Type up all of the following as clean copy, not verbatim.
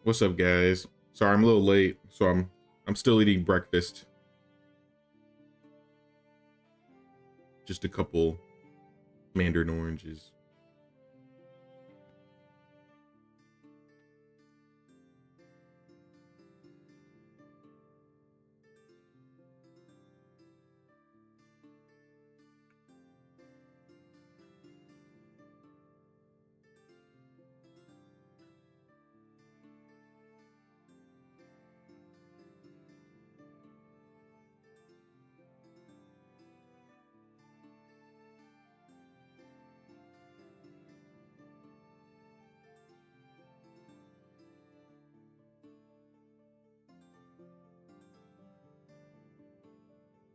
What's up, guys? Sorry, I'm a little late, so I'm still eating breakfast. Just a couple mandarin oranges.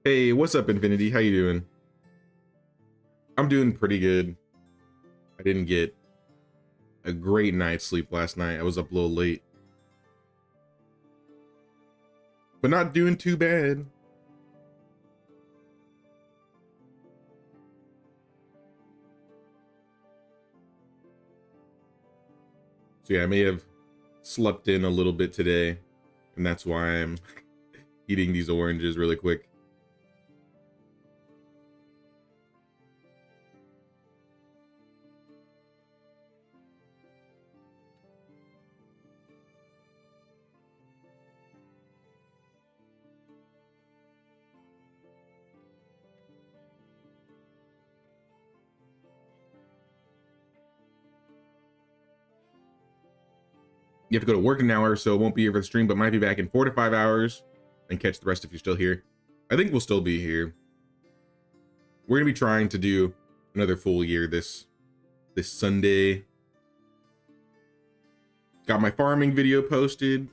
Hey, what's up, Infinity? How you doing? I'm doing pretty good. I didn't get a great night's sleep last night. I was up a little late. But not doing too bad. So yeah, I may have slept in a little bit today, and that's why I'm eating these oranges really quick. You have to go to work in an hour, so it won't be here for the stream, but might be back in 4 to 5 hours and catch the rest if you're still here. I think we'll still be here. We're gonna be trying to do another full year this Sunday. Got my farming video posted.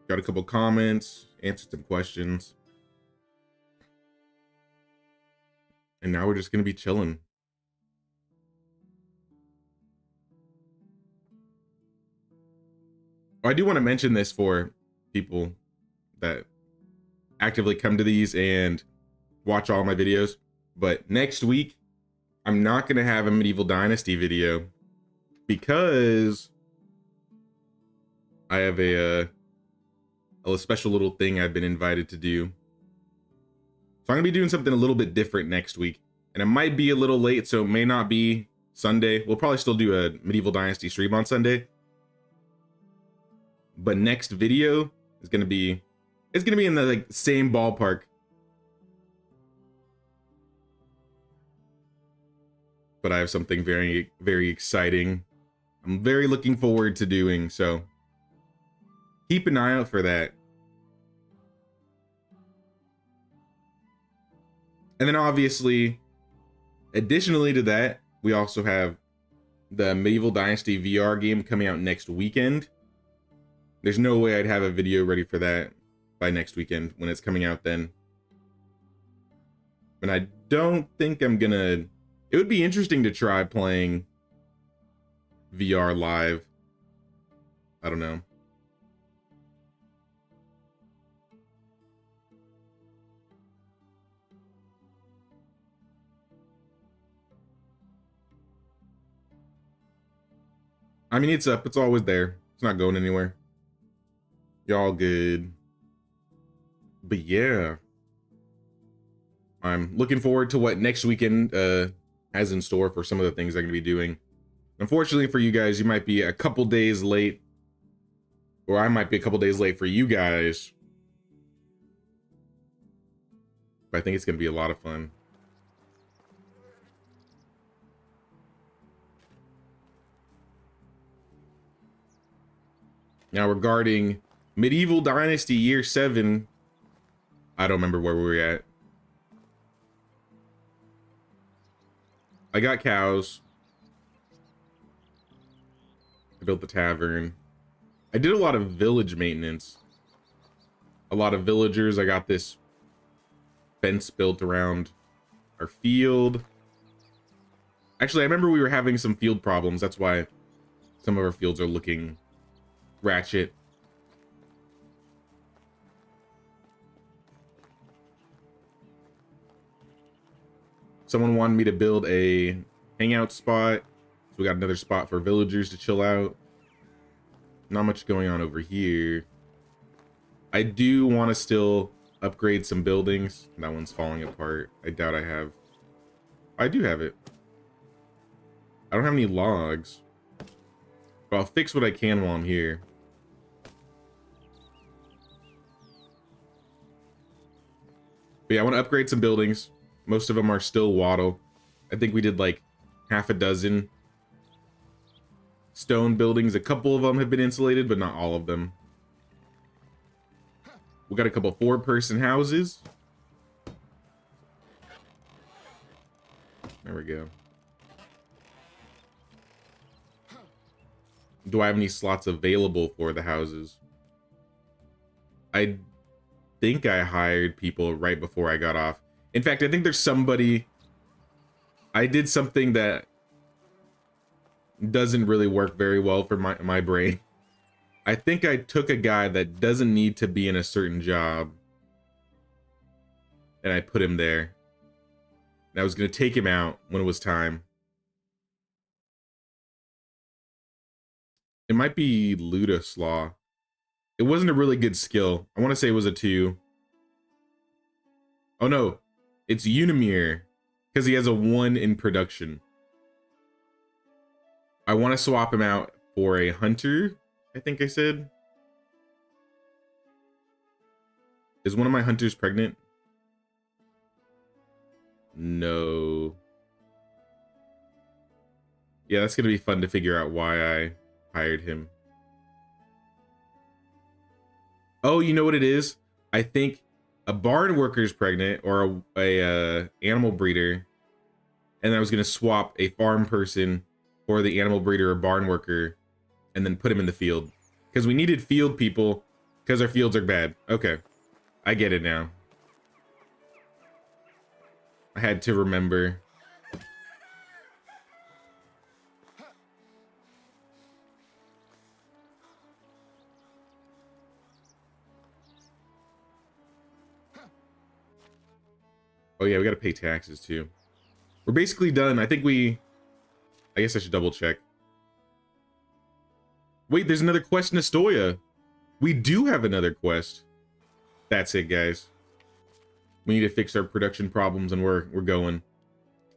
Got a couple comments, answered some questions. And now we're just gonna be chilling. I do want to mention this for people that actively come to these and watch all my videos, but next week I'm not going to have a Medieval Dynasty video because I have a special little thing I've been invited to do. So I'm going to be doing something a little bit different next week, and it might be a little late, so it may not be Sunday. We'll probably still do a Medieval Dynasty stream on Sunday. But next video is gonna be, it's gonna be in the same ballpark. But I have something very, very exciting I'm very looking forward to doing, so keep an eye out for that. And then obviously, additionally to that, we also have the Medieval Dynasty VR game coming out next weekend. There's no way I'd have a video ready for that by next weekend when it's coming out then. And I don't think I'm gonna... It would be interesting to try playing VR live. I don't know. I mean, it's up. It's always there. It's not going anywhere. Y'all good. But yeah. I'm looking forward to what next weekend has in store for some of the things I'm going to be doing. Unfortunately for you guys, you might be a couple days late. Or I might be a couple days late for you guys. But I think it's going to be a lot of fun. Now regarding Medieval Dynasty Year 7, I don't remember where we were at. I got cows. I built the tavern. I did a lot of village maintenance. A lot of villagers. I got this fence built around our field. Actually, I remember we were having some field problems. That's why some of our fields are looking ratchet. Someone wanted me to build a hangout spot. So we got another spot for villagers to chill out. Not much going on over here. I do want to still upgrade some buildings. That one's falling apart. I doubt I have. I do have it. I don't have any logs. But I'll fix what I can while I'm here. But yeah, I want to upgrade some buildings. Most of them are still wattle. I think we did like half a dozen stone buildings. A couple of them have been insulated, but not all of them. We got a couple 4-person houses. There we go. Do I have any slots available for the houses? I think I hired people right before I got off. In fact, I think there's somebody... I did something that doesn't really work very well for my brain. I think I took a guy that doesn't need to be in a certain job and I put him there. And I was going to take him out when it was time. It might be Ludaslaw. It wasn't a really good skill. I want to say it was a 2. Oh no, it's Unimir because he has a 1 in production. I want to swap him out for a hunter, I think I said. Is one of my hunters pregnant? No. Yeah, that's going to be fun to figure out why I hired him. Oh, you know what it is? I think a barn worker is pregnant, or a animal breeder. And I was going to swap a farm person for the animal breeder or barn worker and then put him in the field. Because we needed field people because our fields are bad. Okay, I get it now. I had to remember. Oh yeah, we gotta pay taxes too. We're basically done. I guess I should double check. Wait, there's another quest in Astoria. We do have another quest. That's it, guys. We need to fix our production problems and we're going.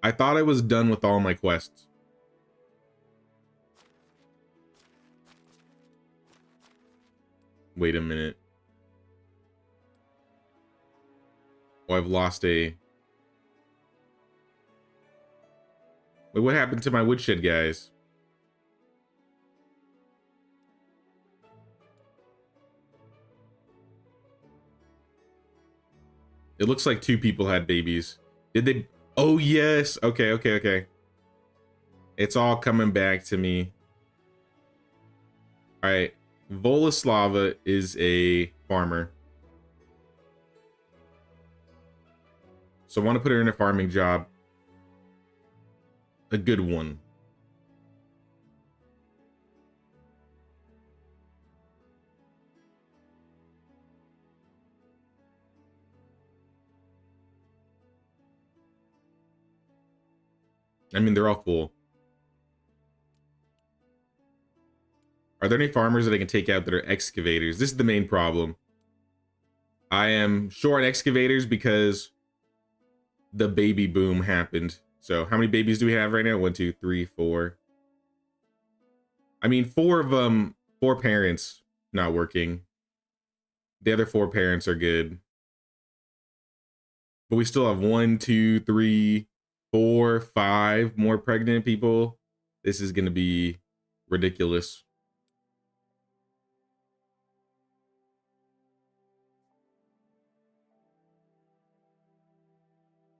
I thought I was done with all my quests. Wait a minute. Oh, I've lost a... Wait, what happened to my woodshed, guys? It looks like 2 people had babies. Did they? Oh, yes. Okay, okay, okay. It's all coming back to me. All right. Volaslava is a farmer. So I want to put her in a farming job. A good one. I mean, they're all full. Are there any farmers that I can take out that are excavators? This is the main problem. I am short excavators because the baby boom happened. So how many babies do we have right now? 1, 2, 3, 4. I mean, 4 of them, 4 parents not working. The other 4 parents are good. But we still have 1, 2, 3, 4, 5 more pregnant people. This is going to be ridiculous.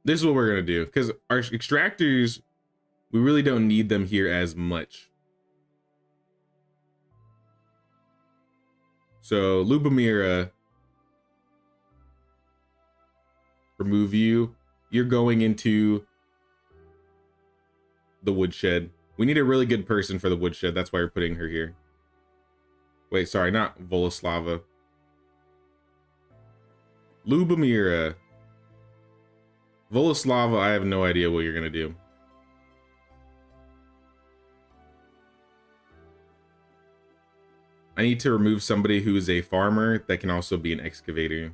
This is what we're going to do, because our extractors, we really don't need them here as much. So Lubomira, remove you. You're going into the woodshed. We need a really good person for the woodshed. That's why we're putting her here. Wait, sorry, not Volaslava. Lubomira. Volaslava, I have no idea what you're gonna do. I need to remove somebody who is a farmer that can also be an excavator.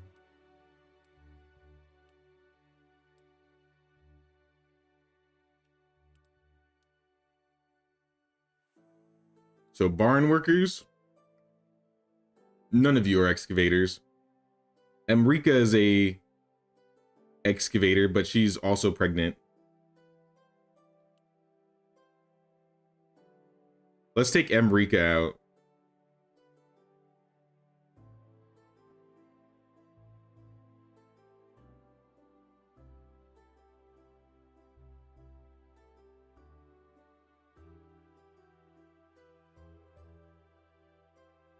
So barn workers, none of you are excavators. Emrika is a excavator, but she's also pregnant. Let's take Emrika out.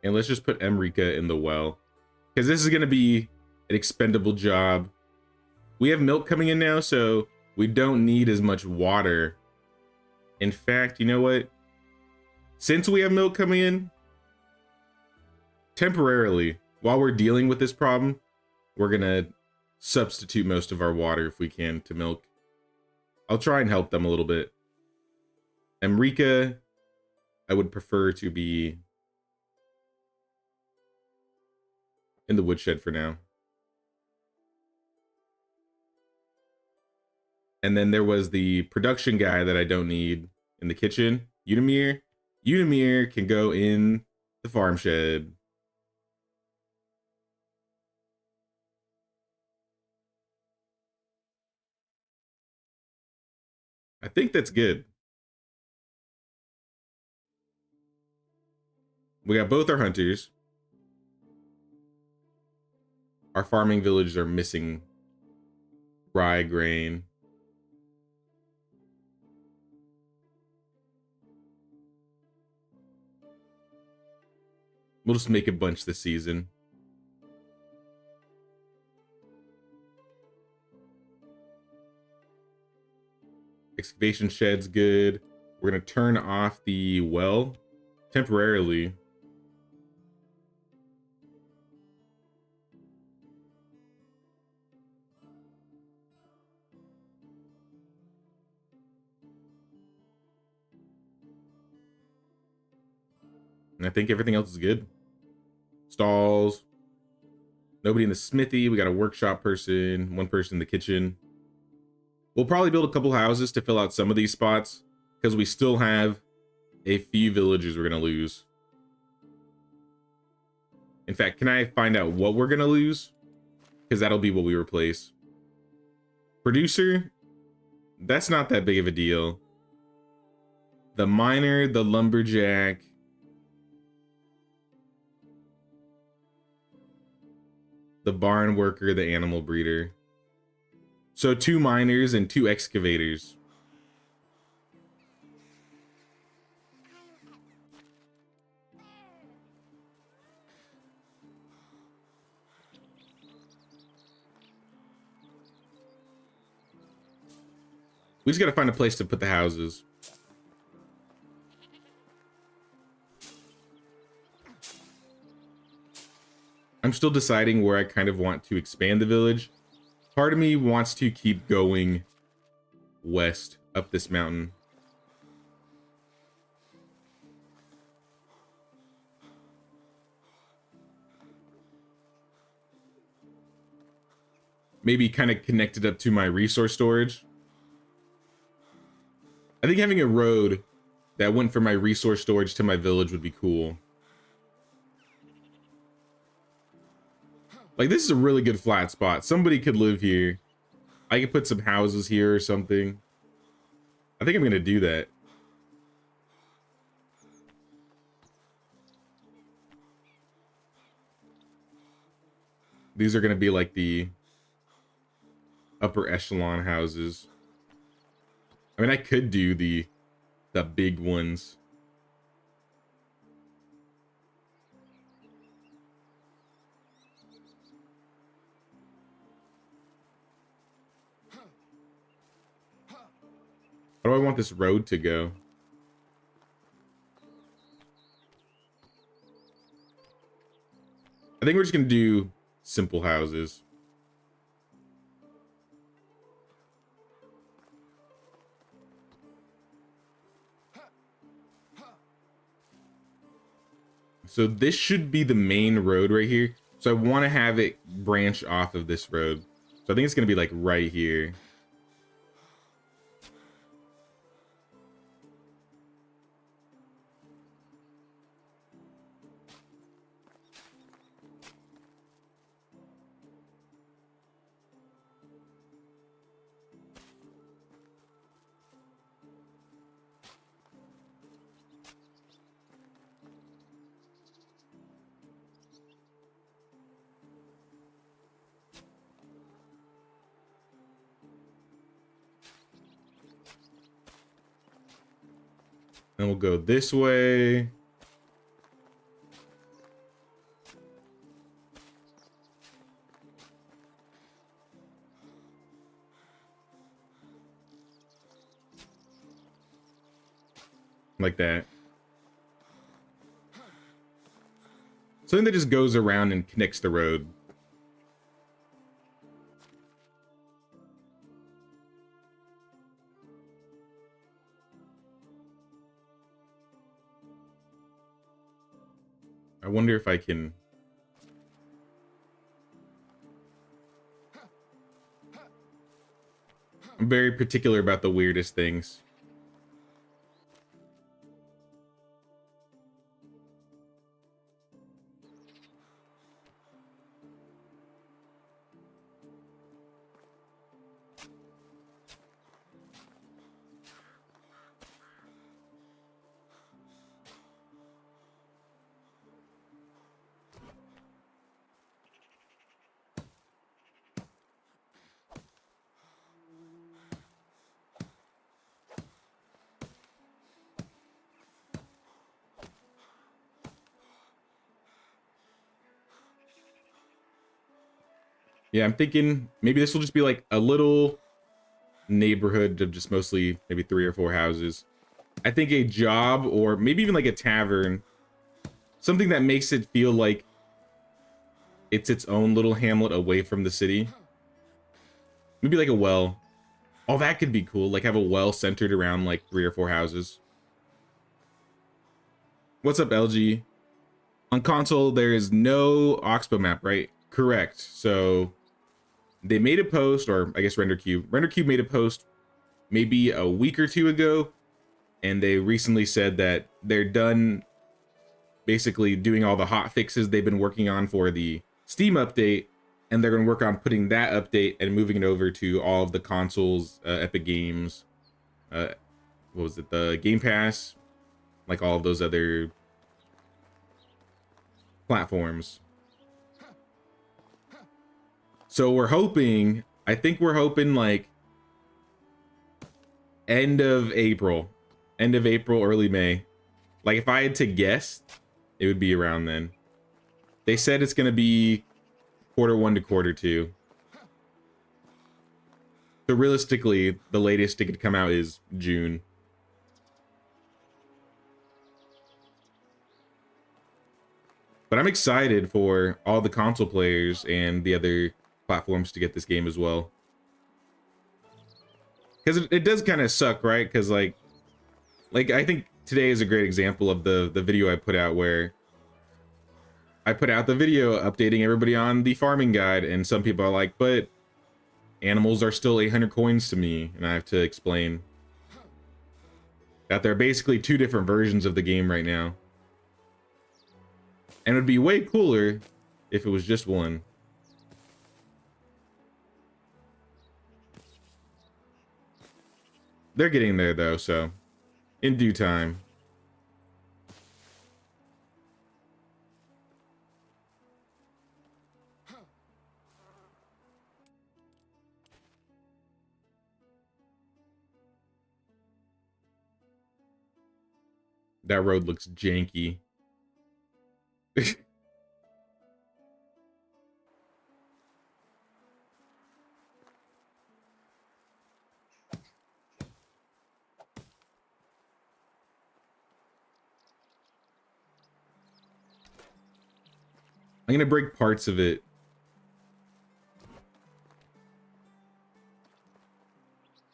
And let's just put Emrika in the well, because this is going to be an expendable job. We have milk coming in now, so we don't need as much water. In fact, you know what? Since we have milk coming in, temporarily, while we're dealing with this problem, we're going to substitute most of our water if we can to milk. I'll try and help them a little bit. Emrika, I would prefer to be in the woodshed for now. And then there was the production guy that I don't need in the kitchen, Unimir. Unimir can go in the farm shed. I think that's good. We got both our hunters. Our farming villages are missing rye grain. We'll just make a bunch this season. Excavation shed's good. We're gonna turn off the well temporarily. And I think everything else is good. Stalls. Nobody in the smithy. We got a workshop person, one person in the kitchen. We'll probably build a couple houses to fill out some of these spots, because we still have a few villagers we're going to lose. In fact, can I find out what we're going to lose? Because that'll be what we replace. Producer, that's not that big of a deal. The miner, the lumberjack. The barn worker, the animal breeder. So 2 miners and 2 excavators. We just gotta find a place to put the houses. I'm still deciding where I kind of want to expand the village. Part of me wants to keep going west up this mountain. Maybe kind of connected up to my resource storage. I think having a road that went from my resource storage to my village would be cool. Like, this is a really good flat spot. Somebody could live here. I could put some houses here or something. I think I'm gonna do that. These are gonna be like the upper echelon houses. I mean, I could do the big ones. How do I want this road to go? I think we're just gonna do simple houses. So this should be the main road right here. So I want to have it branch off of this road. So I think it's going to be like right here. Then we'll go this way. Like that. Something that just goes around and connects the road. I wonder if I can... I'm very particular about the weirdest things. Yeah, I'm thinking maybe this will just be like a little neighborhood of just mostly maybe 3 or 4 houses. I think a job or maybe even like a tavern, something that makes it feel like it's its own little hamlet away from the city. Maybe like a well. Oh, that could be cool. Like have a well centered around like 3 or 4 houses. What's up, LG? On console, there is no Oxbow map, right? Correct. So they made a post, or I guess RenderCube made a post maybe a week or 2 ago, and they recently said that they're done basically doing all the hot fixes they've been working on for the Steam update, and they're going to work on putting that update and moving it over to all of the consoles, Epic Games, what was it, the Game Pass, like all of those other platforms. So we're hoping, I think we're hoping like end of April, early May. Like if I had to guess, it would be around then. They said it's going to be Q1 to Q2. So realistically, the latest it could come out is June. But I'm excited for all the console players and the other platforms to get this game as well. Because it does kind of suck, right? Because like I think today is a great example of the video I put out, where I put out the video updating everybody on the farming guide, and some people are like, but animals are still 800 coins to me, and I have to explain that there are basically 2 different versions of the game right now. And it would be way cooler if it was just one. They're getting there though, so in due time. That road looks janky. I'm gonna break parts of it.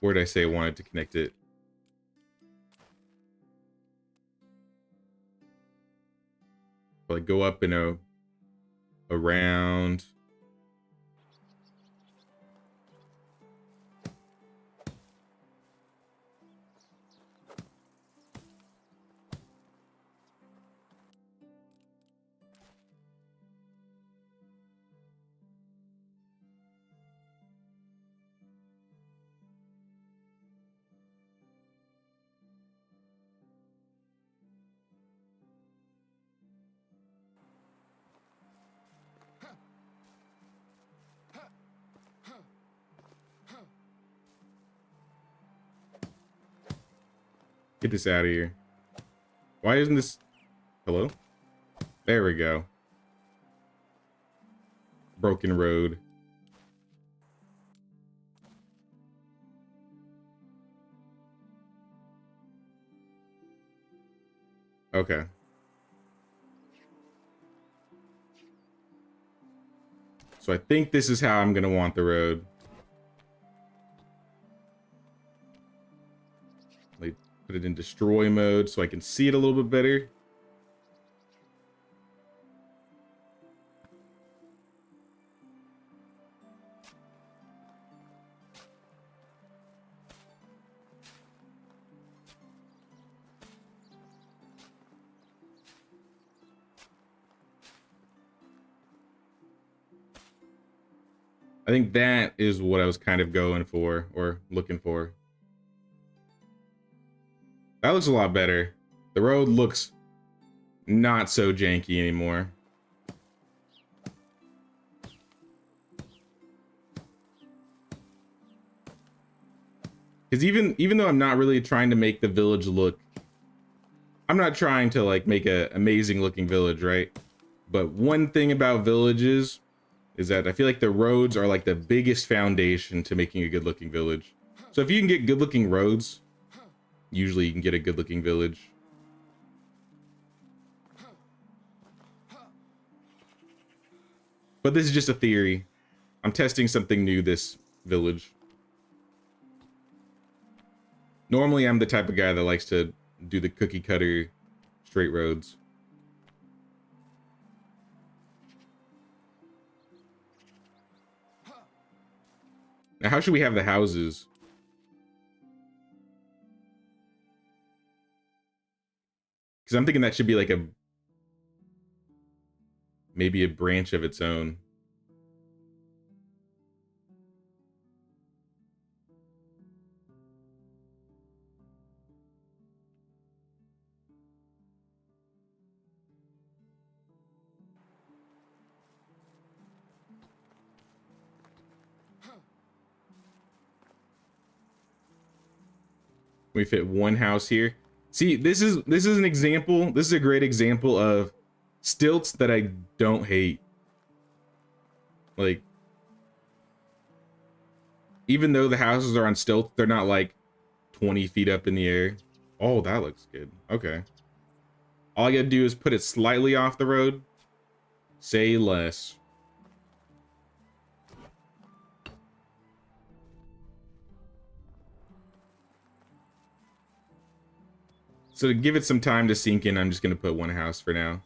Where did I say I wanted to connect it? If, Like go up and around. Get this out of here. Why isn't this... Hello? There we go. Broken road. Okay. So I think this is how I'm gonna want the road. Like put it in destroy mode so I can see it a little bit better. I think that is what I was kind of going for or looking for. That looks a lot better. The road looks not so janky anymore. Because even though I'm not really trying to make the village look, I'm not trying to like make an amazing looking village, right? But one thing about villages is that I feel like the roads are like the biggest foundation to making a good looking village. So if you can get good looking roads, usually you can get a good looking village. But this is just a theory. I'm testing something new this village. Normally I'm the type of guy that likes to do the cookie cutter straight roads. Now how should we have the houses? Because I'm thinking that should be like maybe a branch of its own. We fit one house here. See, this is an example. This is a great example of stilts that I don't hate. Like, even though the houses are on stilts, they're not like 20 feet up in the air. Oh, that looks good. Okay. All I gotta do is put it slightly off the road. Say less. So to give it some time to sink in, I'm just gonna put one house for now.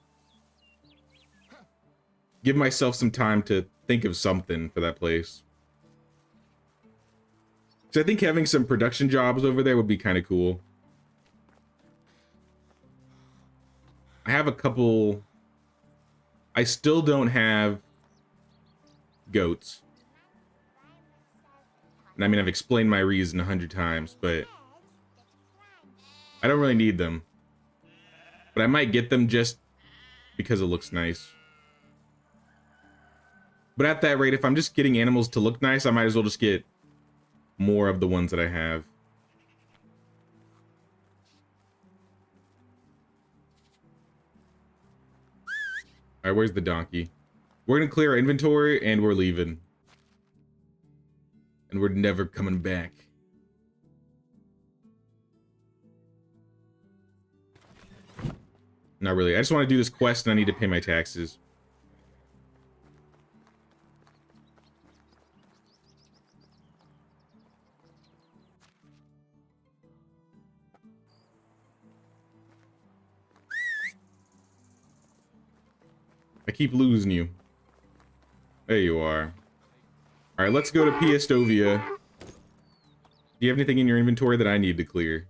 Give myself some time to think of something for that place. So I think having some production jobs over there would be kind of cool. I have a couple... I still don't have goats. And I mean, I've explained my reason 100 times, but I don't really need them. But I might get them just because it looks nice. But at that rate, if I'm just getting animals to look nice, I might as well just get more of the ones that I have. All right, where's the donkey? We're gonna clear our inventory and we're leaving. And we're never coming back. Not really. I just want to do this quest and I need to pay my taxes. I keep losing you. There you are. All right, let's go to Piestovia. Do you have anything in your inventory that I need to clear?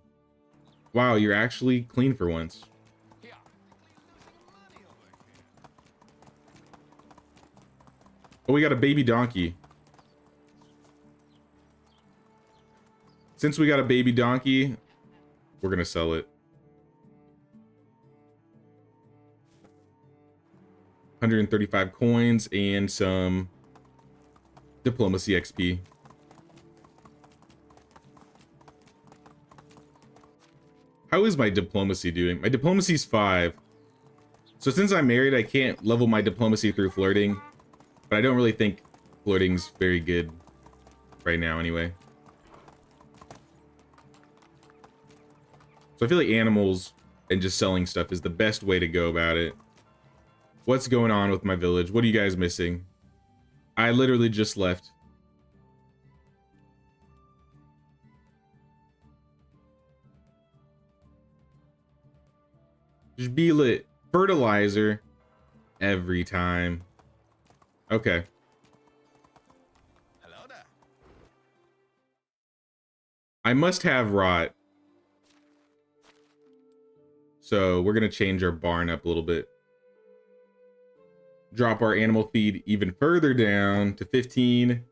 Wow, you're actually clean for once. Oh, we got a baby donkey. Since we got a baby donkey, we're gonna sell it. 135 coins and some diplomacy XP. How is my diplomacy doing? My diplomacy's 5. So since I'm married, I can't level my diplomacy through flirting. But I don't really think flirting's very good right now anyway. So I feel like animals and just selling stuff is the best way to go about it. What's going on with my village? What are you guys missing? I literally just left. Just be lit. Fertilizer every time. Okay. Hello there. I must have rot. So we're gonna change our barn up a little bit. Drop our animal feed even further down to 15.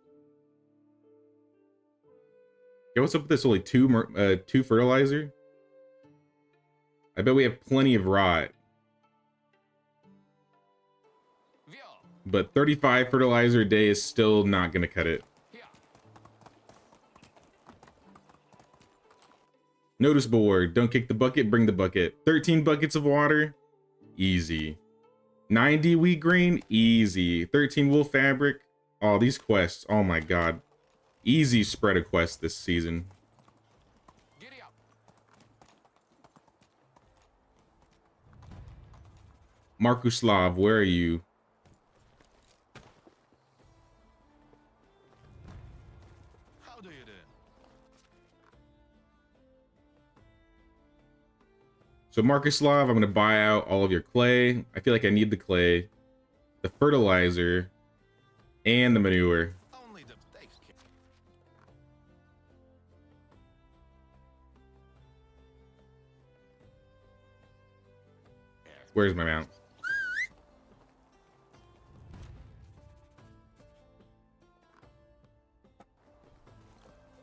Yeah, what's up with this? Only two fertilizer? I bet we have plenty of rot. But 35 fertilizer a day is still not gonna cut it. Notice board. Don't kick the bucket, bring the bucket. 13 buckets of water. Easy. 90 wheat grain. Easy. 13 wool fabric. Oh, these quests. Oh my god. Easy spread of quests this season. Markuslav, where are you? How do you do? So Markuslav, I'm going to buy out all of your clay. I feel like I need the clay, the fertilizer, and the manure. Only the takes care. Where's my mount?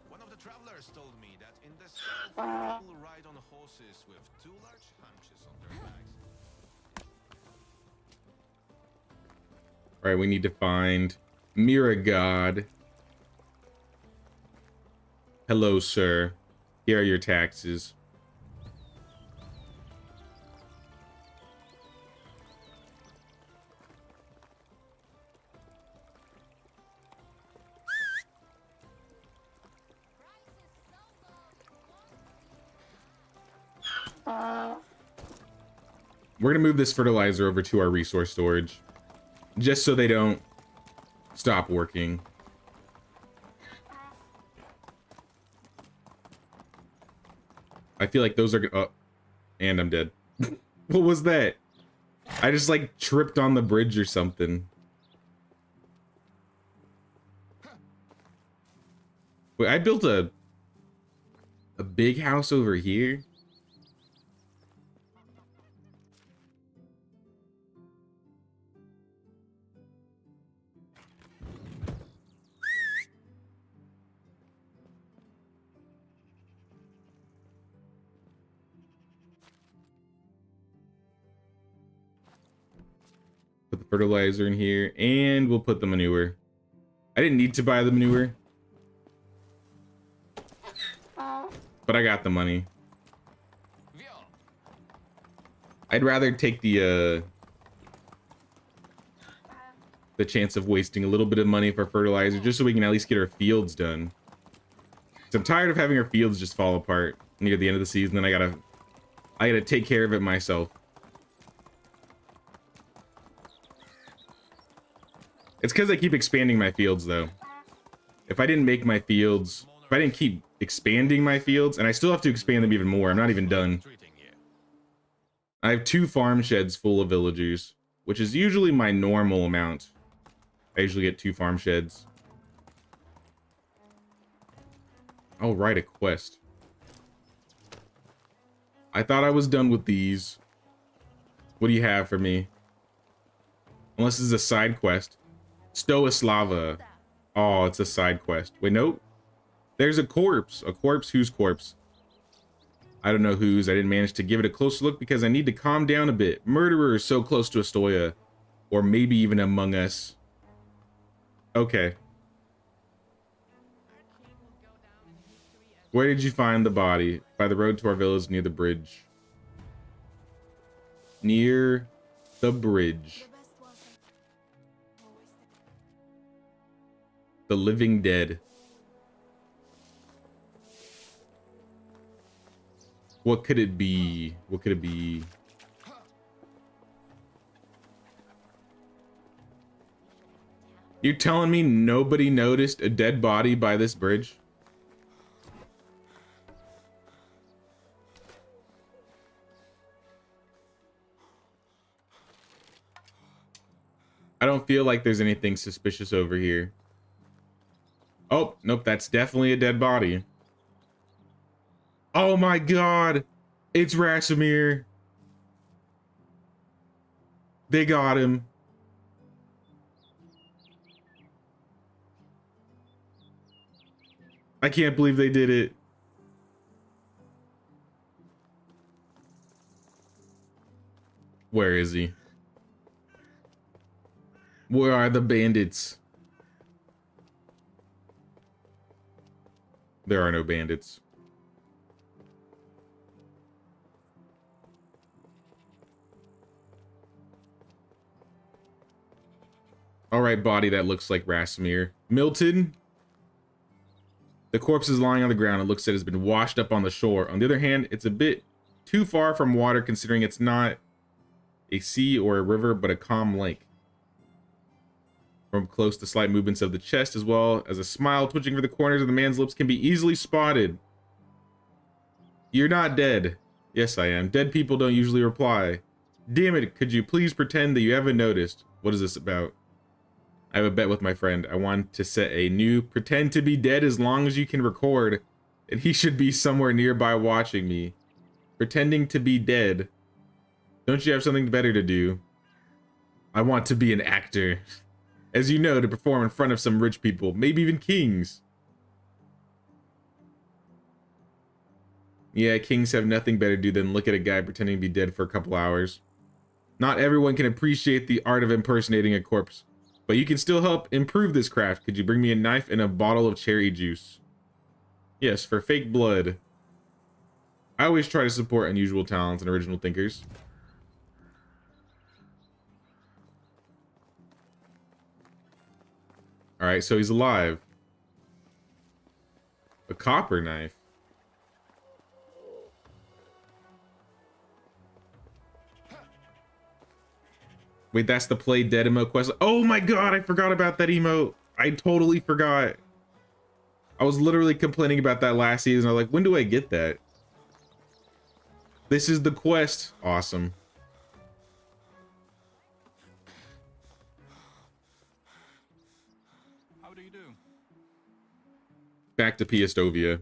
One of the travelers told me that in the south, people ride on horses with 2 large hunches on their backs. All right, we need to find Miragod. Hello, sir. Here are your taxes. We're gonna move this fertilizer over to our resource storage, just so they don't stop working. I feel like those are oh, and I'm dead. What was that? I just like tripped on the bridge or something. Wait, I built a big house over here. Put the fertilizer in here, and we'll put the manure. I didn't need to buy the manure, but I got the money. I'd rather take the chance of wasting a little bit of money for fertilizer, just so we can at least get our fields done. So I'm tired of having our fields just fall apart near the end of the season, and I gotta take care of it myself. It's because I keep expanding my fields, though. If I didn't make my fields, if I didn't keep expanding my fields, and I still have to expand them even more, I'm not even done. I have 2 farm sheds full of villagers. which is usually my normal amount. I usually get 2 farm sheds. Oh, right, a quest. I thought I was done with these. What do you have for me? Unless this is a side quest. Stoislava. Oh, it's a side quest. Wait, nope. There's a corpse. A corpse? Whose corpse? I don't know whose. I didn't manage to give it a closer look because I need to calm down a bit. Murderer is so close to Astoya. Or maybe even Among Us. Okay. Where did you find the body? By the road to our village near the bridge. Near the bridge. The living dead. What could it be? What could it be? You're telling me nobody noticed a dead body by this bridge? I don't feel like there's anything suspicious over here. Oh, nope, that's definitely a dead body. Oh my god, it's Rasimir. They got him. I can't believe they did it. Where is he? Where are the bandits? There are no bandits. All right, body that looks like Rasimir. Milton. The corpse is lying on the ground. It looks like it has been washed up on the shore. On the other hand, it's a bit too far from water considering it's not a sea or a river, but a calm lake. From close, the slight movements of the chest as well as a smile twitching for the corners of the man's lips can be easily spotted. You're not dead. Yes, I am. Dead people don't usually reply. Damn it, could you please pretend that you haven't noticed? What is this about? I have a bet with my friend. I want to set a new pretend to be dead as long as you can record, and he should be somewhere nearby watching me. Pretending to be dead. Don't you have something better to do? I want to be an actor. As you know, to perform in front of some rich people, maybe even kings. Yeah, kings have nothing better to do than look at a guy pretending to be dead for a couple hours. Not everyone can appreciate the art of impersonating a corpse, but you can still help improve this craft. Could you bring me a knife and a bottle of cherry juice? Yes, for fake blood. I always try to support unusual talents and original thinkers. All right, so he's alive. A copper knife. Wait, that's the play dead emote quest. Oh my god, I forgot about that emote. I totally forgot. I was literally complaining about that last season. I was like, when do I get that? This is the quest. Awesome. How do you do? Back to Piastovia.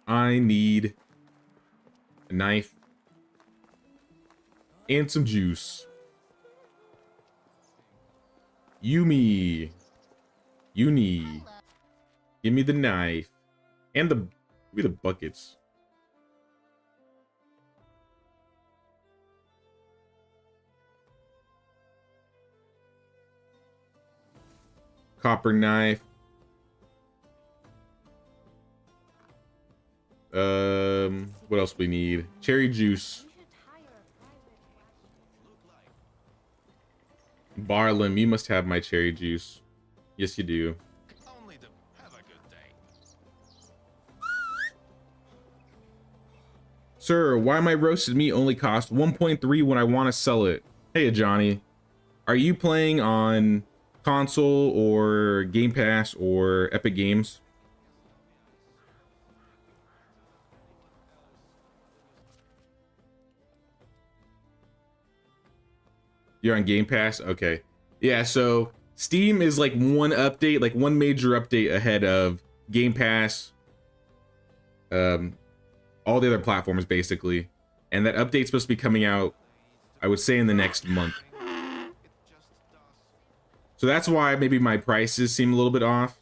I need a knife and some juice. Yumi. Uni. Give me the knife. And give me the buckets. Copper knife. What else we need? Cherry juice. Barlim, you must have my cherry juice. Yes, you do. Only to have a good day. Sir, why my roasted meat only cost 1.3 when I want to sell it? Hey, Johnny. Are you playing on console or Game Pass or Epic Games? You're on Game Pass? Okay. Yeah, so Steam is like one update, like one major update ahead of Game Pass, all the other platforms basically. And that update's supposed to be coming out, I would say, in the next month. So that's why maybe my prices seem a little bit off.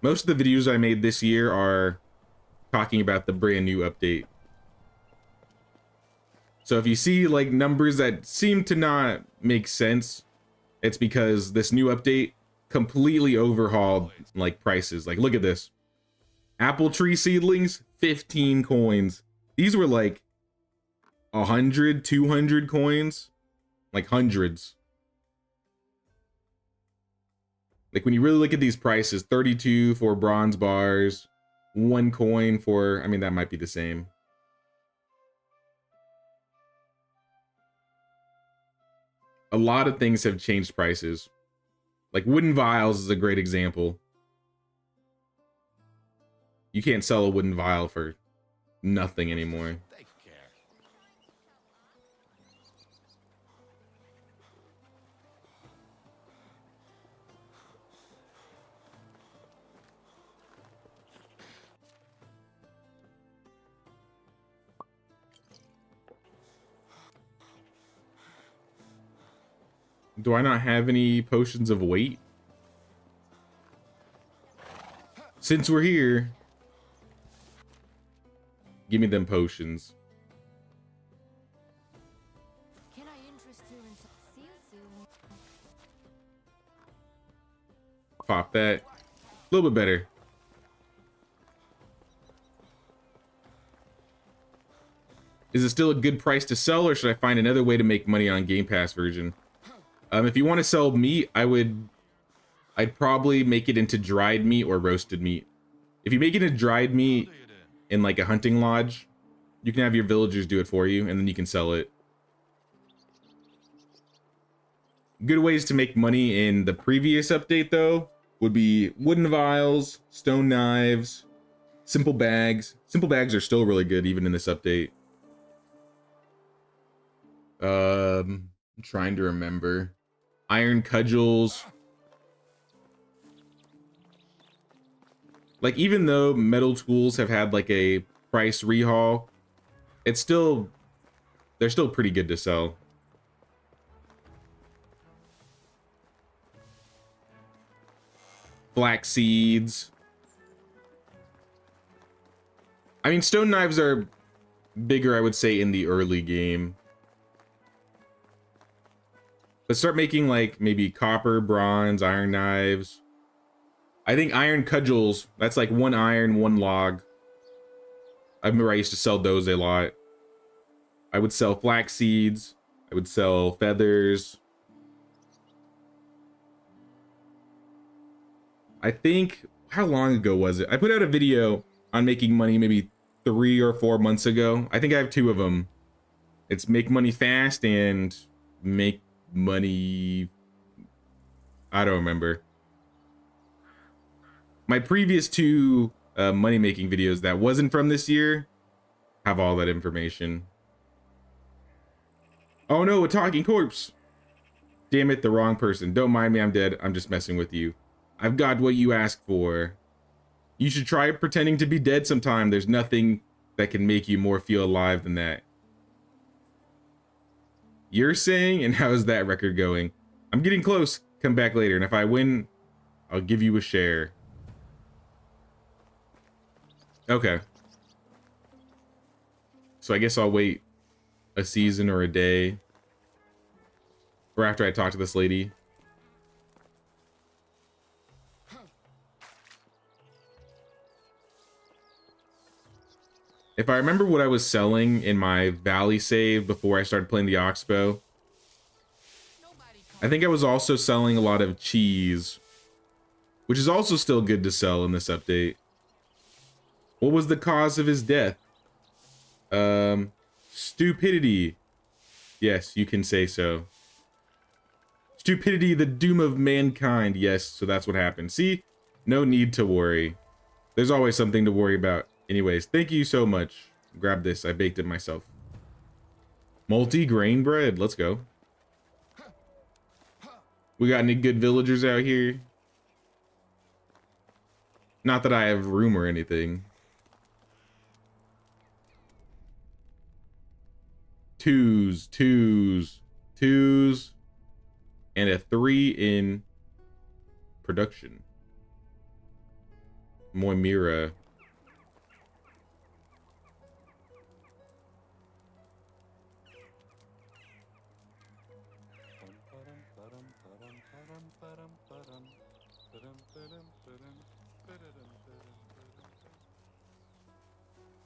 Most of the videos I made this year are talking about the brand new update. So if you see like numbers that seem to not make sense, it's because this new update completely overhauled like prices. Like, look at this. Apple tree seedlings, 15 coins. These were like 100, 200 coins, like hundreds. Like when you really look at these prices, 32 for bronze bars, 1 coin for, I mean, that might be the same. A lot of things have changed prices. Like wooden vials is a great example. You can't sell a wooden vial for nothing anymore. Take care. Do I not have any potions of weight? Since we're here, give me them potions. Can I interest you in some? See you soon. Pop that. A little bit better. Is it still a good price to sell, or should I find another way to make money on Game Pass version? If you want to sell meat, I'd probably make it into dried meat or roasted meat. If you make it into dried meat in like a hunting lodge, you can have your villagers do it for you, and then you can sell it. Good ways to make money in the previous update, though, would be wooden vials, stone knives, simple bags. Simple bags are still really good even in this update. I'm trying to remember. Iron cudgels. Like, even though metal tools have had like a price rehaul, they're still pretty good to sell. Flax seeds. I mean, stone knives are bigger, I would say, in the early game. But start making like maybe copper, bronze, iron knives. I think iron cudgels, that's like 1 iron, 1 log. I remember I used to sell those a lot. I would sell flax seeds. I would sell feathers. I think, how long ago was it? I put out a video on making money maybe 3 or 4 months ago. I think I have 2 of them. It's make money fast and make money, I don't remember. My previous 2 money making videos that wasn't from this year have all that information. Oh no, a talking corpse. Damn it, the wrong person. Don't mind me, I'm dead. I'm just messing with you. I've got what you asked for. You should try pretending to be dead sometime. There's nothing that can make you more feel alive than that. You're saying, and how's that record going? I'm getting close. Come back later, and if I win, I'll give you a share. Okay. So I guess I'll wait a season or a day. Or after I talk to this lady. If I remember what I was selling in my Valley save before I started playing the Oxbow, I think I was also selling a lot of cheese, which is also still good to sell in this update. What was the cause of his death? Stupidity. Yes, you can say so. Stupidity, the doom of mankind. Yes, so that's what happened. See? No need to worry. There's always something to worry about. Anyways, thank you so much. Grab this. I baked it myself. Multi-grain bread. Let's go. We got any good villagers out here? Not that I have room or anything. Twos, and a 3 in production. Moimira.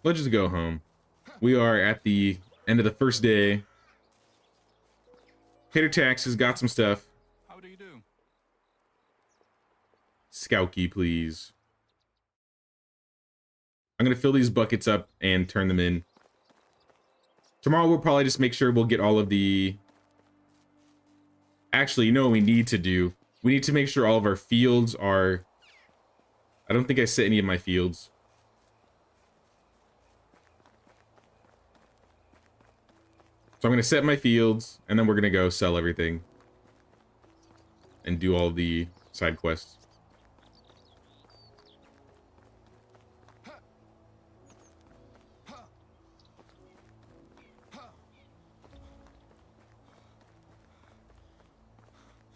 Let's just go home. We are at the end of the first day. Paid our taxes, got some stuff. How do you do? Scouty, please. I'm gonna fill these buckets up and turn them in. Tomorrow we'll probably just make sure we'll get all of the... Actually, you know what we need to do? We need to make sure all of our fields are... I don't think I set any of my fields. So I'm gonna set my fields, and then we're gonna go sell everything. And do all the side quests.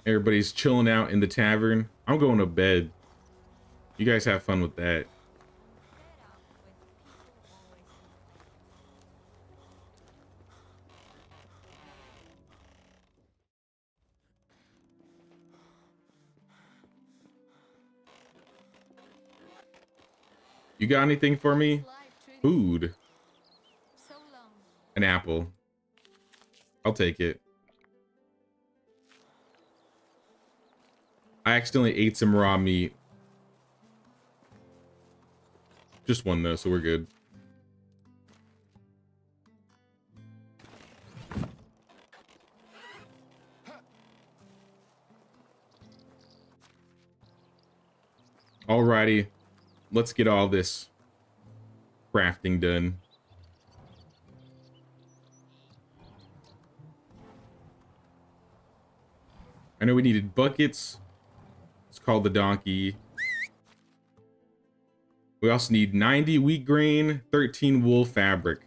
Everybody's chilling out in the tavern. I'm going to bed. You guys have fun with that. You got anything for me? Food. So long. An apple. I'll take it. I accidentally ate some raw meat. Just one though, so we're good. Alrighty. Let's get all this crafting done. I know we needed buckets. It's called the donkey. We also need 90 wheat grain, 13 wool fabric.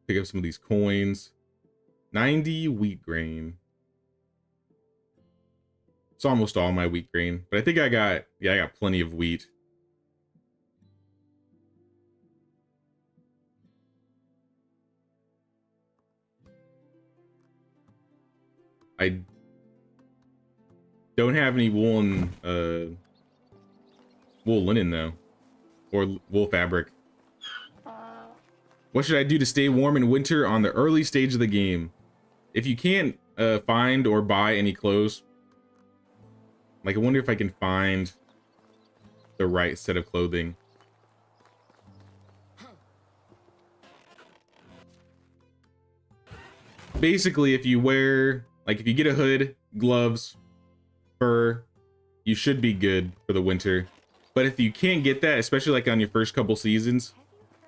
Pick up some of these coins. 90 wheat grain. It's almost all my wheat grain, but I think I got plenty of wheat. I don't have any wool linen though, or wool fabric. What should I do to stay warm in winter on the early stage of the game? If you can't find or buy any clothes, like I wonder if I can find the right set of clothing. Basically, if you wear, like if you get a hood, gloves, fur, you should be good for the winter. But if you can't get that, especially like on your first couple seasons,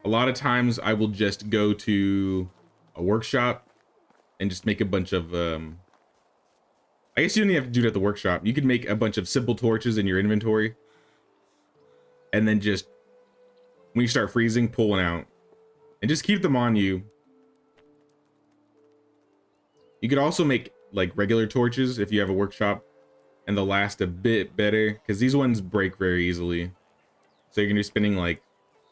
a lot of times I will just go to a workshop and just make a bunch of, I guess you don't even have to do it at the workshop. You could make a bunch of simple torches in your inventory. And then just, when you start freezing, pull one out. And just keep them on you. You could also make like regular torches if you have a workshop. And they'll last a bit better. Because these ones break very easily. So you're going to be spending like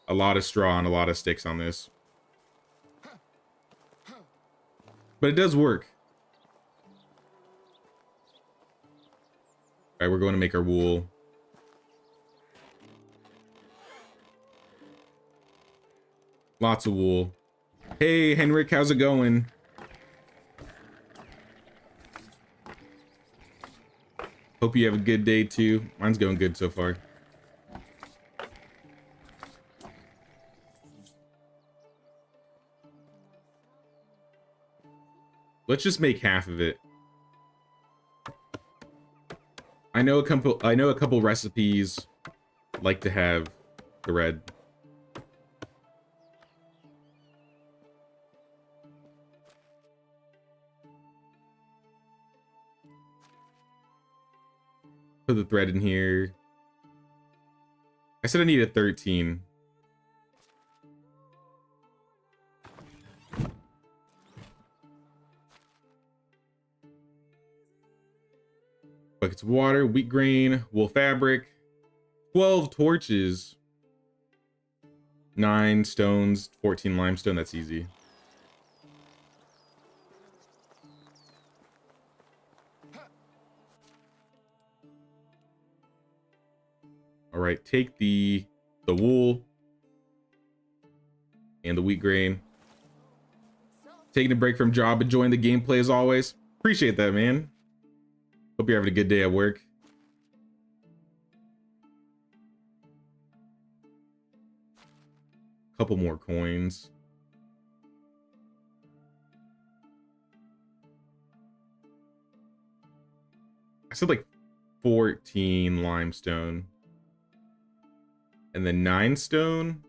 a lot of straw and a lot of sticks on this. But it does work. Alright, we're going to make our wool. Lots of wool. Hey, Henrik, how's it going? Hope you have a good day too. Mine's going good so far. Let's just make half of it. I know a couple recipes like to have thread. Put the thread in here. I said I needed 13. Buckets of water, wheat grain, wool fabric, 12 torches, 9 stones, 14 limestone. That's easy. All right, take the wool and the wheat grain. Taking a break from job, enjoying the gameplay as always. Appreciate that, man. Hope you're having a good day at work. Couple more coins. I said like 14 limestone. And then 9 stone.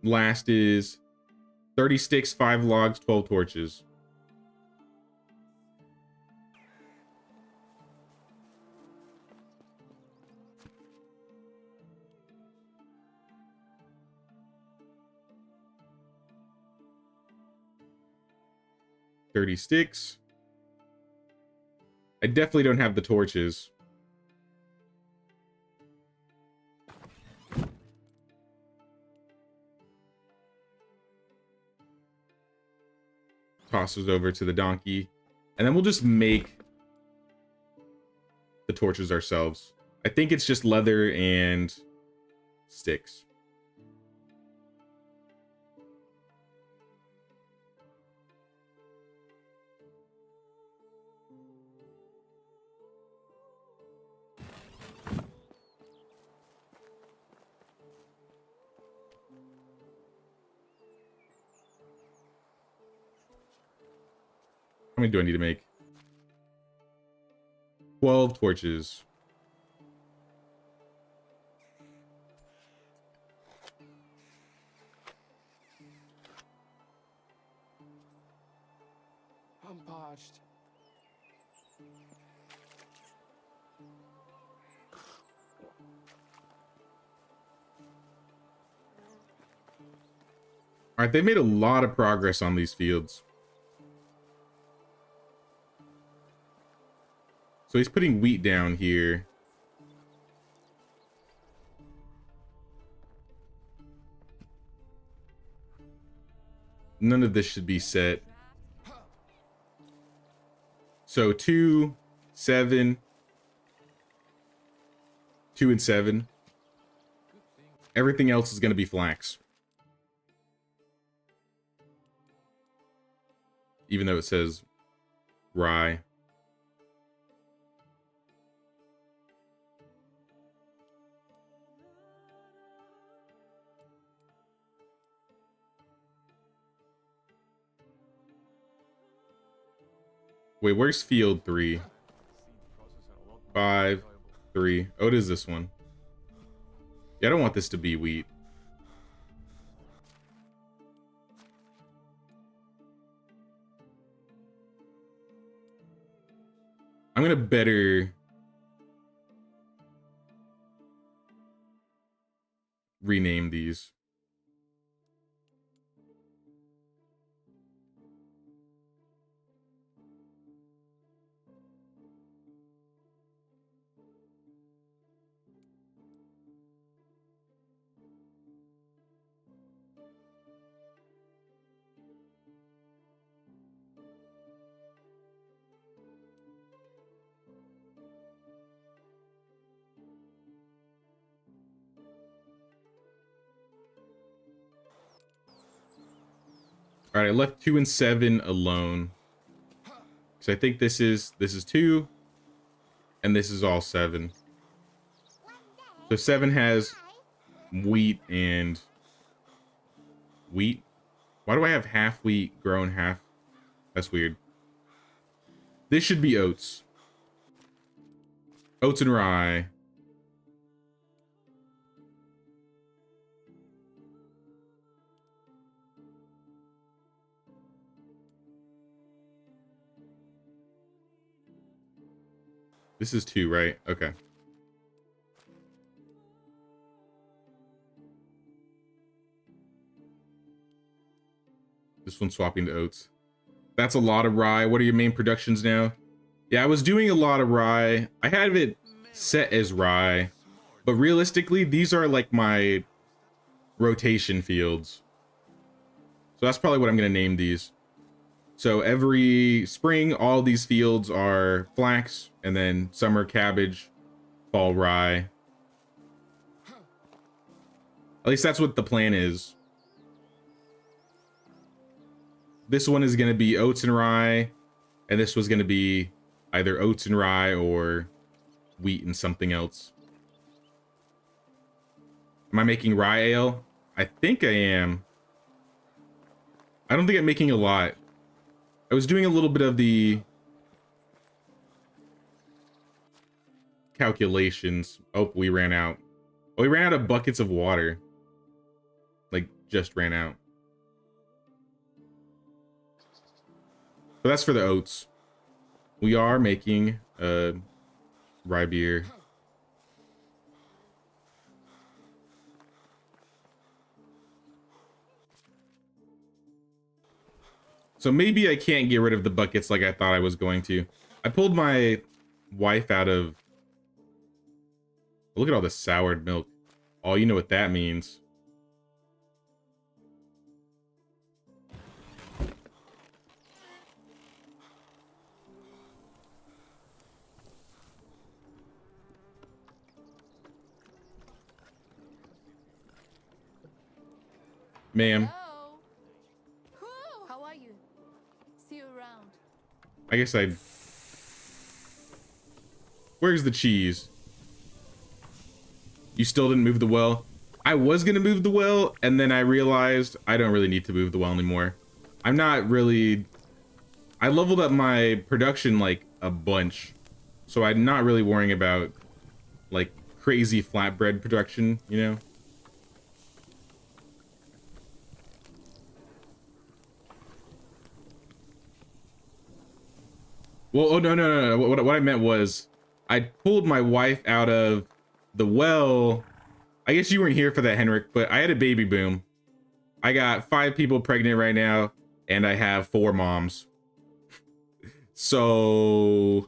Last is 30 sticks, 5 logs, 12 torches. $30 sticks. I definitely don't have the torches. Toss those over to the donkey. And then we'll just make the torches ourselves. I think it's just leather and sticks. How many do I need to make? 12 torches. I'm parched. All right, they made a lot of progress on these fields. So he's putting wheat down here. None of this should be set. So 2, 7, 2 and 7. Everything else is going to be flax. Even though it says rye. Wait, where's field 3? 5, 3. Oh, it is this one. Yeah, I don't want this to be wheat. I'm gonna better rename these. All right, I left 2 and 7 alone. Because I think this is 2. and this is all 7. So 7 has wheat and wheat. Why do I have half wheat grown half? That's weird. This should be oats. Oats and rye. This is 2, right? Okay. This one's swapping to oats. That's a lot of rye. What are your main productions now? Yeah, I was doing a lot of rye. I had it set as rye, but realistically, these are like my rotation fields. So that's probably what I'm going to name these. So every spring, all these fields are flax, and then summer cabbage, fall rye. At least that's what the plan is. This one is going to be oats and rye, and this was going to be either oats and rye or wheat and something else. Am I making rye ale? I think I am. I don't think I'm making a lot. I was doing a little bit of the calculations. Oh, we ran out. Oh, we ran out of buckets of water. Like, just ran out. But that's for the oats. We are making rye beer. So maybe I can't get rid of the buckets like I thought I was going to. I pulled my wife out of... Look at all this soured milk. Oh, you know what that means. Ma'am. Hello. Whew. How are you? See you around. I guess I... Where's the cheese? You still didn't move the well? I was gonna move the well, and then I realized I don't really need to move the well anymore. I'm not really... I leveled up my production like a bunch, so I'm not really worrying about like crazy flatbread production, you know? Well, oh no. What I meant was I pulled my wife out of the well. I guess you weren't here for that, Henrik, but I had a baby boom. I got 5 people pregnant right now, and I have 4 moms. So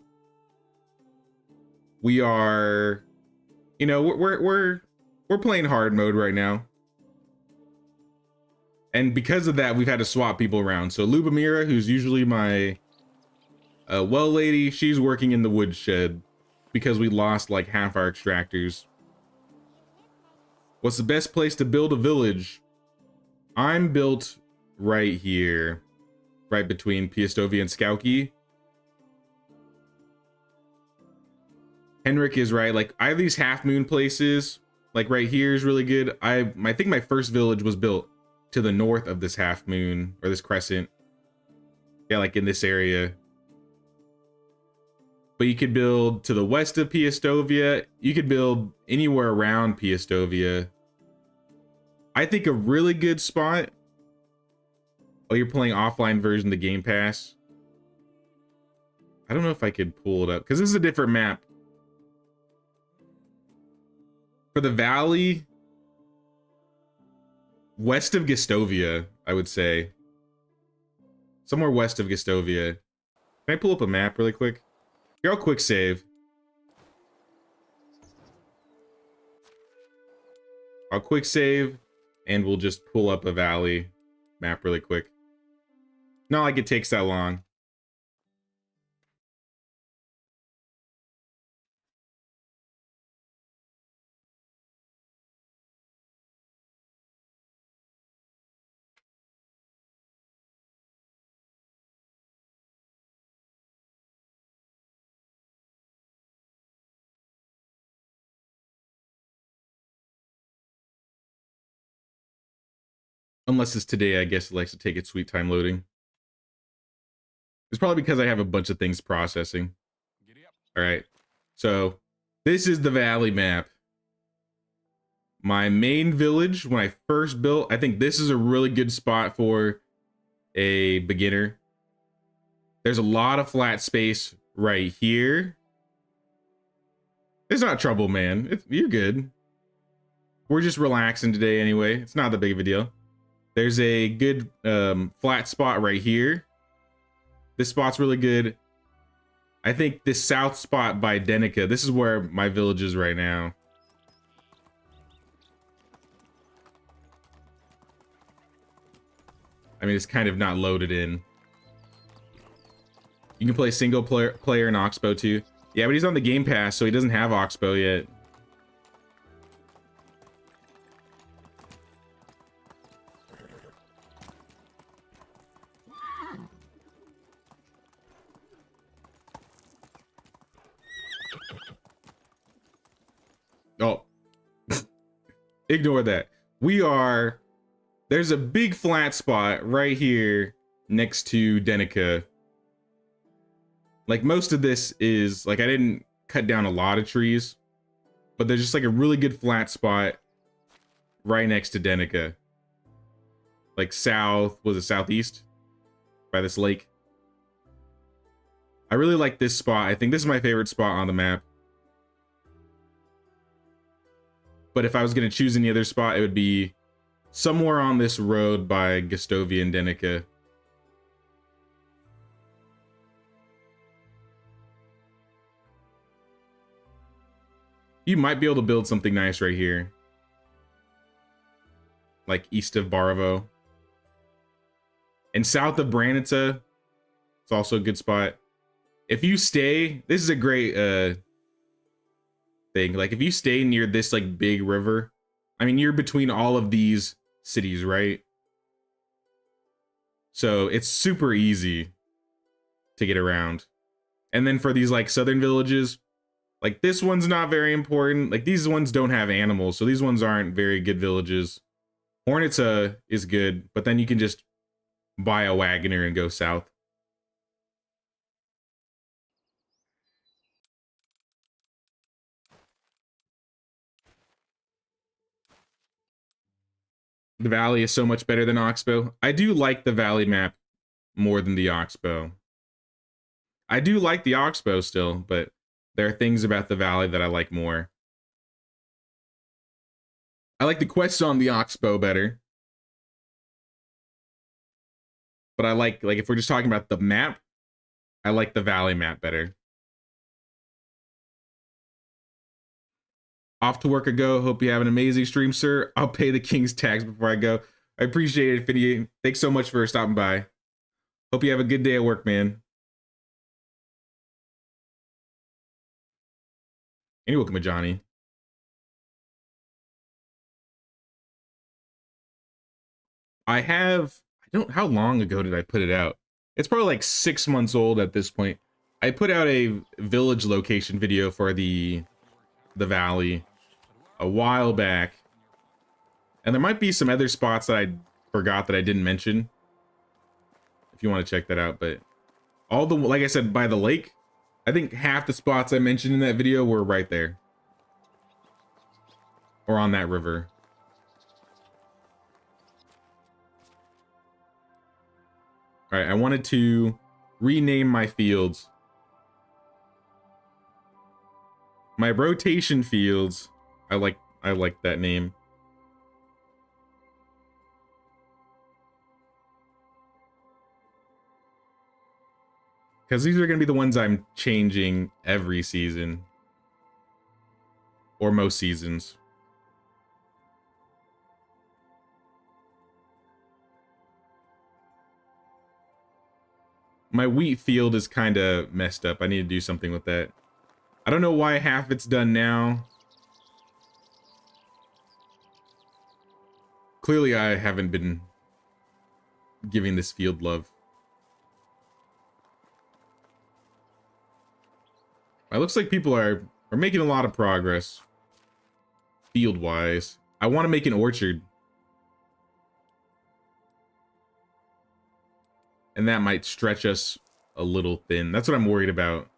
we are, you know, we're playing hard mode right now. And because of that, we've had to swap people around. So Lubomira, who's usually my well lady, she's working in the woodshed because we lost like half our extractors. What's the best place to build a village? I'm built right here, right between Piastovia and Skauki. Henrik is right. Like, I have these half moon places. Like right here is really good. I think my first village was built to the north of this half moon or this crescent. Yeah, like in this area. But you could build to the west of Piastovia. You could build anywhere around Piastovia. I think a really good spot. Oh, you're playing offline version of the Game Pass. I don't know if I could pull it up because this is a different map. For the valley, west of Gistovia, I would say. Somewhere west of Gistovia. Can I pull up a map really quick? Here, I'll quick save. I'll quick save, and we'll just pull up a valley map really quick. Not like it takes that long. Unless it's today, I guess it likes to take its sweet time loading. It's probably because I have a bunch of things processing. All right. So this is the valley map. My main village, when I first built, I think this is a really good spot for a beginner. There's a lot of flat space right here. It's not trouble, man. You're good. We're just relaxing today anyway. It's not that big of a deal. There's a good flat spot right here. This spot's really good. I think this south spot by Denica, this is where my village is right now. I mean, it's kind of not loaded in. You can play single player in Oxbow too. Yeah, but he's on the Game Pass, so he doesn't have Oxbow yet. Oh, ignore that. There's a big flat spot right here next to Denica. Like most of this is like, I didn't cut down a lot of trees, but there's just like a really good flat spot right next to Denica. Like southeast by this lake. I really like this spot. I think this is my favorite spot on the map. But if I was going to choose any other spot, it would be somewhere on this road by Gustovia and Denica. You might be able to build something nice right here. Like east of Barvo. And south of Branitza, it's also a good spot. If you stay, this is a great thing. Like if you stay near this like big river, I mean, you're between all of these cities, right? So it's super easy to get around. And then for these like southern villages, like this one's not very important. Like these ones don't have animals, so these ones aren't very good villages. Hornitza is good, but then you can just buy a wagoner and go south. The valley is so much better than Oxbow. I do like the valley map more than the Oxbow. I do like the Oxbow still, but there are things about the valley that I like more. I like the quests on the Oxbow better. But I like if we're just talking about the map, I like the valley map better. Off to work I go. Hope you have an amazing stream, sir. I'll pay the king's tax before I go. I appreciate it, Finny. Thanks so much for stopping by. Hope you have a good day at work, man. And you're welcome, Johnny. How long ago did I put it out? It's probably like 6 months old at this point. I put out a village location video for the valley a while back. And there might be some other spots that I forgot that I didn't mention, if you want to check that out. But like I said, by the lake, I think half the spots I mentioned in that video were right there. Or on that river. All right, I wanted to rename my fields. My rotation fields, I like that name. Because these are going to be the ones I'm changing every season. Or most seasons. My wheat field is kind of messed up. I need to do something with that. I don't know why half it's done now. Clearly I haven't been giving this field love. It looks like people are making a lot of progress. Field-wise. I want to make an orchard. And that might stretch us a little thin. That's what I'm worried about.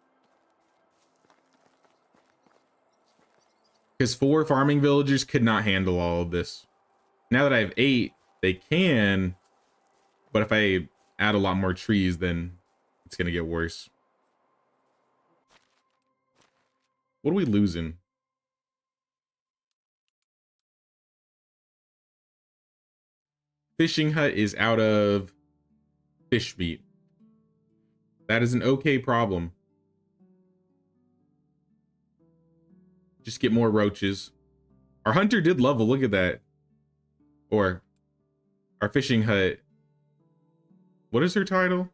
Because 4 farming villagers could not handle all of this. Now that I have 8, they can. But if I add a lot more trees, then it's going to get worse. What are we losing? Fishing hut is out of fish meat. That is an okay problem. Just get more roaches. Our hunter did level, look at that. Or our fishing hut. What is her title?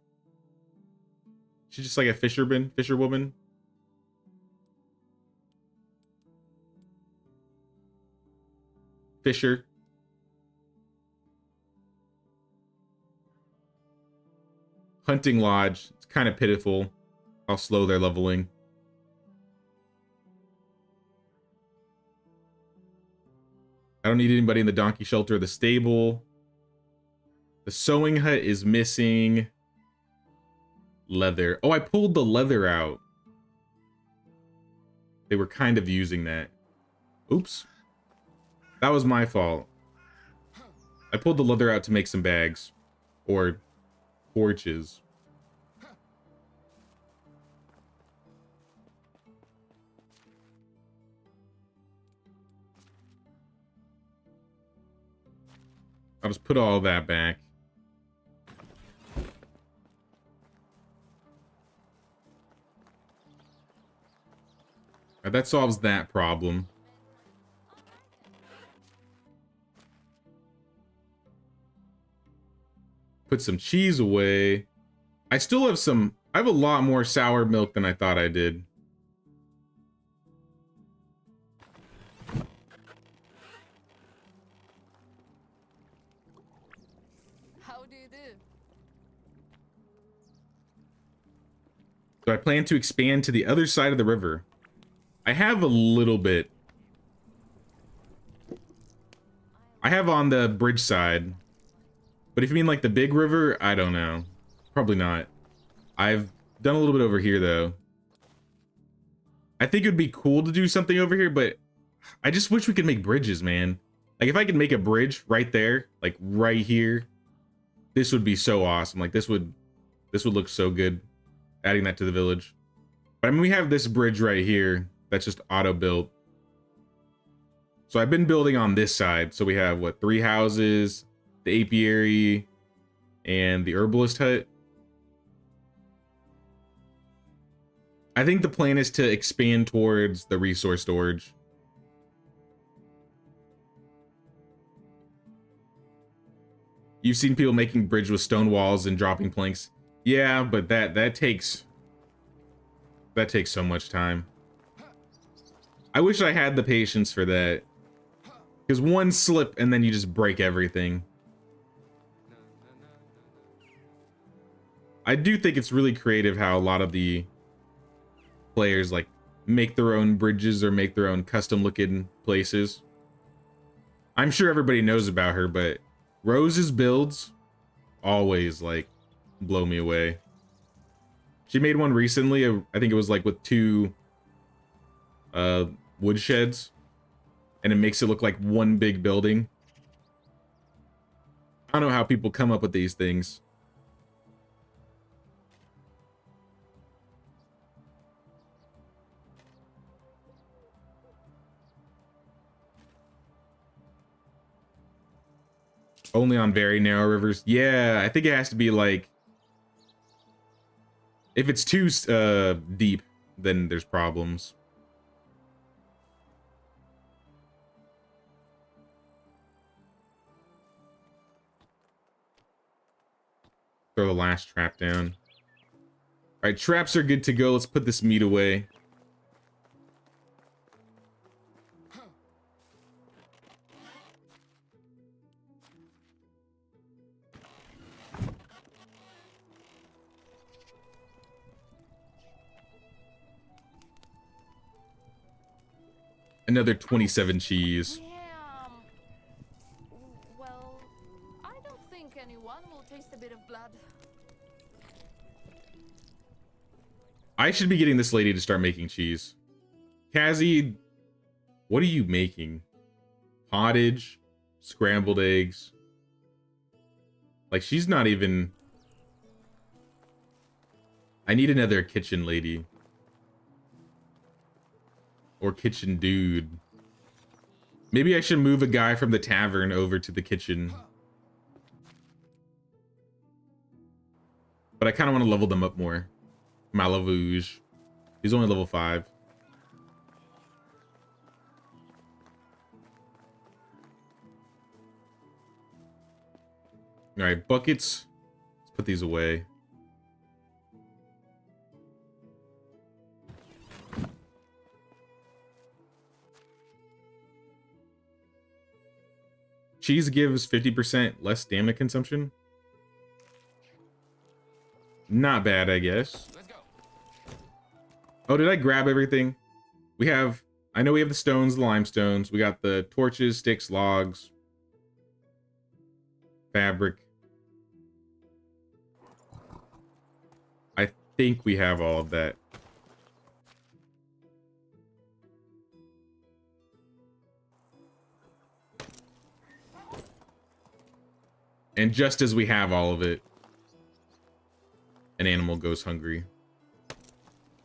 She's just like a fisherwoman. Fisher. Hunting lodge. It's kind of pitiful how slow they're leveling. I don't need anybody in the donkey shelter or the stable. The sewing hut is missing leather. Oh, I pulled the leather out. They were kind of using that. Oops. That was my fault. I pulled the leather out to make some bags. Or torches. I'll just put all that back. That solves that problem. Put some cheese away. I still have some... I have a lot more sour milk than I thought I did. How do you do? So I plan to expand to the other side of the river. I have a little bit. I have on the bridge side. But if you mean like the big river, I don't know. Probably not. I've done a little bit over here though. I think it would be cool to do something over here, but I just wish we could make bridges, man. Like if I could make a bridge right there, like right here, this would be so awesome. Like this would look so good adding that to the village. But I mean, we have this bridge right here that's just auto built. So I've been building on this side. So we have what, 3 houses, the apiary, and the herbalist hut. I think the plan is to expand towards the resource storage. You've seen people making bridge with stone walls and dropping planks. Yeah, but that takes so much time. I wish I had the patience for that. Because one slip and then you just break everything. I do think it's really creative how a lot of the players like make their own bridges or make their own custom looking places. I'm sure everybody knows about her, but Rose's builds always like blow me away. She made one recently, I think it was like with 2 wood sheds, and it makes it look like one big building. I don't know how people come up with these things. Only on very narrow rivers. Yeah, I think it has to be like, if it's too deep, then there's problems. Throw the last trap down. All right, traps are good to go. Let's put this meat away. Another 27 cheese. Yeah, well, I don't think anyone will taste a bit of blood. I should be getting this lady to start making cheese. Kazzy, what are you making? Pottage, scrambled eggs. Like, she's not even... I need another kitchen lady. Or kitchen dude. Maybe I should move a guy from the tavern over to the kitchen. But I kind of want to level them up more. Malavouge. He's only level 5. All right, buckets. Let's put these away. Cheese gives 50% less stamina consumption. Not bad, I guess. Let's go. Oh, did I grab everything? We have, I know we have the stones, the limestones. We got the torches, sticks, logs, fabric. I think we have all of that. And just as we have all of it, an animal goes hungry.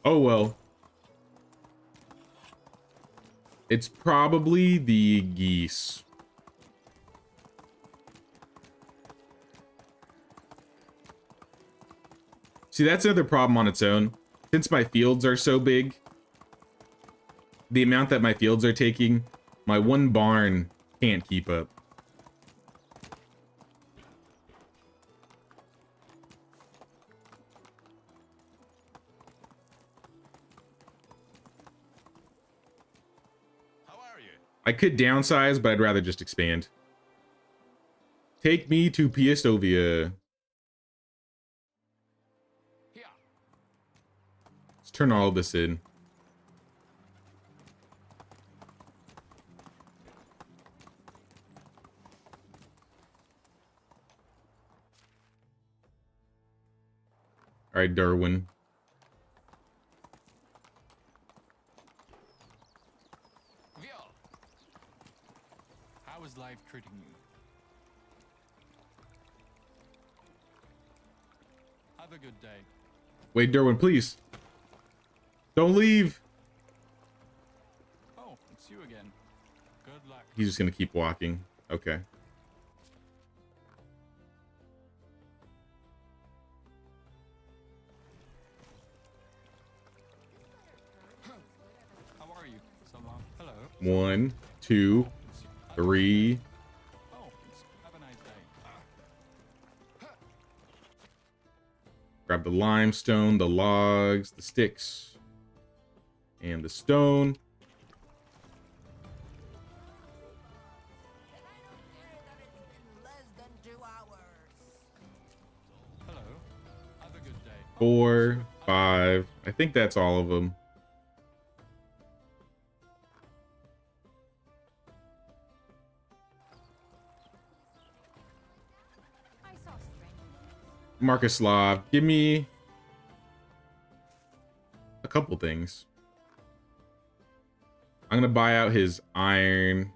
Oh well. It's probably the geese. See, that's another problem on its own. Since my fields are so big, the amount that my fields are taking, my one barn can't keep up. I could downsize, but I'd rather just expand. Take me to Piestovia. Let's turn all of this in. All right, Darwin. How is life treating you? Have a good day. Wait, Derwin, please. Don't leave. Oh, it's you again. Good luck. He's just gonna keep walking. Okay. How are you? So long. Hello. 1, 2, 3. Oh, have a nice day. Grab the limestone, the logs, the sticks, and the stone. Hello. Have a good day. 4, 5. I think that's all of them. Markuslav, give me a couple things. I'm gonna buy out his iron.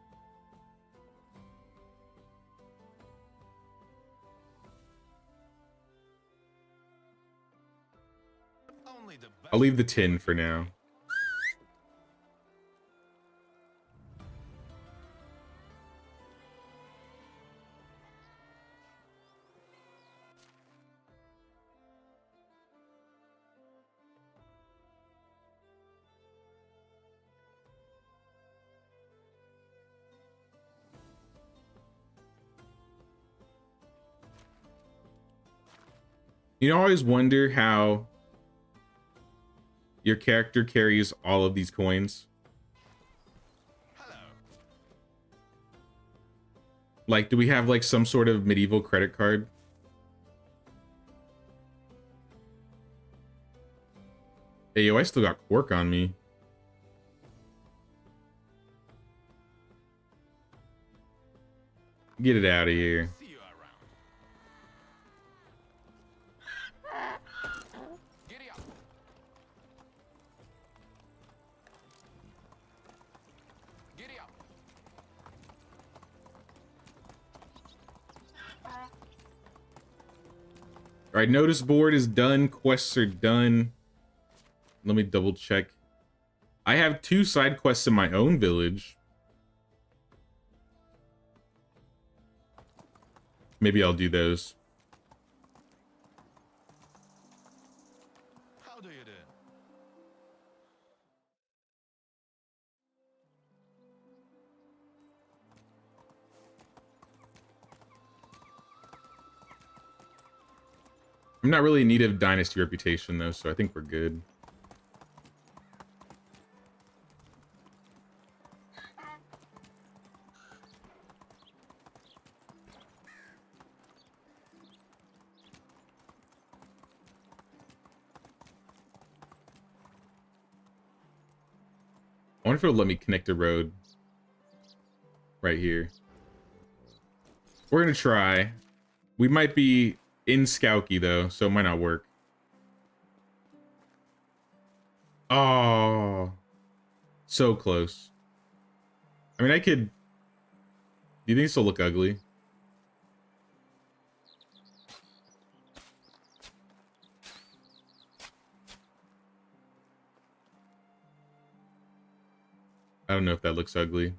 I'll leave the tin for now. You know, I always wonder how your character carries all of these coins. Hello. Like, do we have like some sort of medieval credit card? Hey, yo, I still got quark on me. Get it out of here. See you around. Giddy up. All right, notice board is done. Quests are done. Let me double check. I have 2 side quests in my own village. Maybe I'll do those. How do you do? I'm not really in need of Dynasty reputation, though, so I think we're good. I wonder if it'll let me connect a road right here. We're gonna try. We might be in Skowky, though, so it might not work. Oh, so close. I mean, I could... Do you think this will look ugly? I don't know if that looks ugly.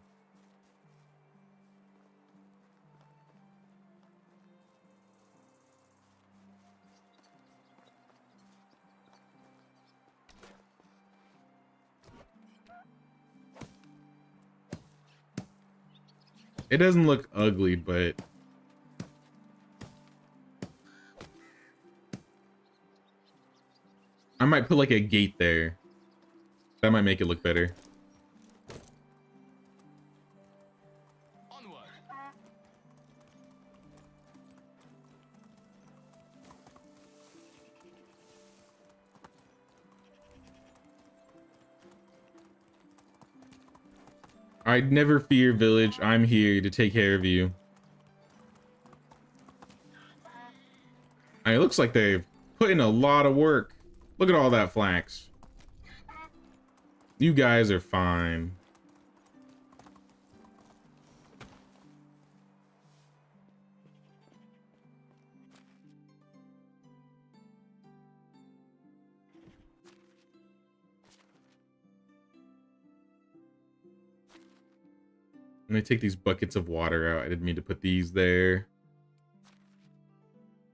It doesn't look ugly, but I might put like a gate there. That might make it look better. Onward. I'd never fear, village. I'm here to take care of you. It looks like they've put in a lot of work. Look at all that flax. You guys are fine. Let me take these buckets of water out. I didn't mean to put these there.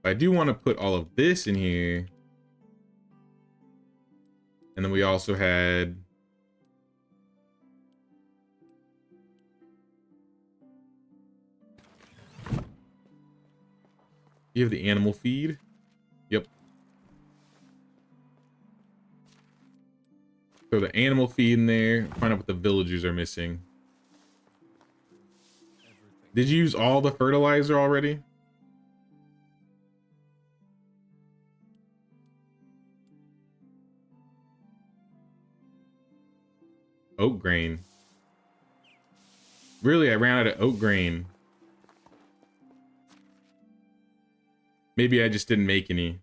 I do want to put all of this in here. And then we also had... You have the animal feed? Yep. Throw the animal feed in there. Find out what the villagers are missing. Did you use all the fertilizer already? Oat grain. Really, I ran out of oat grain. Maybe I just didn't make any.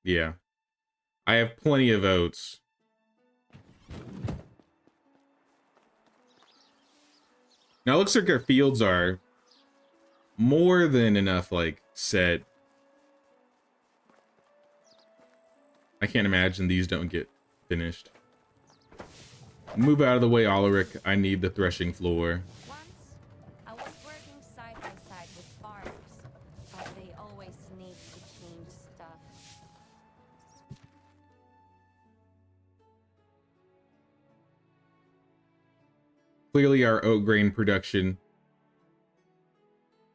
Yeah. I have plenty of oats. Now it looks like our fields are more than enough, like, set. I can't imagine these don't get finished. Move out of the way, Ulrich. I need the threshing floor. Once, I was working side by side with farmers, but they always need to change stuff. Clearly our oat grain production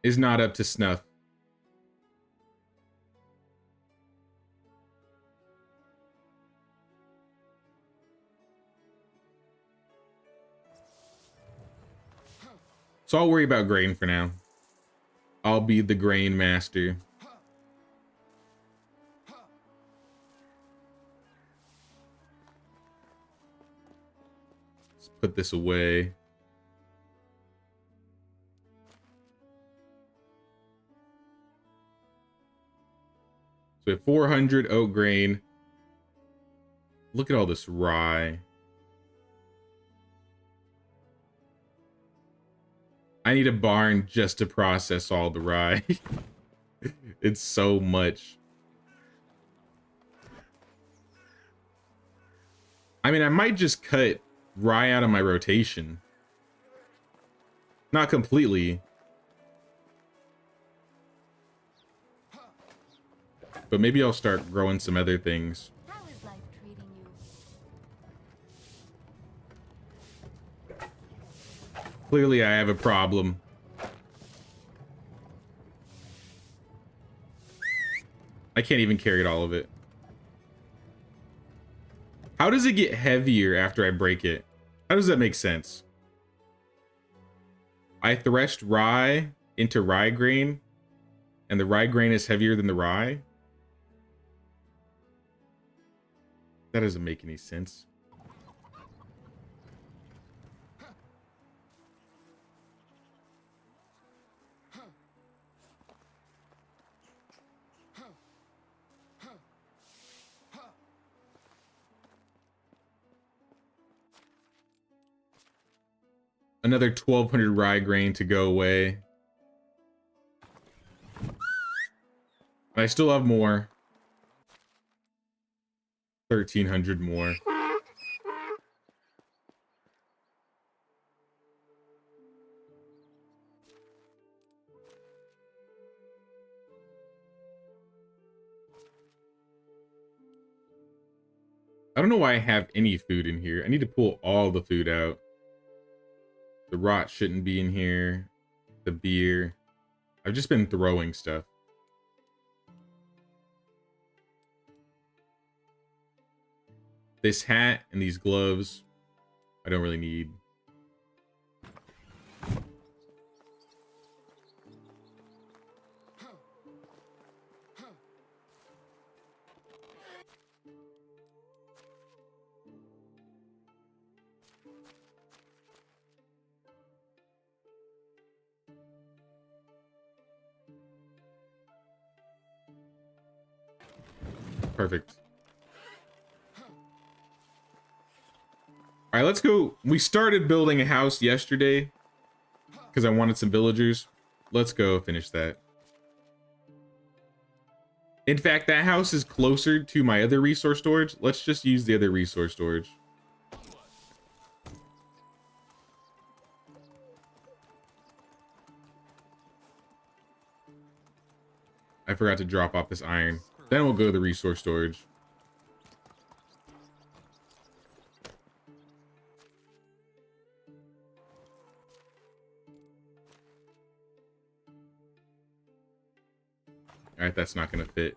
is not up to snuff. So I'll worry about grain for now. I'll be the grain master. Let's put this away. So we have 400 oat grain. Look at all this rye. I need a barn just to process all the rye. It's so much. I mean, I might just cut rye out of my rotation. Not completely. But maybe I'll start growing some other things. How is life treating you? Clearly, I have a problem. I can't even carry all of it. How does it get heavier after I break it? How does that make sense? I threshed rye into rye grain, and the rye grain is heavier than the rye? That doesn't make any sense. Another 1,200 rye grain to go away. I still have more. 1,300 more. I don't know why I have any food in here. I need to pull all the food out. The rot shouldn't be in here. The beer. I've just been throwing stuff. This hat and these gloves, I don't really need. Perfect. All right, let's go. We started building a house yesterday because I wanted some villagers. Let's go finish that. In fact, that house is closer to my other resource storage. Let's just use the other resource storage. I forgot to drop off this iron. Then we'll go to the resource storage. All right, that's not gonna fit.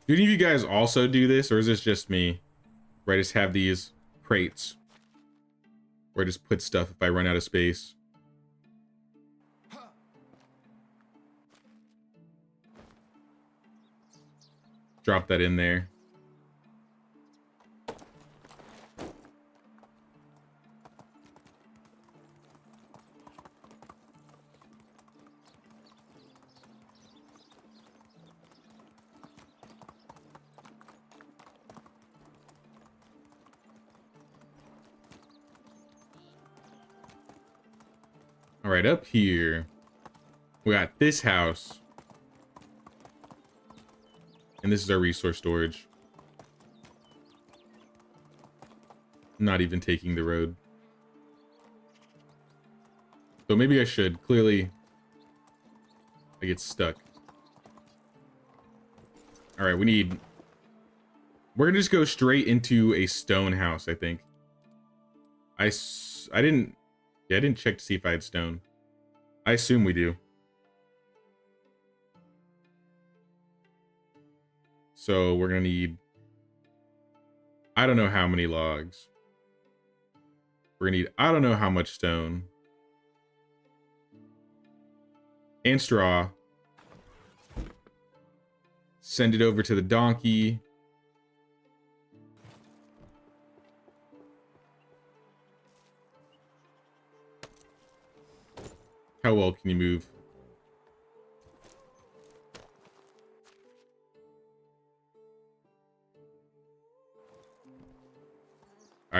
Do any of you guys also do this, or is this just me? Where I just have these crates where I just put stuff if I run out of space. Drop that in there. All right, up here, we got this house. And this is our resource storage. Not even taking the road. So maybe I should. Clearly, I get stuck. All right, we're gonna just go straight into a stone house, I think. I didn't check to see if I had stone. I assume we do. So we're gonna need, I don't know how many logs. We're gonna need, I don't know how much stone. And straw. Send it over to the donkey. How well can you move?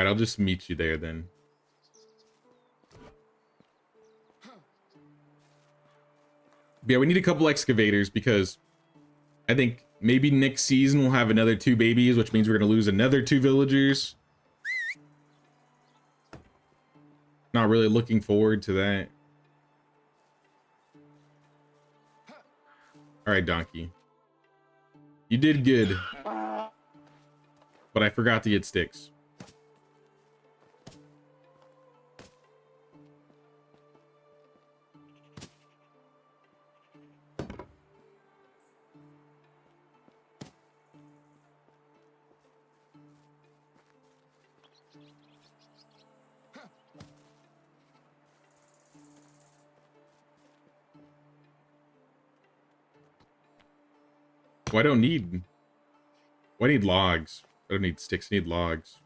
All right, I'll just meet you there then. But yeah, we need a couple excavators because I think maybe next season we'll have another 2 babies, which means we're going to lose another 2 villagers. Not really looking forward to that. All right, Donkey. You did good. But I forgot to get sticks. Well, I don't need... Well, I need logs. I don't need sticks, I need logs.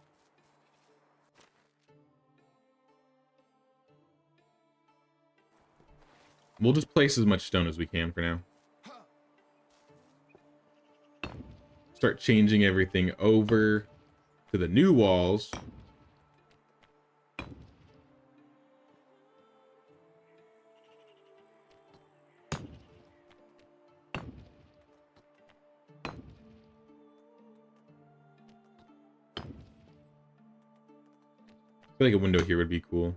We'll just place as much stone as we can for now. Start changing everything over to the new walls. I feel like a window here would be cool.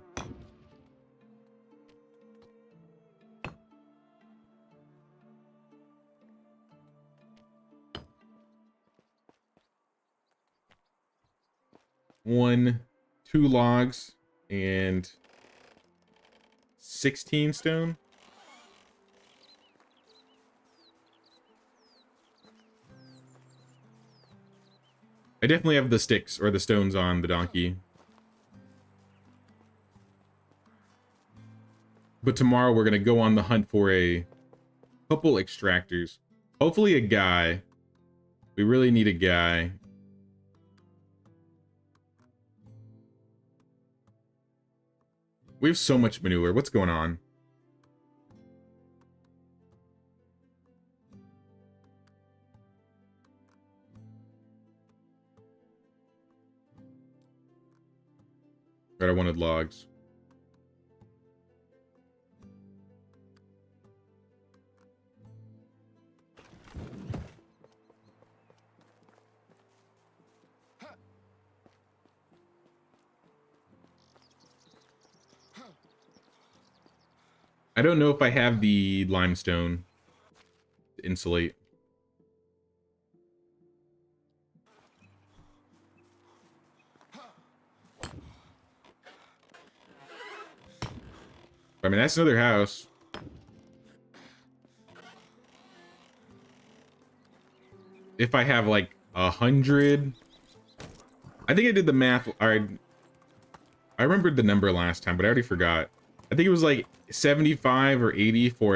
One, 2 logs, and 16 stone. I definitely have the sticks or the stones on the donkey. But tomorrow we're going to go on the hunt for a couple extractors. Hopefully a guy. We really need a guy. We have so much manure. What's going on? Right, I wanted logs. I don't know if I have the limestone to insulate. I mean, that's another house. If I have like 100, I think I did the math. All right, I remembered the number last time, but I already forgot. I think it was like 75 or 80 for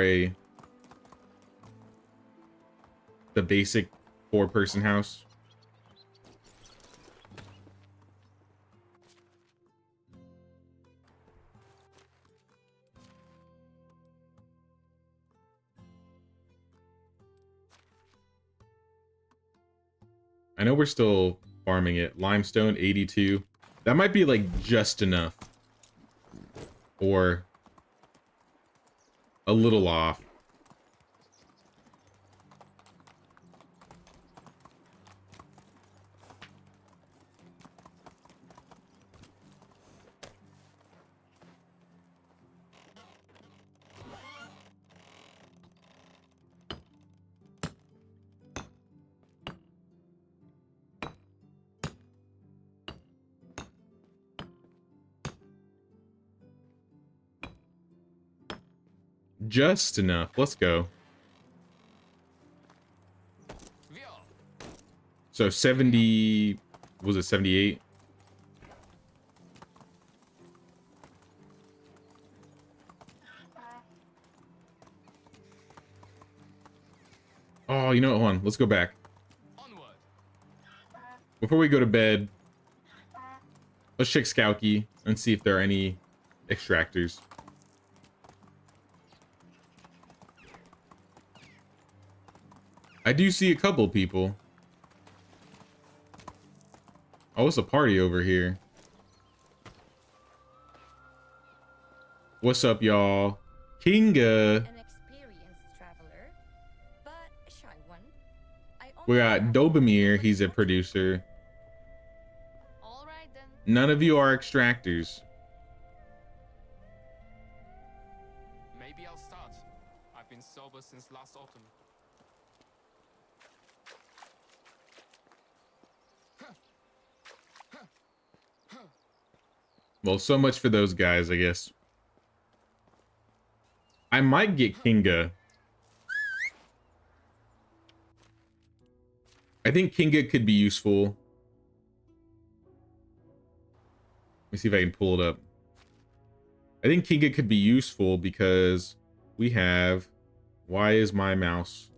the basic 4-person house. I know we're still farming it. Limestone 82. That might be like just enough. Or a little off. Just enough. Let's go. So 70, was it 78? Oh, you know what? Hold on. Let's go back. Before we go to bed, let's check Skouki and see if there are any extractors. I do see a couple people. Oh, it's a party over here. What's up, y'all? Kinga. An experienced traveler, but a shy one. We got Dobamir. He's a producer. All right then. None of you are extractors. Maybe I'll start. I've been sober since last autumn. Well, so much for those guys, I guess. I might get Kinga. I think Kinga could be useful. Let me see if I can pull it up. I think Kinga could be useful because we have... Why is my mouse...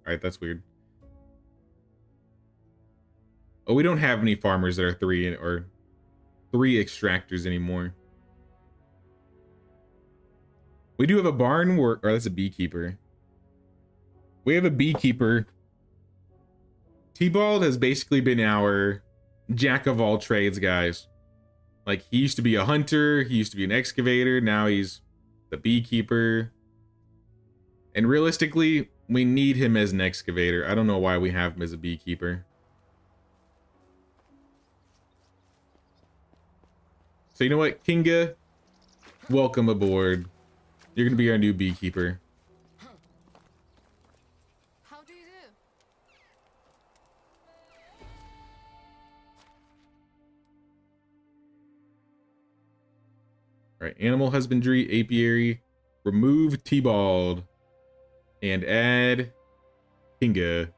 Alright, that's weird. Oh, we don't have any farmers that are three extractors anymore. We do have a barn or that's a beekeeper. We have a beekeeper. T-Bald has basically been our jack of all trades, guys. Like, he used to be a hunter, he used to be an excavator, now he's the beekeeper. And realistically, we need him as an excavator. I don't know why we have him as a beekeeper. So you know what, Kinga? Welcome aboard. You're gonna be our new beekeeper. How do you do? All right, animal husbandry, apiary, remove T-Bald, and add Kinga.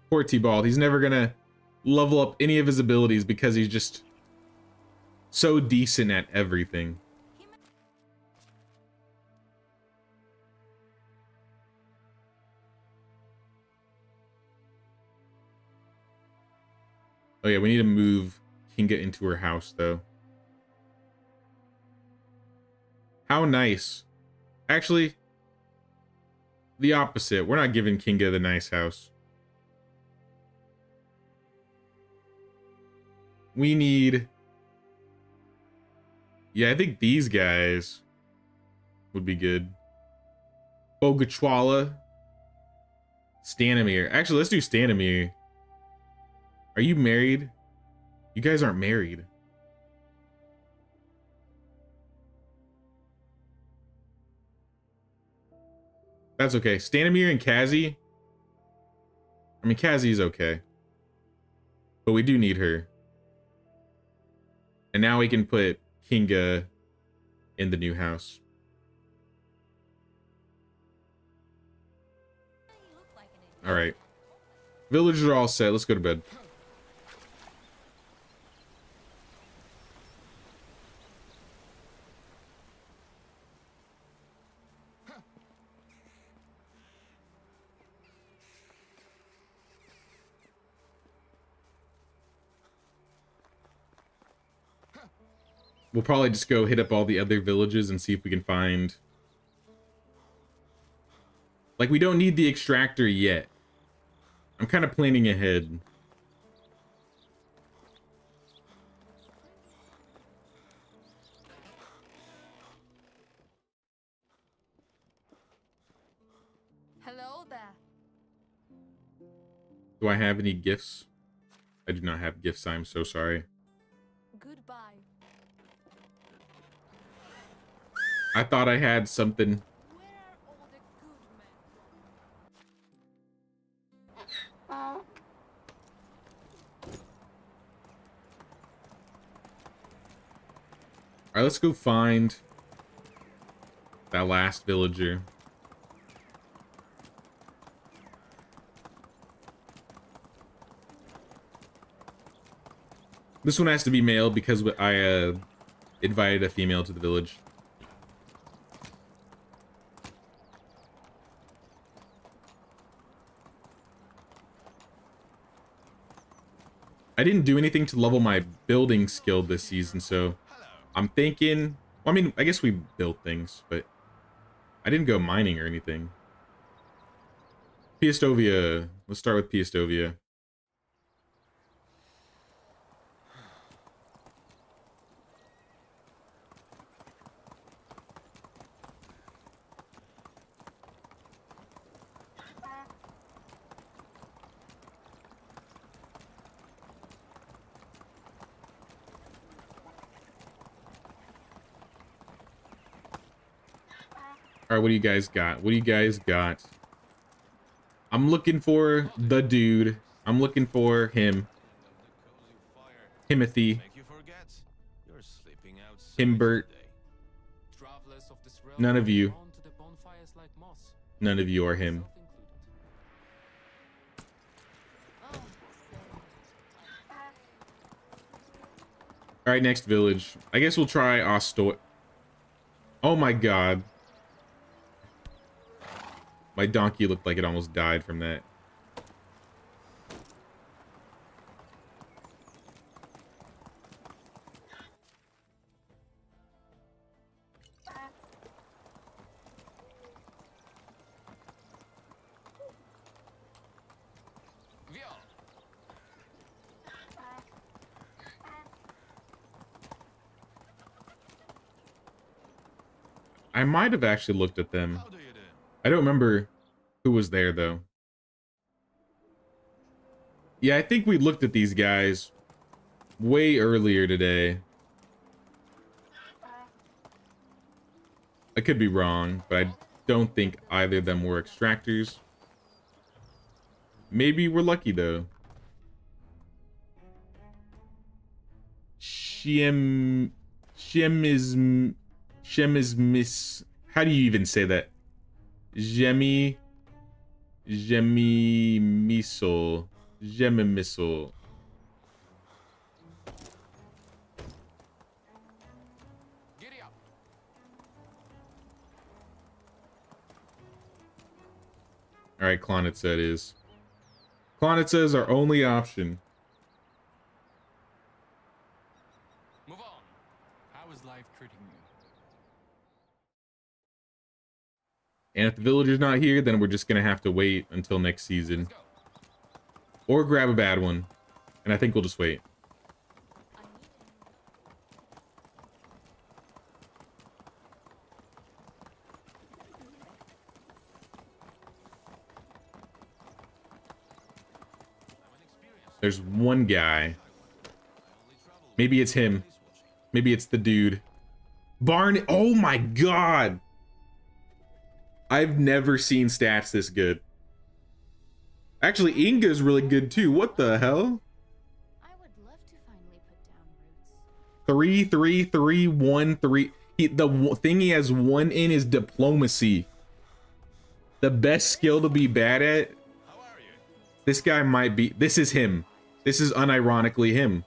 Poor T-Bald. He's never gonna level up any of his abilities because he's just so decent at everything. Oh yeah, we need to move Kinga into her house though. How nice. Actually, the opposite. We're not giving Kinga the nice house. We need... Yeah, I think these guys would be good. Bogachwala. Stanimir. Actually, let's do Stanimir. Are you married? You guys aren't married. That's okay. Stanimir and Kazi. I mean, Kazi's okay. But we do need her. And now we can put Kinga in the new house. All right. Villagers are all set. Let's go to bed. We'll probably just go hit up all the other villages and see if we can find... Like, we don't need the extractor yet. I'm kind of planning ahead. Hello there. Do I have any gifts? I do not have gifts. I'm so sorry. Goodbye. I thought I had something. Where are all the good men? All right, let's go find that last villager. This one has to be male because I invited a female to the village. I I didn't do anything to level my building skill this season, so I'm thinking, well, I mean, I guess we built things, but I didn't go mining or anything. Piastovia. Let's start with Piastovia. All right, what do you guys got? What do you guys got? I'm looking for the dude. I'm looking for him. Timothy. Make you forget. You're sleeping outside Himbert. today. Travelers of this realm None of you. drawn to the bonfires like moss, None of you are him. self-included. All right, next village. I guess we'll try Ostoy. Oh my god. My donkey looked like it almost died from that. Viol. I might have actually looked at them. How do you do? I don't remember who was there, though. Yeah, I think we looked at these guys way earlier today. I could be wrong, but I don't think either of them were extractors. Maybe we're lucky, though. Shemismis. How do you even say that? Jemi Missile. Giddy up. Alright, Klonitsa it is. Klonitsa is our only option. Move on. How is life treating you? And if the villager's not here, then we're just gonna have to wait until next season. Let's go. Or grab a bad one. And I think we'll just wait. There's one guy. Maybe it's him. Maybe it's the dude. Barn. Oh my god. I've never seen stats this good. Actually, Inga's really good too. What the hell? I would love to finally put down roots. 3, 3, 3, 1, 3. The thing he has one in is diplomacy. The best skill to be bad at. How are you? This guy might be. This is him. This is unironically him.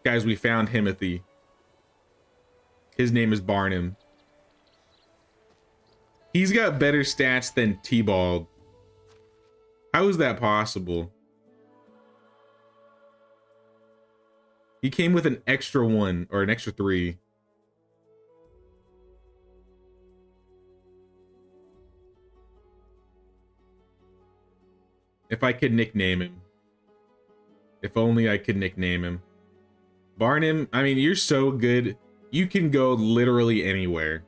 Guys, we found Timothy. His name is Barnum. He's got better stats than T-Bald. How is that possible? He came with an extra 1 or an extra 3. If I could nickname him. If only I could nickname him. Barnum, I mean, you're so good. You can go literally anywhere.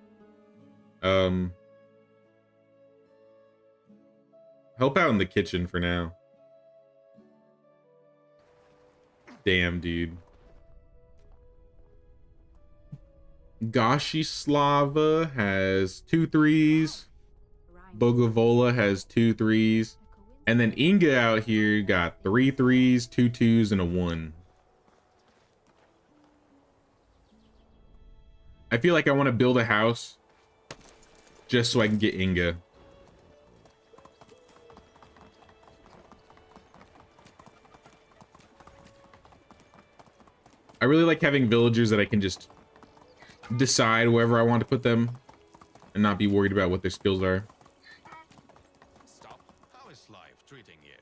Help out in the kitchen for now. Damn, dude. Gashislava has 2 3s. Bogavola has 2 3s. And then Inga out here got 3 3s, 2 2s, and a 1. I feel like I want to build a house just so I can get Inga. I really like having villagers that I can just decide wherever I want to put them and not be worried about what their skills are. Stop. How is life treating you?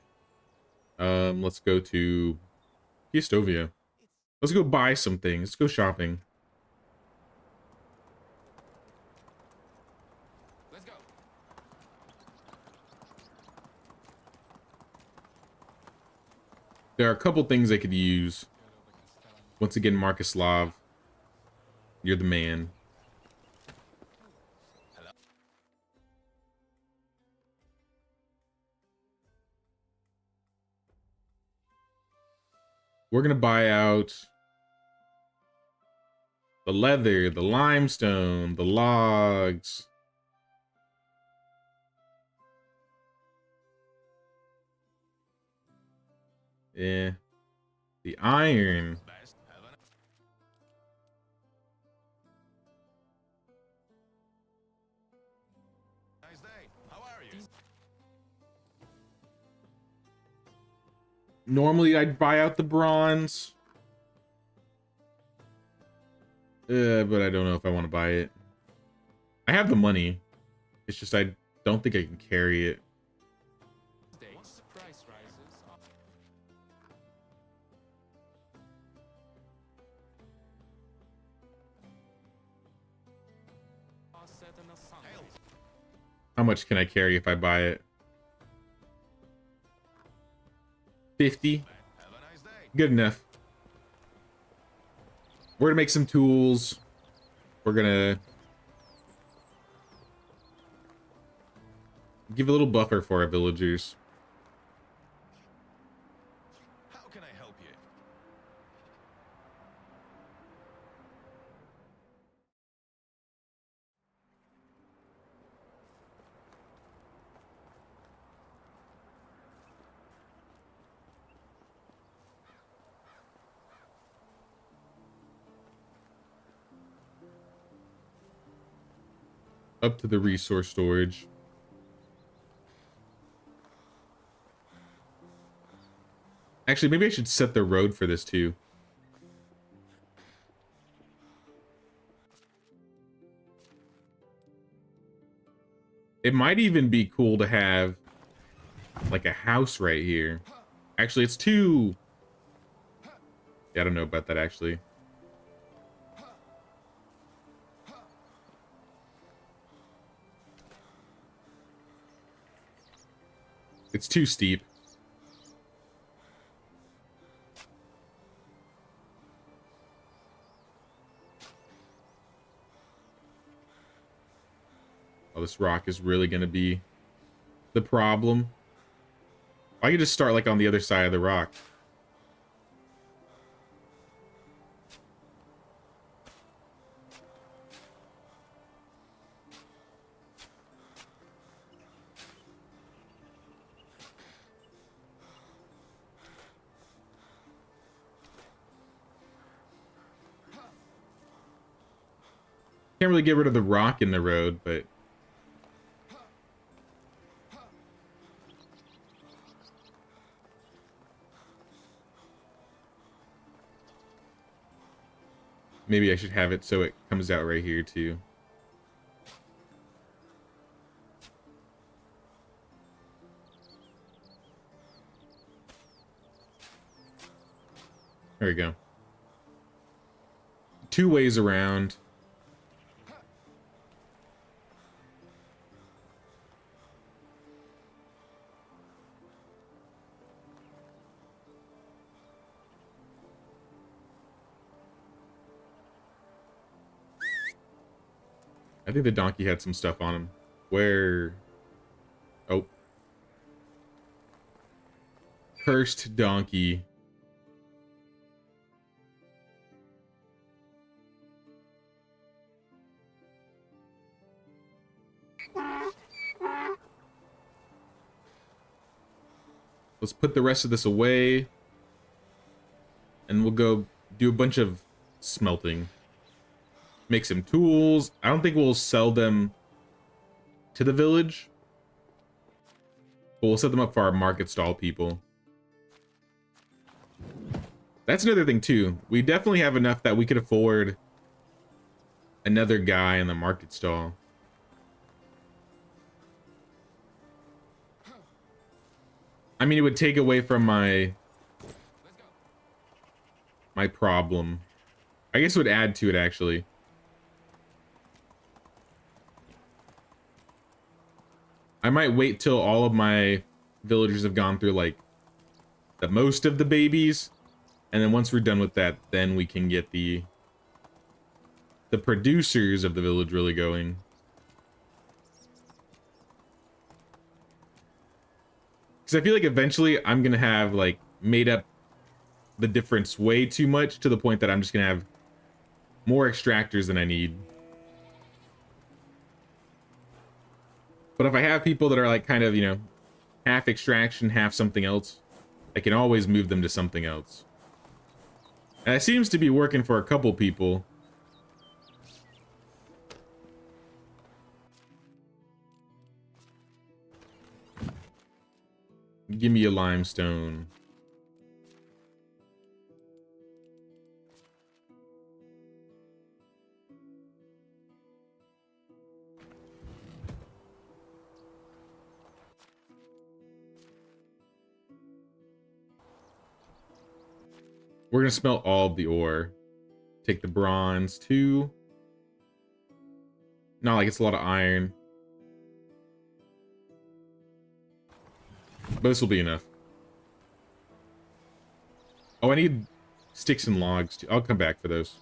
Let's go to Piestovia. Let's go buy some things. Let's go shopping. Let's go. There are a couple things I could use. Once again, Markuslav, you're the man. We're gonna buy out the leather, the limestone, the logs. Yeah. The iron. Best. Have a nice day. How are you? Normally I'd buy out the bronze. But I don't know if I want to buy it. I have the money. It's just I don't think I can carry it. Once the price rises, I'll set an assignment. How much can I carry if I buy it? 50. Have a nice day. Good enough. We're gonna make some tools. We're gonna give a little buffer for our villagers. How can I help you? Up to the resource storage. Actually, maybe I should set the road for this too. It might even be cool to have like a house right here. Actually, it's too... Yeah, I don't know about that actually. It's too steep. Oh, this rock is really going to be the problem. I could just start like on the other side of the rock. Can't really get rid of the rock in the road, but maybe I should have it so it comes out right here too. There we go. Two ways around. I think the donkey had some stuff on him. Where? Oh. Cursed donkey. Let's put the rest of this away. And we'll go do a bunch of smelting. Make some tools. I don't think we'll sell them to the village. But we'll set them up for our market stall people. That's another thing too. We definitely have enough that we could afford another guy in the market stall. I mean, it would take away from my my problem. I guess it would add to it, actually. I might wait till all of my villagers have gone through, like, the most of the babies. And then once we're done with that, then we can get the producers of the village really going. Because I feel like eventually I'm going to have, like, made up the difference way too much to the point that I'm just going to have more extractors than I need. But if I have people that are, like, kind of, you know, half extraction, half something else, I can always move them to something else. And it seems to be working for a couple people. Give me a limestone. We're gonna smelt all of the ore. Take the bronze too. Not like it's a lot of iron. But this will be enough. Oh, I need sticks and logs too. I'll come back for those.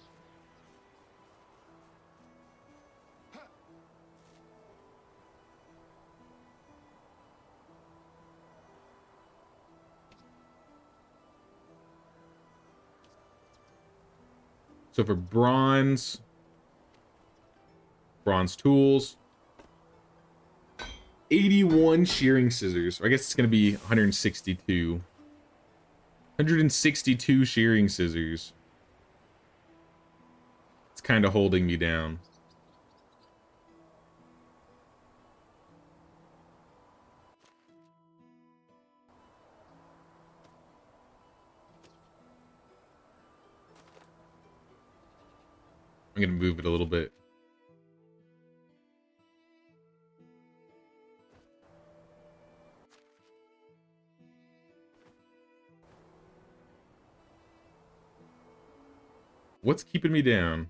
So for bronze tools, 81 shearing scissors. I guess it's going to be 162. 162 shearing scissors. It's kind of holding me down. I'm going to move it a little bit. What's keeping me down?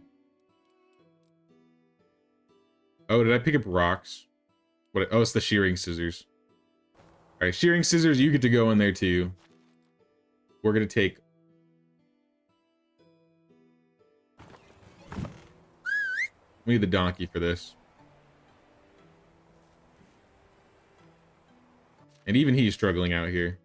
Oh, did I pick up rocks? What? Oh, it's the shearing scissors. All right, shearing scissors, you get to go in there too. We're going to take... We need the donkey for this. And even he's struggling out here.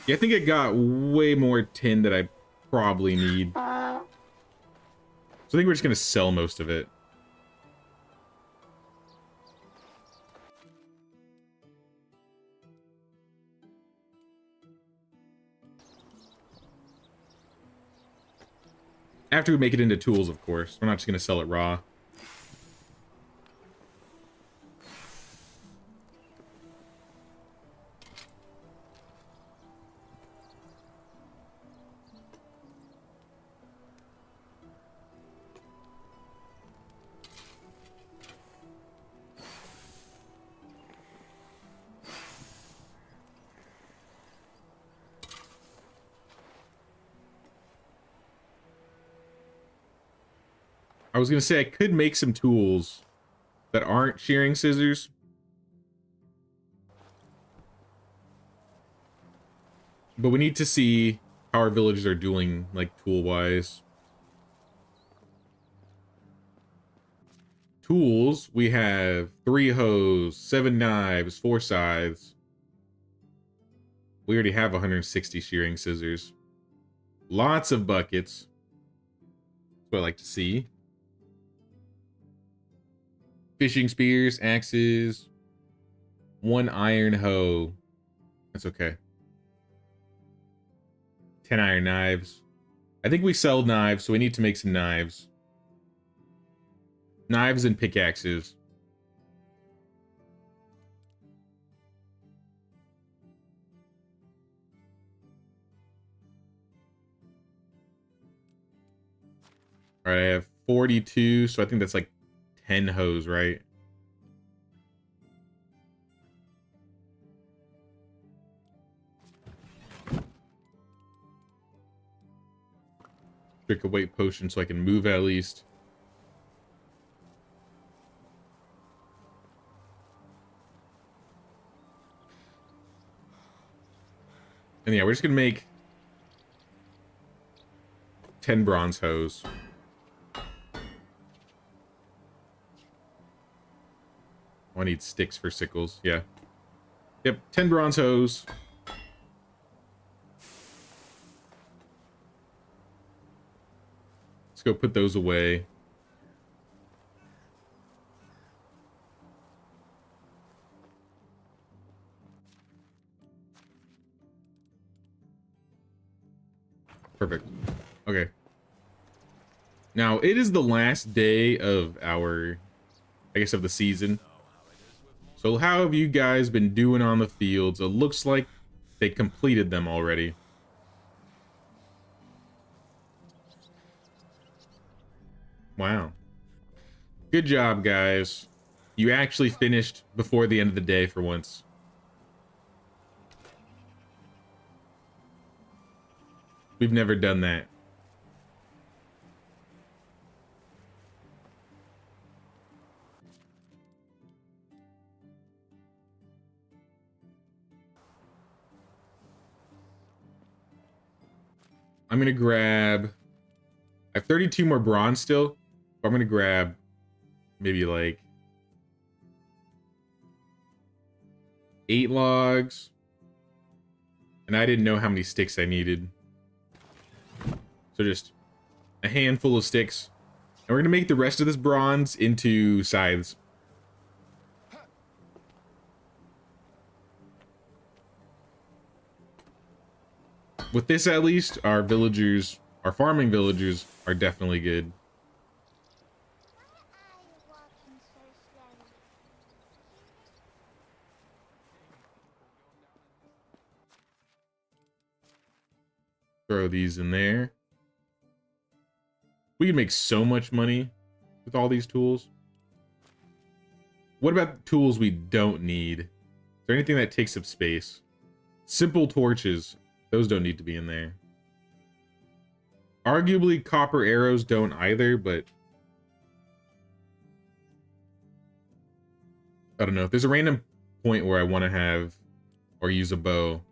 Yeah, I think I got way more tin that I probably need. So I think we're just going to sell most of it. After we make it into tools, of course. We're not just going to sell it raw. I was going to say I could make some tools that aren't shearing scissors. But we need to see how our villagers are doing, like, tool-wise. Tools, we have 3 hoes, 7 knives, 4 scythes. We already have 160 shearing scissors. Lots of buckets. That's what I like to see. Fishing spears, axes, 1 iron hoe. That's okay. 10 iron knives. I think we sell knives, so we need to make some knives. Knives and pickaxes. All right, I have 42, so I think that's like 10 hoes, right? Drink a weight potion so I can move at least. And yeah, we're just gonna make 10 bronze hose. I need sticks for sickles. Yeah. Yep, 10 bronze hose. Let's go put those away. Perfect. Okay. Now, it is the last day of our, I guess, of the season. So how have you guys been doing on the fields? It looks like they completed them already. Wow. Good job, guys. You actually finished before the end of the day for once. We've never done that. I'm gonna grab... I have 32 more bronze still. But I'm gonna grab maybe like 8 logs. And I didn't know how many sticks I needed. So just a handful of sticks. And we're gonna make the rest of this bronze into scythes. With this, at least, our villagers, our farming villagers, are definitely good. Throw these in there. We can make so much money with all these tools. What about the tools we don't need? Is there anything that takes up space? Simple torches. Those don't need to be in there. Arguably, copper arrows don't either, but... I don't know. If there's a random point where I want to have or use a bow,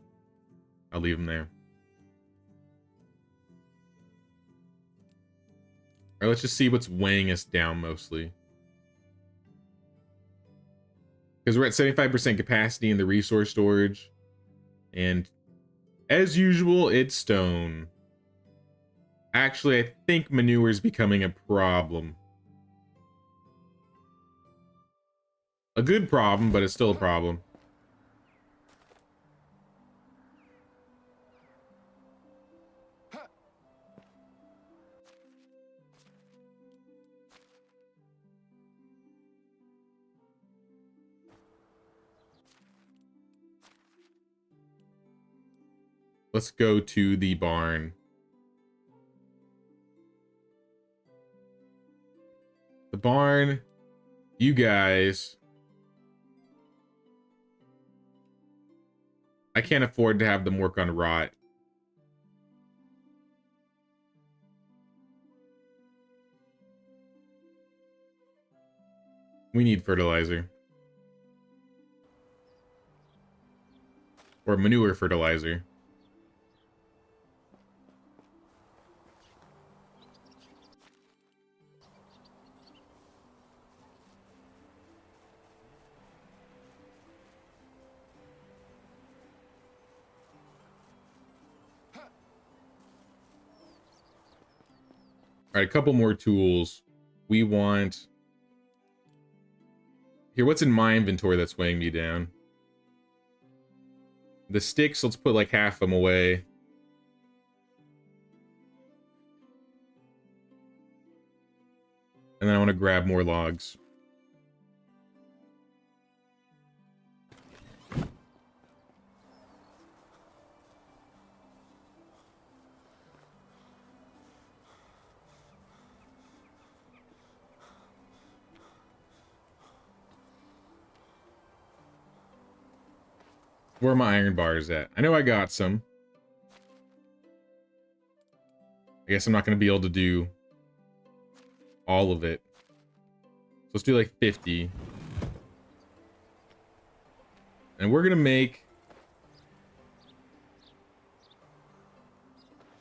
I'll leave them there. Alright, let's just see what's weighing us down mostly. Because we're at 75% capacity in the resource storage. And as usual, it's stone. Actually, I think manure is becoming a problem. A good problem, but it's still a problem. Let's go to the barn. The barn, you guys. I can't afford to have them work on rot. We need fertilizer. Or manure fertilizer. All right, a couple more tools. We want... Here, what's in my inventory that's weighing me down? The sticks, let's put like half of them away. And then I want to grab more logs. Where are my iron bars at? I know I got some. I guess I'm not going to be able to do all of it. So let's do like 50. And we're going to make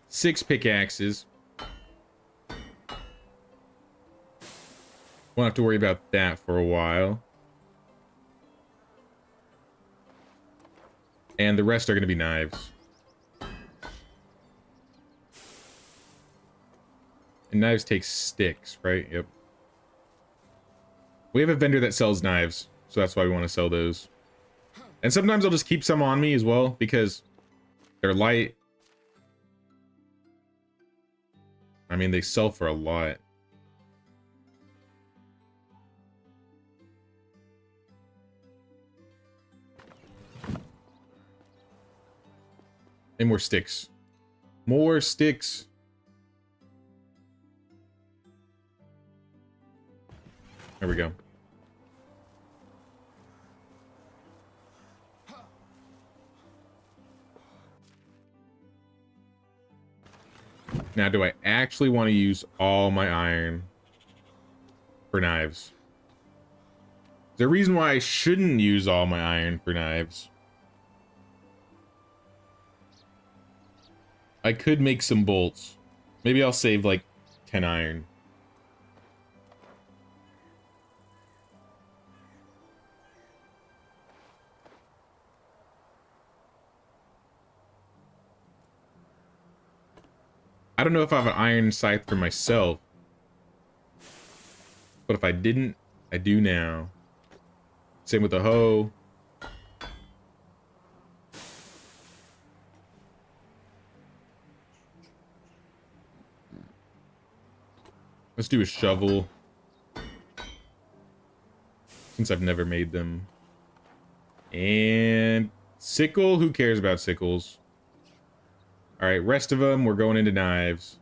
6 pickaxes. Won't have to worry about that for a while. And the rest are going to be knives. And knives take sticks, right? Yep. We have a vendor that sells knives, so that's why we want to sell those. And sometimes I'll just keep some on me as well, because they're light. I mean, they sell for a lot. And more sticks. More sticks. There we go. Now, do I actually want to use all my iron for knives? Is there a reason why I shouldn't use all my iron for knives? I could make some bolts. Maybe I'll save like 10 iron. I don't know if I have an iron scythe for myself. But if I didn't, I do now. Same with the hoe. Let's do a shovel. Since I've never made them. And sickle? Who cares about sickles? Alright, rest of them, we're going into knives.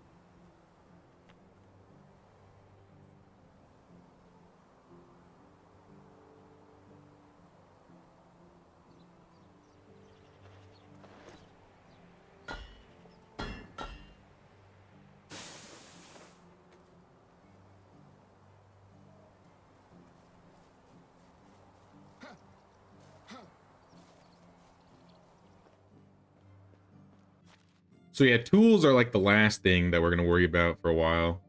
So yeah, tools are like the last thing that we're going to worry about for a while.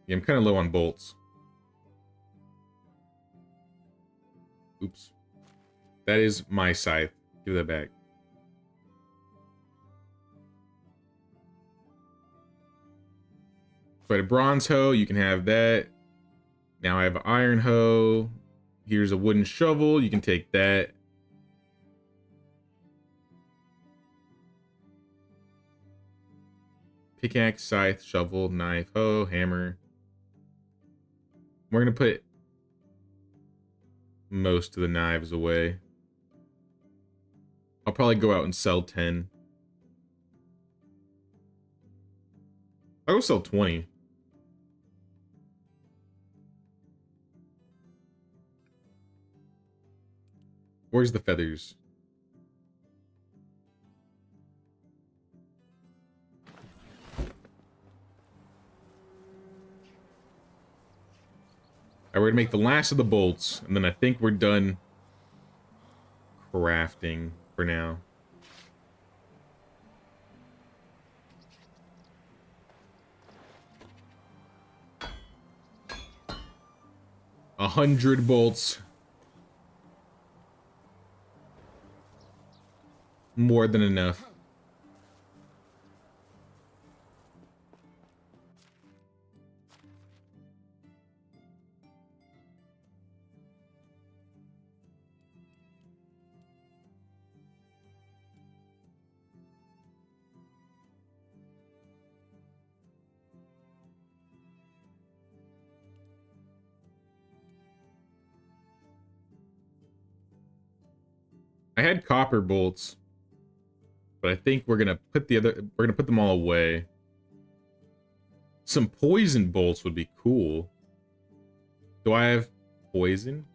Yeah, I'm kind of low on bolts. Oops. That is my scythe. Give that back. So I had a bronze hoe, you can have that. Now I have an iron hoe. Here's a wooden shovel, you can take that. Pickaxe, scythe, shovel, knife, hoe, hammer. We're going to put most of the knives away. I'll probably go out and sell 10. I'll go sell 20. Where's the feathers? Alright, we're gonna make the last of the bolts, and then I think we're done crafting for now. A 100 bolts. More than enough. I had copper bolts, but I think we're gonna put them all away. Some poison bolts would be cool. Do I have poison?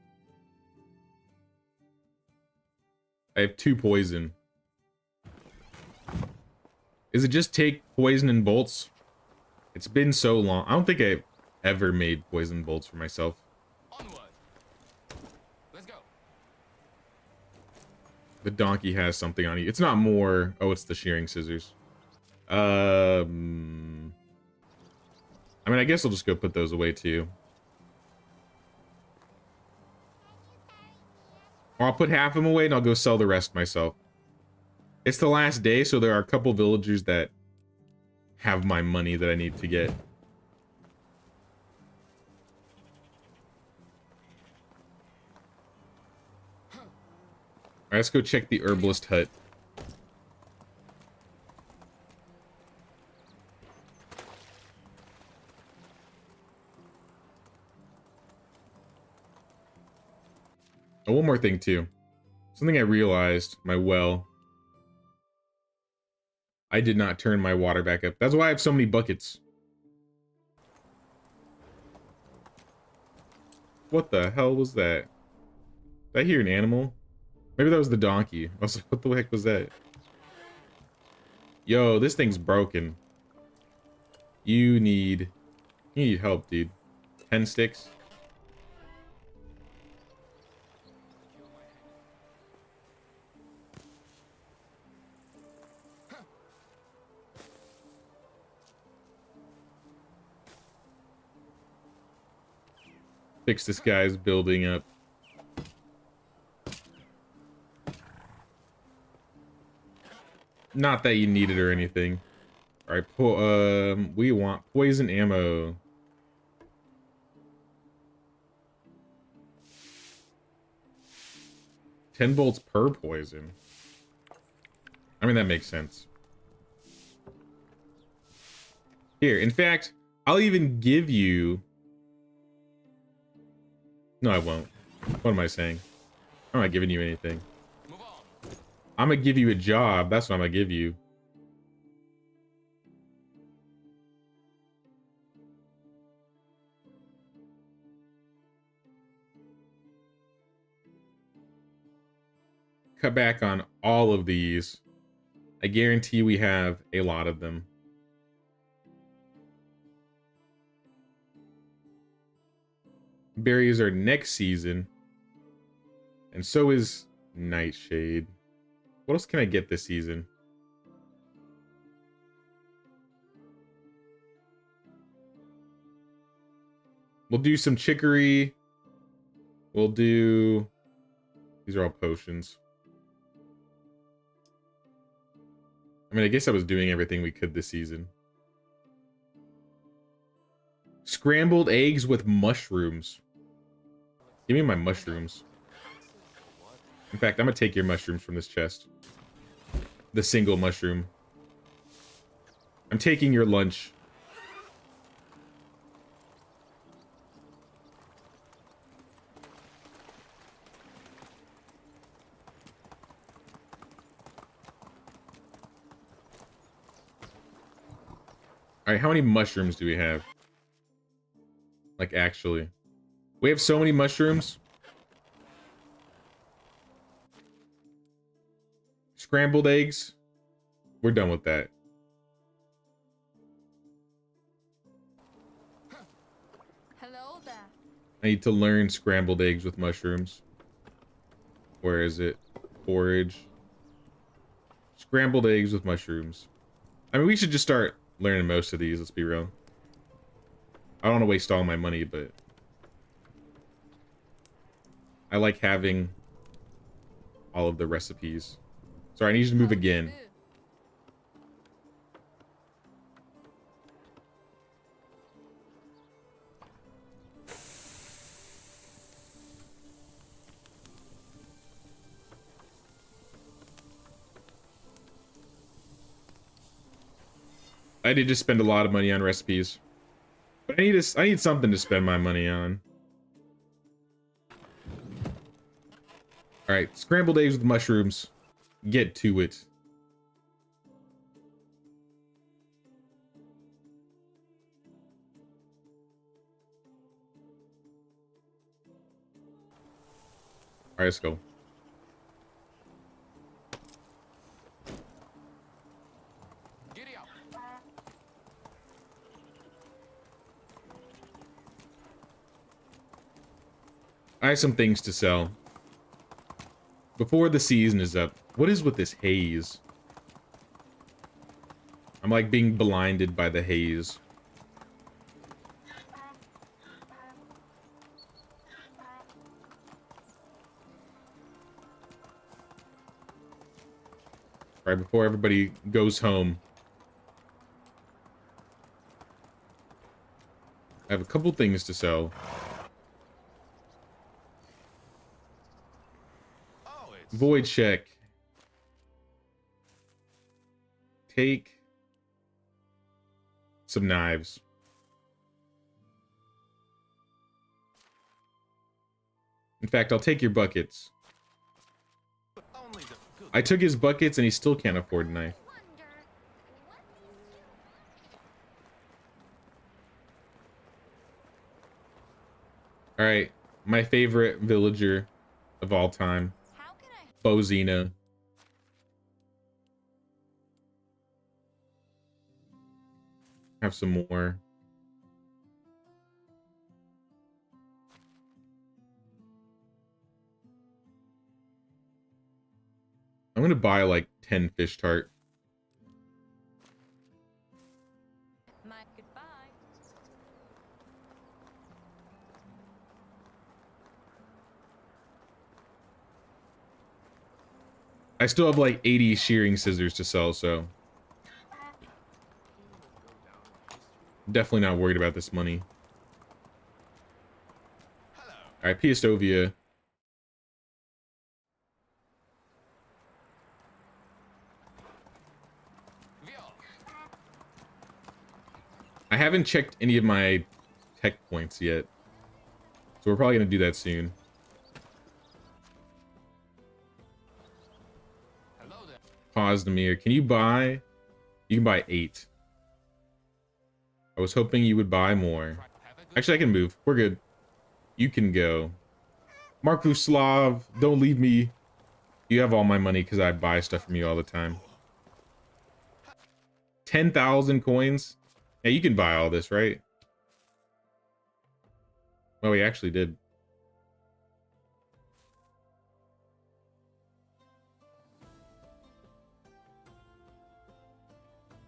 I have 2 poison. Is it just take poison and bolts? It's been so long. I don't think I've ever made poison bolts for myself. Onward. Let's go. The donkey has something on you. It's not more. Oh, it's the shearing scissors. I mean, I guess I'll just go put those away too. Or I'll put half of them away and I'll go sell the rest myself. It's the last day, so there are a couple villagers that have my money that I need to get. Alright, let's go check the herbalist hut. Oh, one more thing too. Something I realized, my well. I did not turn my water back up. That's why I have so many buckets. What the hell was that? Did I hear an animal? Maybe that was the donkey. I was like, what the heck was that? Yo, this thing's broken. You need help, dude. 10 sticks. Fix this guy's building up. Not that you need it or anything. All right, we want poison ammo. $10 bolts per poison. I mean, that makes sense. Here, in fact, I'll even give you... No, I won't. What am I saying? I'm not giving you anything. Move on. I'm gonna give you a job. That's what I'm gonna give you. Cut back on all of these. I guarantee we have a lot of them. Berries are next season. And so is Nightshade. What else can I get this season? We'll do some chicory. We'll do... These are all potions. I mean, I guess I was doing everything we could this season. Scrambled eggs with mushrooms. Give me my mushrooms. In fact, I'm gonna take your mushrooms from this chest. The single mushroom. I'm taking your lunch. All right, how many mushrooms do we have? Like, actually. We have so many mushrooms. Scrambled eggs. We're done with that. Hello there. I need to learn scrambled eggs with mushrooms. Where is it? Forage. Scrambled eggs with mushrooms. I mean, we should just start learning most of these, let's be real. I don't want to waste all my money, but I like having all of the recipes. Sorry, I need you to move again. I did just spend a lot of money on recipes. But I need something to spend my money on. Alright, scrambled eggs with mushrooms. Get to it. Alright, let's go. I have some things to sell. Before the season is up. What is with this haze? I'm like being blinded by the haze. Right before everybody goes home. I have a couple things to sell. Oh, it's Void check. Take some knives. In fact, I'll take your buckets. only the good. I took his buckets and he still can't afford a knife. Alright, my favorite villager of all time, How can I? Bozina. Have some more. I'm gonna buy like 10 fish tart. My goodbye. I still have like 80 shearing scissors to sell, so definitely not worried about this money. Hello. Alright, Piastovia. Vio. I haven't checked any of my tech points yet, so we're probably gonna do that soon. Hello there. Pause the mirror. Can you buy? You can buy 8. I was hoping you would buy more. Have a good Actually, I can move. We're good. You can go. Markuslav, don't leave me. You have all my money because I buy stuff from you all the time. 10,000 coins? Yeah, you can buy all this, right? Well, we actually did.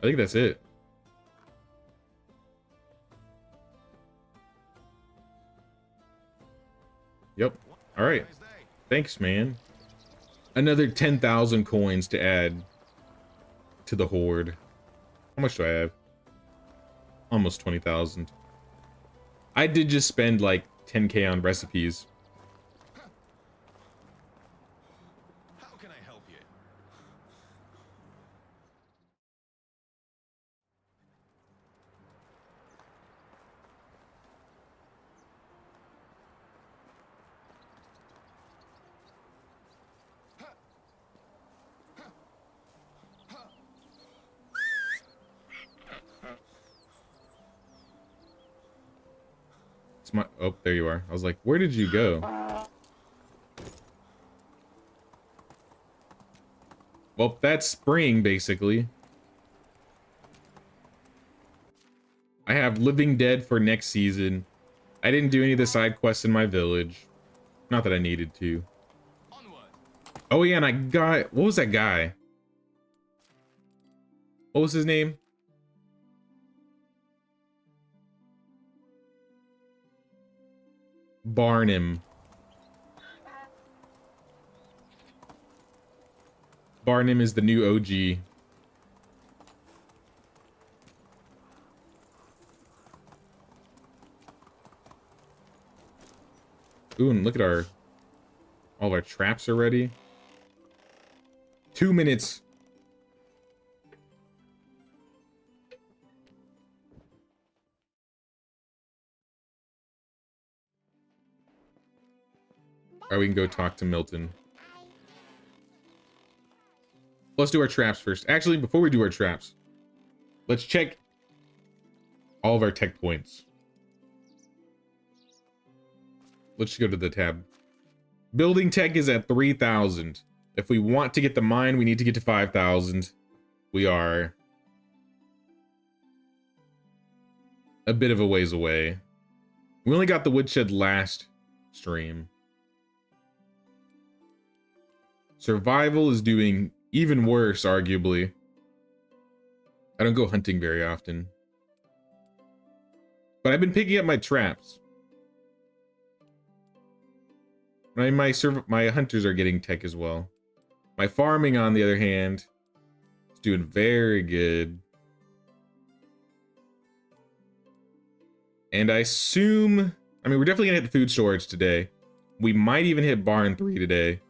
I think that's it. Yep. All right. Nice day. Thanks, man. Another 10,000 coins to add to the horde. How much do I have? Almost 20,000. I did just spend like 10k on recipes. How can I help you? It's my, oh, there you are. I was like, where did you go? Well, that's spring, basically. I have Living Dead for next season. I didn't do any of the side quests in my village. Not that I needed to. onward. Oh yeah, and I got, what was that guy? What was his name? Barnum. Barnum is the new OG. Ooh, and look at our, all of our traps are ready. 2 minutes. Or we can go talk to Milton. Let's do our traps first. Actually, before we do our traps, let's check all of our tech points. Let's go to the tab. Building tech is at 3,000. If we want to get the mine, we need to get to 5,000. We are a bit of a ways away. We only got the woodshed last stream. Survival is doing even worse, arguably. I don't go hunting very often. But I've been picking up my traps. My hunters are getting tech as well. My farming, on the other hand, is doing very good. And I assume... I mean, we're definitely gonna hit the food storage today. We might even hit barn 3 today.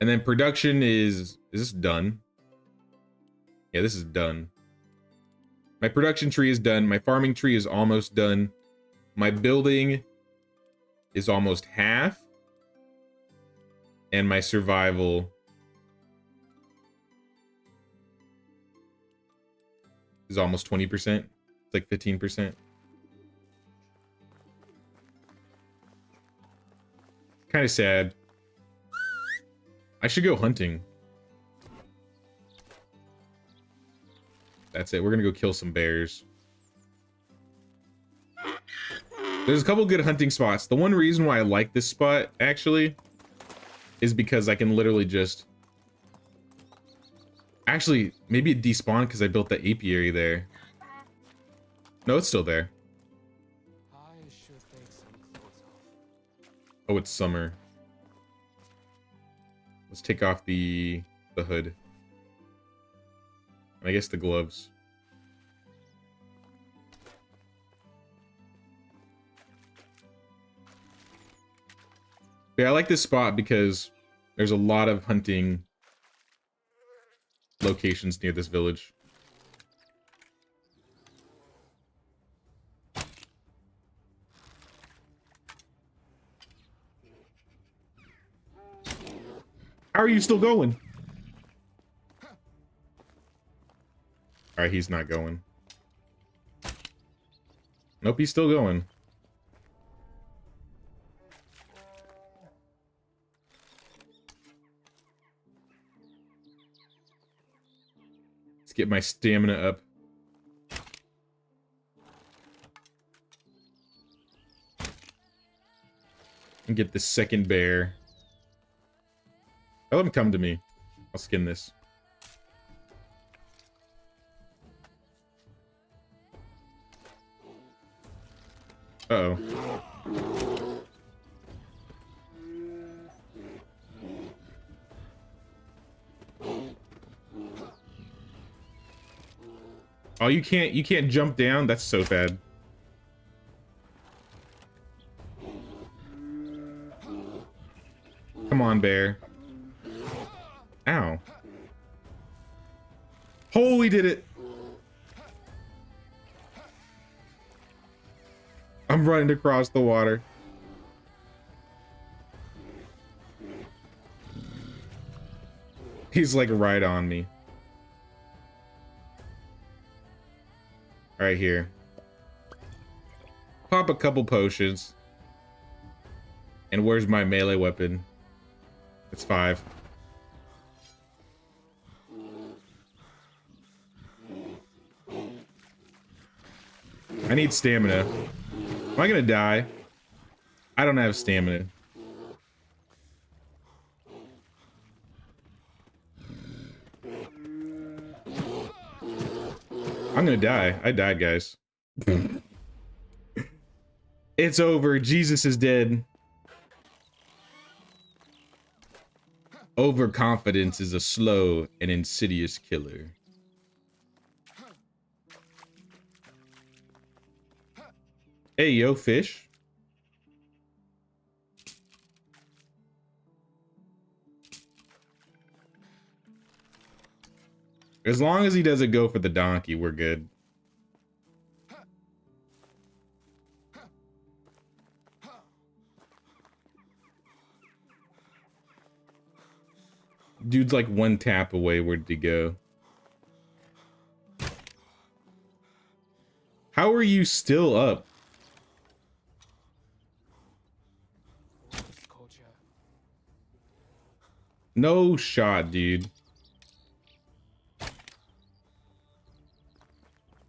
And then production is this done? Yeah, this is done. My production tree is done. My farming tree is almost done. My building is almost half. And my survival is almost 20%. It's like 15%. Kind of sad. I should go hunting. That's it. We're gonna go kill some bears. There's a couple good hunting spots. The one reason why I like this spot, actually, is because I can literally just... Actually, maybe it despawned because I built the apiary there. No, it's still there. I should take some clothes off. Oh, it's summer. Let's take off the hood. I guess the gloves. Yeah, I like this spot because there's a lot of hunting locations near this village. How are you still going? Alright, he's not going. Nope, he's still going. Let's get my stamina up. And get the second bear. Let him come to me. I'll skin this. Uh-oh. Oh, you can't jump down? That's so bad. Come on, bear. Ow. Holy did it. I'm running across the water. He's like right on me. Right here. Pop a couple potions. And where's my melee weapon? It's 5. I need stamina. Am I gonna die? I don't have stamina. I'm gonna die. I died, guys. It's over. Jesus is dead. Overconfidence is a slow and insidious killer. Hey, yo, fish. As long as he doesn't go for the donkey, we're good. Dude's like one tap away. Where'd he go? How are you still up? No shot, dude.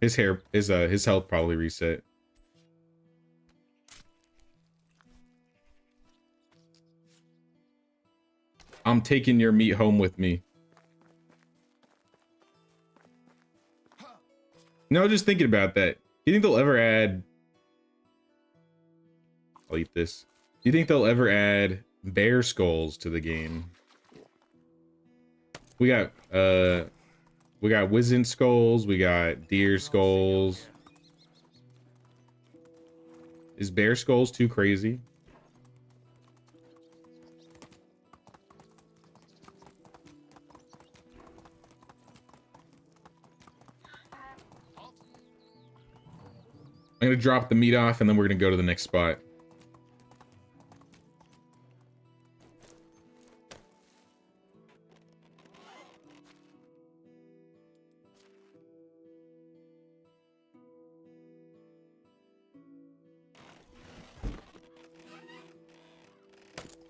His health probably reset. I'm taking your meat home with me. No, just thinking about that. Do you think they'll ever add... I'll eat this. Do you think they'll ever add bear skulls to the game? We got wizened skulls, we got deer skulls. Is bear skulls too crazy? I'm gonna drop the meat off and then we're gonna go to the next spot.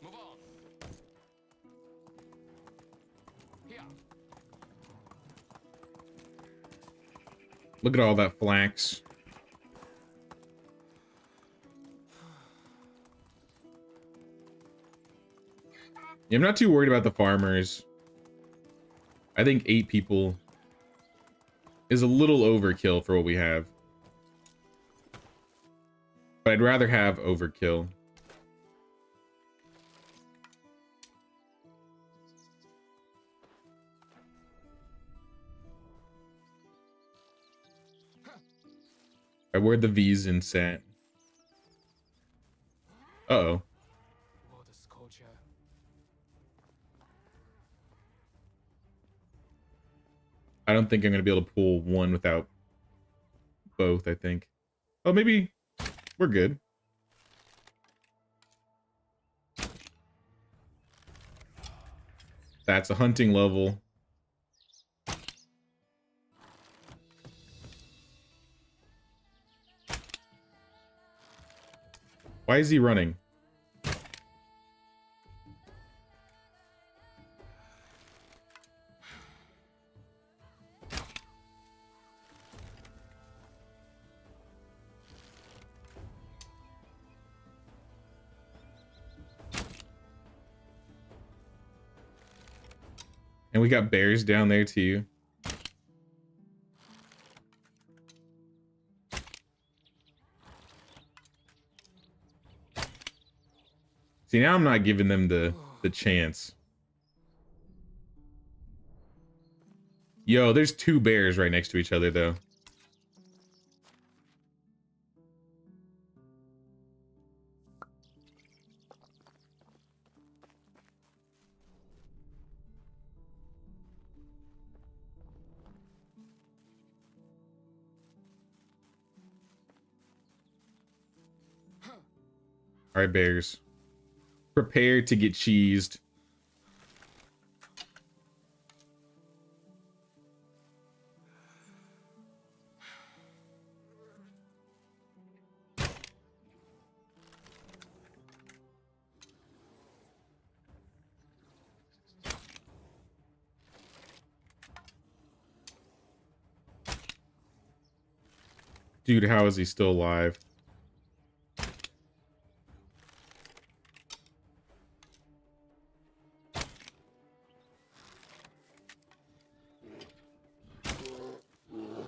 Move on. Here. Look at all that flax. Yeah, I'm not too worried about the farmers. I think 8 people is a little overkill for what we have. But I'd rather have overkill. Alright, where'd the V's in sat? Uh-oh. What a scorcher. I don't think I'm gonna be able to pull one without both, I think. Oh, maybe we're good. That's a hunting level. Why is he running? And we got bears down there too. See, now I'm not giving them the chance. Yo, there's 2 bears right next to each other though. All right, bears. Prepare to get cheesed. Dude, how is he still alive?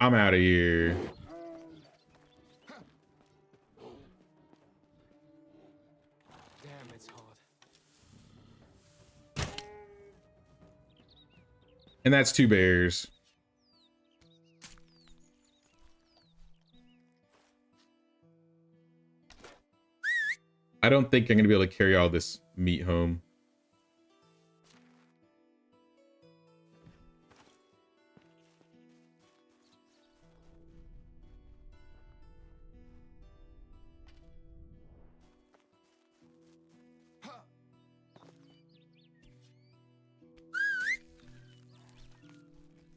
I'm out of here. Damn, it's hard. And that's 2 bears. I don't think I'm gonna be able to carry all this meat home.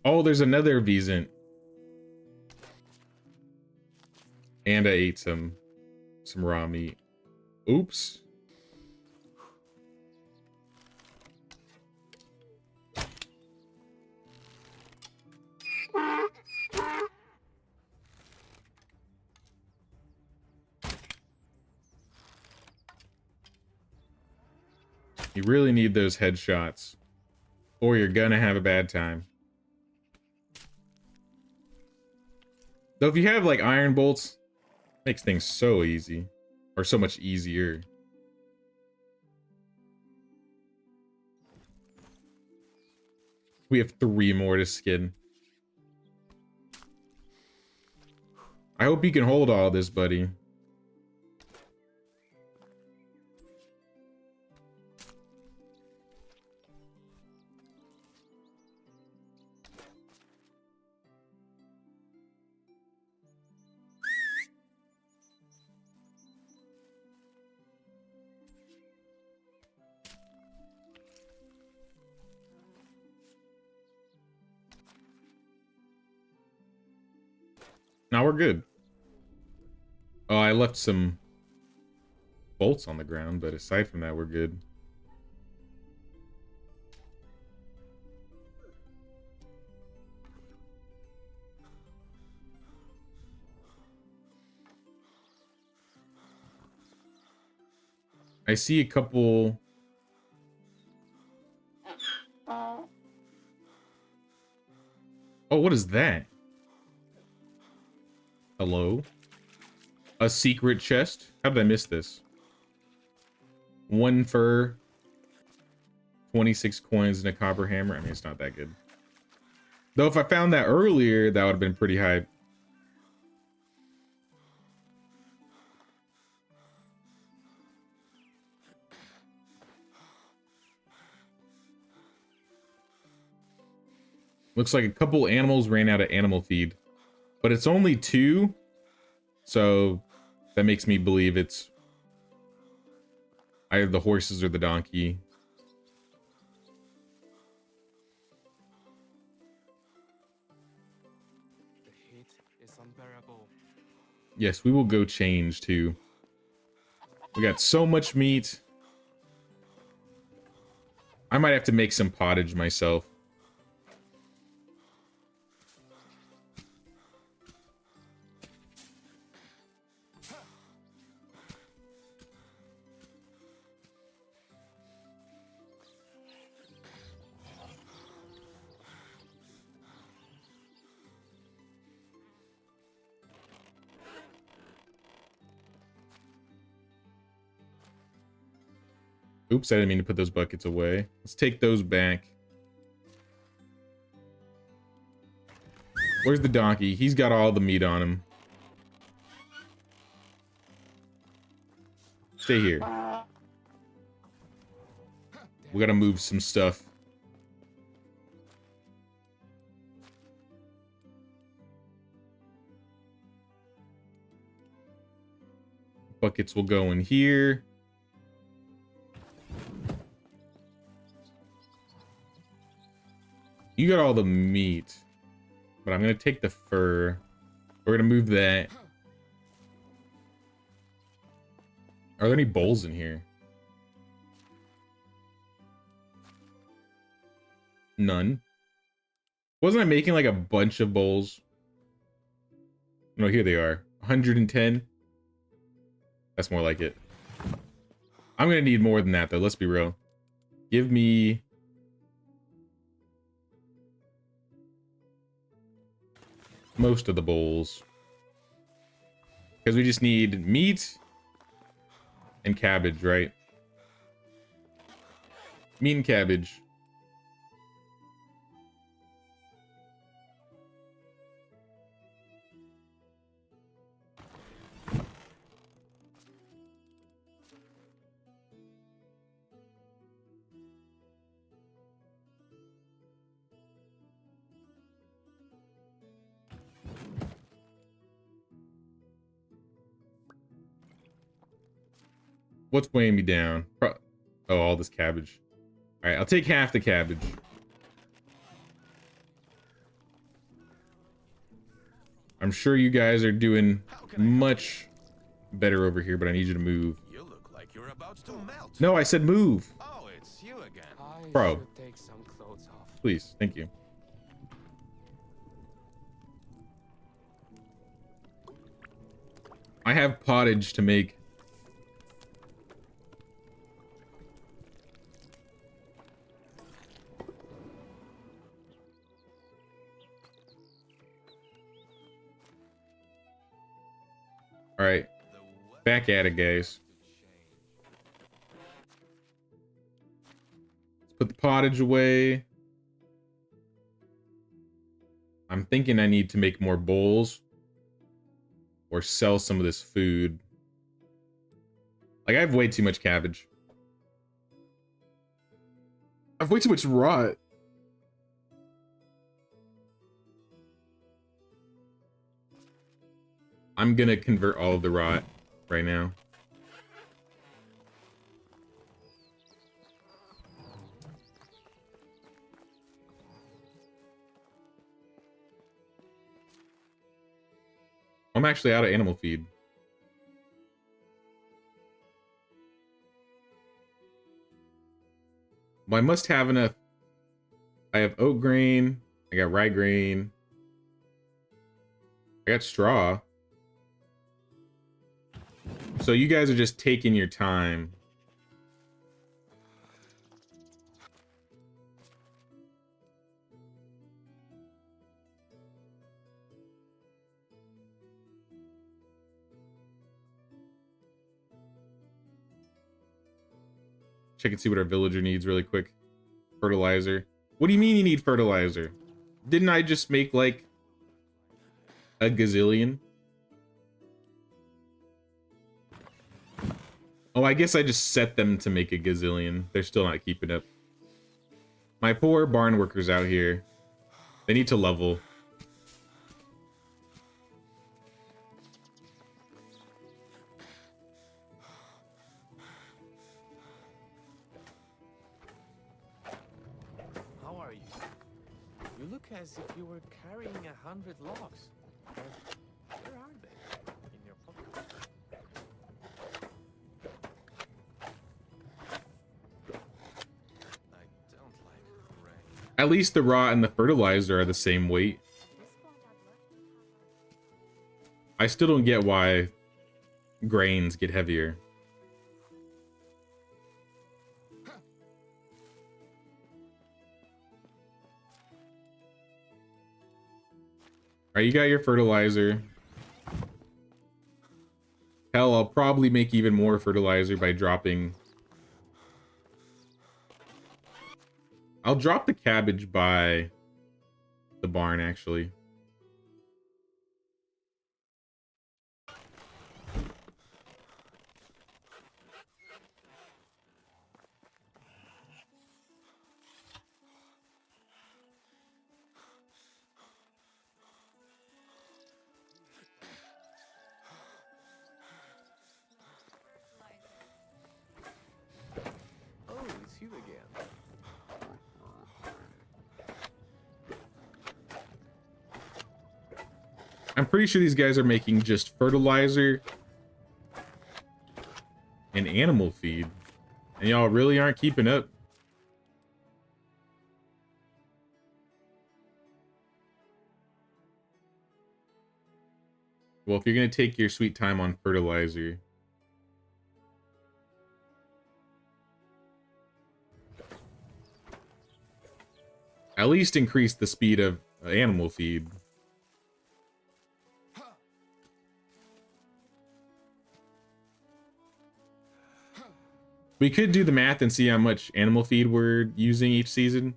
Oh, there's another Vesant. And I ate some raw meat. Oops. You really need those headshots, or you're gonna have a bad time. Though if you have like iron bolts, makes things so easy, or so much easier. We have 3 more to skin. I hope you can hold all this, buddy. Now we're good. Oh, I left some bolts on the ground, but aside from that, we're good. I see a couple... Oh, what is that? Hello? A secret chest? How did I miss this? 1 fur, 26 coins, and a copper hammer. I mean, it's not that good. Though if I found that earlier, that would have been pretty high. Looks like a couple animals ran out of animal feed. But it's only 2. So that makes me believe it's either the horses or the donkey. The heat is unbearable. Yes, we will go change too. We got so much meat. I might have to make some pottage myself. Oops, I didn't mean to put those buckets away. Let's take those back. Where's the donkey? He's got all the meat on him. Stay here. We gotta move some stuff. Buckets will go in here. You got all the meat, but I'm gonna take the fur. We're gonna move that. Are there any bowls in here? None. Wasn't I making like a bunch of bowls? No, here they are. 110. That's more like it. I'm gonna need more than that though, let's be real. Give me... most of the bowls. Because we just need meat and cabbage, right? Meat and cabbage. What's weighing me down? Oh, all this cabbage. All right, I'll take half the cabbage. I'm sure you guys are doing much better over here, but I need you to move. You look like you're about to melt. No, I said move. Oh, it's you again. I Bro. should take some clothes off. Please, thank you. I have pottage to make. All right, back at it, guys. Let's put the pottage away. I'm thinking I need to make more bowls or sell some of this food. Like, I have way too much cabbage. I have way too much rot. I'm gonna convert all of the rot right now. I'm actually out of animal feed. Well, I must have enough. I have oat grain. I got rye grain. I got straw. So you guys are just taking your time. Check and see what our villager needs really quick. Fertilizer. What do you mean you need fertilizer? Didn't I just make like a gazillion? Oh, I guess I just set them to make a gazillion. They're still not keeping up. My poor barn workers out here. They need to level. How are you? You look as if you were carrying 100 logs. Where are they? In your pocket? I don't like rain. At least the rot and the fertilizer are the same weight. I still don't get why grains get heavier. Alright, you got your fertilizer. Hell, I'll probably make even more fertilizer by dropping... I'll drop the cabbage by the barn, actually. Oh, it's you again. I'm pretty sure these guys are making just fertilizer and animal feed. And y'all really aren't keeping up. Well, if you're going to take your sweet time on fertilizer, at least increase the speed of animal feed. We could do the math and see how much animal feed we're using each season.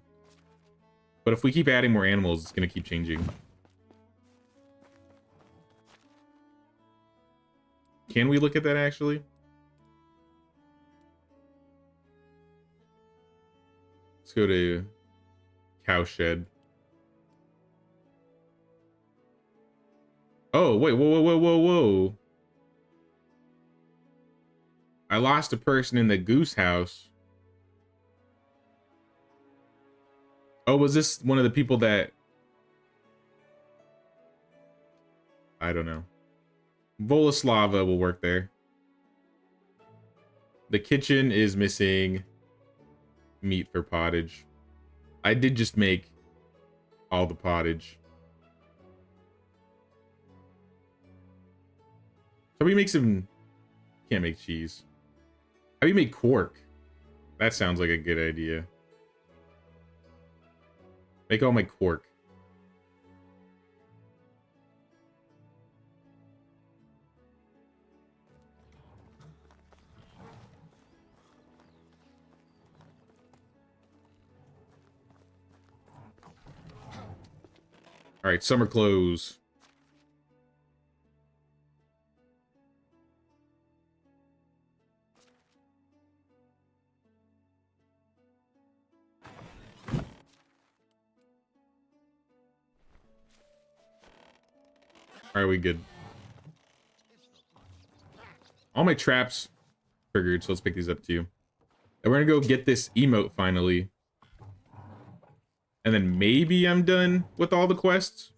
But if we keep adding more animals, it's going to keep changing. Can we look at that actually? Let's go to cow shed. Oh, wait, whoa. I lost a person in the goose house. Oh, was this one of the people that... I don't know. Volaslava will work there. The kitchen is missing meat for pottage. I did just make all the pottage. So we make some... Can't make cheese. How do you make cork? That sounds like a good idea. Make all my cork. All right, summer clothes. All right, we good. All my traps triggered, so let's pick these up too. And we're gonna go get this emote finally. And then maybe I'm done with all the quests.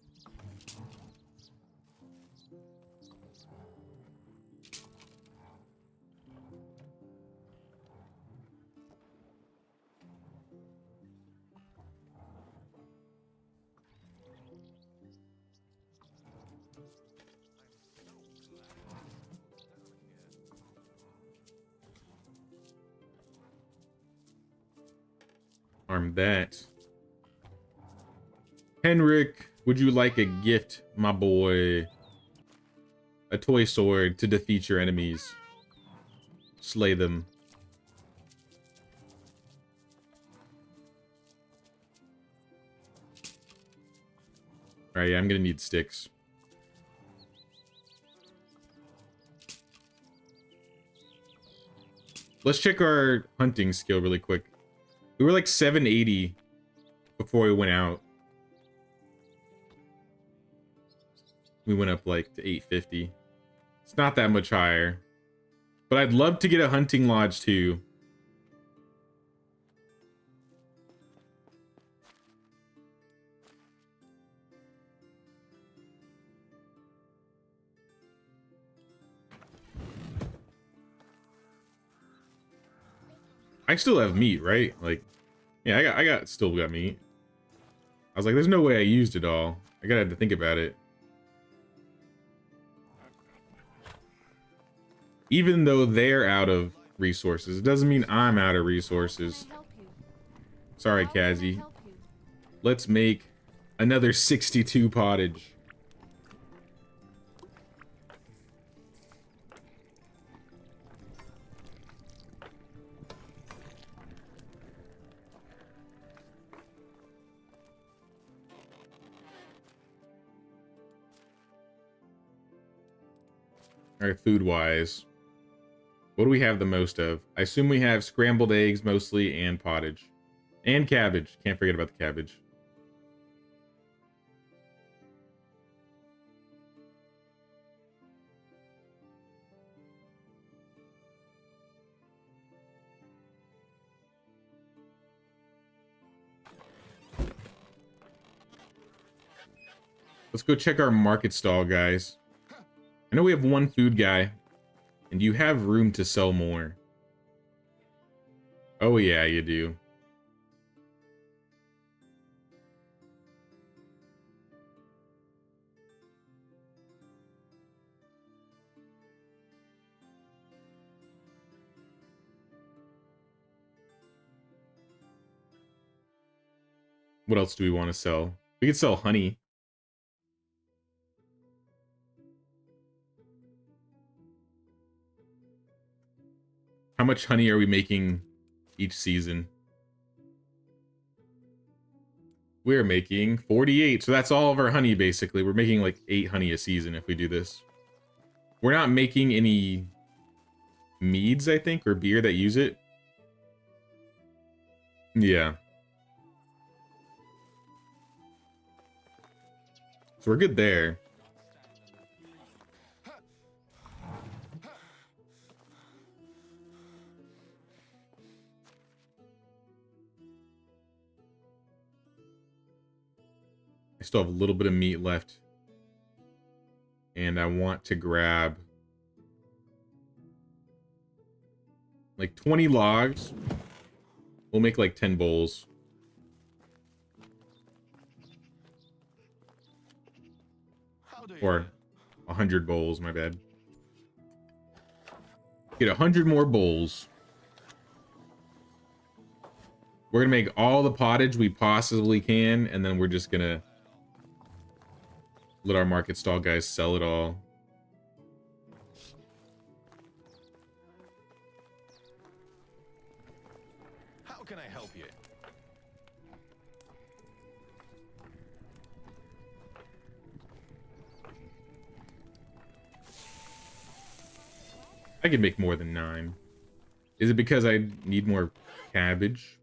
Arm that. Henrik, would you like a gift, my boy? A toy sword to defeat your enemies. Slay them. Alright, yeah, I'm gonna need sticks. Let's check our hunting skill really quick. We were like 780 before we went out. We went up like to 850. It's not that much higher. But I'd love to get a hunting lodge too. I still have meat, right? Like, yeah, I still got meat. I was like, there's no way I used it all. I gotta have to think about it. Even though they're out of resources, it doesn't mean I'm out of resources. Help you. Sorry, How can I Kazzy. help you? Let's make another 62 pottage. All right, food-wise. What do we have the most of? I assume we have scrambled eggs mostly and pottage. And cabbage. Can't forget about the cabbage. Let's go check our market stall, guys. I know we have one food guy, and you have room to sell more. Oh yeah, you do. What else do we want to sell? We could sell honey. How much honey are we making each season? We're making 48. So that's all of our honey, basically. We're making like 8 honey a season if we do this. We're not making any meads, I think, or beer that use it. Yeah. So we're good there. I still have a little bit of meat left. And I want to grab like 20 logs. We'll make like 10 bowls. Or 100 bowls, my bad. Get 100 more bowls. We're gonna make all the pottage we possibly can, and then we're just gonna let our market stall guys sell it all. How can I help you? I can make more than 9. Is it because I need more cabbage?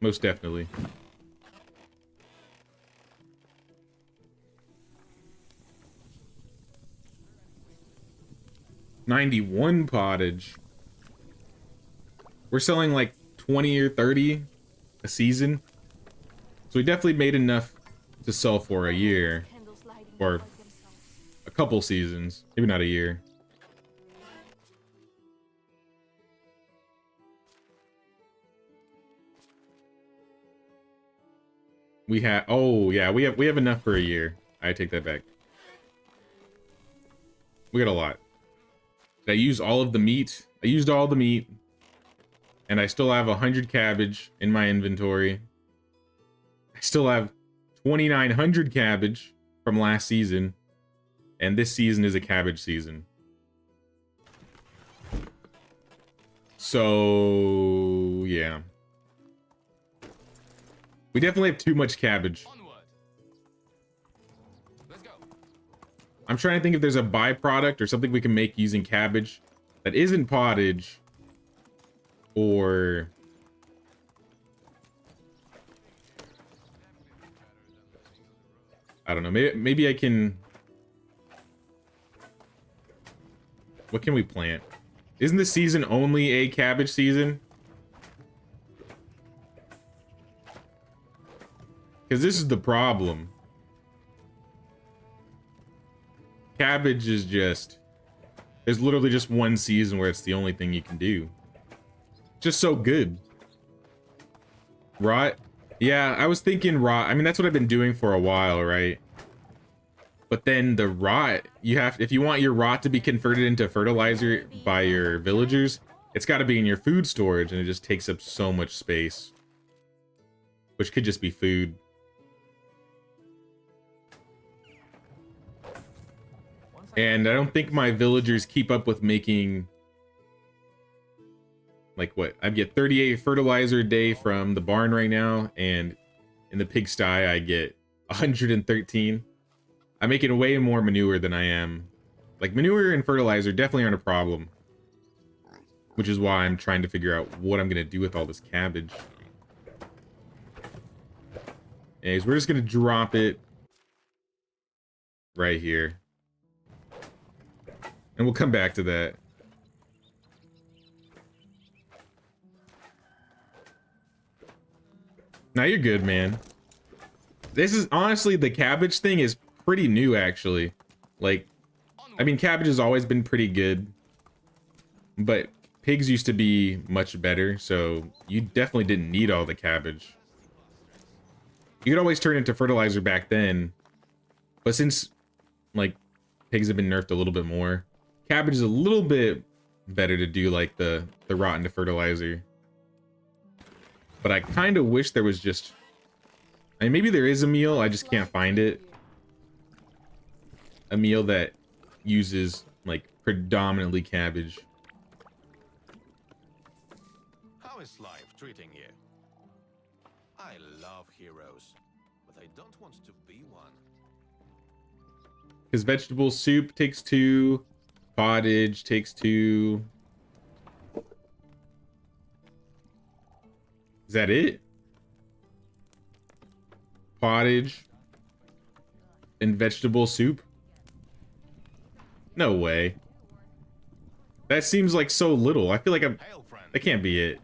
Most definitely. $91 pottage. We're selling like 20 or 30 a season. So we definitely made enough to sell for a year. Or a couple seasons. Maybe not a year. We have, oh yeah, we have enough for a year. I take that back. We got a lot. Did I use all of the meat? I used all the meat. And I still have 100 cabbage in my inventory. I still have 2,900 cabbage from last season. And this season is a cabbage season. So, yeah. We definitely have too much cabbage. Onward. Let's go. I'm trying to think if there's a byproduct or something we can make using cabbage that isn't pottage. Or I don't know. Maybe I can. What can we plant? Isn't this season only a cabbage season? Because this is the problem. Cabbage is just... There's literally just one season where it's the only thing you can do. Just so good. Rot? Yeah, I was thinking rot. I mean, that's what I've been doing for a while, right? But then the rot, you have... If you want your rot to be converted into fertilizer by your villagers, it's got to be in your food storage, and it just takes up so much space. Which could just be food. And I don't think my villagers keep up with making... Like what? I get 38 fertilizer a day from the barn right now, and in the pigsty I get 113. I'm making way more manure than I am. Like, manure and fertilizer definitely aren't a problem. Which is why I'm trying to figure out what I'm going to do with all this cabbage. Anyways, we're just going to drop it right here. And we'll come back to that. Now you're good, man. This is honestly, the cabbage thing is pretty new, actually. Like, I mean, cabbage has always been pretty good, but pigs used to be much better, so you definitely didn't need all the cabbage. You could always turn it into fertilizer back then, but since, like, pigs have been nerfed a little bit more, cabbage is a little bit better to do, like, the rot into fertilizer. But I kind of wish there was just... I mean, maybe there is a meal, I just can't find it. A meal that uses, like, predominantly cabbage. How is life treating you? I love heroes, but I don't want to be one. Because vegetable soup takes 2, pottage takes 2. Is that it? Pottage and vegetable soup? No way. That seems like so little. I feel like I'm... Hail, friend. That can't be it.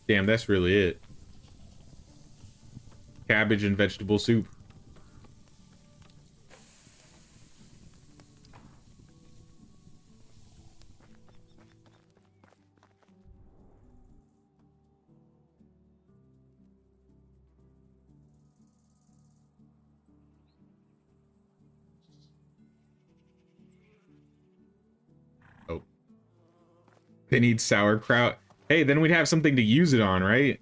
Damn, that's really it. Cabbage and vegetable soup. Oh. They need sauerkraut. Hey, then we'd have something to use it on, right?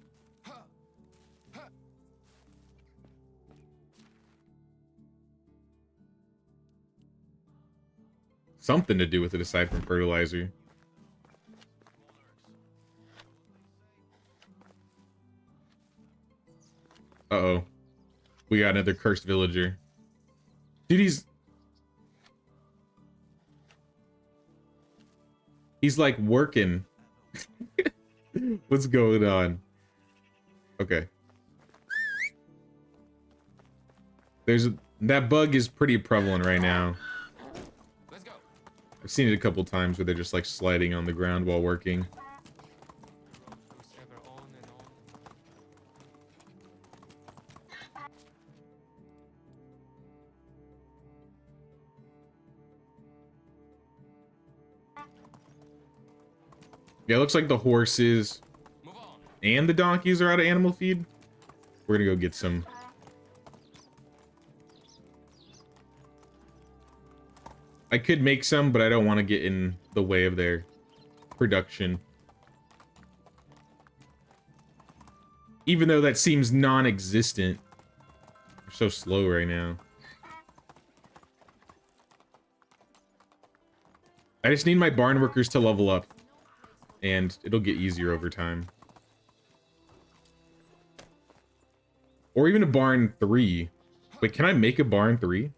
Something to do with it aside from fertilizer. Uh-oh. We got another cursed villager. Dude, he's like working. What's going on? Okay. That bug is pretty prevalent right now. Let's go. I've seen it a couple times where they're just like sliding on the ground while working. Goes ever on and on. Yeah, it looks like the horses Move on. and the donkeys are out of animal feed. We're gonna go get some. I could make some, but I don't want to get in the way of their production. Even though that seems non-existent. They're so slow right now. I just need my barn workers to level up. And it'll get easier over time. Or even a barn 3. Wait, can I make a barn 3?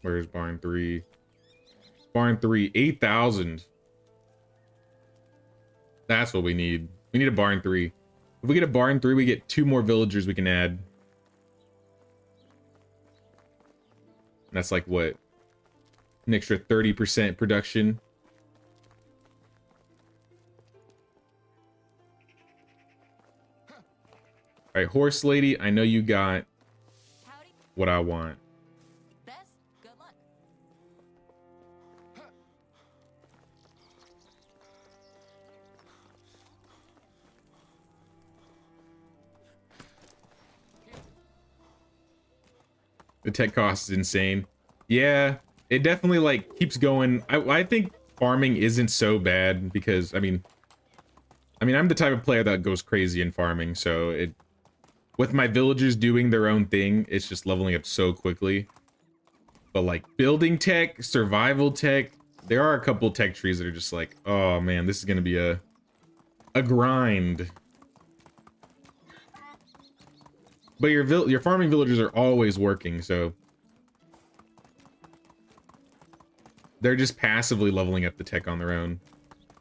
Where's barn 3? Barn 3, 8,000. That's what we need. We need a barn 3. If we get a barn 3, we get 2 more villagers we can add. That's like what? An extra 30% production. Alright, horse lady, I know you got Howdy, what I want. Bess. Good luck. The tech cost is insane. Yeah, it definitely like keeps going. I think farming isn't so bad because I mean I'm the type of player that goes crazy in farming, so it with my villagers doing their own thing, it's just leveling up so quickly. But like building tech, survival tech, there are a couple tech trees that are just like, oh man, this is gonna be a grind. But your farming villagers are always working, so they're just passively leveling up the tech on their own.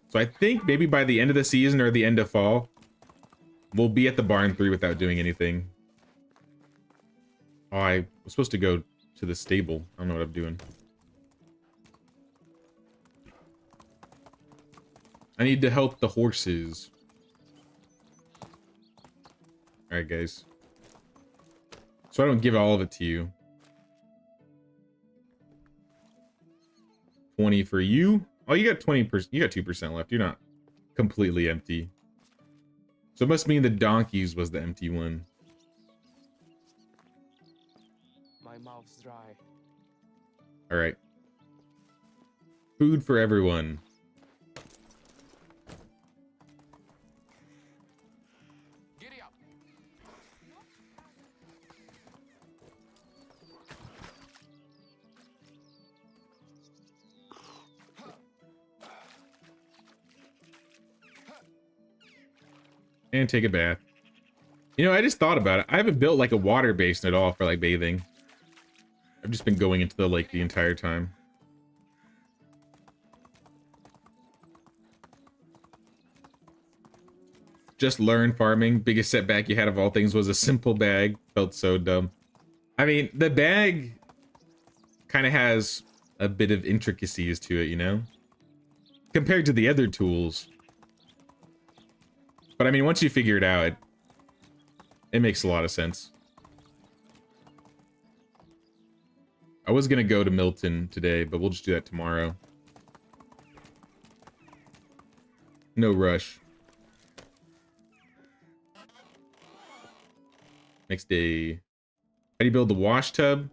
So I think maybe by the end of the season or the end of fall, we'll be at the barn 3 without doing anything. Oh, I was supposed to go to the stable. I don't know what I'm doing. I need to help the horses. Alright, guys. So I don't give all of it to you. 20 for you. Oh, you got 20%. You got 2% left. You're not completely empty. So it must mean the donkeys was the empty one. My mouth's dry. All right. Food for everyone. Giddy up. And take a bath. You know, I just thought about it. I haven't built like a water basin at all for like bathing. I've just been going into the lake the entire time. Just learn farming. Biggest setback you had of all things was a simple bag. Felt so dumb. I mean, the bag kind of has a bit of intricacies to it, you know? Compared to the other tools. But I mean, once you figure it out, it makes a lot of sense. I was gonna go to Milton today, but we'll just do that tomorrow. No rush. Next day. How do you build the wash tub?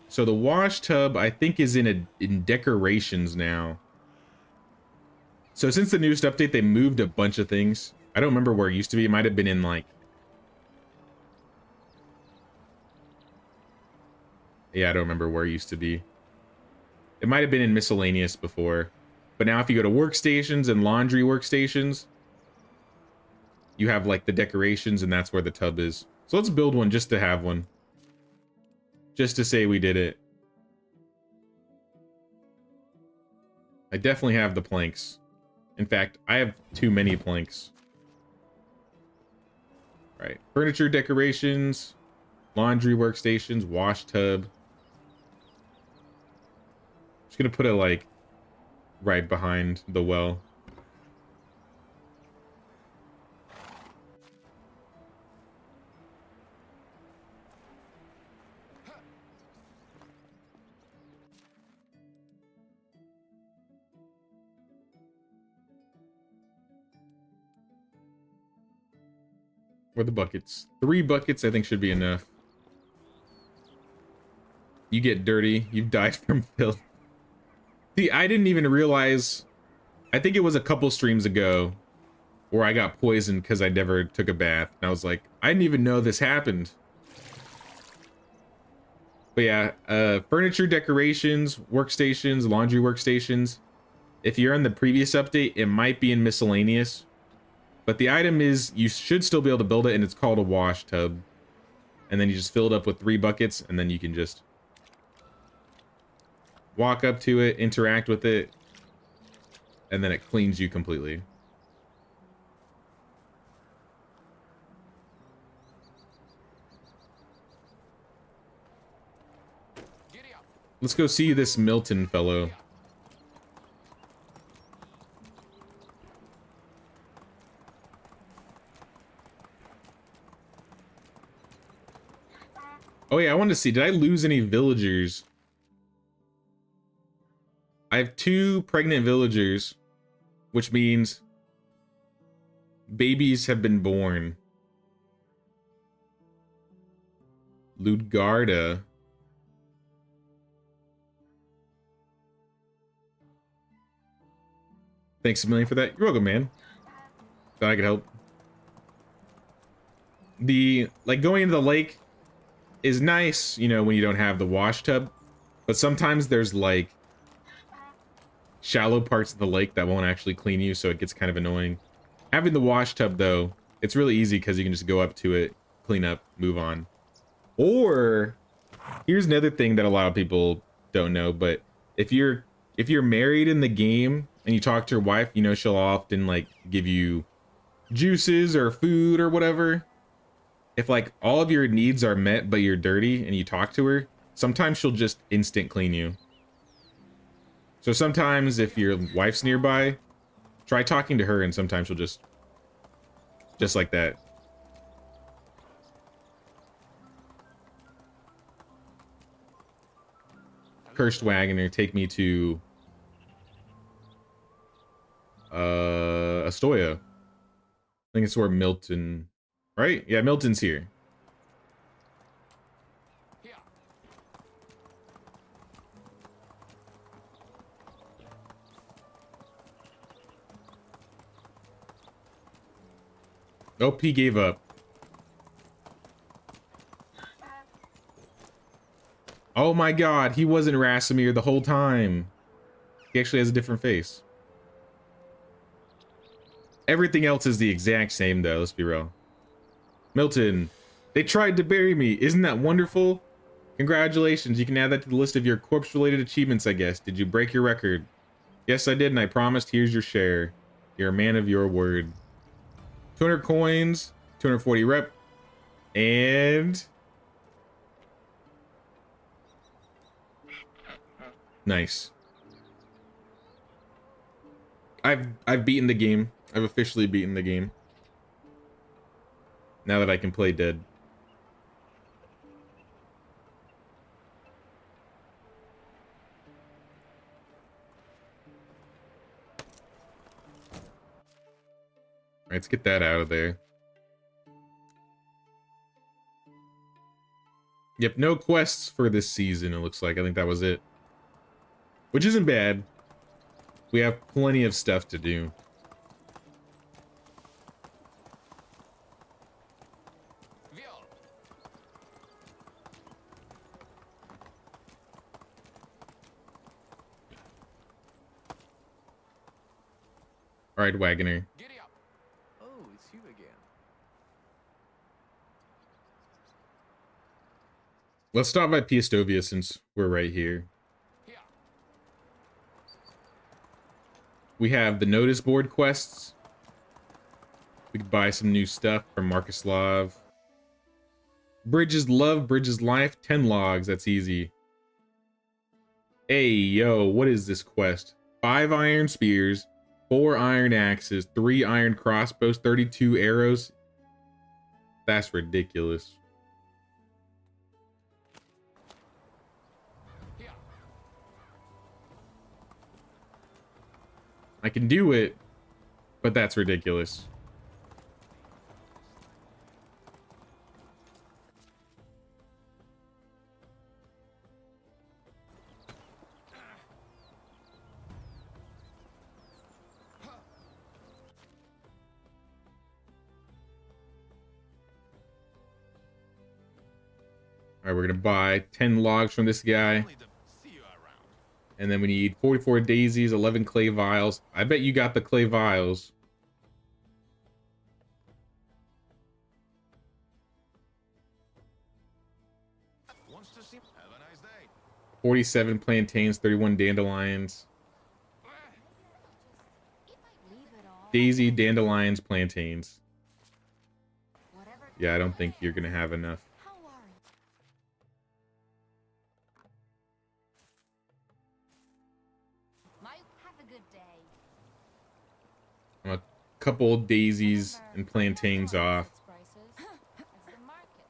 So the wash tub, I think, is in decorations now. So since the newest update, they moved a bunch of things. I don't remember where it used to be. It might have been in like... Yeah, I don't remember where it used to be. It might have been in miscellaneous before. But now if you go to workstations and laundry workstations, you have like the decorations, and that's where the tub is. So let's build one just to have one. Just to say we did it. I definitely have the planks. In fact, I have too many planks. Right. Furniture decorations, laundry workstations, wash tub. Just gonna put it like right behind the well. Where the buckets? 3 buckets, I think, should be enough. You get dirty. You've died from filth. See, I didn't even realize. I think it was a couple streams ago where I got poisoned because I never took a bath. And I was like, I didn't even know this happened. But yeah, furniture decorations, workstations, laundry workstations. If you're on the previous update, it might be in miscellaneous. But the item is, you should still be able to build it, and it's called a wash tub. And then you just fill it up with 3 buckets, and then you can just walk up to it, interact with it, and then it cleans you completely. Let's go see this Milton fellow. Oh yeah, I wanted to see, did I lose any villagers? I have 2 pregnant villagers, which means babies have been born. Ludgarda. Thanks a million for that. You're welcome, man. Thought I could help. The, like, going into the lake is nice, you know, when you don't have the wash tub. But sometimes there's, like, shallow parts of the lake that won't actually clean you, so it gets kind of annoying. Having the wash tub, though, it's really easy because you can just go up to it, clean up, move on. Or, here's another thing that a lot of people don't know, but if you're married in the game and you talk to your wife, you know, she'll often, like, give you juices or food or whatever. If, like, all of your needs are met but you're dirty and you talk to her, sometimes she'll just instant clean you. So sometimes if your wife's nearby, try talking to her, and sometimes she'll just like that. Cursed Wagoner, take me to Astoya. I think it's where Milton, right? Yeah, Milton's here. Nope, he gave up. Oh my god, he wasn't Rasimir the whole time. He actually has a different face. Everything else is the exact same though, let's be real. Milton, they tried to bury me. Isn't that wonderful? Congratulations, you can add that to the list of your corpse-related achievements, I guess. Did you break your record? Yes, I did, and I promised. Here's your share. You're a man of your word. 200 coins, 240 rep, and nice. I've beaten the game. I've officially beaten the game. Now that I can play dead. All right, let's get that out of there. Yep, no quests for this season, it looks like. I think that was it. Which isn't bad. We have plenty of stuff to do. All right, Wagoner. Giddy up. Oh, it's you again. Let's stop by Piastovia since we're right here. Here. We have the notice board quests. We could buy some new stuff from Markuslav. Bridges love, Bridges life, 10 logs. That's easy. Hey, yo, what is this quest? 5 iron spears, 4 iron axes, 3 iron crossbows, 32 arrows. That's ridiculous. Here. I can do it, but that's ridiculous. All right, we're gonna buy 10 logs from this guy. Only to see you around. And then we need 44 daisies, 11 clay vials. I bet you got the clay vials. Wants to see. Have a nice day. 47 plantains, 31 dandelions. Leave it all. Daisy, dandelions, plantains. Whatever. Yeah, I don't think you're gonna have enough. How are you? Have a good day. I'm a couple daisies and plantains off. It's the market.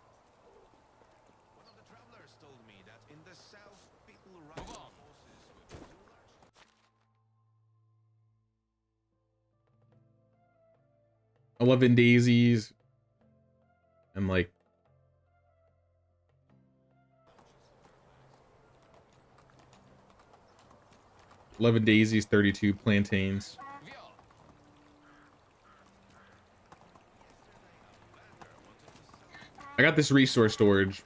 One of the travelers told me that in the south, people ride on horses with two large. 11 daisies. And like 11 daisies, 32 plantains. Here. I got this resource storage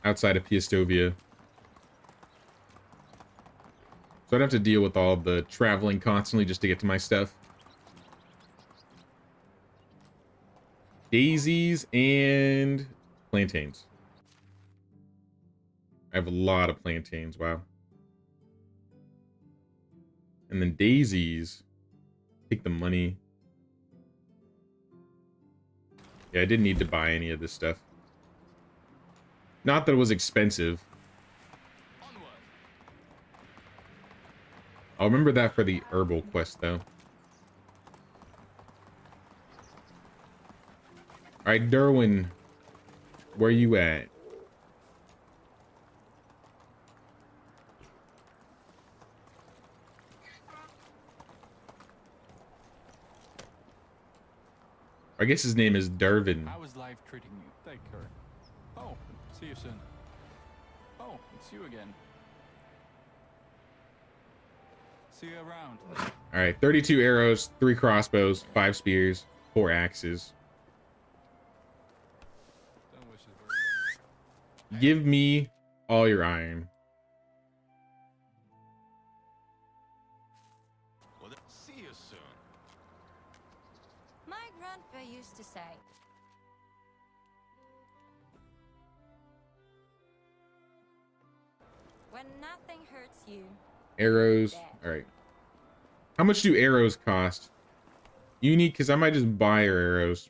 outside of Piastovia. So I'd have to deal with all the traveling constantly just to get to my stuff. Daisies and plantains. I have a lot of plantains, wow. And then daisies. Take the money. Yeah, I didn't need to buy any of this stuff. Not that it was expensive. Onward. I'll remember that for the herbal quest, though. Alright, Derwin. Where you at? I guess his name is Dervin. How is life treating you? Take care. Oh, see you soon. Oh, it's you again. See you around. Alright, 32 arrows, 3 crossbows, 5 spears, 4 axes. Don't wish it were you. Give me all your iron. Well, see you soon. My grandpa used to say, when nothing hurts you, Arrows. Alright. How much do arrows cost? Unique, because I might just buy your arrows.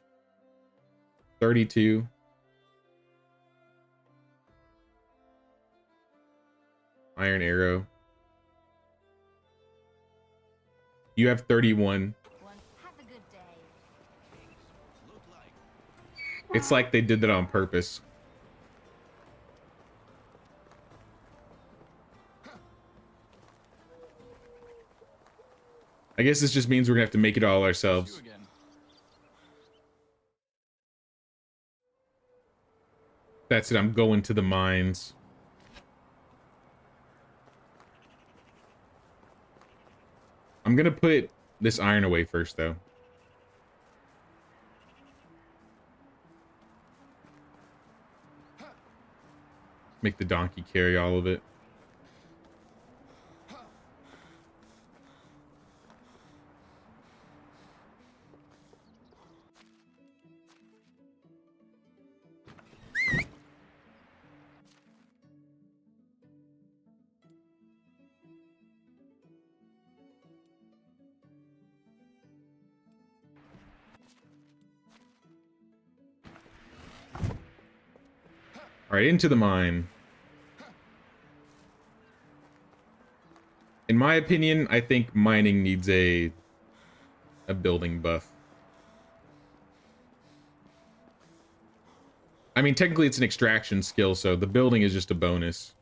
32. Iron arrow. You have 31. have a good day. Look like. It's like they did that on purpose. I guess this just means we're gonna have to make it all You ourselves. again. That's it, I'm going to the mines. I'm gonna put this iron away first, though. Make the donkey carry all of it. All right, into the mine. In my opinion, I think mining needs a building buff. I mean, technically it's an extraction skill, so the building is just a bonus.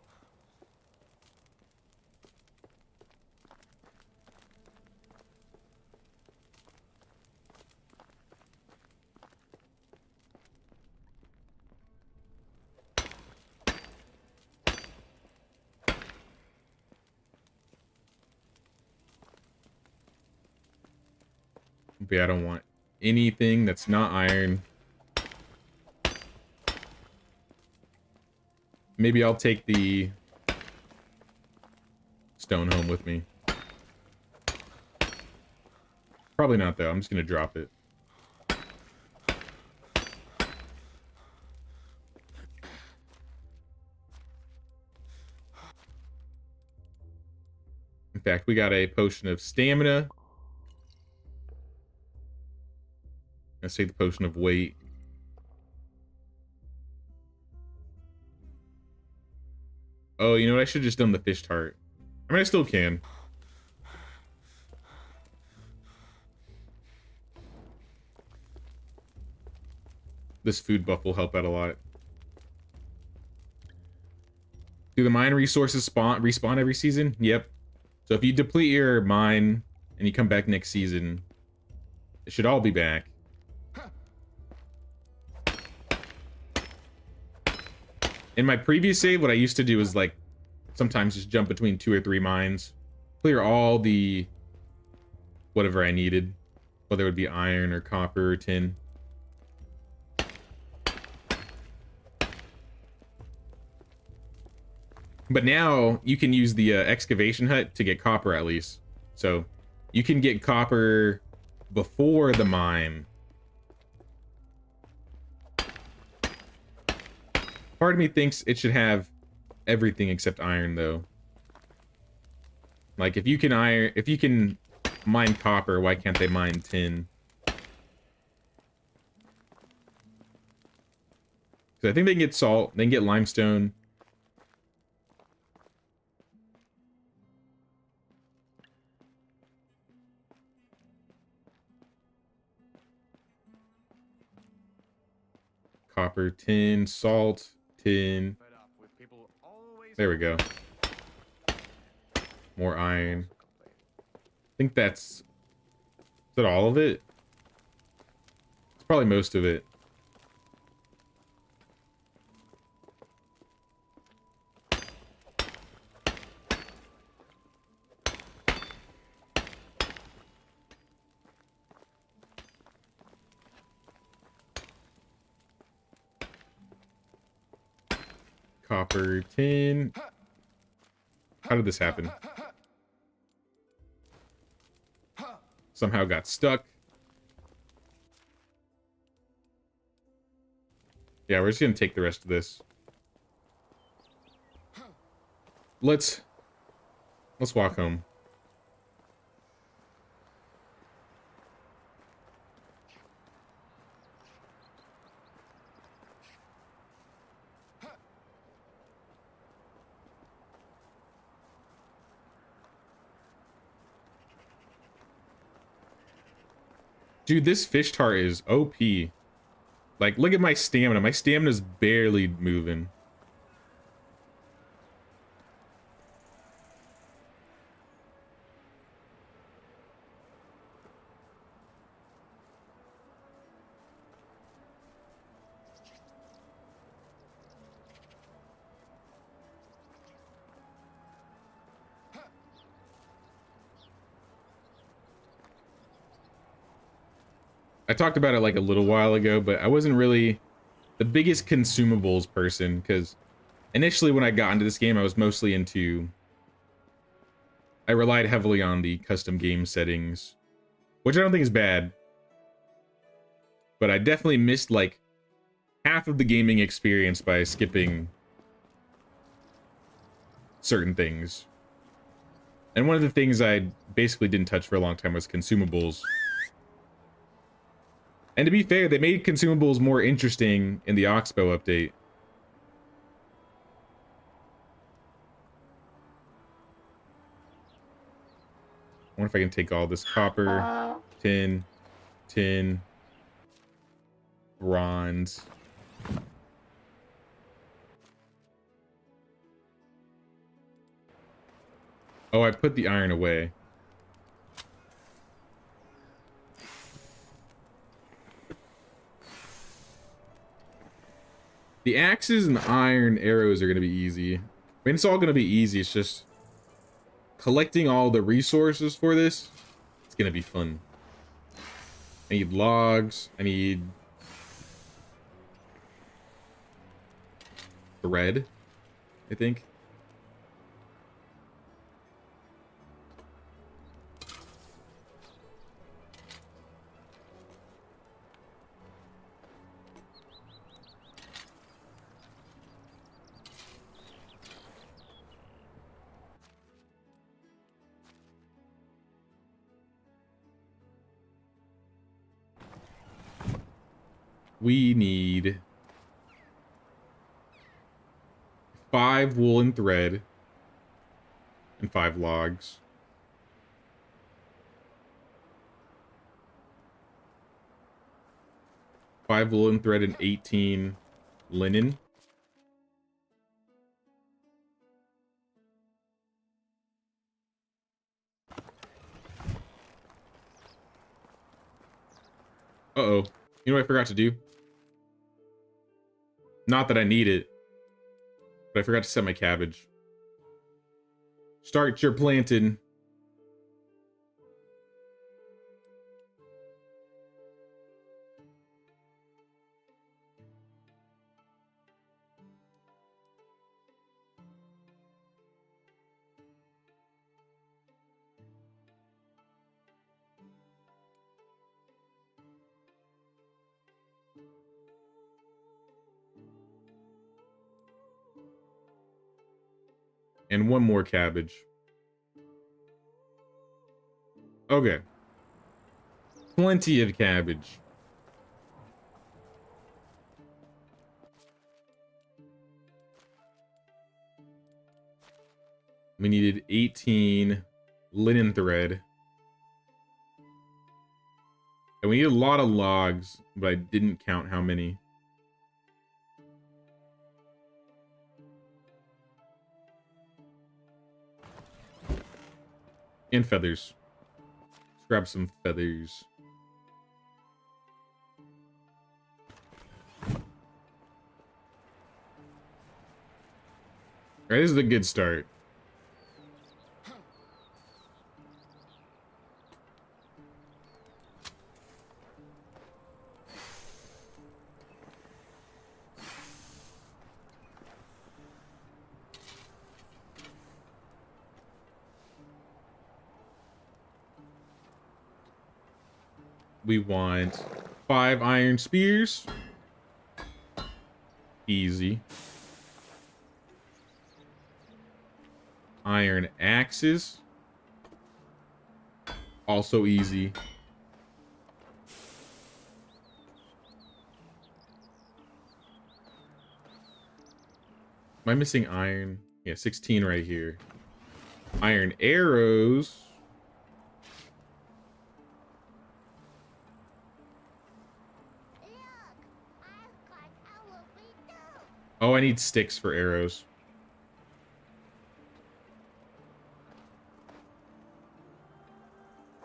But yeah, I don't want anything that's not iron. Maybe I'll take the stone home with me. Probably not, though. I'm just going to drop it. In fact, we got a potion of stamina. Let's take the potion of weight. Oh, you know what? I should have just done the fish tart. I mean, I still can. This food buff will help out a lot. Do the mine resources respawn every season? Yep. So if you deplete your mine and you come back next season, it should all be back. In my previous save, what I used to do is like sometimes just jump between 2 or 3 mines, clear all the whatever I needed, whether it would be iron or copper or tin. But now you can use the excavation hut to get copper at least. So you can get copper before the mine. Part of me thinks it should have everything except iron, though. Like, if you can mine copper, why can't they mine tin? Because I think they can get salt, they can get limestone. Copper, tin, salt, tin. There we go. More iron. I think is that all of it? It's probably most of it. Copper, tin. How did this happen? Somehow got stuck. Yeah, we're just gonna take the rest of this. Let's walk home. Dude, this fish tart is OP. Like, look at my stamina. My stamina's barely moving. I talked about it like a little while ago, but I wasn't really the biggest consumables person, because initially when I got into this game, I was mostly I relied heavily on the custom game settings, which I don't think is bad, but I definitely missed like half of the gaming experience by skipping certain things. And one of the things I basically didn't touch for a long time was consumables. And to be fair, they made consumables more interesting in the Oxbow update. wonder if I can take all this copper, tin, bronze. Oh, I put the iron away. The axes and the iron arrows are going to be easy. I mean, it's all going to be easy. It's just collecting all the resources for this. It's going to be fun. I need logs. I need thread, I think. We need 5 woolen thread and 5 logs. Five woolen thread and 18 linen. Uh-oh. You know what I forgot to do? Not that I need it, but I forgot to set my cabbage. Start your planting. And 1 more cabbage. Okay. Plenty of cabbage. We needed 18 linen thread. And we need a lot of logs, but I didn't count how many. And feathers. Let's grab some feathers. Alright, this is a good start. We want 5 iron spears. Easy. Iron axes. Also easy. Am I missing iron? Yeah, 16 right here. Iron arrows. Oh, I need sticks for arrows.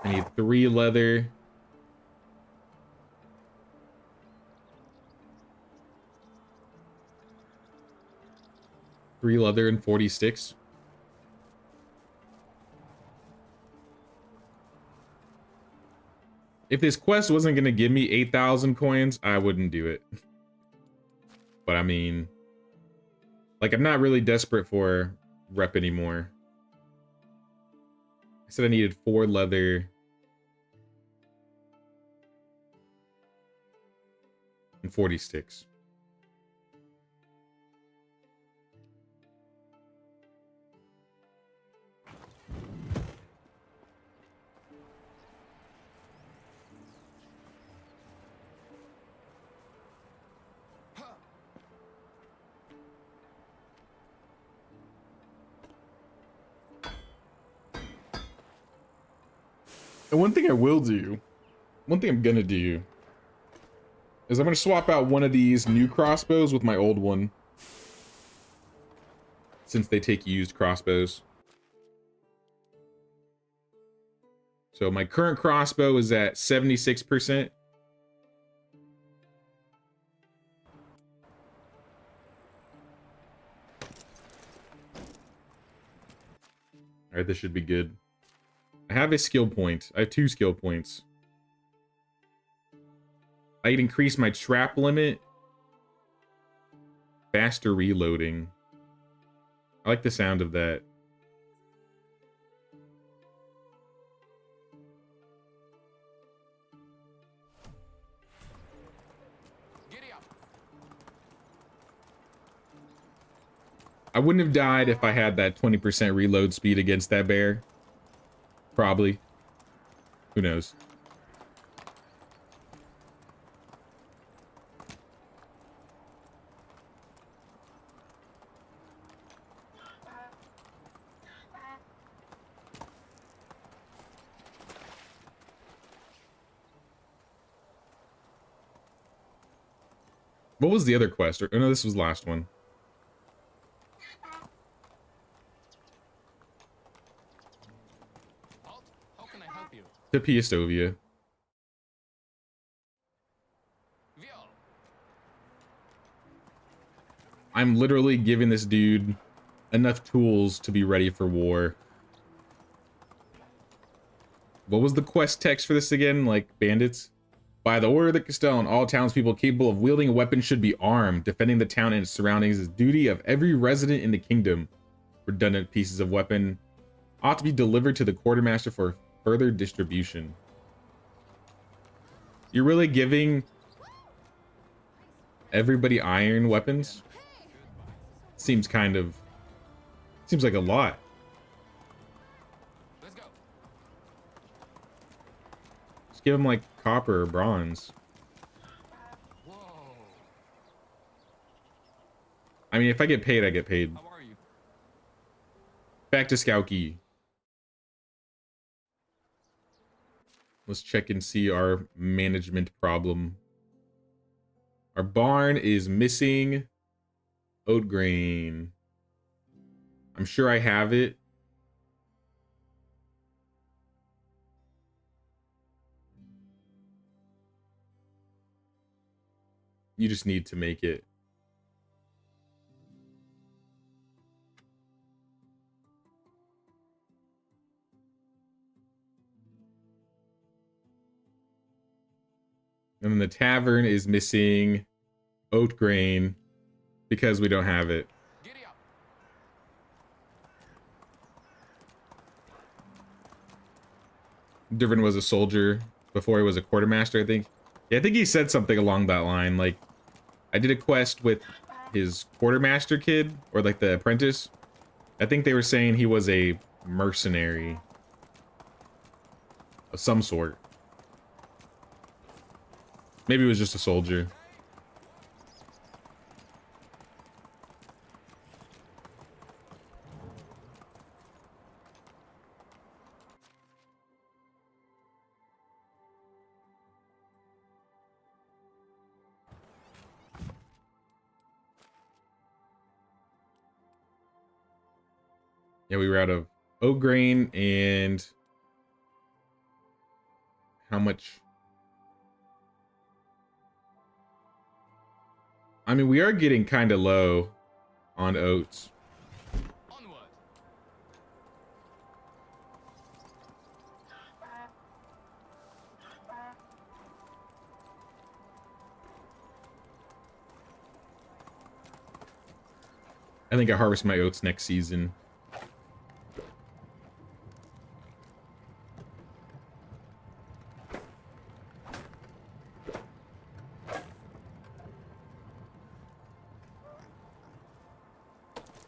I need 3 leather. Three leather and 40 sticks. If this quest wasn't going to give me 8,000 coins, I wouldn't do it. But I mean, like, I'm not really desperate for rep anymore. I said I needed 4 leather and 40 sticks. And one thing I will do, one thing I'm gonna do, is I'm gonna swap out one of these new crossbows with my old one, since they take used crossbows. So my current crossbow is at 76%. All right, this should be good. I have a skill point. I have 2 skill points. I can increase my trap limit. Faster reloading. I like the sound of that. Giddy up. I wouldn't have died if I had that 20% reload speed against that bear. Probably. Who knows? What was the other quest? Or, oh no, this was the last one. Halt. How can I help you? To Piastovia. Viol. I'm literally giving this dude enough tools to be ready for war. What was the quest text for this again? Like bandits? By the order of the Castellan, all townspeople capable of wielding a weapon should be armed. Defending the town and its surroundings is duty of every resident in the kingdom. Redundant pieces of weapon ought to be delivered to the quartermaster for further distribution. You're really giving everybody iron weapons? Seems like a lot. Let's go. Just give them like copper or bronze. Whoa. I mean, if I get paid, I get paid. How are you? Back to Skauki. Let's check and see our management problem. Our barn is missing oat grain. I'm sure I have it. You just need to make it. And then the tavern is missing oat grain because we don't have it. Giddy up. Divin was a soldier before he was a quartermaster, I think. Yeah, I think he said something along that line. Like, I did a quest with his quartermaster kid, or like the apprentice. I think they were saying he was a mercenary of some sort. Maybe it was just a soldier. Yeah, we were out of oat grain and how much? I mean, we are getting kind of low on oats. Onward. I think I harvest my oats next season.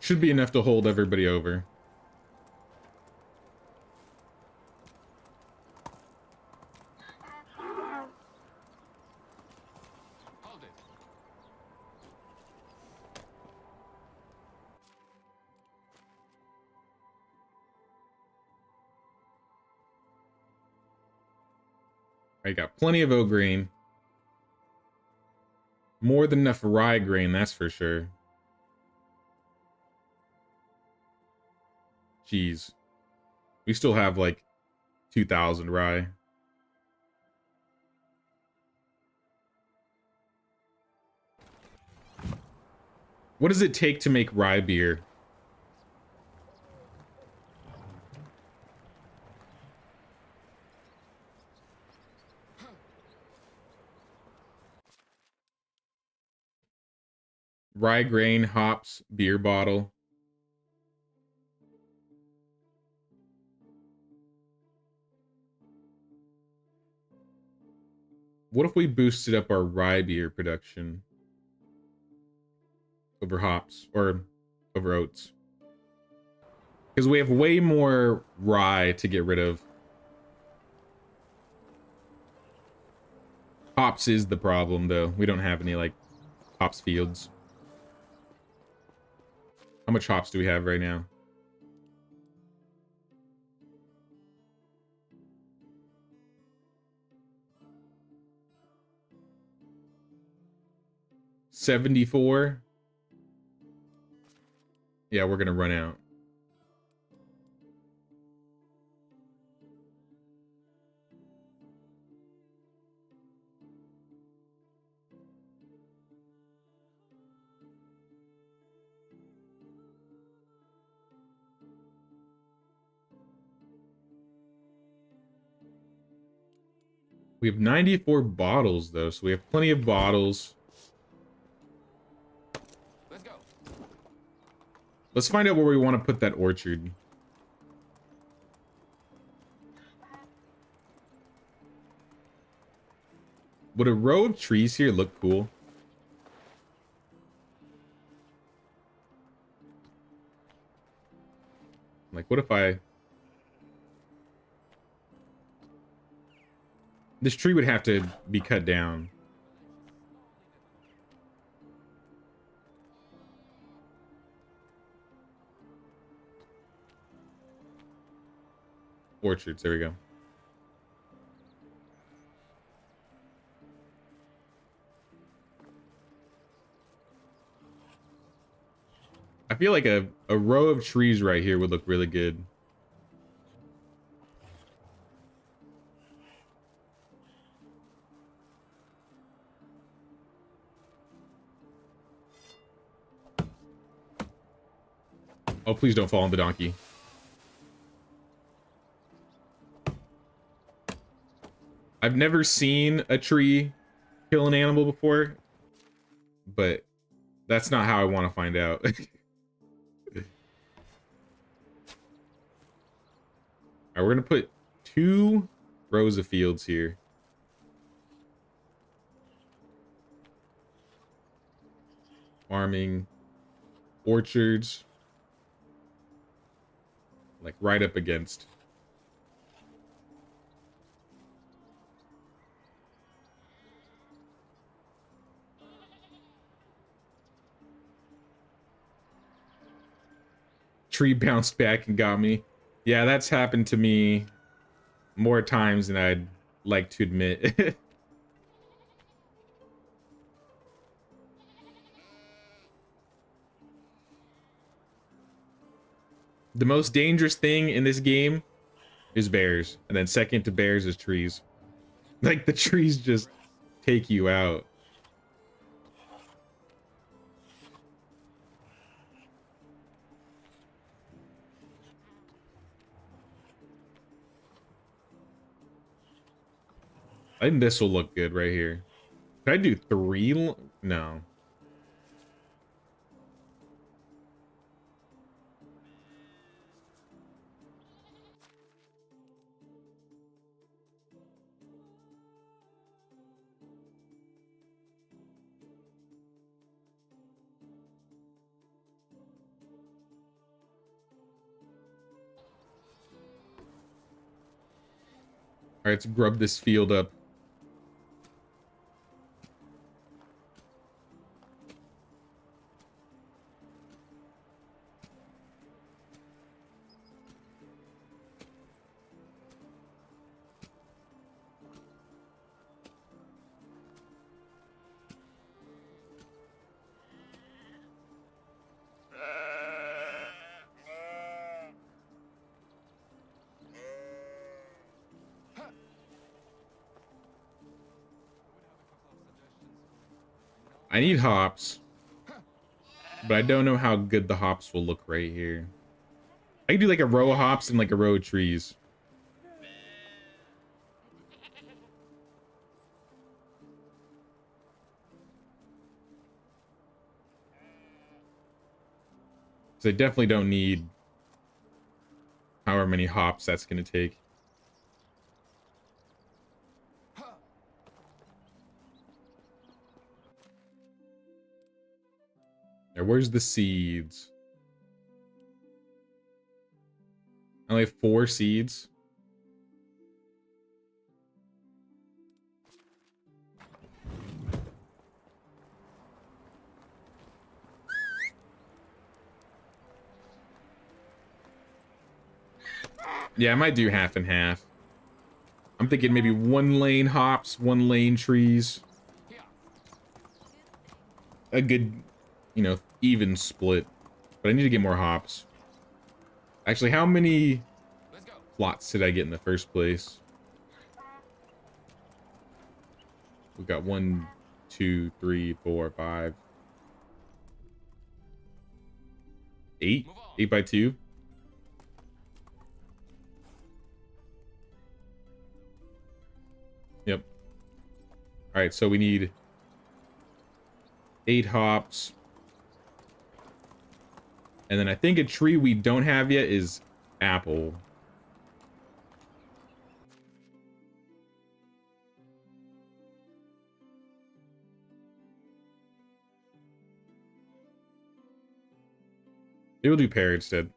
Should be enough to hold everybody over. Hold it. I got plenty of oat grain. More than enough rye grain, that's for sure. Jeez. We still have like 2,000 rye. What does it take to make rye beer? Rye grain, hops, beer bottle. What if we boosted up our rye beer production over hops or over oats? Because we have way more rye to get rid of. Hops is the problem, though. We don't have any, like, hops fields. How much hops do we have right now? $74. Yeah, we're gonna run out. We have 94 bottles, though, so we have plenty of bottles. Let's go. Let's find out where we want to put that orchard. Would a row of trees here look cool? Like, what if I... This tree would have to be cut down. Orchards, there we go. I feel like a row of trees right here would look really good. Oh, please don't fall on the donkey. I've never seen a tree kill an animal before, but that's not how I want to find out. Alright, we're gonna put 2 rows of fields here. Farming, orchards, like right up against. Tree bounced back and got me. Yeah, that's happened to me more times than I'd like to admit. The most dangerous thing in this game is bears. And then second to bears is trees. Like, the trees just take you out. I think this will look good right here. Could I do 3? No. All right, let's grub this field up. I need hops, but I don't know how good the hops will look right here. I can do like a row of hops and like a row of trees. So I definitely don't need however many hops that's going to take. Now, where's the seeds? I only have 4 seeds. Yeah, I might do half and half. I'm thinking maybe 1 lane hops, 1 lane trees. A good, you know, even split. But I need to get more hops. Actually, how many plots did I get in the first place? We've got 1, 2, 3, 4, 5, 8. 8 by 2. Yep. All right, so we need 8 hops. And then I think a tree we don't have yet is apple. Maybe we'll do pear instead.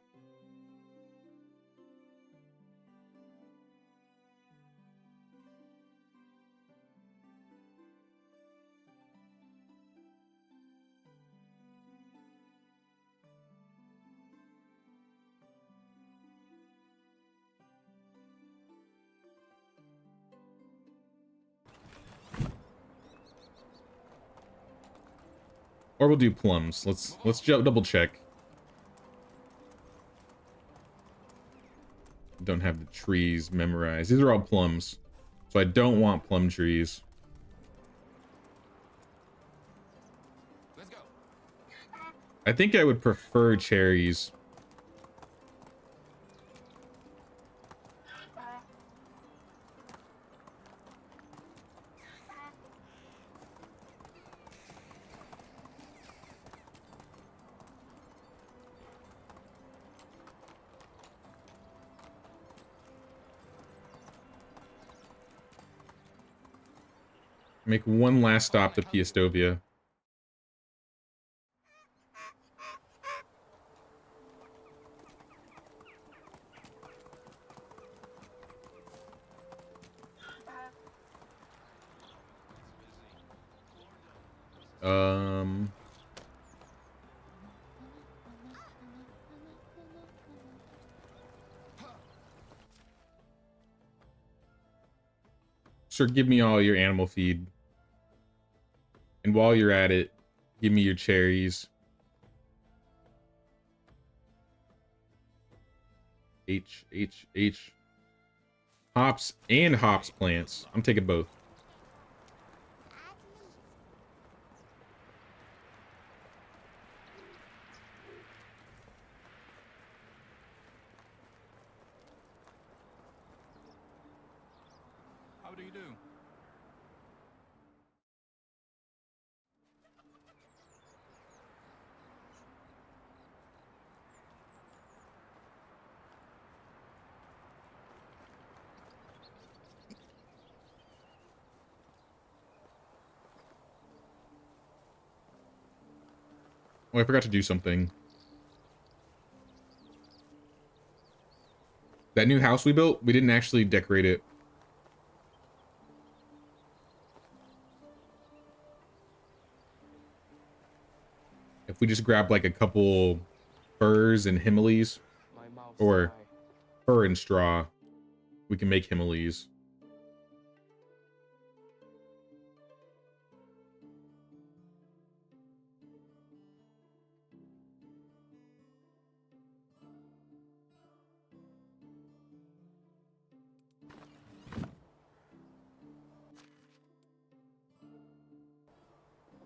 Or we'll do plums. Let's double check. Don't have the trees memorized. These are all plums. So I don't want plum trees. Let's go. I think I would prefer cherries. Make one last stop to Piastovia. Sir, give me all your animal feed. And while you're at it, give me your cherries. H. Hops and hops plants. I'm taking both. How do you do? Oh, I forgot to do something. That new house we built, we didn't actually decorate it. If we just grab like a couple furs and Himalays, My mouth's or dry. fur and straw, we can make Himalays.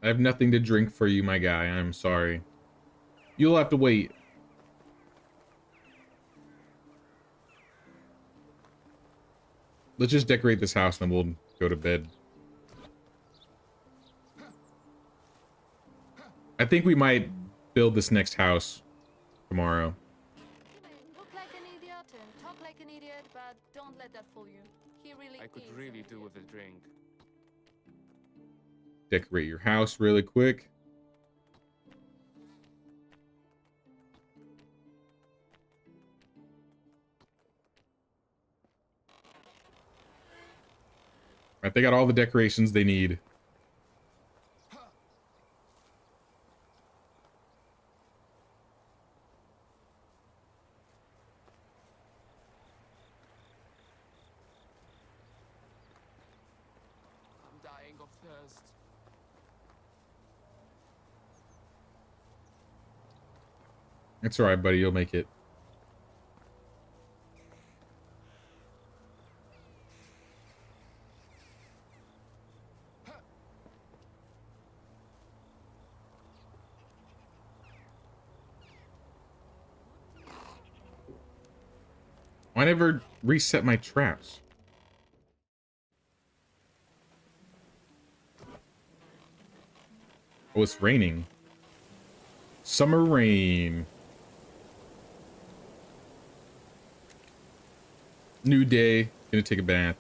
I have nothing to drink for you, my guy. I'm sorry. You'll have to wait. Let's just decorate this house and then we'll go to bed. I think we might build this next house tomorrow. You may look like an idiot and talk like an idiot, but don't let that fool you. He really I could is really an do idiot. with a drink. Decorate your house really quick. Right, they got all the decorations they need. I'm dying of thirst. It's alright, buddy. You'll make it. Why never reset my traps? Oh, it's raining. Summer rain. New day. Gonna take a bath.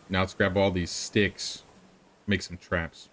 Now let's grab all these sticks. Make some traps.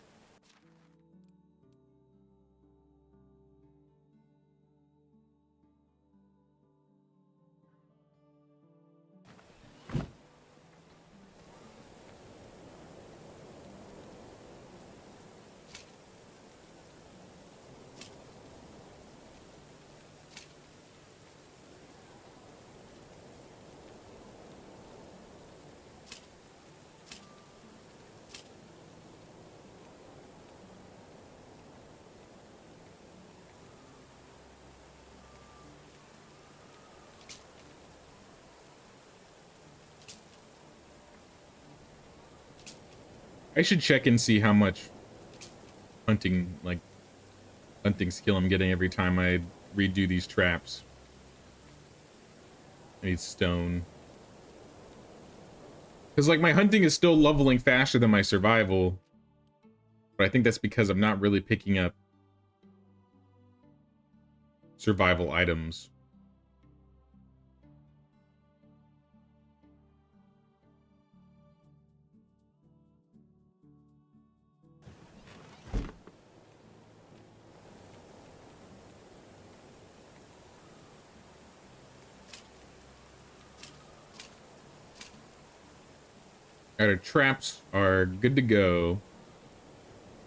I should check and see how much hunting skill I'm getting every time I redo these traps. I need stone. Because, like, my hunting is still leveling faster than my survival. But I think that's because I'm not really picking up survival items. Alright, our traps are good to go.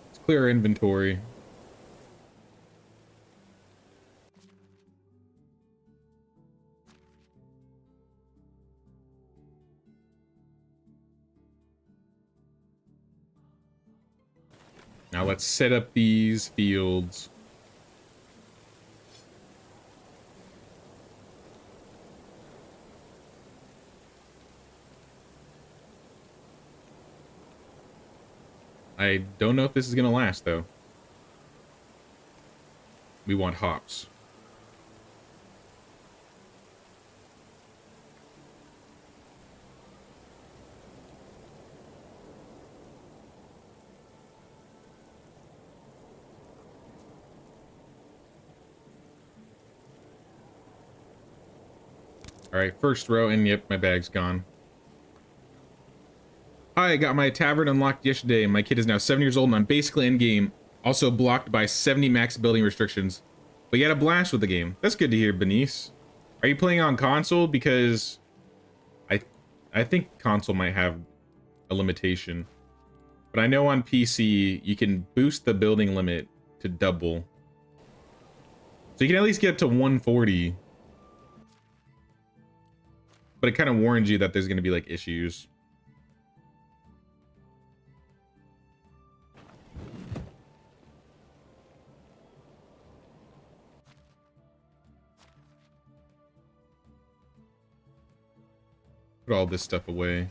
Let's clear our inventory. Now let's set up these fields. I don't know if this is gonna last, though. We want hops. Alright, first row, and yep, my bag's gone. Hi, I got my tavern unlocked yesterday, and my kid is now 7 years old, and I'm basically in-game. Also blocked by 70 max building restrictions. But you had a blast with the game. That's good to hear, Benice. Are you playing on console? Because I think console might have a limitation. But I know on PC, you can boost the building limit to double. So you can at least get to 140. But it kind of warns you that there's going to be, like, issues. Put Put all this stuff away.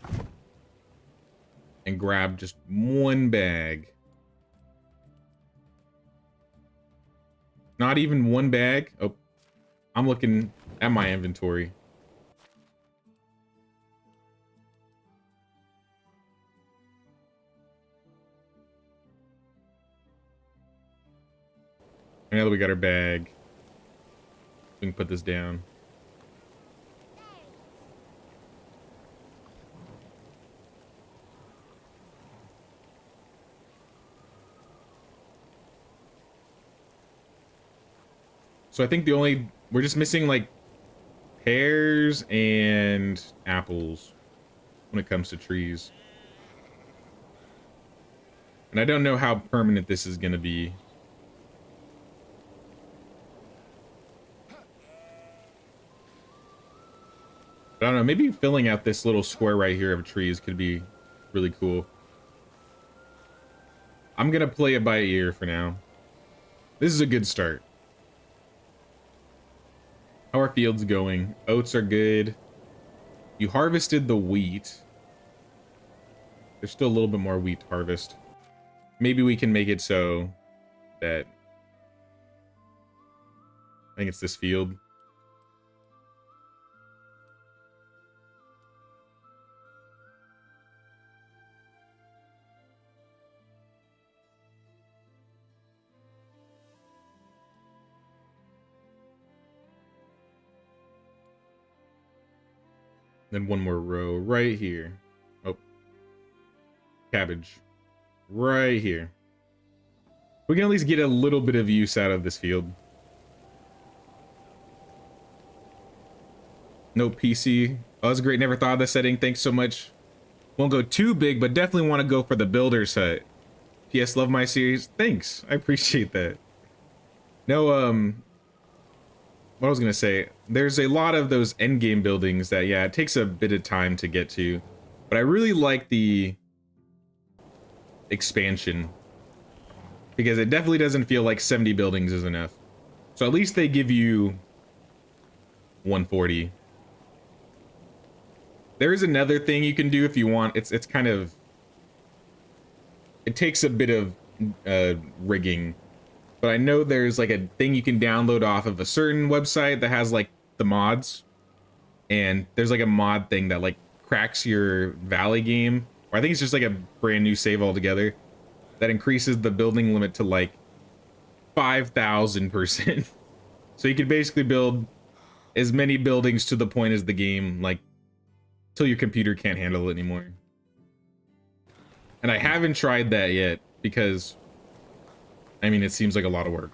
And grab just one bag. Not even one bag? Oh, I'm looking at my inventory. Now that we got our bag, we can put this down. So I think we're just missing like pears and apples when it comes to trees. And I don't know how permanent this is going to be. But I don't know, maybe filling out this little square right here of trees could be really cool. I'm going to play it by ear for now. This is a good start. How are fields going? Oats are good. You harvested the wheat. There's still a little bit more wheat to harvest. Maybe we can make it so that... I think it's this field. Then one more row right here. Oh. Cabbage. Right here. We can at least get a little bit of use out of this field. No PC. Oh, that's great. Never thought of this setting. Thanks so much. Won't go too big, but definitely want to go for the builder's hut. PS, love my series. Thanks. I appreciate that. No, what I was gonna say, there's a lot of those endgame buildings that, yeah, it takes a bit of time to get to, but I really like the expansion because it definitely doesn't feel like 70 buildings is enough. So at least they give you 140. There is another thing you can do if you want. It's kind of, it takes a bit of rigging. But I know there's like a thing you can download off of a certain website that has like the mods. And there's like a mod thing that like cracks your valley game. Or I think it's just like a brand new save altogether. That increases the building limit to like 5,000%. So you can basically build as many buildings to the point as the game, like, till your computer can't handle it anymore. And I haven't tried that yet because... I mean, it seems like a lot of work.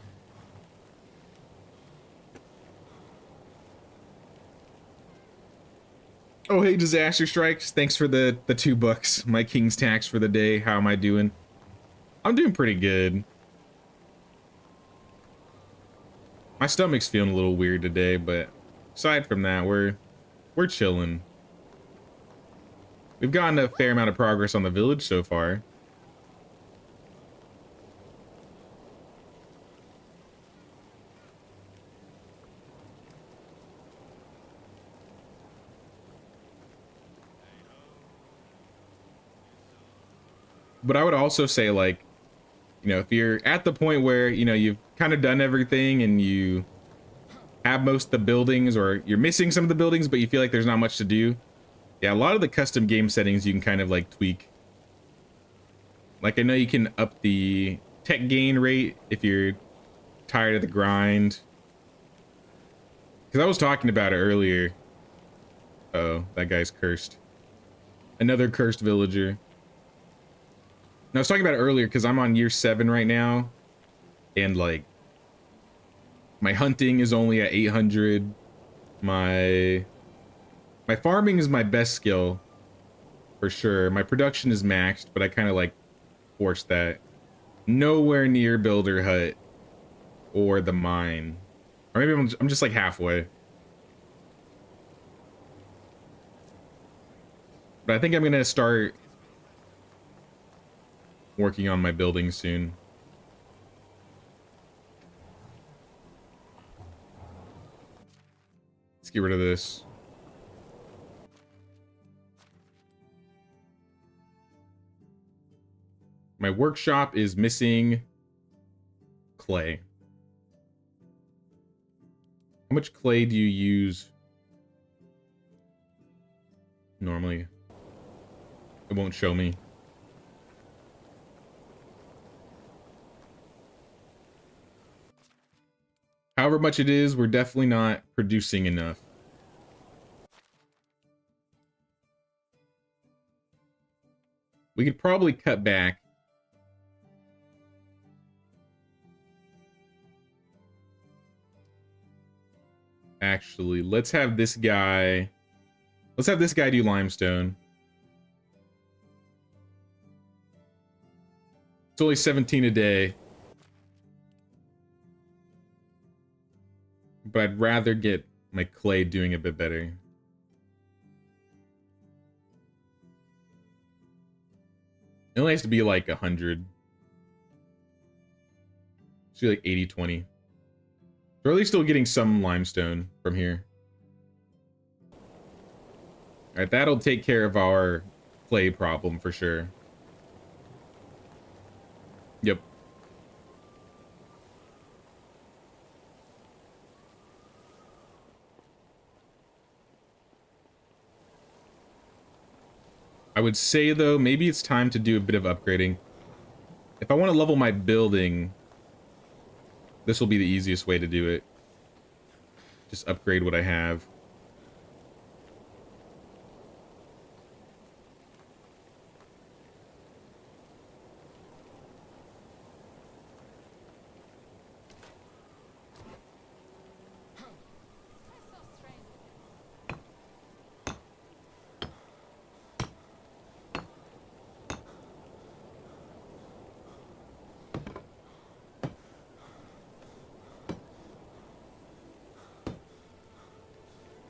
Oh, hey, Disaster Strikes. Thanks for the $2. My King's Tax for the day. How am I doing? I'm doing pretty good. My stomach's feeling a little weird today, but aside from that, we're chilling. We've gotten a fair amount of progress on the village so far. But I would also say, like, you know, if you're at the point where, you know, you've kind of done everything and you have most of the buildings, or you're missing some of the buildings, but you feel like there's not much to do. Yeah, a lot of the custom game settings you can kind of like tweak. Like, I know you can up the tech gain rate if you're tired of the grind. Because I was talking about it earlier. Oh, that guy's cursed. Another cursed villager. I was talking about it earlier because I'm on year 7 right now, and like my hunting is only at 800. My farming is my best skill for sure. My production is maxed, but I kind of like forced that. Nowhere near builder hut or the mine, or maybe I'm just like halfway. But I think I'm gonna start working on my building soon. Let's get rid of this. My workshop is missing clay. How much clay do you use normally? It won't show me. However much it is, we're definitely not producing enough. We could probably cut back. Actually, let's have this guy do limestone. It's only 17 a day. But I'd rather get my clay doing a bit better. It only has to be like 100. Should be like 80-20. We're at least still getting some limestone from here. Alright, that'll take care of our clay problem for sure. Yep. I would say, though, maybe it's time to do a bit of upgrading. If I want to level my building, this will be the easiest way to do it. Just upgrade what I have.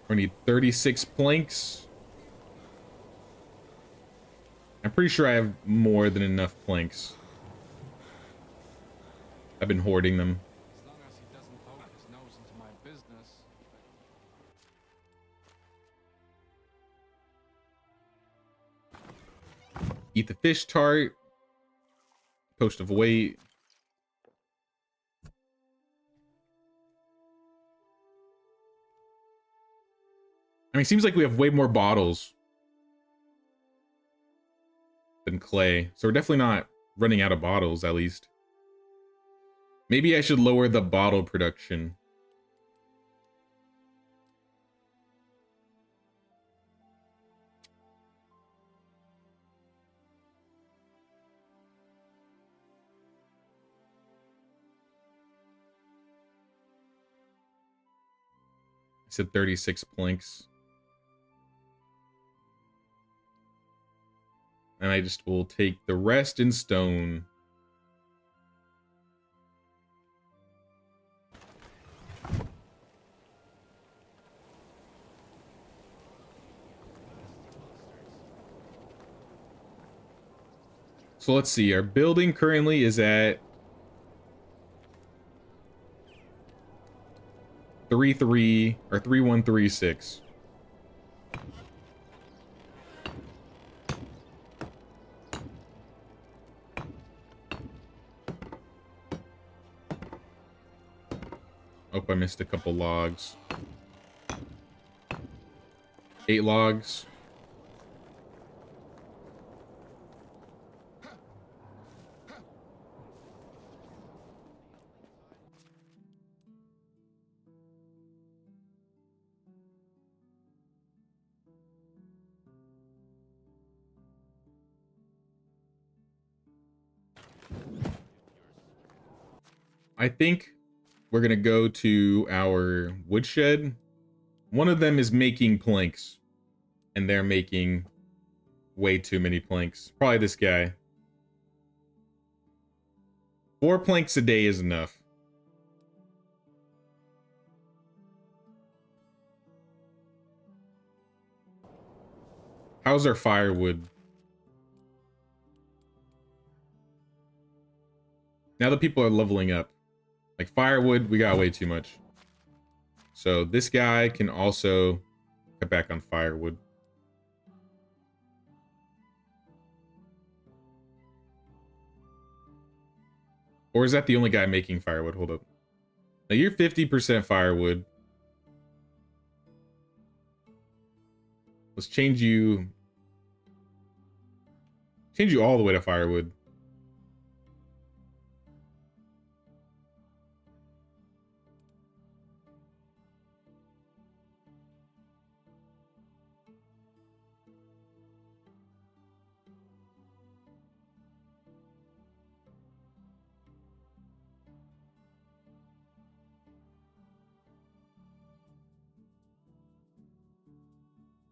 We need 36 planks. I'm pretty sure I have more than enough planks. I've been hoarding them. As long as he doesn't poke his nose into my business. Eat the fish tart. Post of weight. I mean, it seems like we have way more bottles than clay. So we're definitely not running out of bottles, at least. Maybe I should lower the bottle production. I said 36 planks. And I just will take the rest in stone. So let's see, our building currently is at 3136. Oh, I missed a couple logs. 8 logs. I think we're gonna go to our woodshed. One of them is making planks, and they're making way too many planks. Probably this guy. 4 planks a day is enough. How's our firewood? Now that people are leveling up. Like firewood, we got way too much. So this guy can also cut back on firewood. Or is that the only guy making firewood? Hold up. Now you're 50% firewood. Let's change you. Change you all the way to firewood.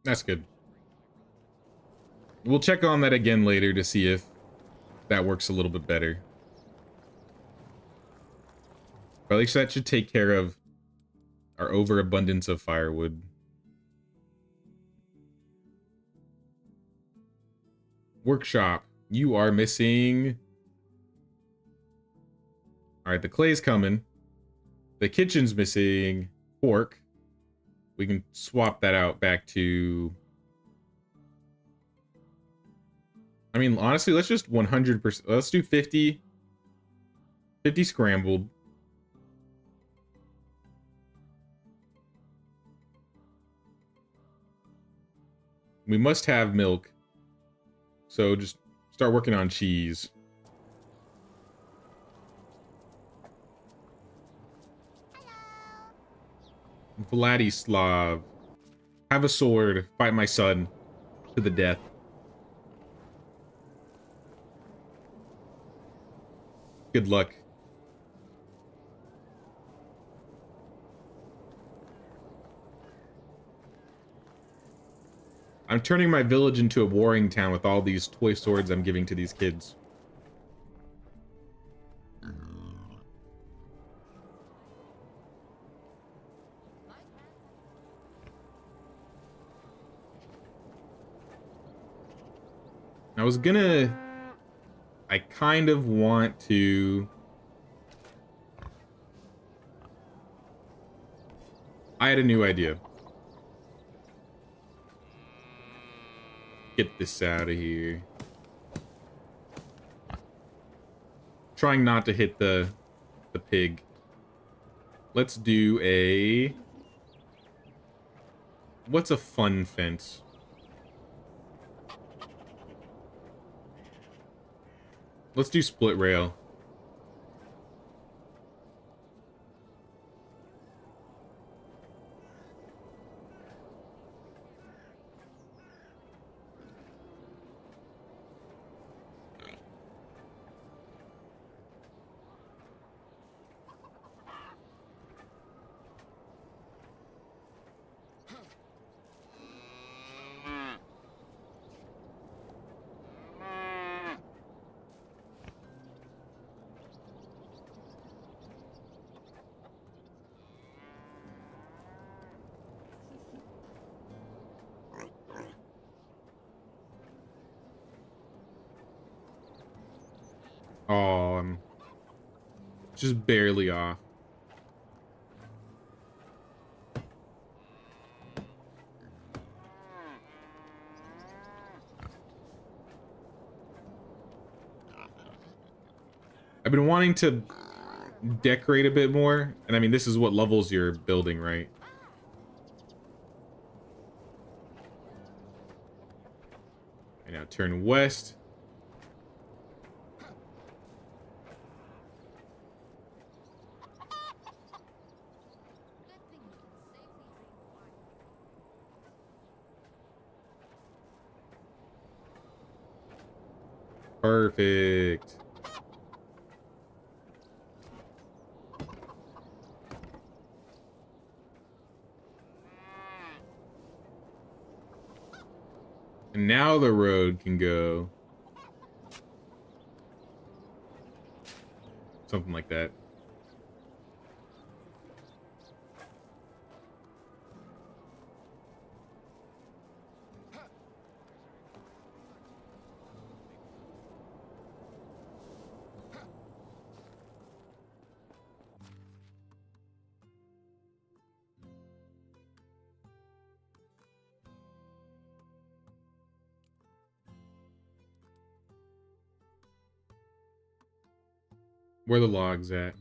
That's good. We'll check on that again later to see if that works a little bit better. But at least that should take care of our overabundance of firewood. Workshop. You are missing... Alright, the clay's coming. The kitchen's missing pork. We can swap that out back to... I mean, honestly, let's just 100%. Let's do 50. 50 scrambled. We must have milk. So just start working on cheese. Vladislav. Have a sword. Fight my son to the death. Good luck. I'm turning my village into a warring town with all these toy swords I'm giving to these kids. I kind of want to... I had a new idea. Get this out of here. Trying not to hit the pig. Let's do a... What's a fun fence? Let's do split rail. Oh, I'm just barely off. I've been wanting to decorate a bit more, and I mean, this is what levels you're building, right? Okay, now turn west. Perfect. And now the road can go. Something like that. Where the logs at?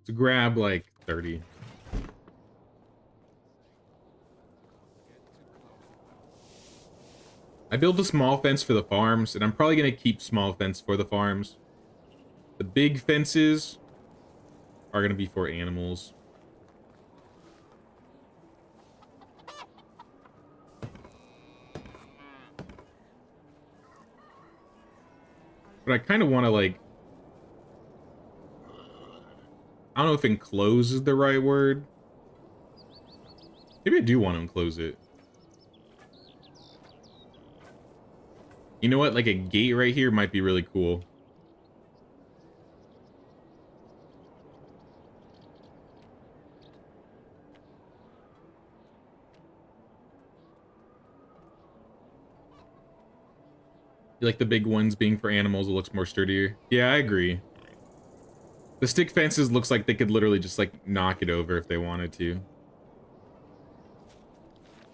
To grab like 30. I built a small fence for the farms, and I'm probably going to keep small fence for the farms. The big fences are going to be for animals. But I kind of want to, like... I don't know if enclose is the right word. Maybe I do want to enclose it. You know what? Like a gate right here might be really cool. You like the big ones being for animals, it looks more sturdier. Yeah, I agree. The stick fences looks like they could literally just like knock it over if they wanted to.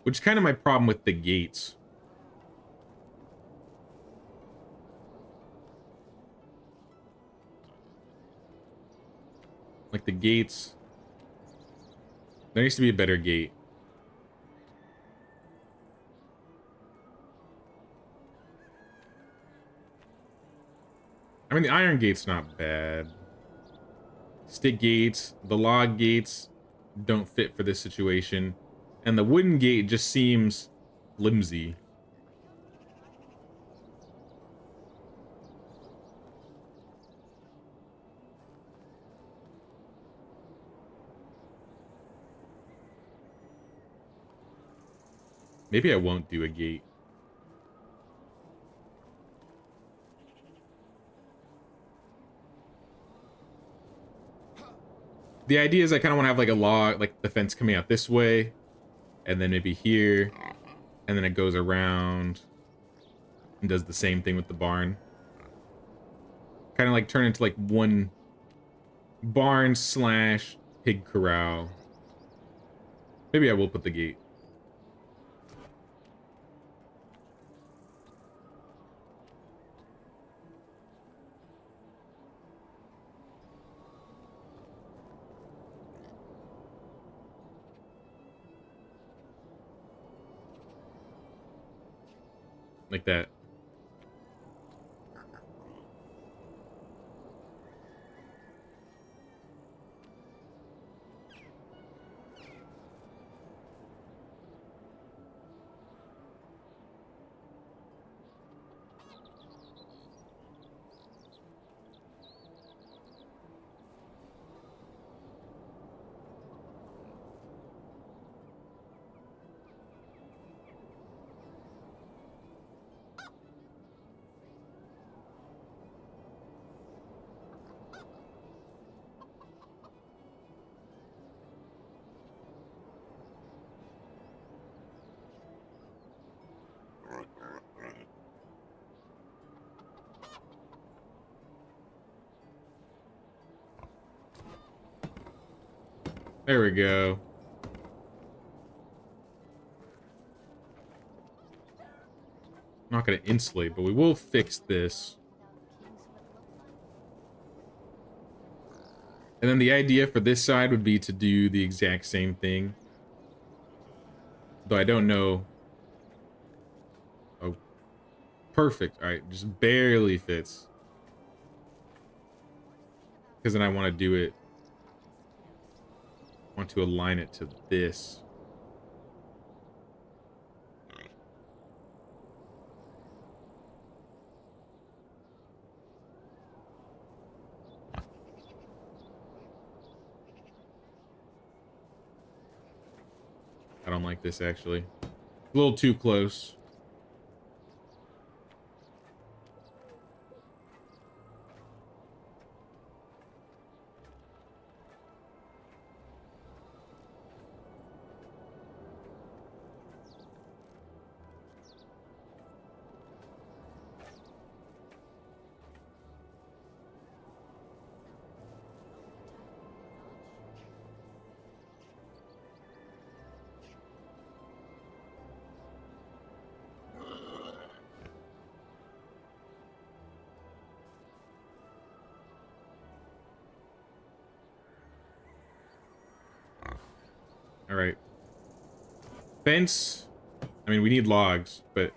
Which is kind of my problem with the gates. Like the gates. There needs to be a better gate. I mean, the iron gate's not bad. Stick gates, the log gates don't fit for this situation. And the wooden gate just seems flimsy. Maybe I won't do a gate. The idea is I kind of want to have like a log, like the fence coming out this way, and then maybe here, and then it goes around and does the same thing with the barn. Kind of like turn into like one barn slash pig corral. Maybe I will put the gate. Like that. There we go. Not going to insulate, but we will fix this. And then the idea for this side would be to do the exact same thing. Though I don't know. Oh, perfect. All right, just barely fits. Because then I want to do it. Want to align it to this. I don't like this actually. A little too close. All right. Fence. I mean, we need logs, but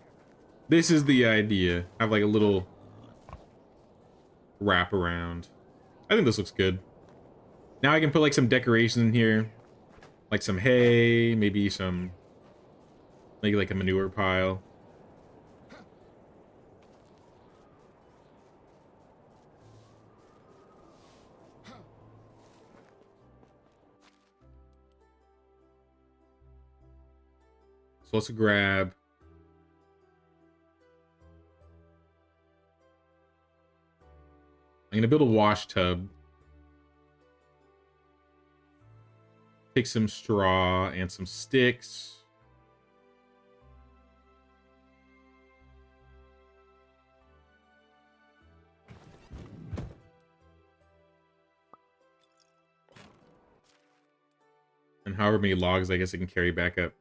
this is the idea. Have like a little wrap around. I think this looks good. Now I can put like some decorations in here. Like some hay, maybe some, maybe like a manure pile. So let's grab. I'm gonna build a wash tub. Take some straw and some sticks. And however many logs I guess I can carry back up.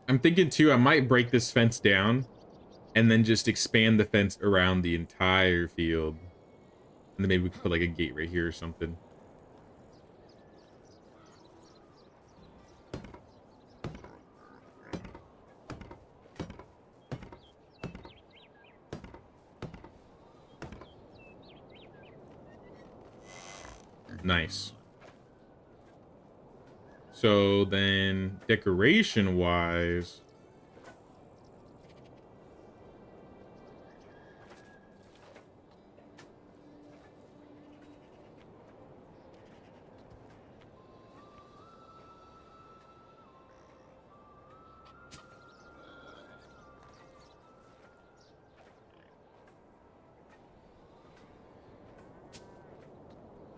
I'm thinking too, I might break this fence down and then just expand the fence around the entire field. And then maybe we could put like a gate right here or something. Nice. So then decoration wise,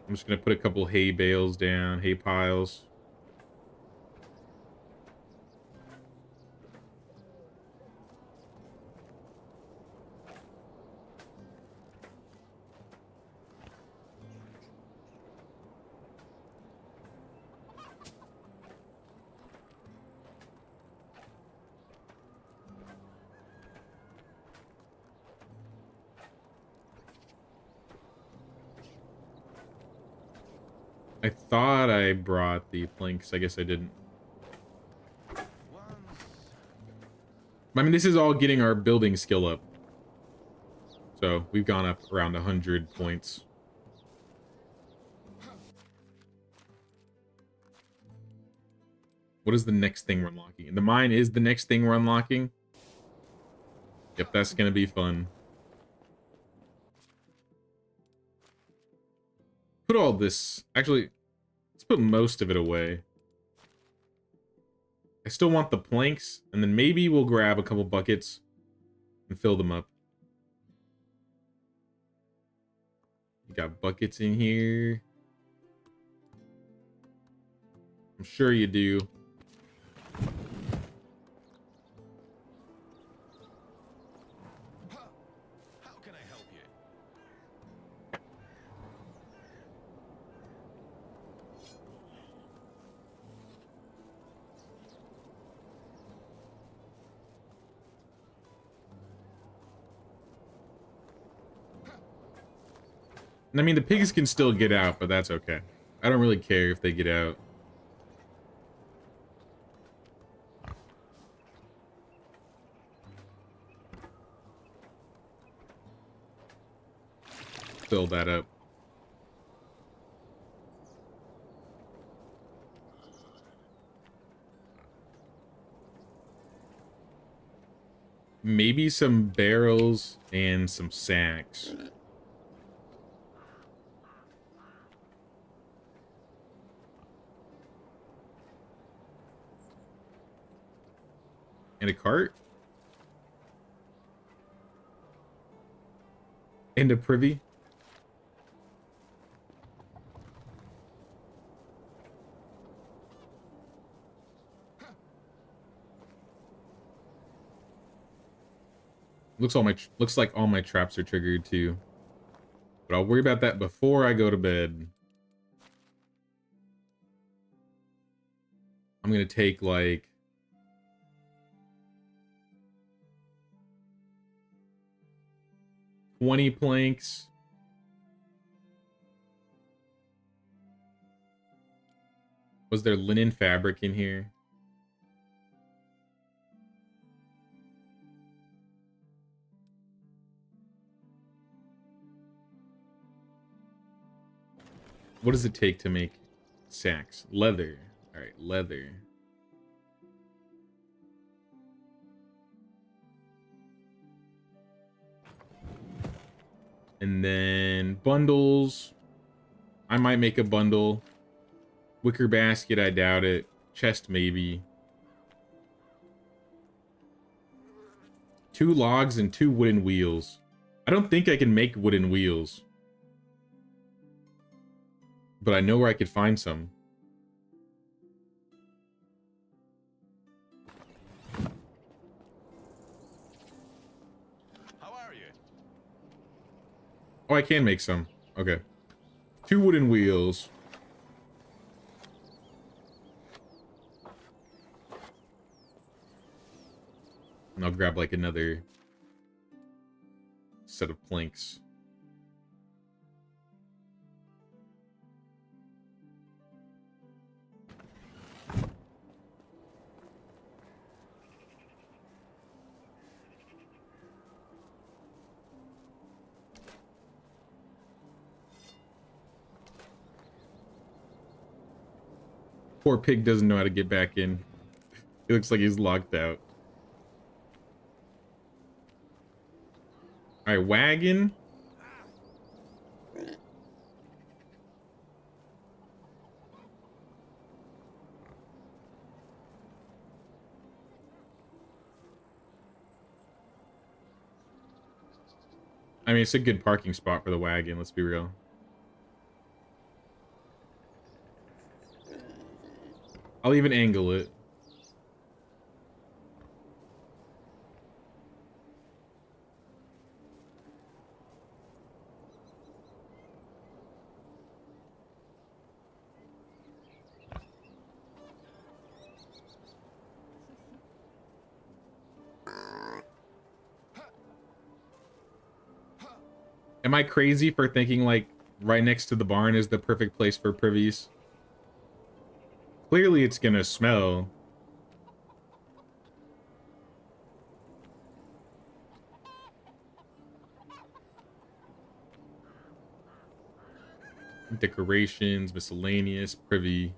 I'm just gonna put a couple hay bales down, hay piles. I thought I brought the planks. I guess I didn't. I mean, this is all getting our building skill up. So we've gone up around 100 points. What is the next thing we're unlocking? The mine is the next thing we're unlocking. Yep, that's going to be fun. Put all this... Actually, let's put most of it away. I still want the planks, and then maybe we'll grab a couple buckets and fill them up. You got buckets in here. I'm sure you do. How can I help you? And I mean, the pigs can still get out, but that's okay. I don't really care if they get out. Fill that up. Maybe some barrels and some sacks. And a cart? And a privy? Looks like all my traps are triggered too. But But I'll worry about that before I go to bed. I'm gonna take like 20 planks. Was there linen fabric in here? What does it take to make sacks? Leather. All right, leather. And then bundles. I might make a bundle. Wicker basket, I doubt it. Chest, maybe. 2 logs and 2 wooden wheels. I don't think I can make wooden wheels. But I know where I could find some. How are you? Oh, I can make some. Okay. 2 wooden wheels. And I'll grab like another set of planks. Poor pig doesn't know how to get back in. He looks like he's locked out. All right, wagon. I mean, it's a good parking spot for the wagon, let's be real. I'll even angle it. Am I crazy for thinking like right next to the barn is the perfect place for privies? Clearly it's gonna smell. Decorations, miscellaneous, privy.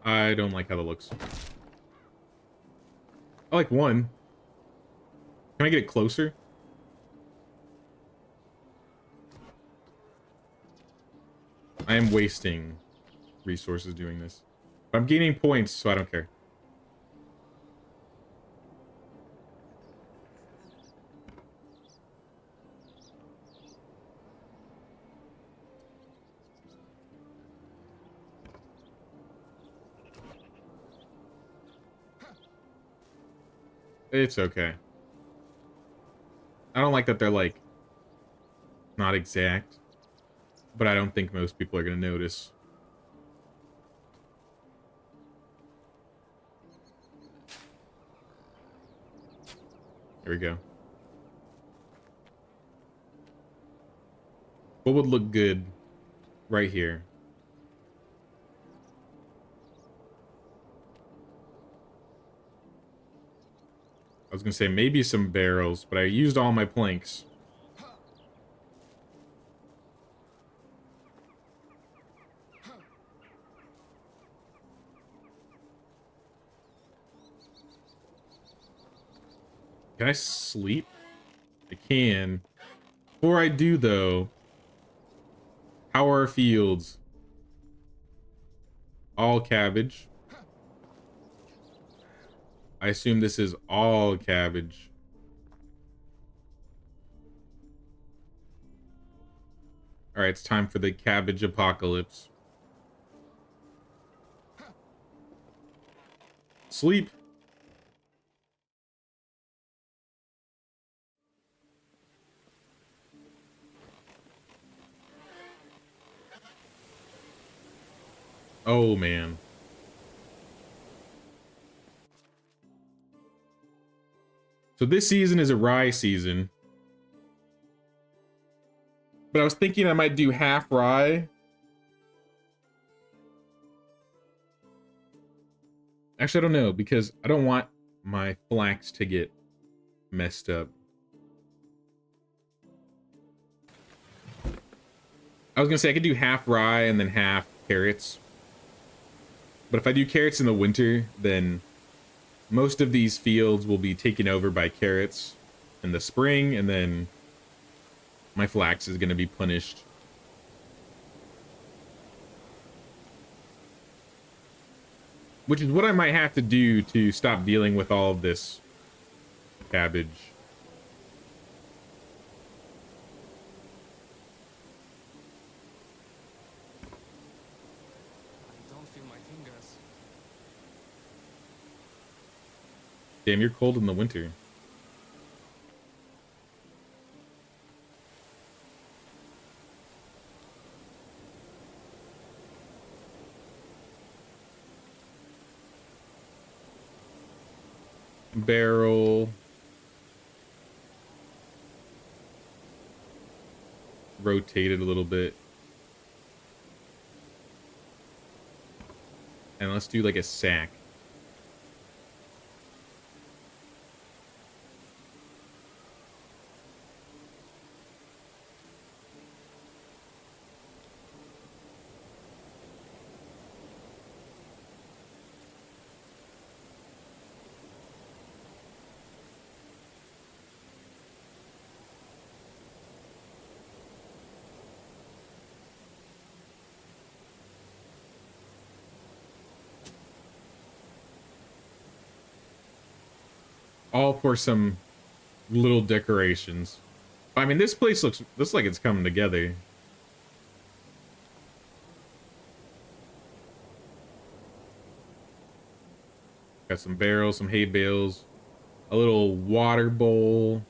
I don't like how that looks. I like one. Can I get it closer? I am wasting resources doing this. But I'm gaining points, so I don't care. It's okay. I don't like that they're like not exact, but I don't think most people are gonna notice. There we go. What would look good right here? I was gonna say maybe some barrels, but I used all my planks. Can I sleep? I can. Before I do though, how are our fields? all cabbage. I assume this is all cabbage. All right, it's time for the cabbage apocalypse. Sleep. Oh, man. So this season is a rye season. But I was thinking I might do half rye. Actually, I don't know, because I don't want my flax to get messed up. I was gonna say I could do half rye and then half carrots. But if I do carrots in the winter, then most of these fields will be taken over by carrots in the spring, and then my flax is gonna be punished. Which is what I might have to do to stop dealing with all of this cabbage. I don't feel my fingers. Damn, you're cold in the winter. Barrel. Rotate it a little bit. And let's do like a sack. All for some little decorations. I mean, this place looks like it's coming together. Got some barrels, some hay bales, a little water bowl.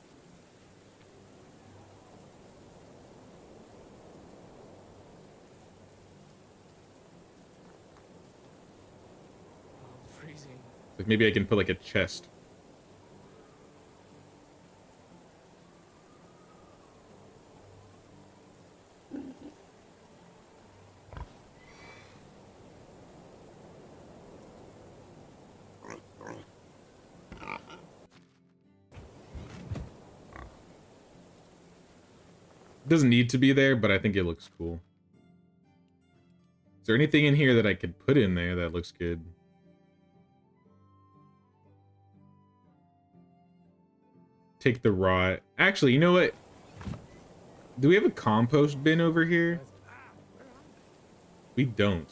I'm freezing. Like maybe I can put like a chest. Doesn't need to be there, but I think it looks cool. Is there anything in here that I could put in there that looks good? Take the raw. Actually, you know what? Do we have a compost bin over here? We don't.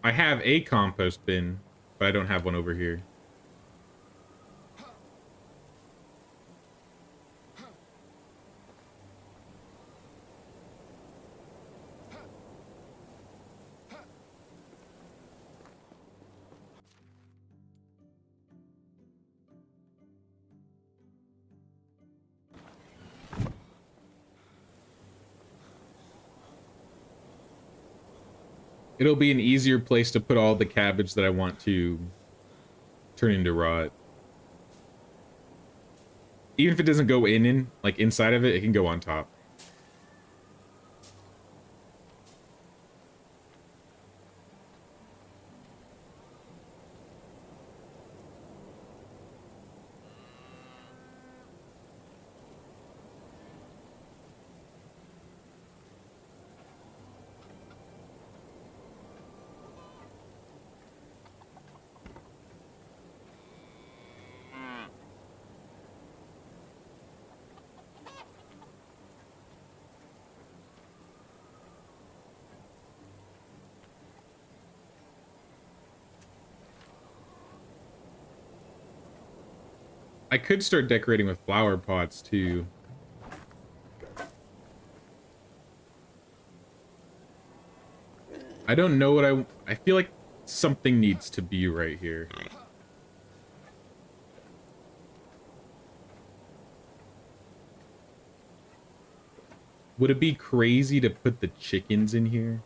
I have a compost bin, but I don't have one over here. It'll be an easier place to put all the cabbage that I want to turn into rot. Even if it doesn't go in like inside of it, it can go on top. I could start decorating with flower pots too. I don't know what I feel like something needs to be right here. Would it be crazy to put the chickens in here?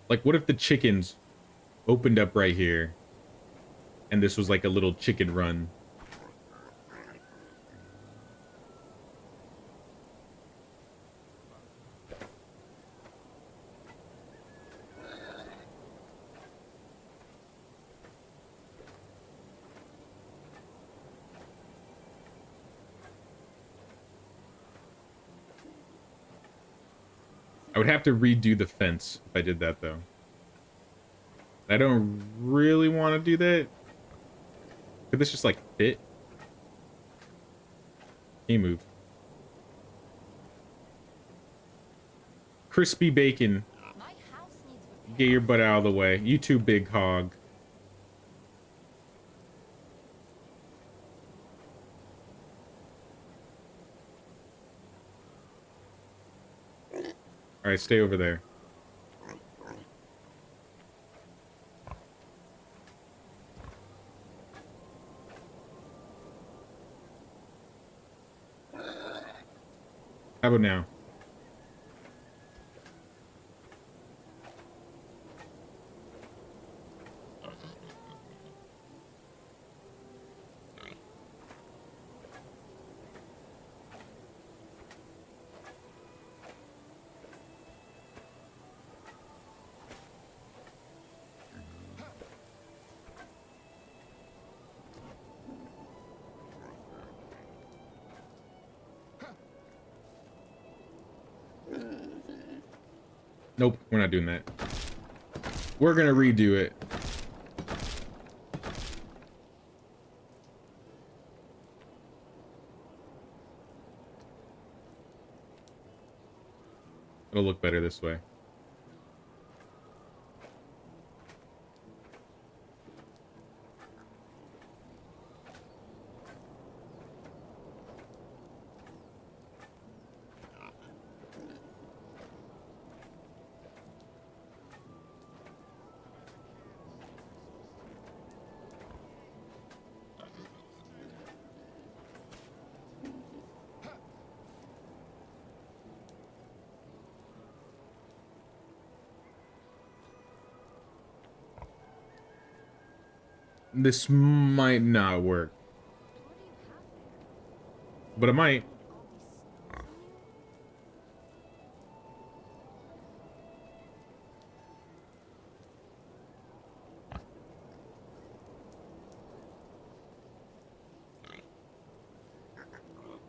Like, what if the chickens opened up right here and this was like a little chicken run? I would have to redo the fence if I did that, though. I don't really want to do that. Could this just, like, fit? Can you move? Crispy bacon. My house needs repair. Get your butt out of the way. You too, big hog. Alright, stay over there. How about now? Nope, we're not doing that. We're gonna redo it. It'll look better this way. This might not work. But it might.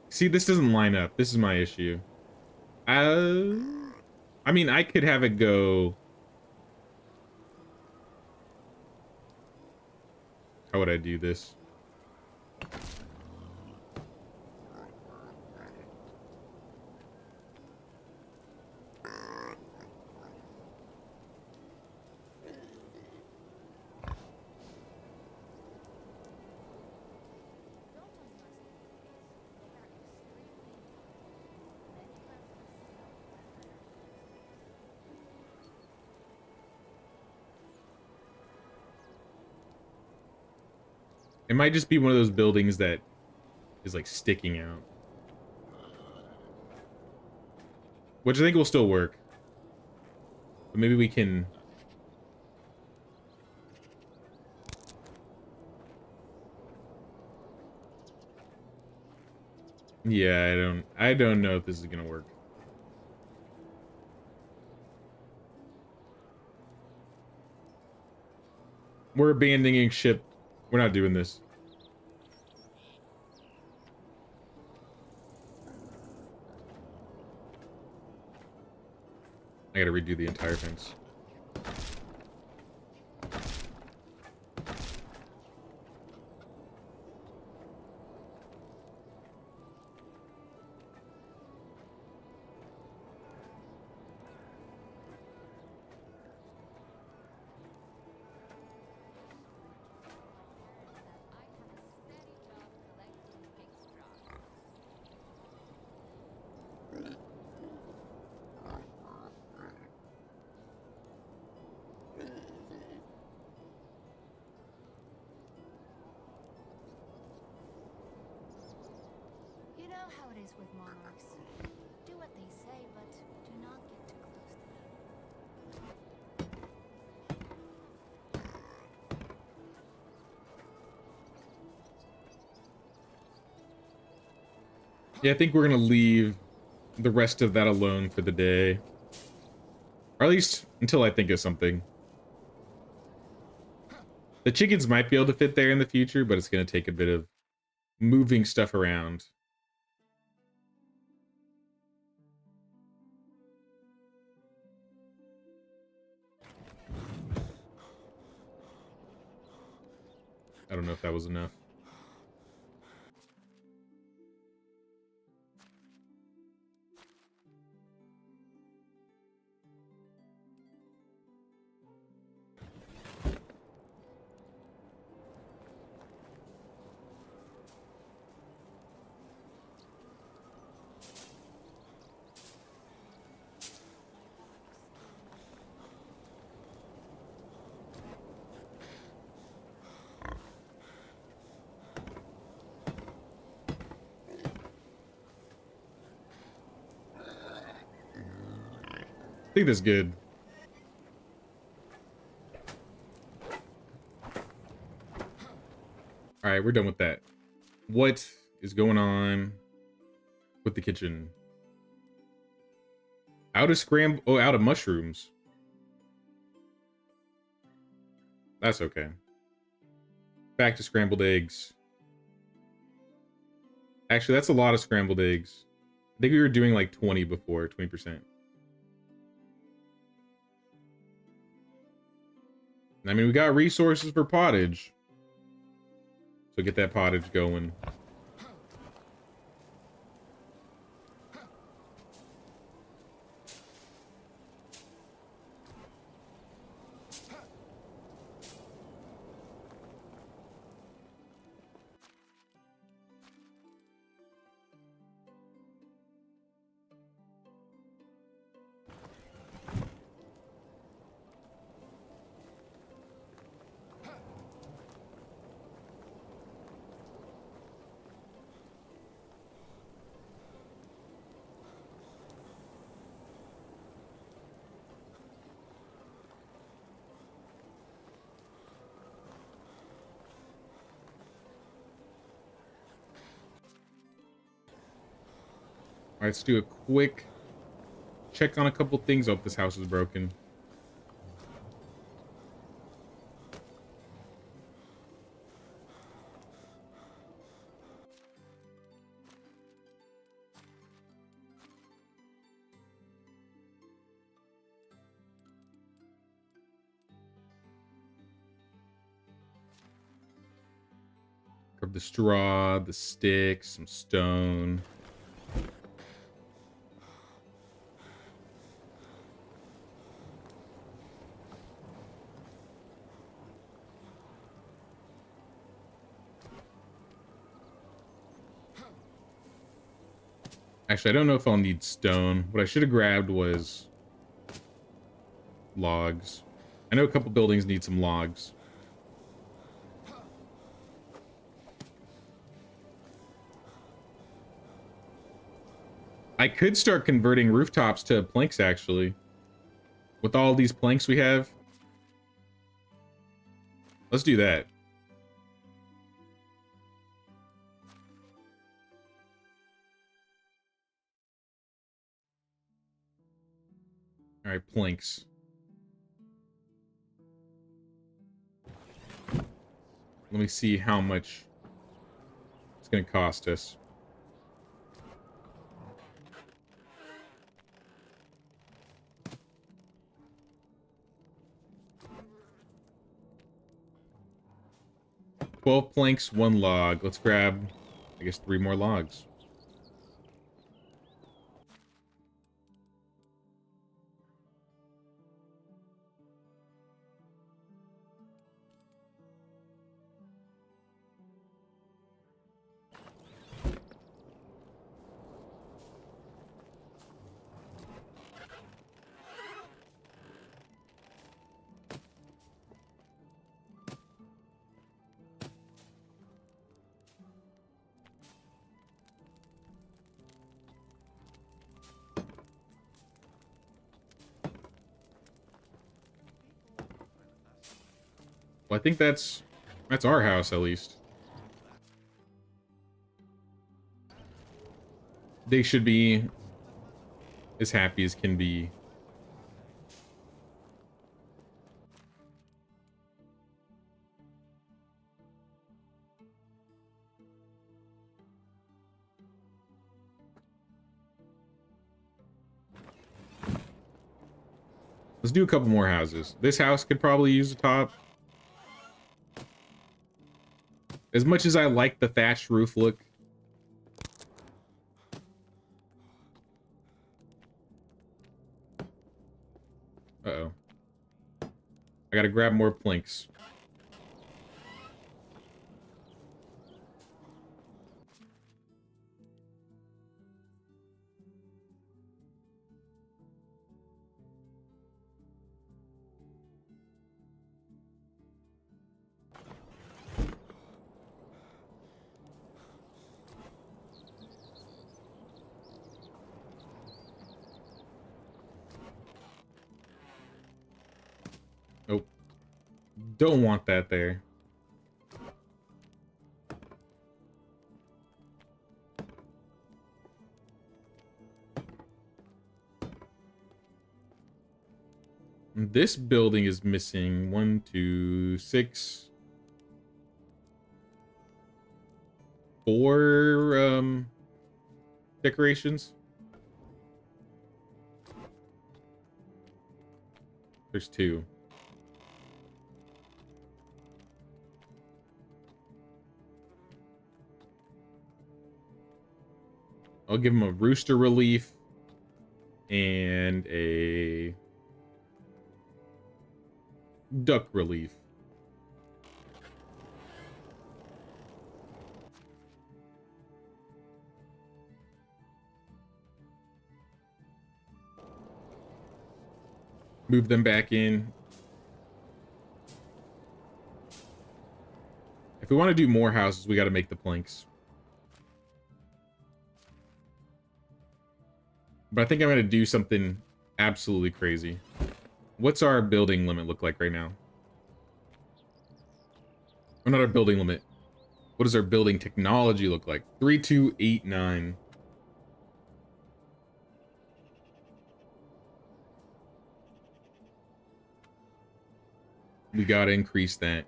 See, this doesn't line up. This is my issue. I mean, I could have it go... How would I do this? It might just be one of those buildings that is like sticking out. Which I think will still work. But maybe we can... Yeah, I don't know if this is gonna work. We're abandoning ship. We're not doing this. I gotta redo the entire fence. with monarchs. Do what they say, but do not get too close to them. Yeah, I think we're gonna leave the rest of that alone for the day. Or at least until I think of something. The chickens might be able to fit there in the future, but it's gonna take a bit of moving stuff around. I don't know if that was enough. I think that's good. All right, we're done with that. What is going on with the kitchen? Out of scramble. Oh, out of mushrooms. That's okay. Back to scrambled eggs. Actually, that's a lot of scrambled eggs. I think we were doing like 20 before, 20%. I mean, we got resources for pottage. So get that pottage going. All right, let's do a quick check on a couple things. Oh, this house is broken. Grab the straw, the sticks, some stone. Actually, I don't know if I'll need stone. What I should have grabbed was logs. I know a couple buildings need some logs. I could start converting rooftops to planks, actually. With all these planks we have. Let's do that. All right, planks. Let me see how much it's going to cost us. "12 planks, 1 log." Let's grab, I guess, 3 more logs. Well, I think that's our house at least. They should be as happy as can be. Let's do a couple more houses. This house could probably use a top. As much as I like the thatched roof look. Uh-oh. I gotta grab more planks. Nope. Don't want that there. This building is missing 1, 2, 6, 4 decorations. There's 2. I'll give him a rooster relief and a duck relief. Move them back in. If we want to do more houses, we got to make the planks. But I think I'm going to do something absolutely crazy. What's our building limit look like right now? Or not our building limit. What does our building technology look like? 3289. We got to increase that.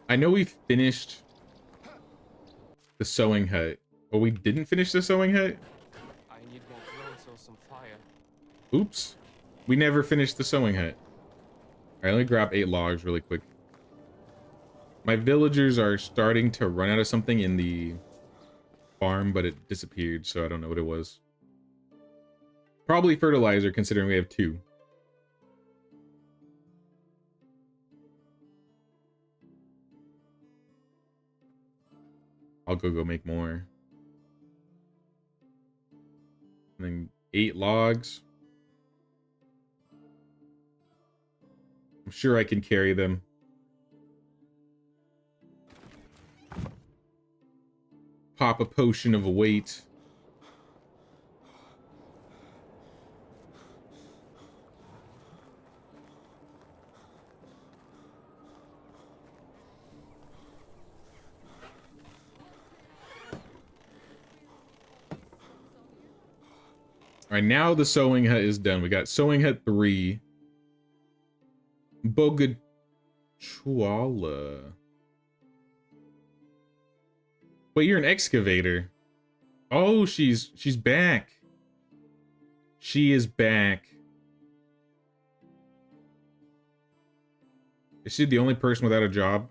I know we finished the sewing hut. But we didn't finish the sewing hut? I need more clothes or some fire. Oops. We never finished the sewing hut. Alright, let me grab 8 logs really quick. My villagers are starting to run out of something in the farm, but it disappeared, so I don't know what it was. Probably fertilizer, considering we have 2. I'll go make more. And then 8 logs. I'm sure I can carry them. Pop a potion of weight. All right, now the sewing hut is done. We got sewing hut 3. Bogachuala. Wait, you're an excavator. Oh, she's back. She is back. Is she the only person without a job?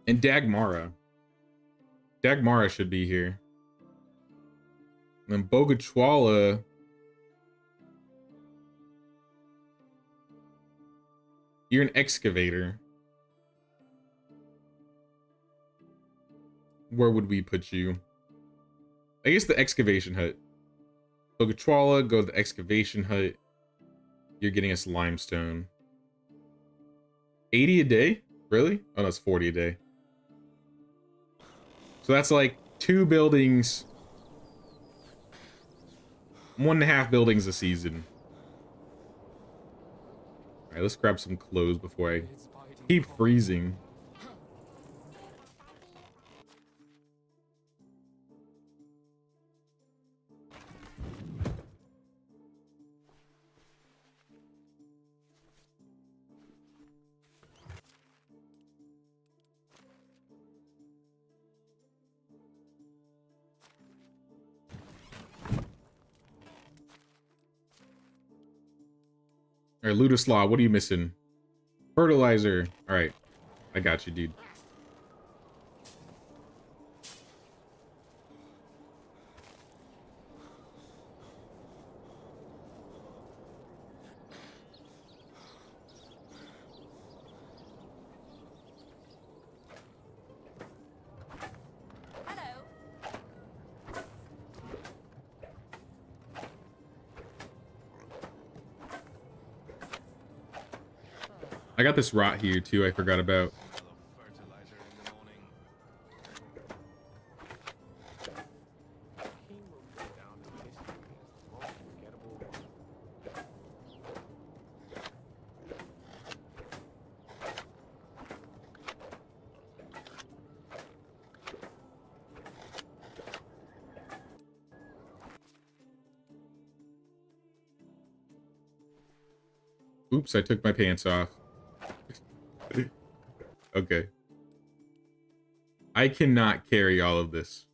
And Dagmara. Dagmara should be here. And then Bogachuala. You're an excavator. Where would we put you? I guess the excavation hut. Bogachuala, go to the excavation hut. You're getting us limestone. 80 a day? Really? Oh, that's 40 a day. So that's like 2 buildings. 1.5 buildings a season. Alright, let's grab some clothes before I It's biting keep properly. freezing. Alright, Ludoslaw, what are you missing? Fertilizer. Alright, I got you, dude. Hello. I got this rot here too, I forgot about. Full of fertilizer in the morning. He will go down in history as the most forgettable one. Oops, I took my pants off. Okay. I cannot carry all of this.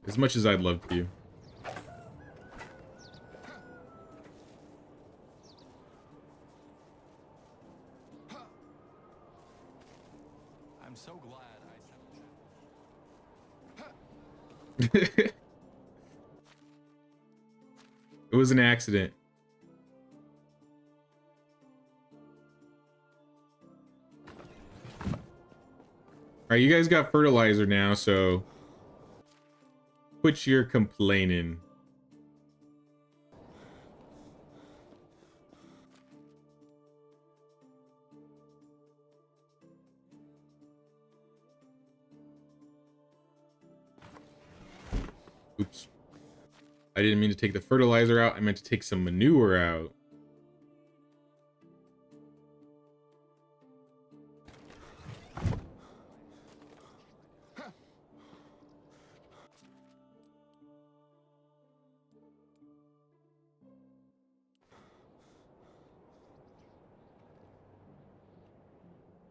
As much as I'd love to. I'm so glad I said It was an accident. Alright, you guys got fertilizer now, so quit your complaining. Oops. I didn't mean to take the fertilizer out. I meant to take some manure out.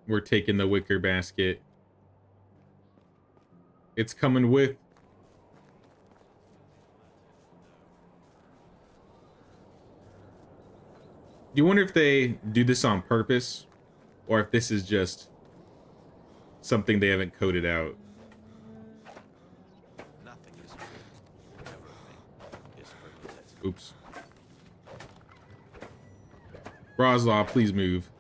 We're taking the wicker basket. It's coming with. Do you wonder if they do this on purpose? Or if this is just something they haven't coded out? Nothing is free. Everything is permitted. Oops. Roslaw, please move.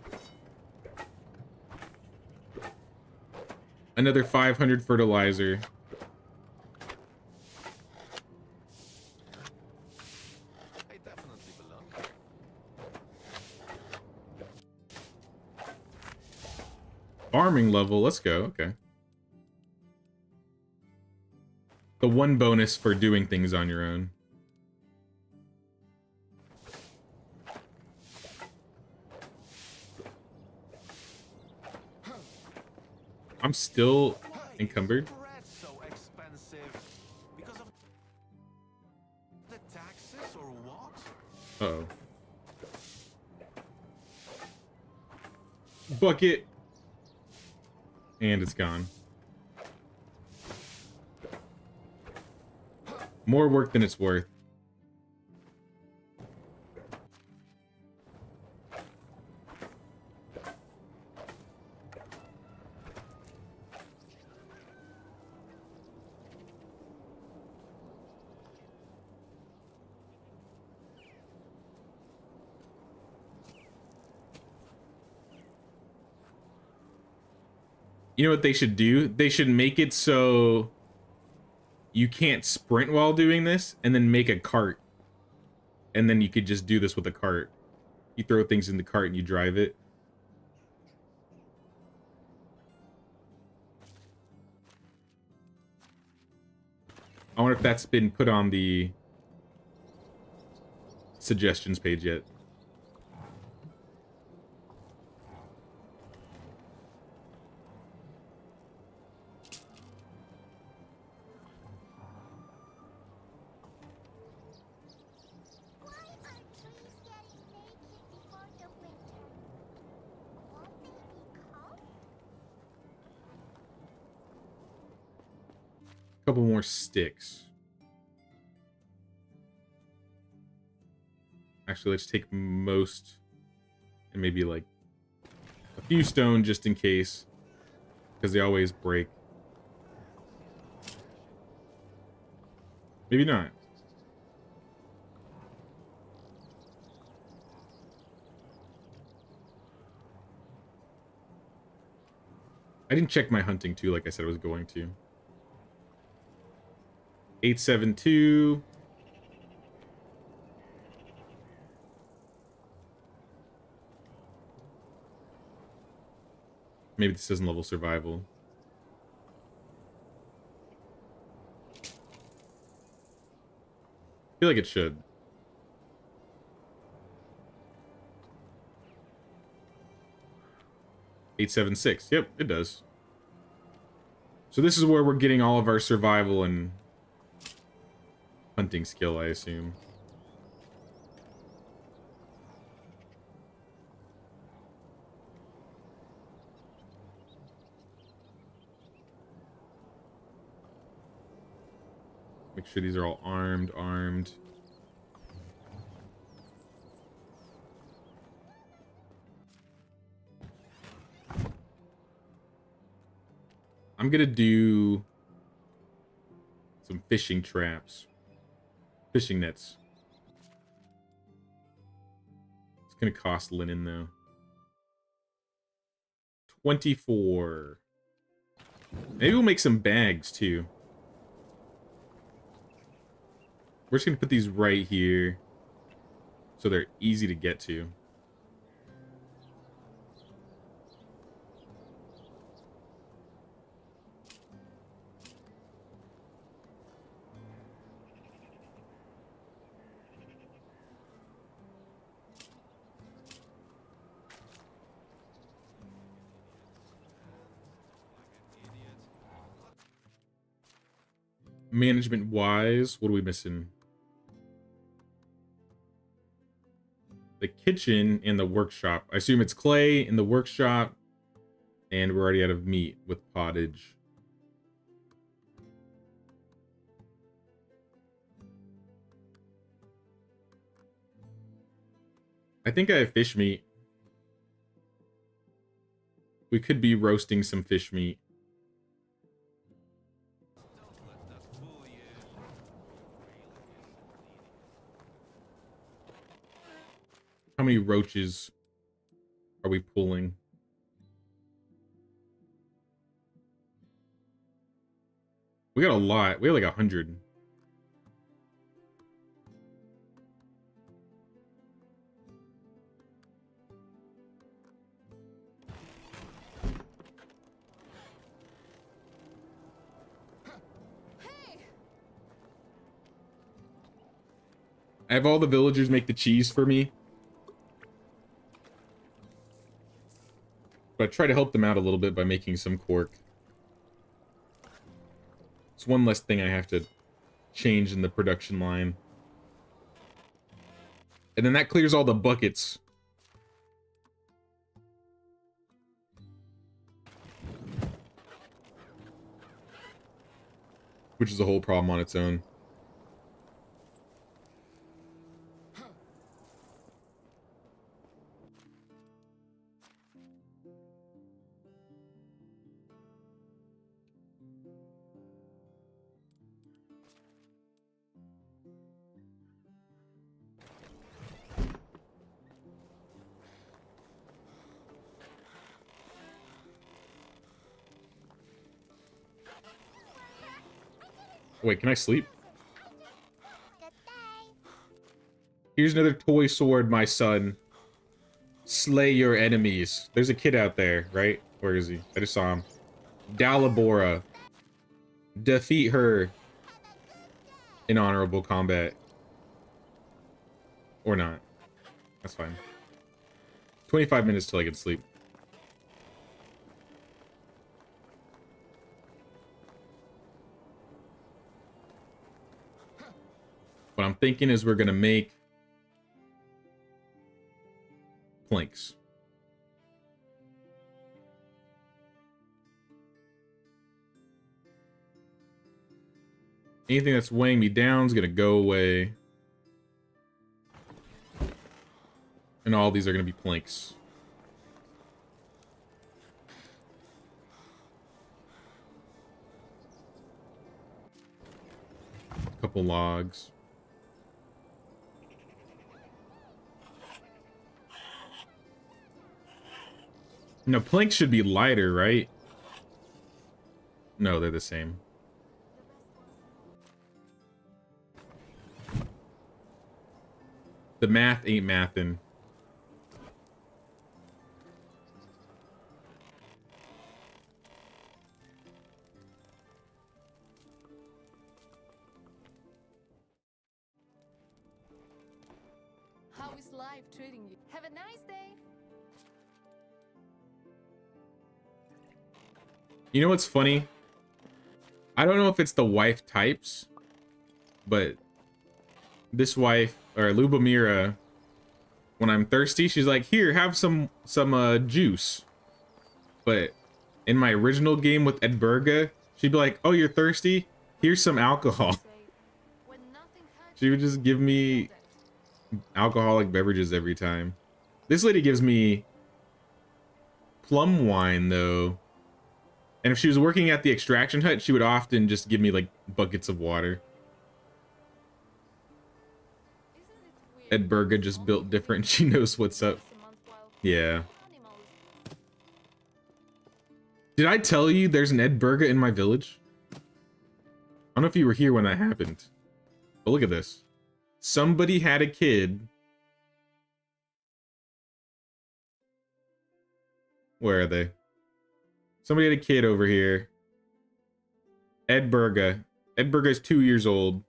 Another 500 fertilizer. I definitely belong. Farming level, let's go, okay. The one bonus for doing things on your own. I'm still encumbered. Bread so expensive because of the taxes or what? Uh-oh. Bucket. And it's gone. More work than it's worth. You know what they should do? They should make it so you can't sprint while doing this, and then make a cart. And then you could just do this with a cart. You throw things in the cart and you drive it. I wonder if that's been put on the suggestions page yet. Why are trees getting naked before the winter? Won't they be cold? Couple more sticks. Actually, let's take most and maybe like a few stone just in case, because they always break. Maybe not. I didn't check my hunting too, like I said I was going to. 872. Maybe this doesn't level survival. I feel like it should. $876. Yep, it does. So this is where we're getting all of our survival and hunting skill, I assume. Make sure these are all armed. I'm gonna do some fishing traps. Fishing nets. It's gonna cost linen though. 24. Maybe we'll make some bags too. We're just gonna put these right here so they're easy to get to. Management wise, what are we missing? The kitchen and the workshop. I assume it's clay in the workshop, and we're already out of meat with pottage. I think I have fish meat. We could be roasting some fish meat. Don't let that fool you. How many roaches are we pulling? We got a lot. We have like 100. I have all the villagers make the cheese for me. But I try to help them out a little bit by making some cork. It's one less thing I have to change in the production line. And then that clears all the buckets. Which is a whole problem on its own. Wait, can I sleep? Good day. Here's another toy sword, my son. Slay your enemies. There's a kid out there, right? Where is he? I just saw him. Dalibora. Defeat her in honorable combat. Or not. That's fine. 25 minutes till I get to sleep. What I'm thinking is we're gonna make planks. Anything that's weighing me down is gonna go away. And all these are gonna be planks. A couple logs. No, planks should be lighter, right? No, they're the same. The math ain't mathin'. How is life treating you? Have a nice day. You know what's funny? I don't know if it's the wife types, but this wife, or Lubomira, when I'm thirsty, she's like, here, have some juice. But in my original game with Edburga, she'd be like, oh, you're thirsty? Here's some alcohol. Say, when nothing hurts She would just give me alcoholic beverages every time. This lady gives me plum wine, though. And if she was working at the extraction hut, she would often just give me, like, buckets of water. Isn't it weird? Edburga just built different. She knows what's up. Once a month while Yeah. animals. Did I tell you there's an Edburga in my village? I don't know if you were here when that happened. But look at this. Somebody had a kid. Where are they? Somebody had a kid over here. Edburga. Edburga is 2 years old.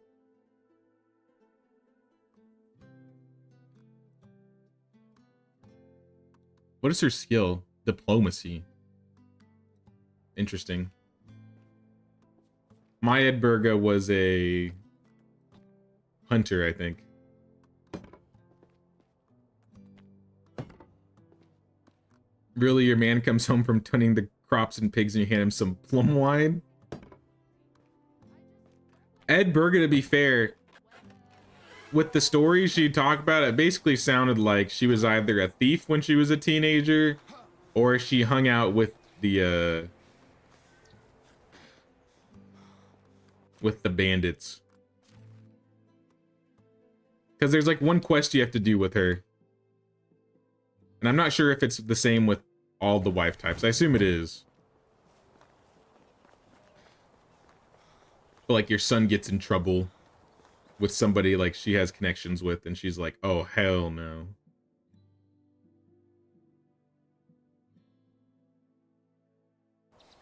What is her skill? Diplomacy. Interesting. My Edburga was a hunter, I think. Really, your man comes home from tending the crops and pigs and you hand him some plum wine? Edburga, to be fair, with the stories she talked about, it basically sounded like she was either a thief when she was a teenager, or she hung out with the bandits. Because there's like one quest you have to do with her. And I'm not sure if it's the same with all the wife types. I assume it is. But like your son gets in trouble with somebody like she has connections with, and she's like, oh, hell no.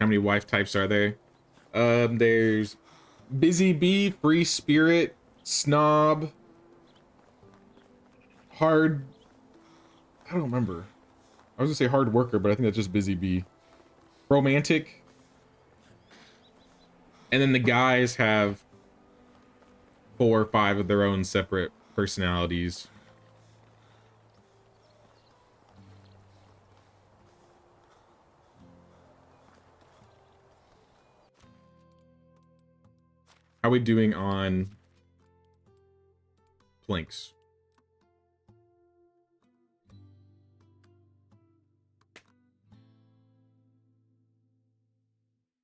How many wife types are there? There's Busy Bee, Free Spirit, Snob, Hard... I don't remember. I was gonna say Hard Worker, but I think that's just Busy Bee. Romantic. And then the guys have 4 or 5 of their own separate personalities. How are we doing on planks?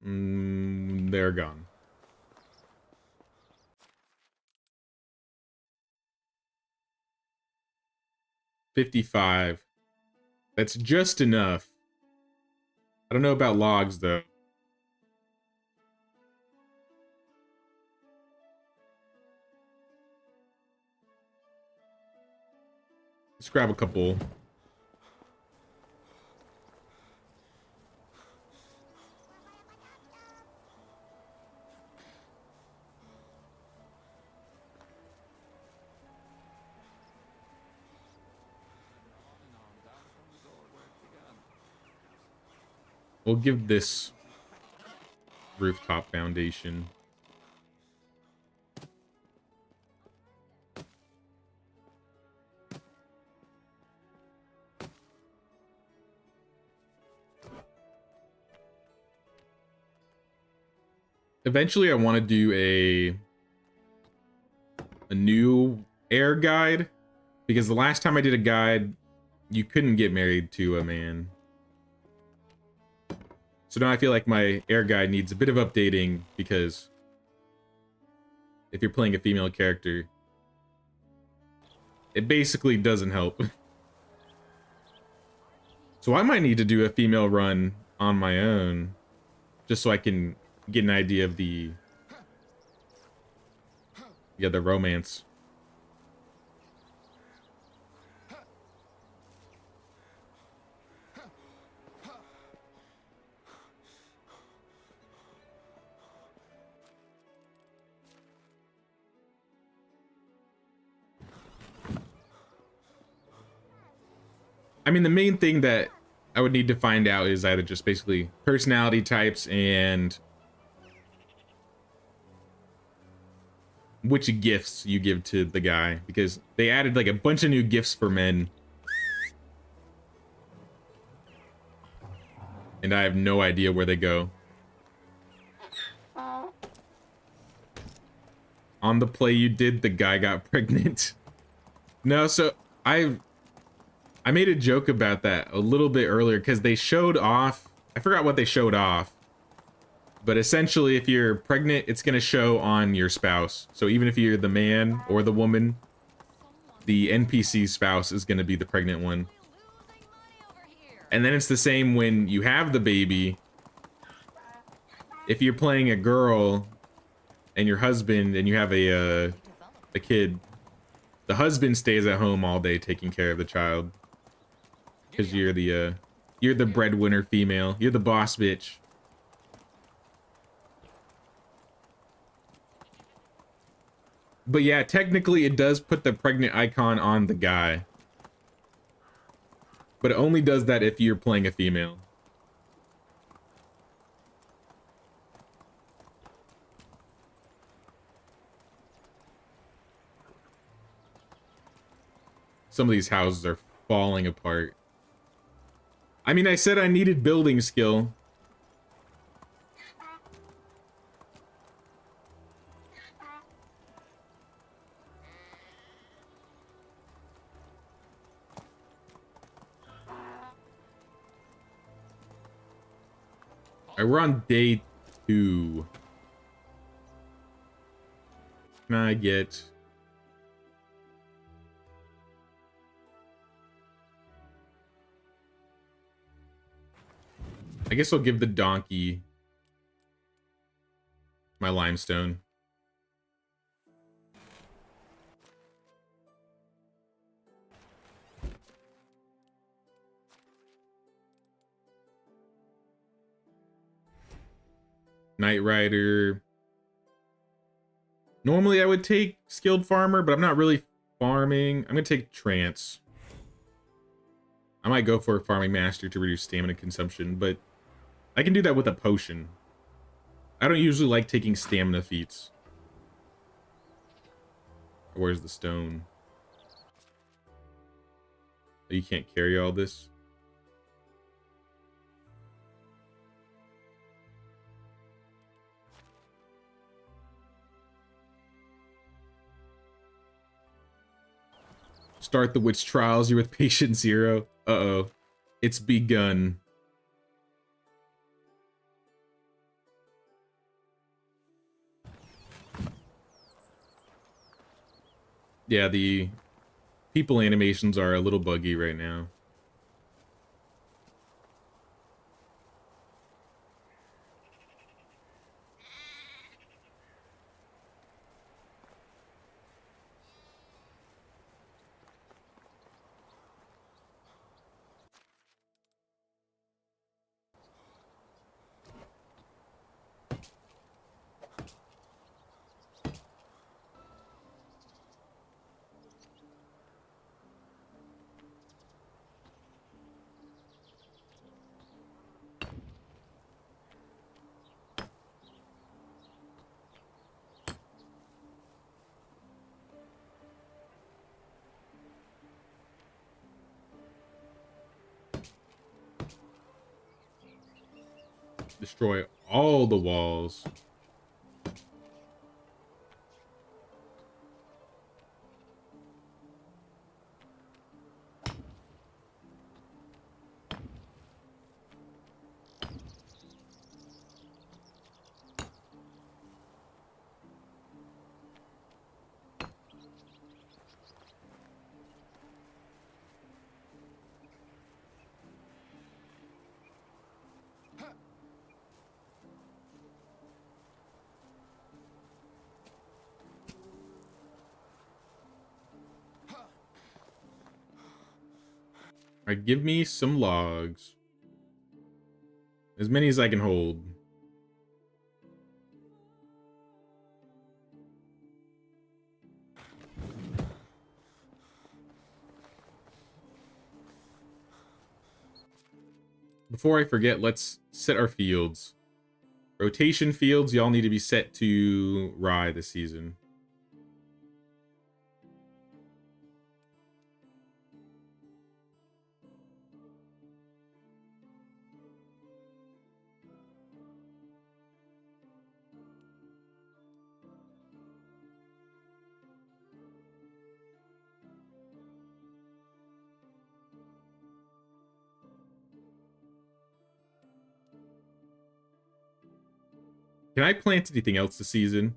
They're gone. $55. That's just enough. I don't know about logs, though. Let's grab a couple. We'll give this rooftop foundation. Eventually I want to do a new heir guide, because the last time I did a guide, you couldn't get married to a man. So now I feel like my heir guide needs a bit of updating, because if you're playing a female character, it basically doesn't help. So I might need to do a female run on my own, just so I can get an idea of the romance. I mean, the main thing that I would need to find out is either just basically personality types and which gifts you give to the guy, because they added like a bunch of new gifts for men. And I have no idea where they go. On the play you did, the guy got pregnant. No, so I made a joke about that a little bit earlier, because they showed off, I forgot what they showed off, but essentially if you're pregnant, it's going to show on your spouse. So even if you're the man or the woman, the NPC spouse is going to be the pregnant one. And then it's the same when you have the baby. If you're playing a girl and your husband and you have a kid, the husband stays at home all day taking care of the child, because you're the breadwinner female. You're the boss bitch. But yeah, technically it does put the pregnant icon on the guy. But it only does that if you're playing a female. Some of these houses are falling apart. I mean, I said I needed building skill. We're on day 2. Can I get... I guess I'll give the donkey my limestone. Knight Rider. Normally I would take Skilled Farmer, but I'm not really farming. I'm gonna take Trance. I might go for a Farming Master to reduce stamina consumption, but I can do that with a potion. I don't usually like taking stamina feats. Where's the stone? Oh, you can't carry all this? Start the witch trials. You're with patient 0. Uh-oh. It's begun. Yeah, the people animations are a little buggy right now. Destroy all the walls. Alright, give me some logs. As many as I can hold. Before I forget, let's set our fields. Rotation fields, y'all need to be set to rye this season. Can I plant anything else this season?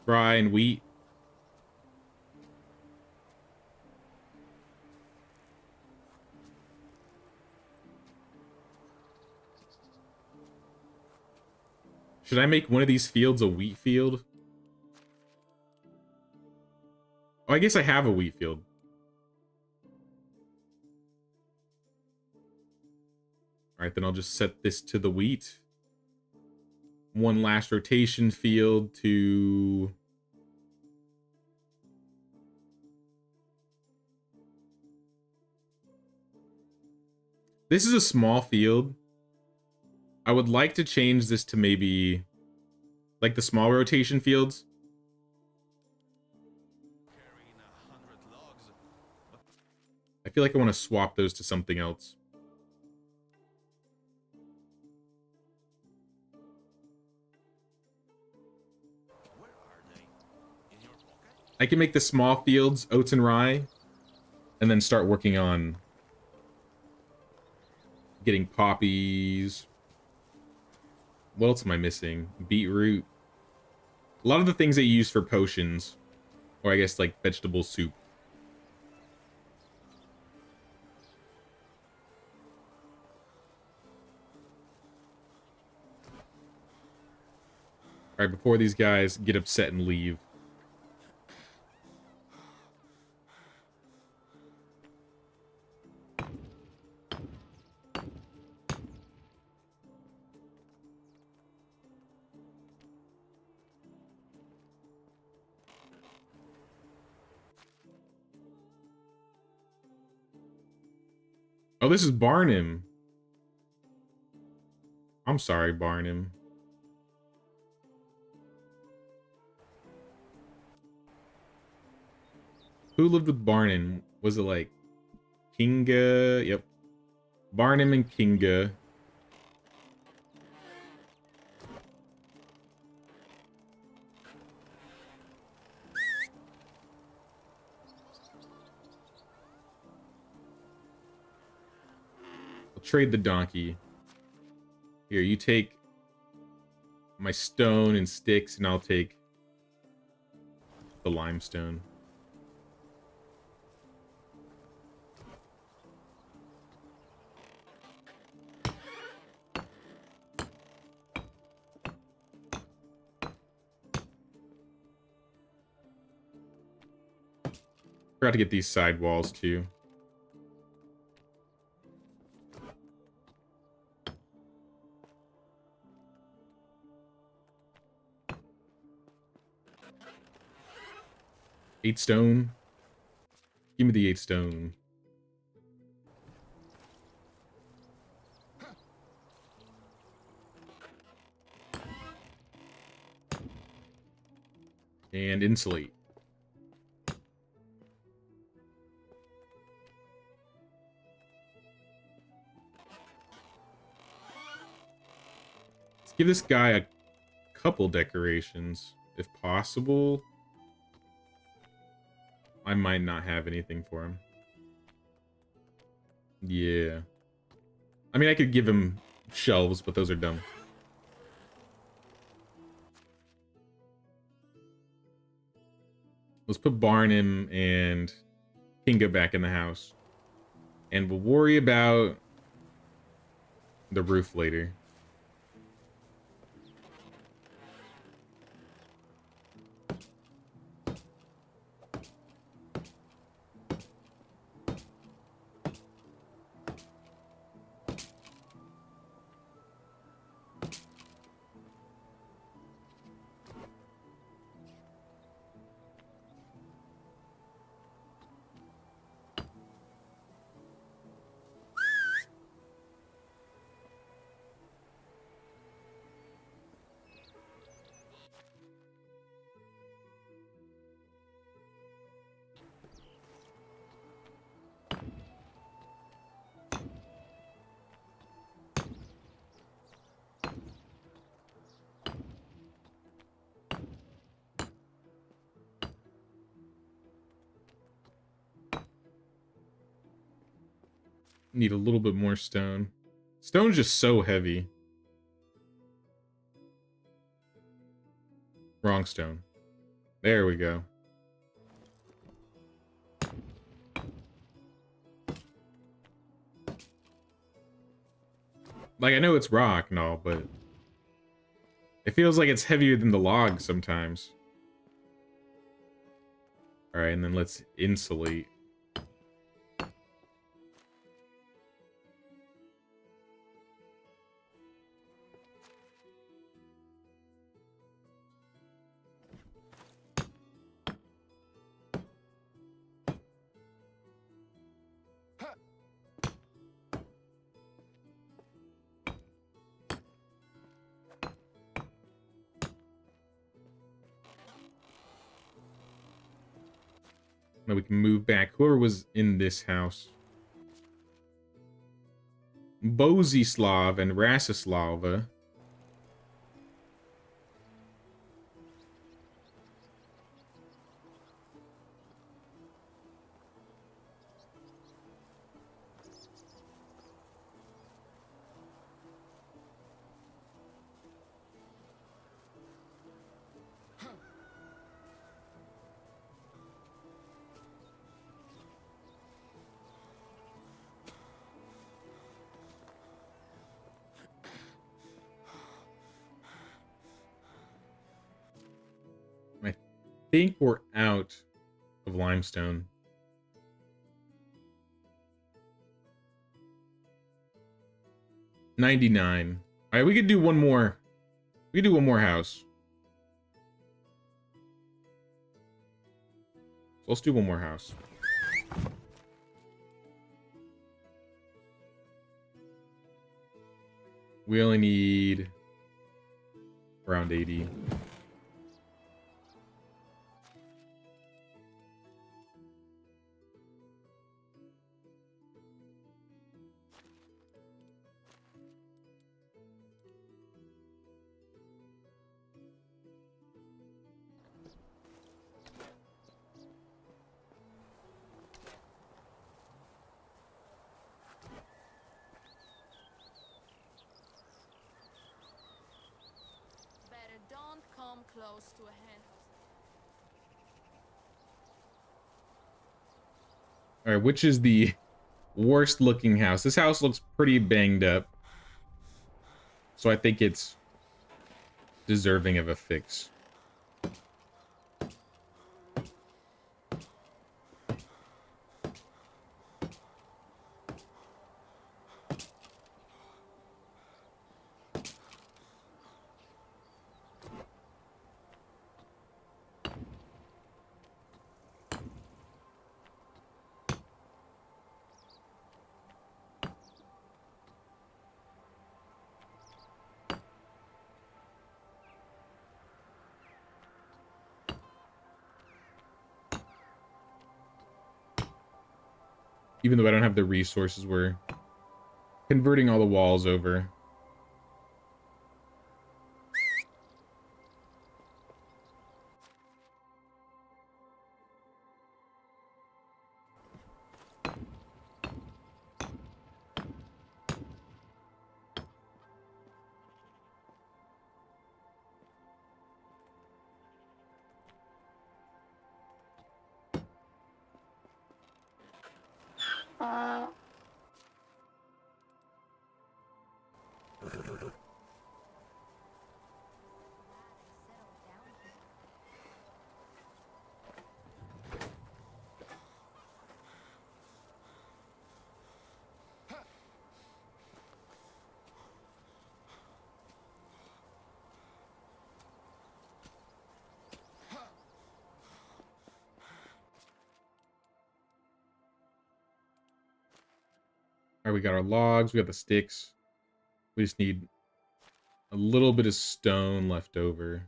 Rye and wheat. Should I make one of these fields a wheat field? Oh, I guess I have a wheat field. Alright, then I'll just set this to the wheat. One last rotation field to... This is a small field. I would like to change this to maybe like the small rotation fields. Carrying 100 logs, but I feel like I want to swap those to something else. where are they? In your pocket? I can make the small fields oats and rye and then start working on getting poppies. What else am I missing? Beetroot. A lot of the things that you use for potions, or I guess like vegetable soup. All right, before these guys get upset and leave. Oh, this is Barnum. I'm sorry, Barnum. Who lived with Barnum? Was it like Kinga? Yep. Barnum and Kinga. I'll trade the donkey. Here, you take my stone and sticks, and I'll take the limestone. Forgot to get these side walls too. Eight stone. Give me the 8 stone. And insulate. Give this guy a couple decorations, if possible. I might not have anything for him. Yeah. I mean, I could give him shelves, but those are dumb. Let's put Barnum and Kinga back in the house. And we'll worry about the roof later. Need a little bit more stone. Stone's just so heavy. Wrong stone. There we go. Like, I know it's rock and all, but it feels like it's heavier than the log sometimes. Alright, and then let's insulate. Now we can move back. Whoever was in this house. Bozislav and Rasislava. I think we're out of limestone. $99. All right, we could do one more. We could do one more house. So let's do one more house. We only need around 80. Don't come close to a hen house. All right, which is the worst looking house? This house looks pretty banged up. So I think it's deserving of a fix. Even though I don't have the resources, we're converting all the walls over. All right, we got our logs, we got the sticks. We just need a little bit of stone left over.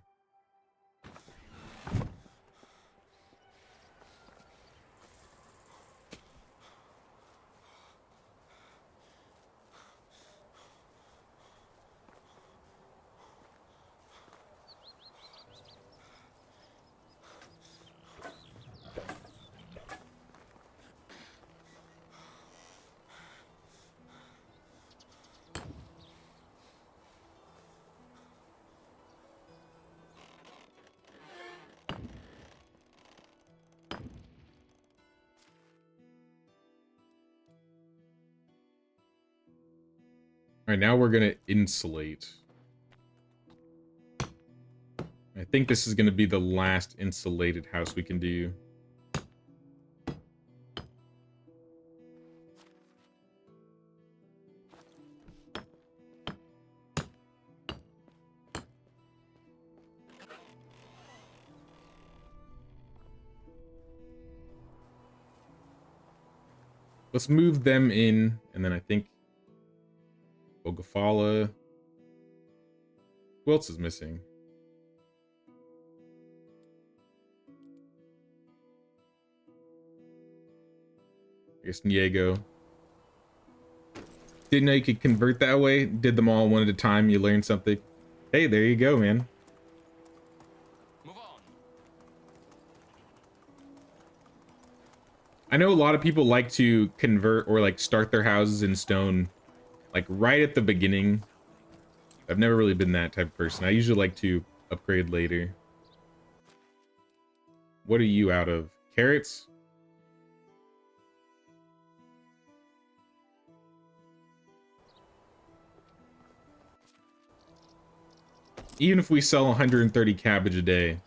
All right, now we're gonna insulate. I think this is gonna be the last insulated house we can do. Let's move them in, and then I think Ogafala. Who else is missing? I guess Diego. Didn't know you could convert that way. Did them all one at a time. You learned something. Hey, there you go, man. Move on. I know a lot of people like to convert or like start their houses in stone like right at the beginning. I've never really been that type of person. I usually like to upgrade later. What are you out of? Carrots? Even if we sell 130 cabbage a day,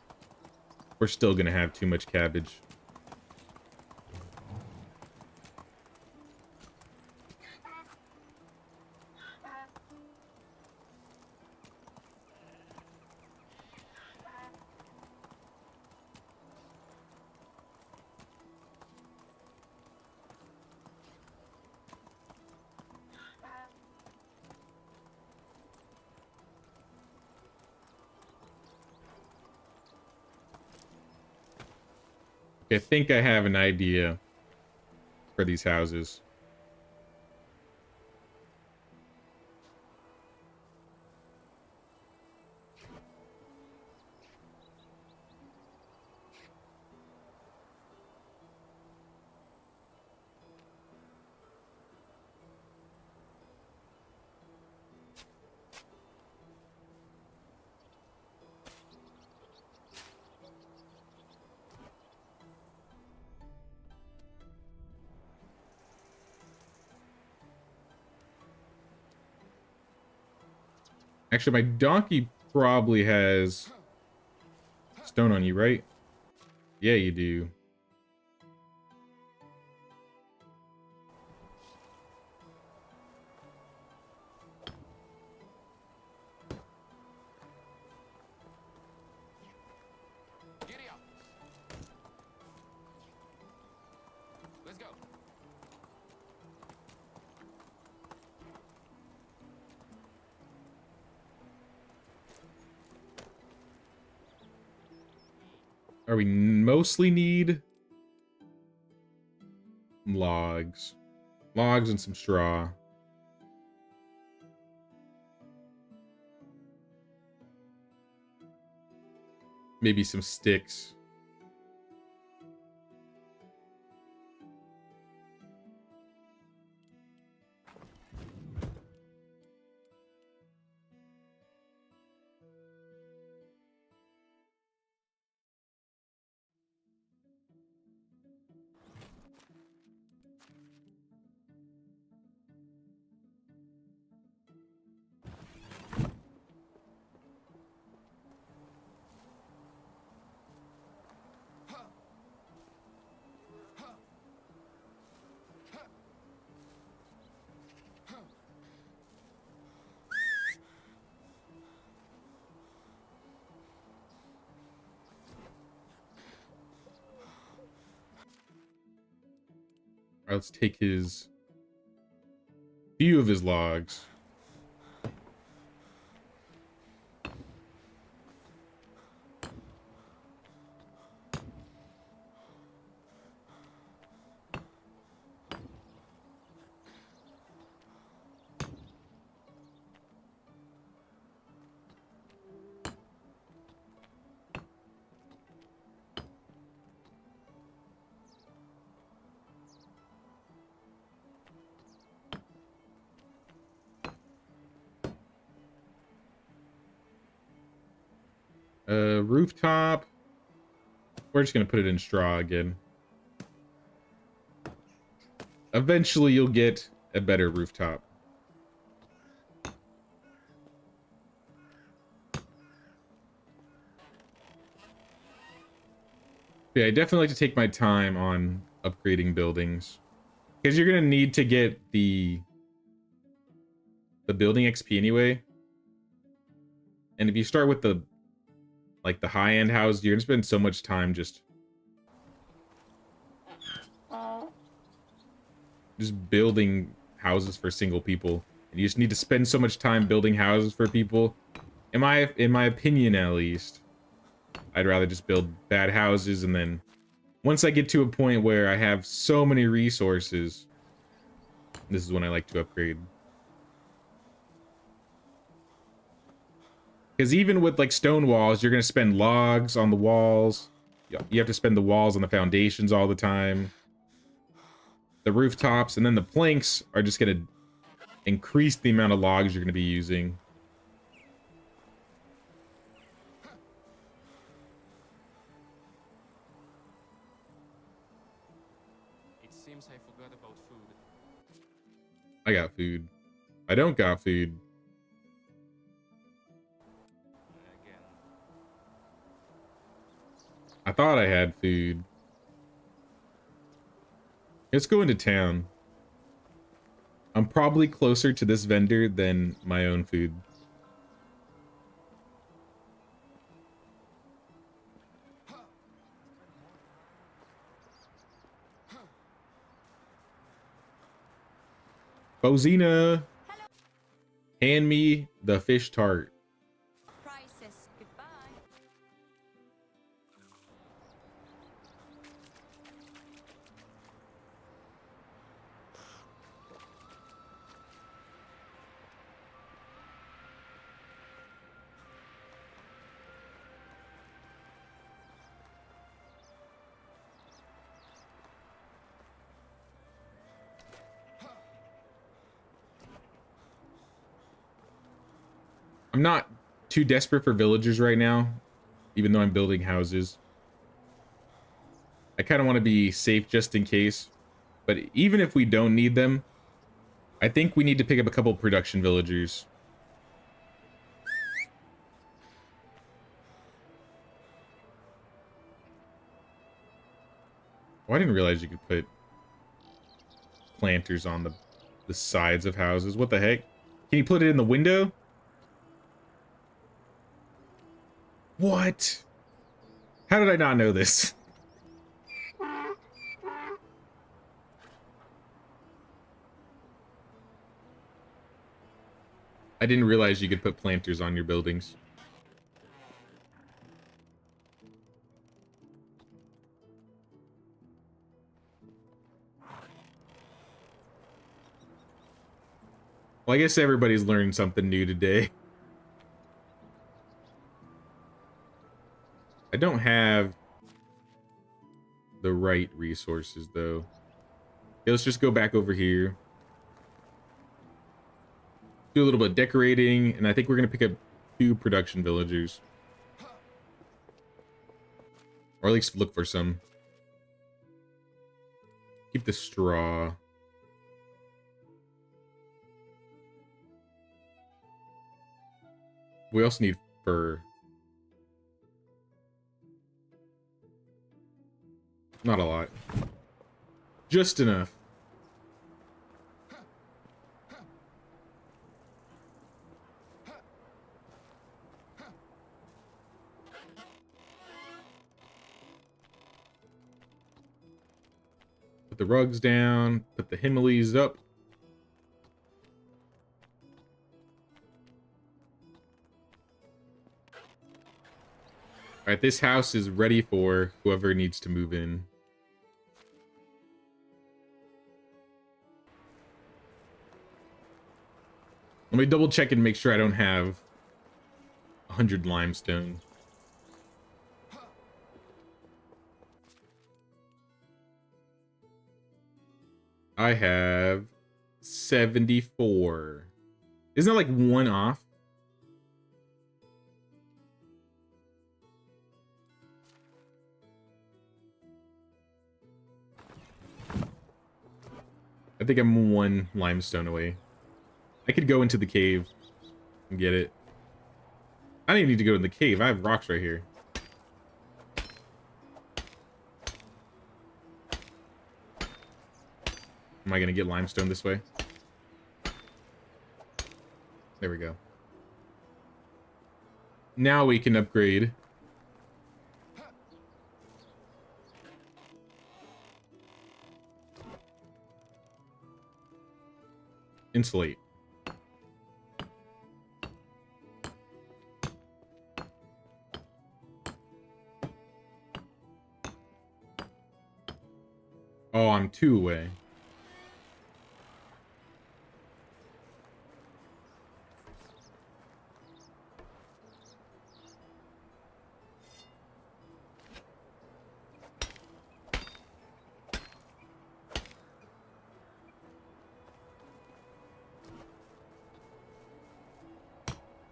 we're still gonna have too much cabbage. I think I have an idea for these houses. Actually, my donkey probably has stone on you, right? Yeah, you do. Giddy up. Let's go. Or we mostly need logs. Logs and some straw. Maybe some sticks. All right, let's take his few of his logs. Rooftop. We're just gonna put it in straw again. Eventually you'll get a better rooftop. Yeah, I definitely like to take my time on upgrading buildings. Because you're gonna need to get the building XP anyway. And if you start with the high-end house, you're gonna spend so much time just building houses for single people. And you just need to spend so much time building houses for people. In my opinion, at least, I'd rather just build bad houses, and then once I get to a point where I have so many resources, this is when I like to upgrade. Because even with like stone walls, you're gonna spend logs on the walls. You have to spend the walls on the foundations all the time. The rooftops, and then the planks are just gonna increase the amount of logs you're gonna be using. It seems I forgot about food. I got food. I don't got food. Again. I thought I had food. Let's go into town. I'm probably closer to this vendor than my own food. Bozina, hand me the fish tart. Prices. Goodbye. I'm not too desperate for villagers right now, even though I'm building houses. I kind of want to be safe just in case. But even if we don't need them, I think we need to pick up a couple production villagers. Oh, I didn't realize you could put planters on the sides of houses. What the heck? Can you put it in the window? What? How did I not know this? I didn't realize you could put planters on your buildings. Well, I guess everybody's learned something new today. I don't have the right resources, though. Okay, let's just go back over here. Do a little bit of decorating, and I think we're going to pick up 2 production villagers. Or at least look for some. Keep the straw. We also need fur. Not a lot. Just enough. Put the rugs down. Put the Himalays up. All right, this house is ready for whoever needs to move in. Let me double check and make sure I don't have 100 limestone. I have 74. Isn't that like one off? I think I'm one limestone away. I could go into the cave and get it. I don't even need to go in the cave. I have rocks right here. Am I going to get limestone this way? There we go. Now we can upgrade. Insulate. Oh, I'm 2 away.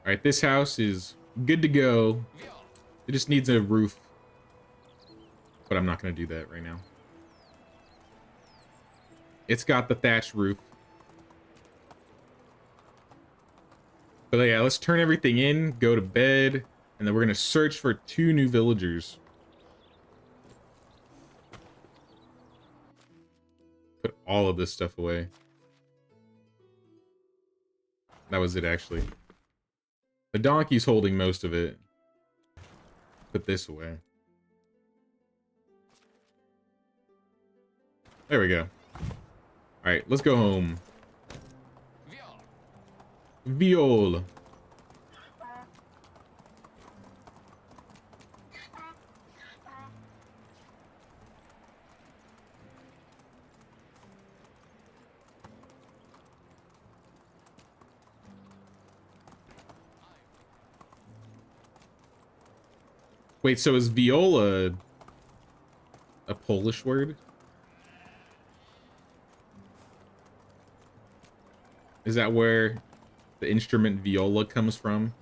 All right, this house is good to go. It just needs a roof. But I'm not going to do that right now. It's got the thatched roof. But yeah, let's turn everything in, go to bed, and then we're going to search for 2 new villagers. Put all of this stuff away. That was it, actually. The donkey's holding most of it. Put this away. There we go. Alright, let's go home. Viol. Wait, so is viola a Polish word? Is that where the instrument viola comes from?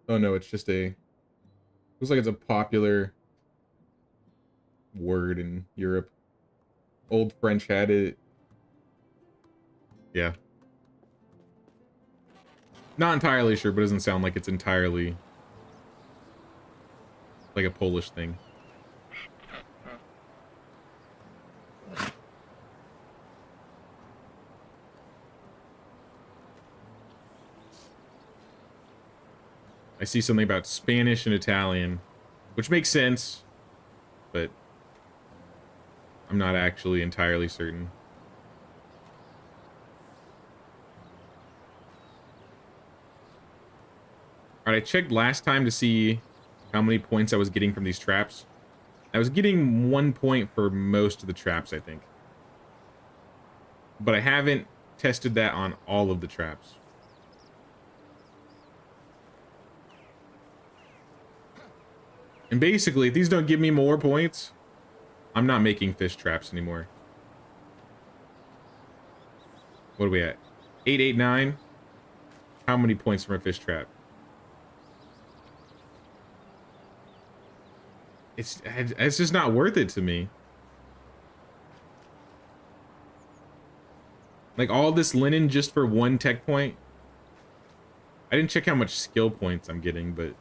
Oh no, it's just a... Looks like it's a popular word in Europe. Old French had it. Yeah. Not entirely sure, but it doesn't sound like it's entirely like a Polish thing. I see something about Spanish and Italian, which makes sense, but I'm not actually entirely certain. Alright, I checked last time to see how many points I was getting from these traps. I was getting 1 point for most of the traps, I think. But I haven't tested that on all of the traps. And basically, if these don't give me more points, I'm not making fish traps anymore. What are we at? 889? How many points from a fish trap? It's just not worth it to me. Like all this linen just for one tech point? I didn't check how much skill points I'm getting, but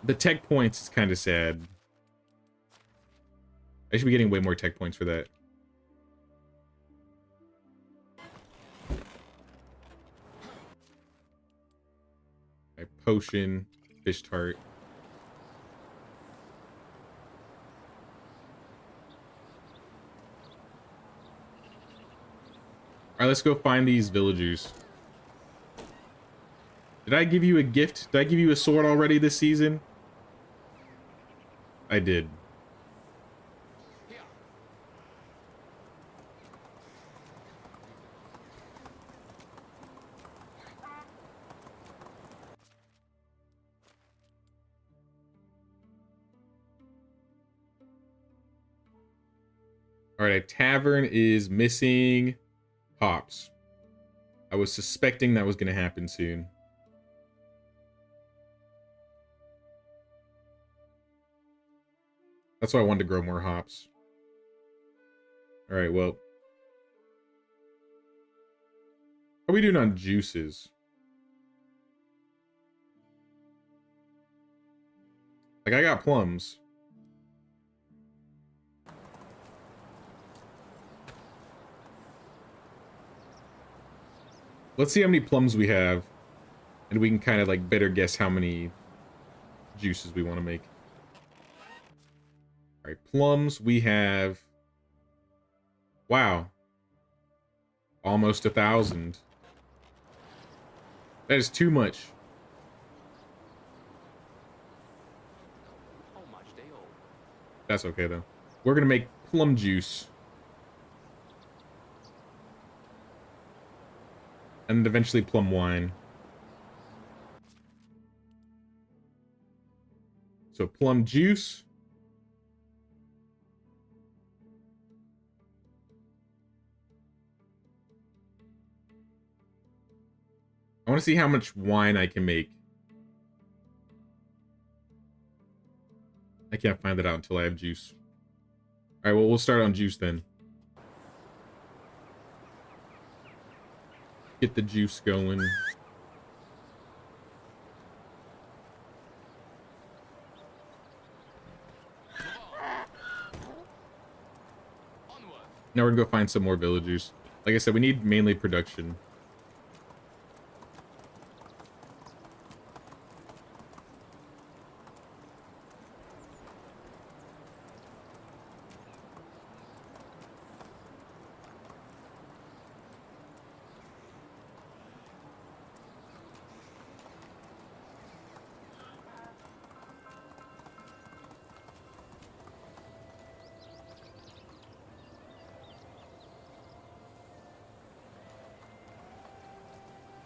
the tech points is kind of sad. I should be getting way more tech points for that. A potion, fish tart. All right, let's go find these villagers. Did I give you a gift? Did I give you a sword already this season? I did. All right, a tavern is missing hops. I was suspecting that was going to happen soon. That's why I wanted to grow more hops. All right, well. How are we doing on juices? Like, I got plums. Let's see how many plums we have. And we can kind of, like, better guess how many juices we want to make. All right, plums, we have... Wow. Almost 1,000. That is too much. How much they owe? That's okay, though. We're going to make plum juice. And eventually plum wine. So plum juice. I want to see how much wine I can make. I can't find that out until I have juice. All right, well, we'll start on juice then. Get the juice going. Now we're gonna go find some more villagers. Like I said, we need mainly production.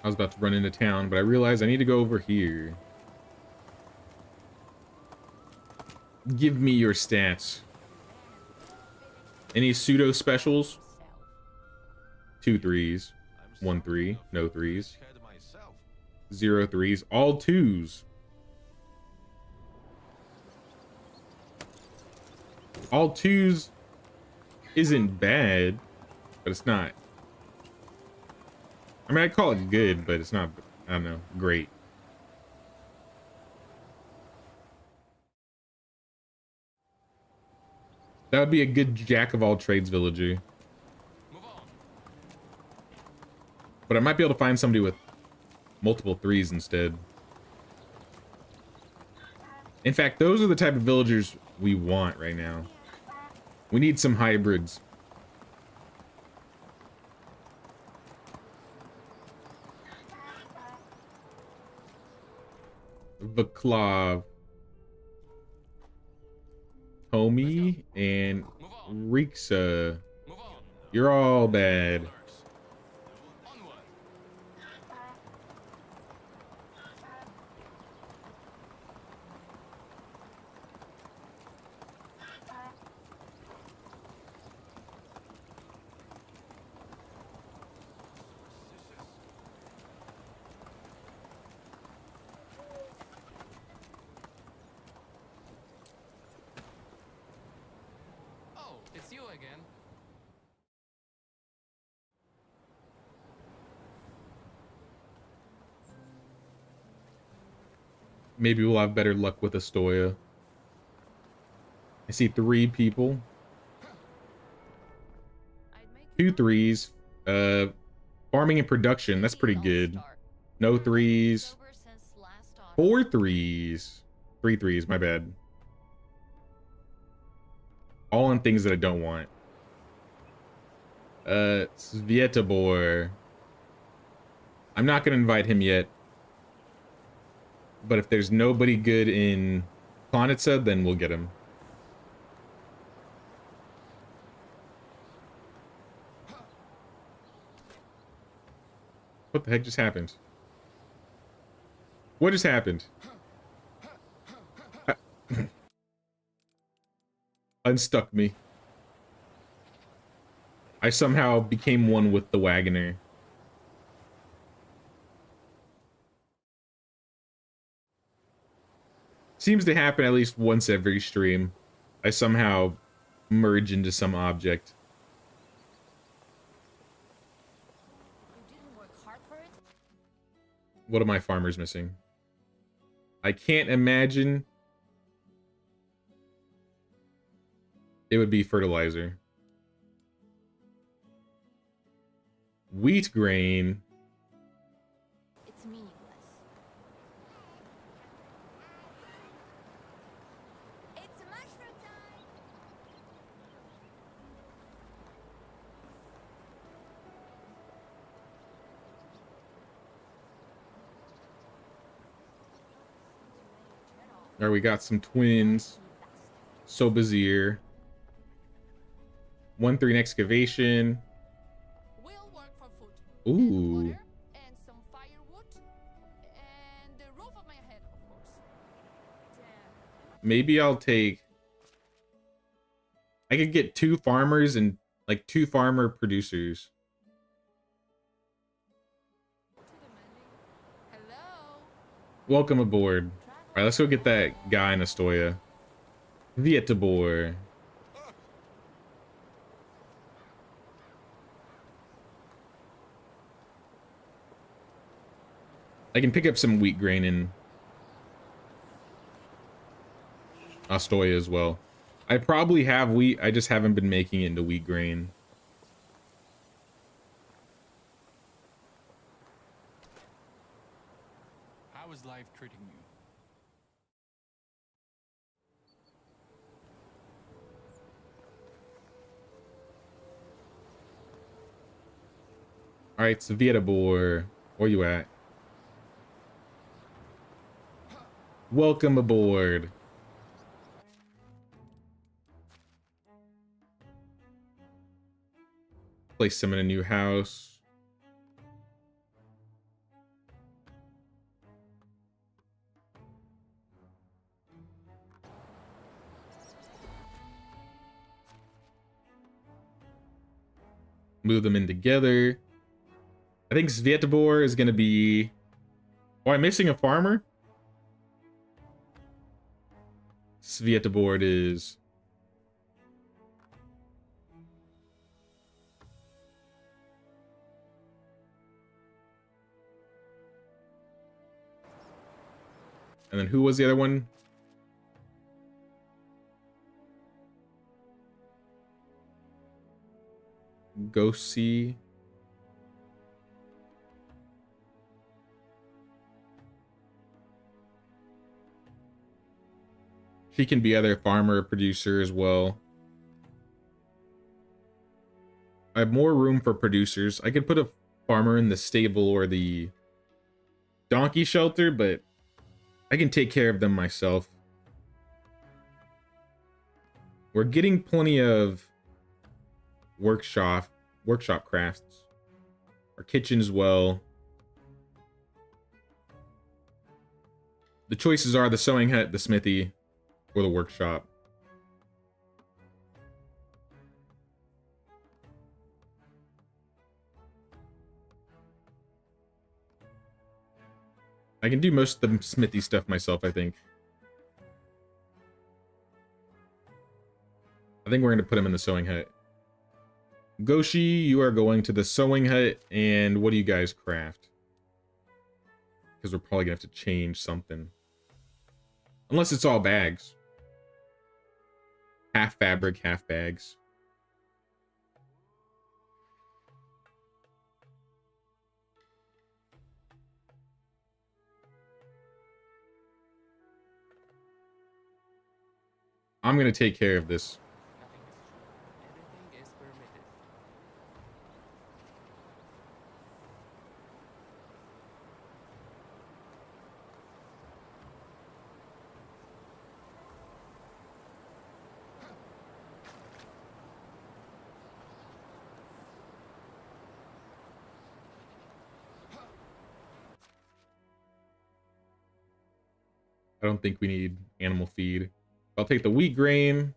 I was about to run into town, but I realized I need to go over here. Give me your stats. Any pseudo specials? 2 3s. 1 3. No 3s. 0 3s. All 2s. All 2s isn't bad, but it's not. I mean, I'd call it good, but it's not, I don't know, great. That would be a good jack of all trades villager. But I might be able to find somebody with multiple 3s instead. In fact, those are the type of villagers we want right now. We need some hybrids. Vaklav, Tomi, and Riksa. You're all bad. Oh, it's you again. Maybe we'll have better luck with Astoya. I see 3 people. I'd make 2 it 3s. Farming and production. That's pretty good. No 3s. sober since last autumn. 4 3s. 3 3s. My bad. All on things that I don't want. Svietabor. I'm not gonna invite him yet. But if there's nobody good in Planitza, then we'll get him. What the heck just happened? What just happened? Unstuck me. I somehow became one with the wagoner. Seems to happen at least once every stream. I somehow merge into some object. You didn't work hard for it? What are my farmers missing? I can't imagine it would be fertilizer. Wheat grain. It's meaningless. It's mushroom time. Alright, we got some twins. Sobazir. 1-3 excavation. We'll work for food. Ooh. And water, and some firewood, and the roof of my head, of course. Damn. Maybe I'll take... I could get 2 farmers and like 2 farmer producers. Too demanding. Hello? Welcome aboard. Alright, let's go get that guy in Astoya. Vietabor. I can pick up some wheat grain in Astoya as well. I probably have wheat, I just haven't been making it into wheat grain. How is life treating you? Alright, so Vietabor, where you at? Welcome aboard. Place them in a new house. Move them in together. I think Svietobor is going to be... Oh, I'm missing a farmer? Svietobor it is. And then who was the other one? Go see. She can be either farmer or producer as well. I have more room for producers. I could put a farmer in the stable or the donkey shelter, but I can take care of them myself. We're getting plenty of workshop crafts. Our kitchen as well. The choices are the sewing hut, the smithy, or the workshop. I can do most of the smithy stuff myself, I think. I think we're going to put him in the sewing hut. Goshi, you are going to the sewing hut, and what do you guys craft? Because we're probably going to have to change something. Unless it's all bags. Half fabric, half bags. I'm gonna take care of this. Nothing is true. Everything is permitted. I don't think we need animal feed. I'll take the wheat grain.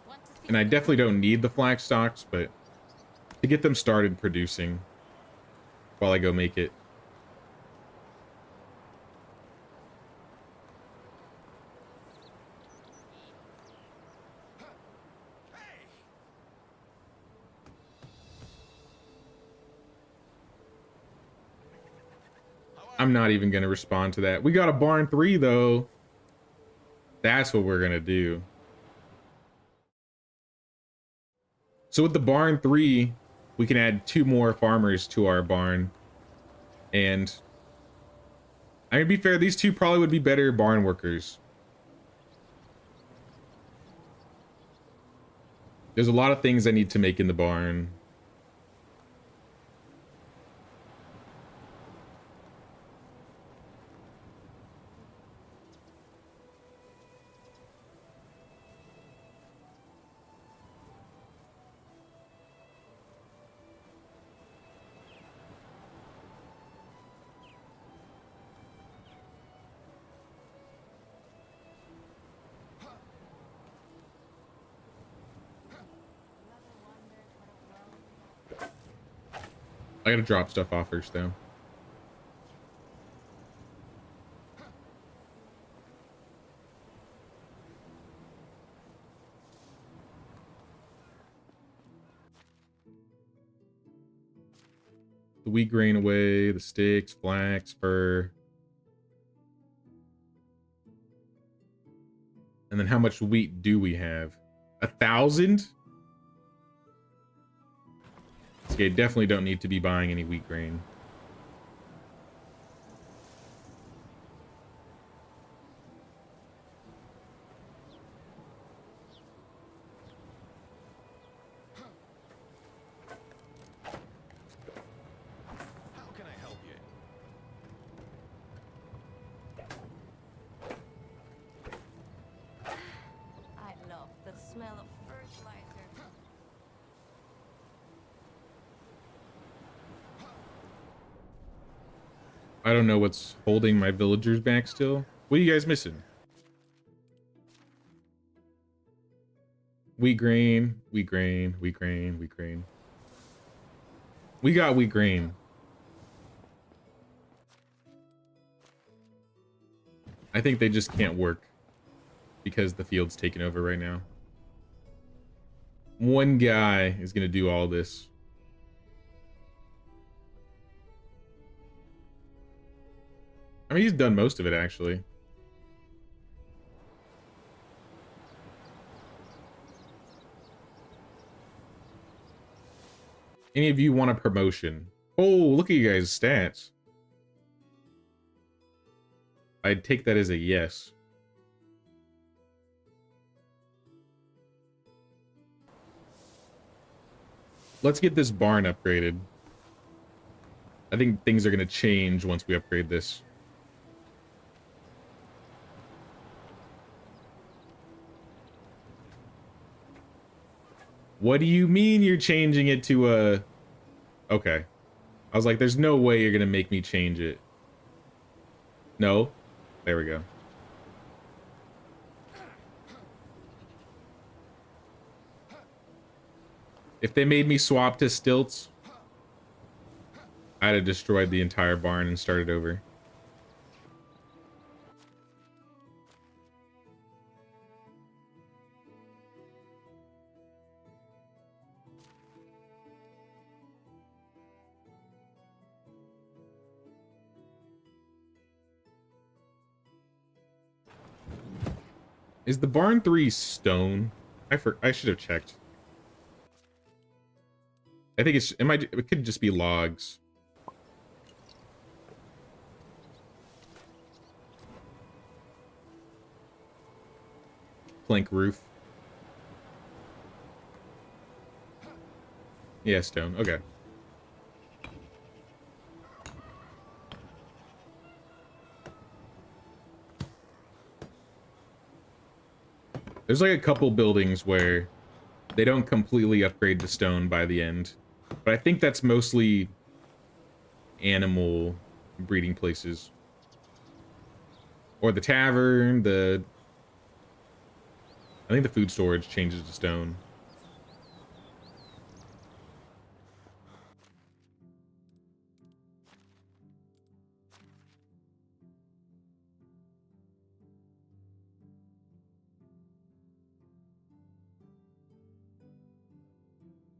Want to see And I definitely don't need the flax stocks, but to get them started producing while I go make it. I'm not even going to respond to that. We got a barn 3 though. That's what we're going to do. So with the barn 3, we can add 2 more farmers to our barn. And I mean, to be fair, these 2 probably would be better barn workers. There's a lot of things I need to make in the barn. I gotta drop stuff off first though. The wheat grain away, the sticks, flax, fur. And then how much wheat do we have? 1,000? Okay, definitely don't need to be buying any wheat grain. How can I help you? I love the smell of fertilizer. I don't know what's holding my villagers back still. What are you guys missing? Wheat grain, wheat grain, wheat grain, wheat grain. We got wheat grain. I think they just can't work because the field's taken over right now. One guy is gonna do all this. I mean, he's done most of it, actually. Any of you want a promotion? Oh, look at you guys' stats. I'd take that as a yes. Let's get this barn upgraded. I think things are going to change once we upgrade this. What do you mean you're changing it to a... Okay. I was like, there's no way you're going to make me change it. No. There we go. If they made me swap to stilts, I'd have destroyed the entire barn and started over. Is the barn 3 stone? I should have checked. I think it could just be logs. Plank roof. Yeah, stone. Okay. There's like a couple buildings where they don't completely upgrade to stone by the end. But I think that's mostly animal breeding places. Or the tavern, I think the food storage changes to stone.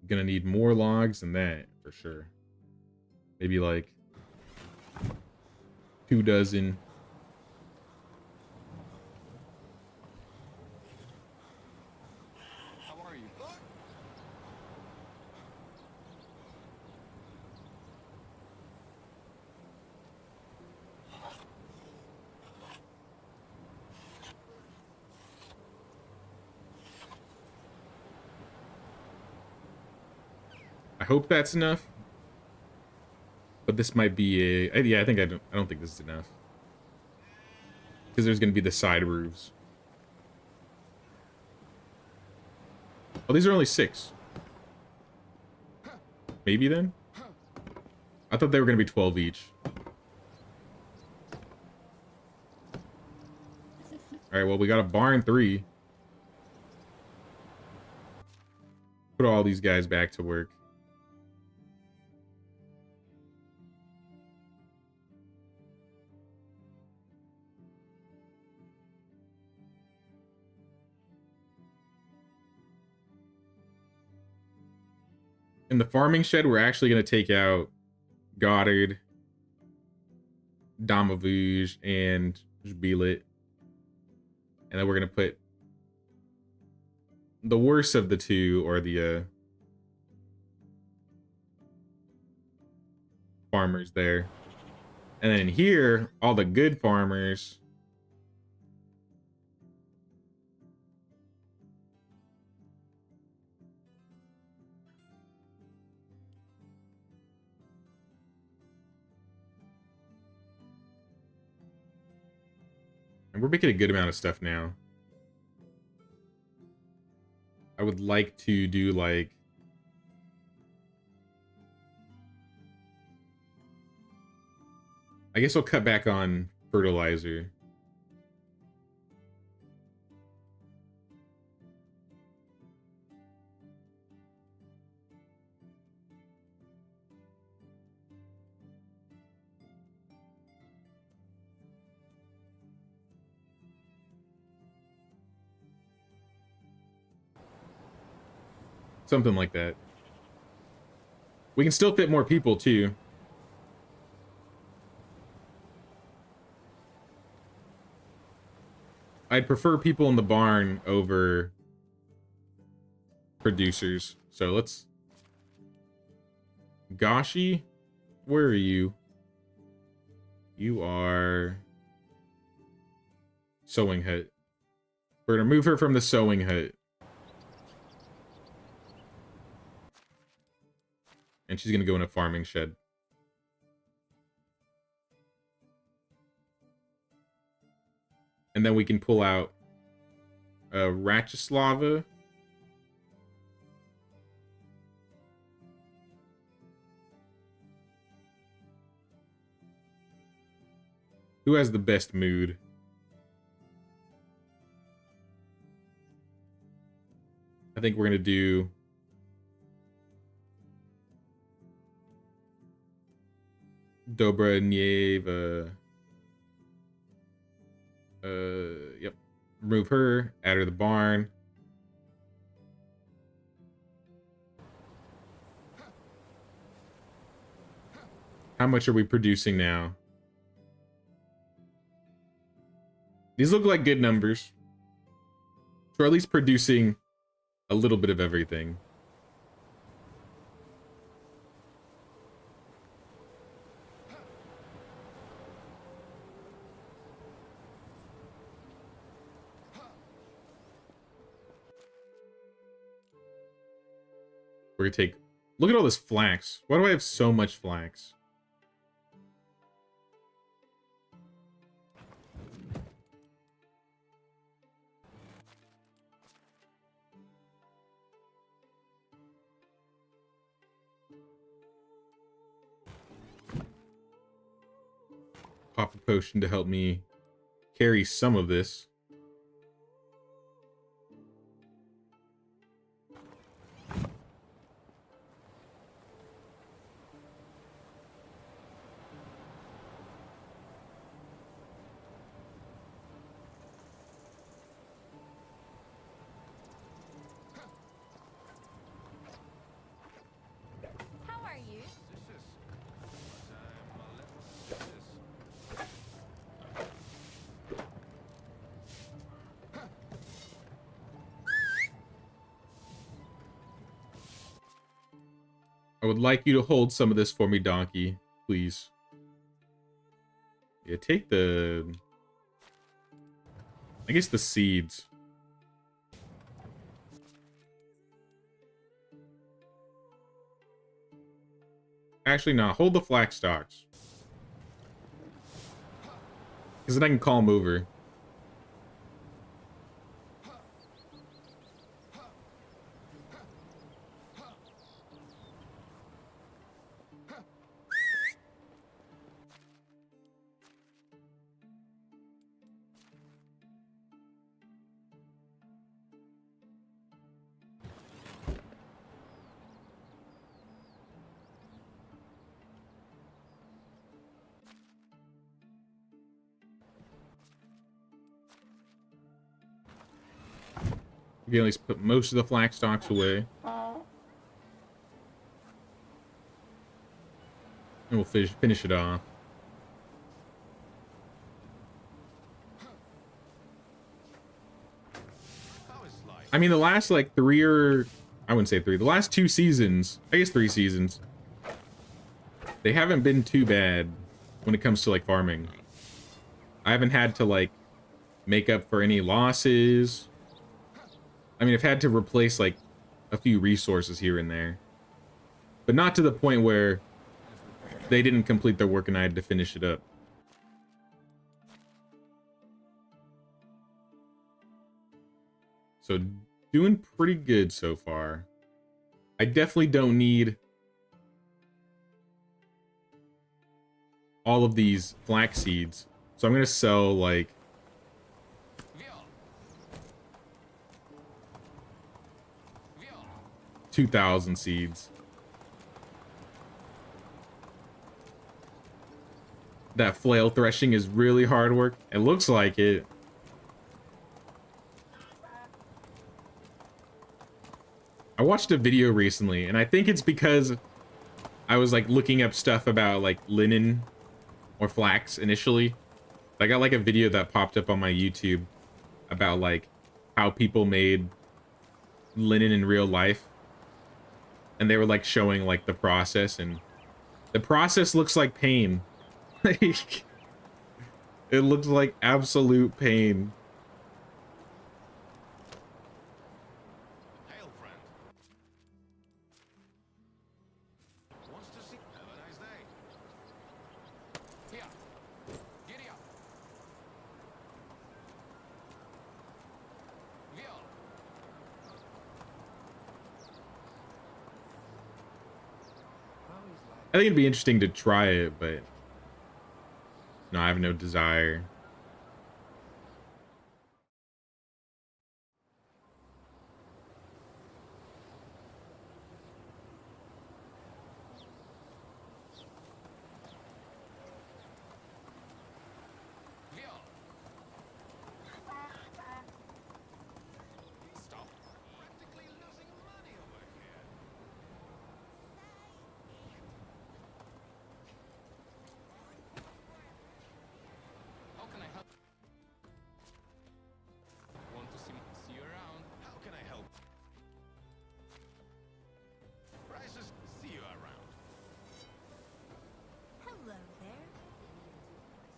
Gonna need more logs than that for sure. Maybe like 2 dozen. How are you? I hope that's enough. But this might be a... Yeah, I don't think this is enough. Because there's going to be the side roofs. Oh, these are only 6. Maybe then? I thought they were going to be 12 each. Alright, well, we got a barn 3. Put all these guys back to work. In the farming shed, we're actually going to take out Goddard, Damavouge, and Jbilet. And then we're going to put the worst of the 2, or the farmers there. And then here, all the good farmers. And we're making a good amount of stuff now. I would like to do like... I guess I'll cut back on fertilizer. Something like that. We can still fit more people too. I'd prefer people in the barn over producers. So let's... Gashi, where are you? You are... Sewing hut. We're gonna move her from the sewing hut. And she's gonna go in a farming shed. And then we can pull out Ratislava. Who has the best mood? I think we're gonna do... Dobra Nieva. Yep. Remove her. Add her to the barn. How much are we producing now? These look like good numbers. or at least producing a little bit of everything. We're gonna take, look at all this flax. Why do I have so much flax? Pop a potion to help me carry some of this. How are you? I would like you to hold some of this for me, Donkey, please. Yeah, take the... I guess the seeds. Actually, no. Hold the flax stalks. Because then I can call them over. We can at least put most of the flax stalks away. And we'll finish it off. I mean, the last, like, I wouldn't say three. The last 2 seasons, I guess 3 seasons, they haven't been too bad when it comes to, like, farming. I haven't had to, like, make up for any losses. I mean, I've had to replace, like, a few resources here and there. But not to the point where they didn't complete their work and I had to finish it up. So, doing pretty good so far. I definitely don't need all of these flax seeds. So I'm going to sell, like, 2,000 seeds. That flail threshing is really hard work. It looks like it. I watched a video recently, and I think it's because I was, like, looking up stuff about, like, linen or flax initially. I got, like, a video that popped up on my YouTube about, like, how people made linen in real life. And they were, like, showing, like, the process, and the process looks like pain. Like, it looks like absolute pain. Hail, friend. Wants to see. Have a nice day. Here. Giddy up. Viol. I think it'd be interesting to try it, but no, I have no desire. Viol. Stop. Practically losing money over here.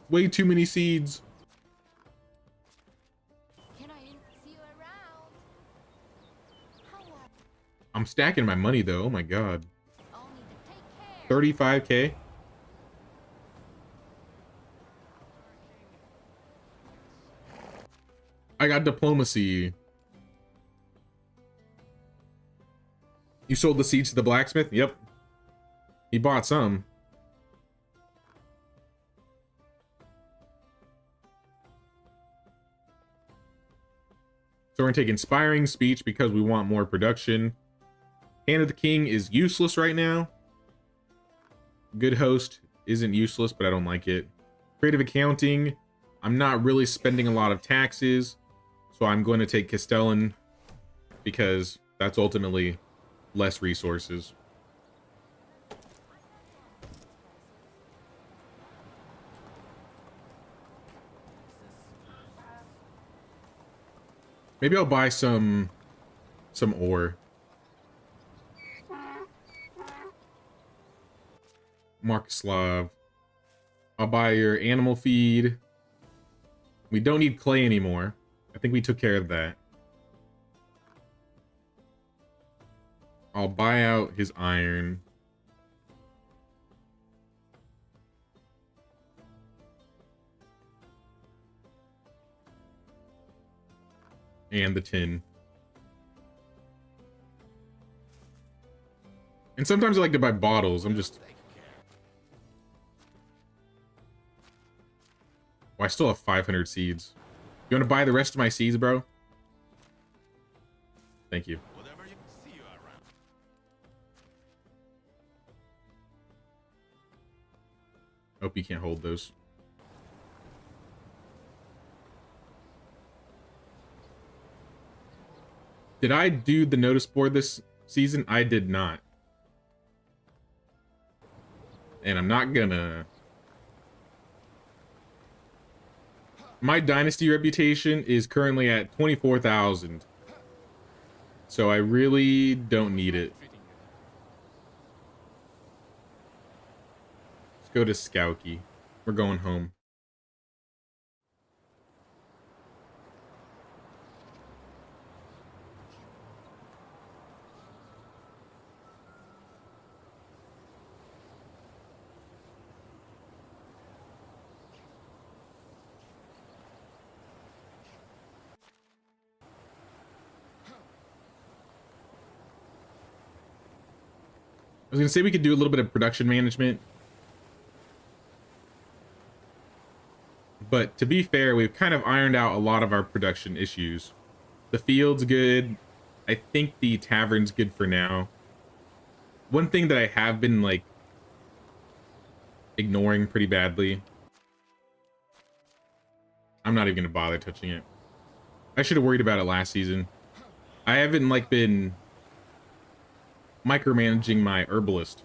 Way too many seeds. Can I see you around? How are I'm stacking my money though. Oh my god. Only to take care. 35k. I got diplomacy. You sold the seeds to the blacksmith? Yep. He bought some. So we're gonna take inspiring speech because we want more production. Hand of the King is useless right now. Good host isn't useless, but I don't like it. Creative accounting, I'm not really spending a lot of taxes, so I'm going to take Castellan because that's ultimately less resources. Maybe I'll buy some ore. Markislav. I'll buy your animal feed. We don't need clay anymore. I think we took care of that. I'll buy out his iron. And the tin. And sometimes I like to buy bottles. I'm just... Oh, I still have 500 seeds. You want to buy the rest of my seeds, bro? Thank you. Whatever you see you around. Hope you can't hold those. Did I do the notice board this season? I did not. And I'm not gonna. My Dynasty reputation is currently at 24,000. So I really don't need it. Let's go to Skowkie. We're going home. I was gonna say we could do a little bit of production management. But to be fair, we've kind of ironed out a lot of our production issues. The field's good. I think the tavern's good for now. One thing that I have been like ignoring pretty badly. I'm not even gonna bother touching it. I should have worried about it last season. I haven't like been micromanaging my herbalist.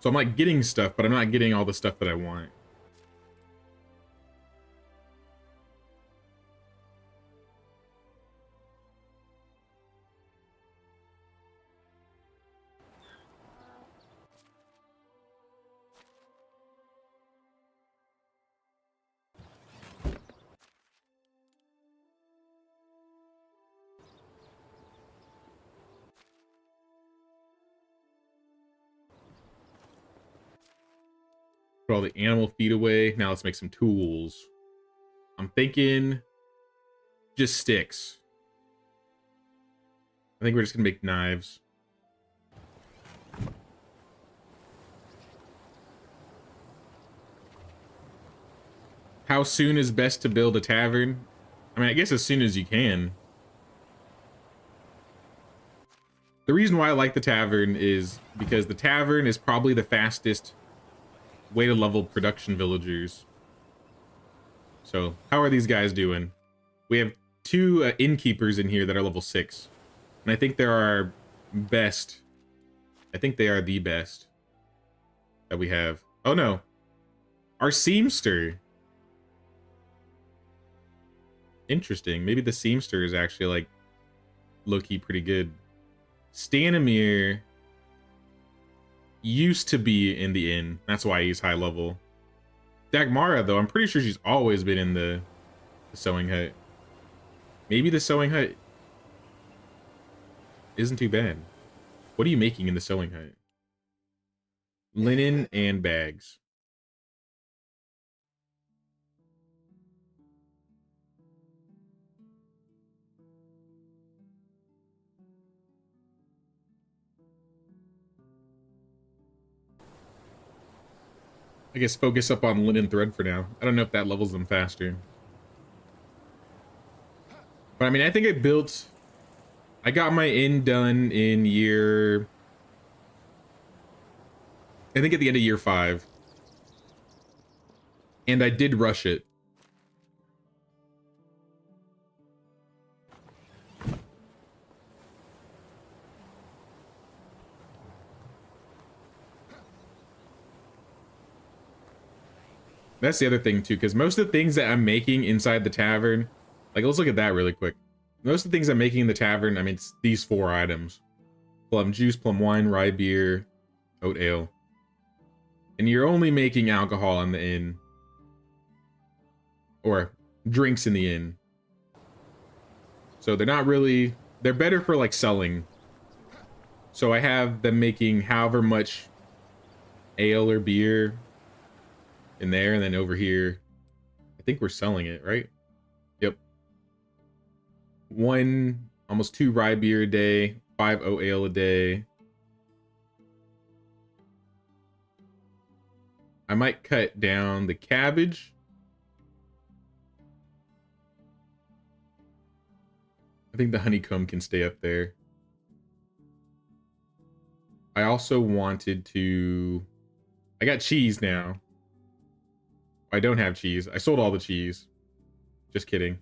So I'm like getting stuff, but I'm not getting all the stuff that I want. Put all the animal feed away. Now let's make some tools. I'm thinking just sticks. I think we're just gonna make knives. How soon is best to build a tavern? I mean, I guess as soon as you can. The reason why I like the tavern is because the tavern is probably the fastest way to level production villagers. So how are these guys doing? We have two innkeepers in here that are level 6, and I think they're our best. I think they are the best that we have. Oh no, our seamster. Interesting. Maybe the seamster is actually like low-key pretty good. Stanimir used to be in the inn. That's why he's high level. Dagmara, though, I'm pretty sure she's always been in the sewing hut. Maybe the sewing hut isn't too bad. What are you making in the sewing hut? Linen and bags. I guess focus up on linen thread for now. I don't know if that levels them faster. But I mean, I think I got my inn done in year, I think at the end of year 5. And I did rush it. That's the other thing too, because most of the things that I'm making inside the tavern, like let's look at that really quick. Most of the things I'm making in the tavern, I mean, it's these 4 items. Plum juice, plum wine, rye beer, oat ale. And you're only making alcohol in the inn. Or drinks in the inn. So they're not really, they're better for like selling. So I have them making however much ale or beer in there, and then over here, I think we're selling it, right? Yep. 1, almost 2 rye beer a day, 5 oat ale a day. I might cut down the cabbage. I think the honeycomb can stay up there. I also wanted to, I got cheese now. I don't have cheese. I sold all the cheese. Just kidding.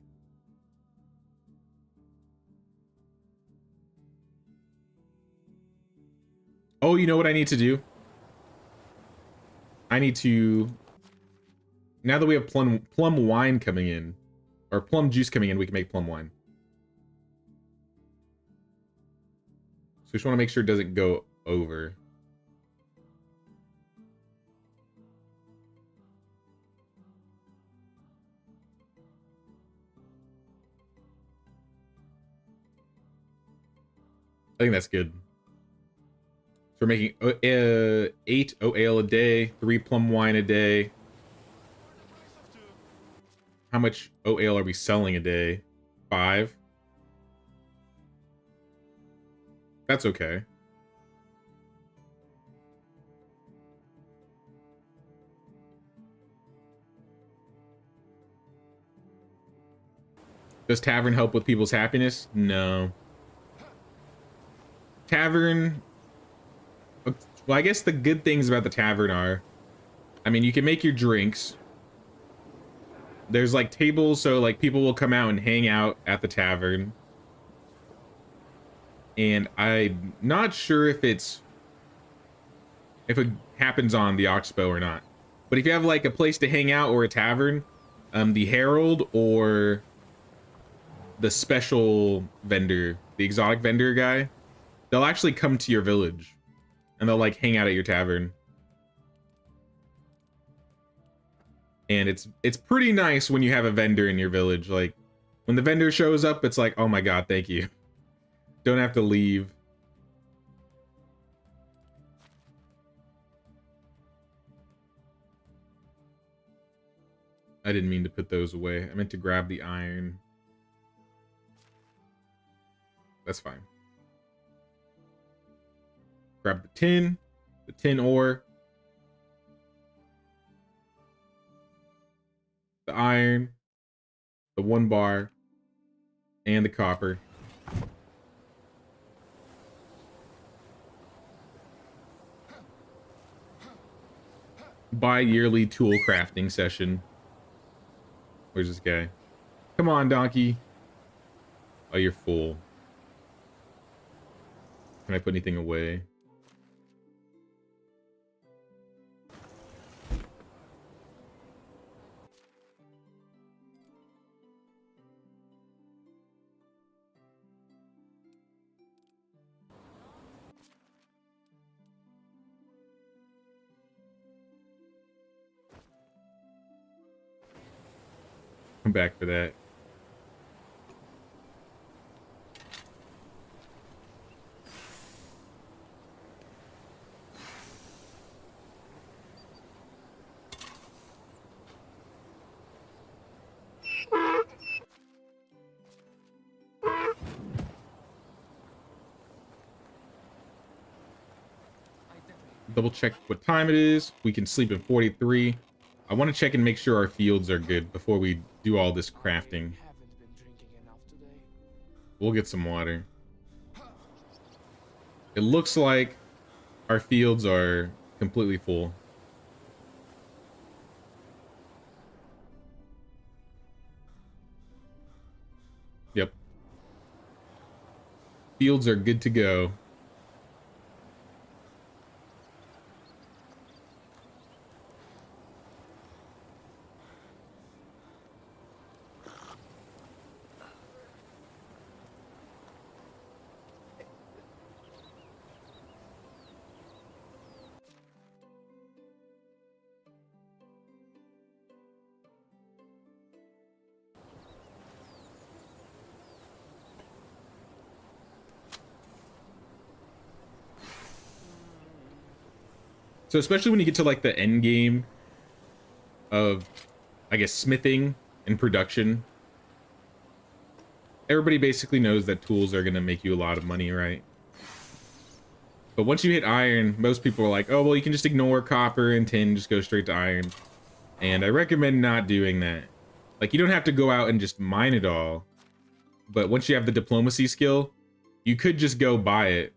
Oh, you know what I need to do? I need to, now that we have plum wine coming in, or plum juice coming in, we can make plum wine. So just want to make sure it doesn't go over. I think that's good. So we're making 8 oat ale a day, 3 plum wine a day. How much oat ale are we selling a day? 5. That's okay. Does tavern help with people's happiness? No. Tavern, well, I guess the good things about the tavern are, I mean, you can make your drinks. There's like tables, so like people will come out and hang out at the tavern. And I'm not sure if it happens on the Oxbow or not. But if you have like a place to hang out or a tavern, the herald or the special vendor, the exotic vendor guy, they'll actually come to your village and they'll like hang out at your tavern. And it's pretty nice when you have a vendor in your village. Like when the vendor shows up, it's like, oh my god, thank you. Don't have to leave. I didn't mean to put those away. I meant to grab the iron. That's fine. Grab the tin ore, the iron, the 1 bar, and the copper. Bi-yearly tool crafting session. Where's this guy? Come on, donkey. Oh, you're full. Can I put anything away? Come back for that. Double check what time it is. We can sleep at 43. I want to check and make sure our fields are good before we do all this crafting. Haven't been drinking enough today. We'll get some water. It looks like our fields are completely full. Yep. Fields are good to go. So especially when you get to like the end game of, I guess, smithing and production, everybody basically knows that tools are going to make you a lot of money, right? But once you hit iron, most people are like, oh, well, you can just ignore copper and tin, just go straight to iron. And I recommend not doing that. Like, you don't have to go out and just mine it all. But once you have the diplomacy skill, you could just go buy it.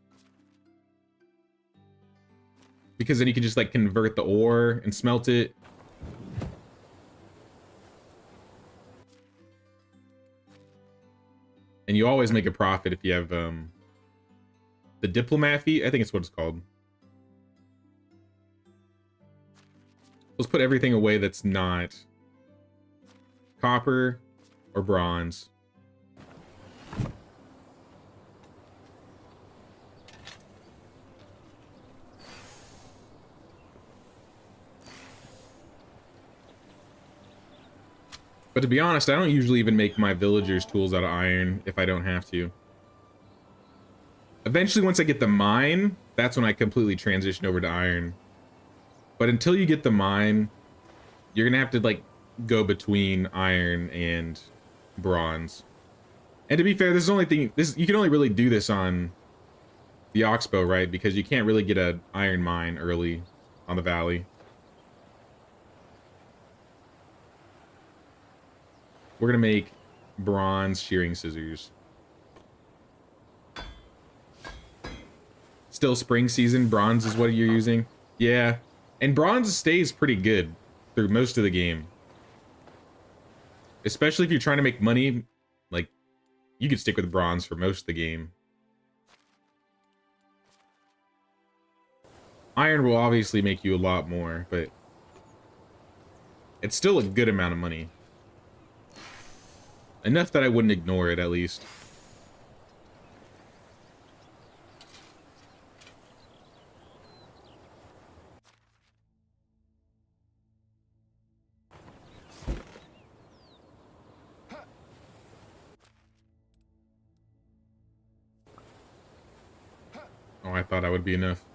Because then you can just like convert the ore and smelt it. And you always make a profit if you have the diplomat fee. I think it's what it's called. Let's put everything away that's not copper or bronze. But to be honest, I don't usually even make my villagers' tools out of iron if I don't have to. Eventually, once I get the mine, that's when I completely transition over to iron. But until you get the mine, you're gonna have to like go between iron and bronze. And to be fair, this is the only thing, you can only really do this on the Oxbow, right? Because you can't really get an iron mine early on the valley. We're gonna make bronze shearing scissors. Still spring season, bronze is what you're using? Yeah, and bronze stays pretty good through most of the game. Especially if you're trying to make money, like, you could stick with bronze for most of the game. Iron will obviously make you a lot more, but it's still a good amount of money. Enough that I wouldn't ignore it, at least. Oh, I thought that would be enough.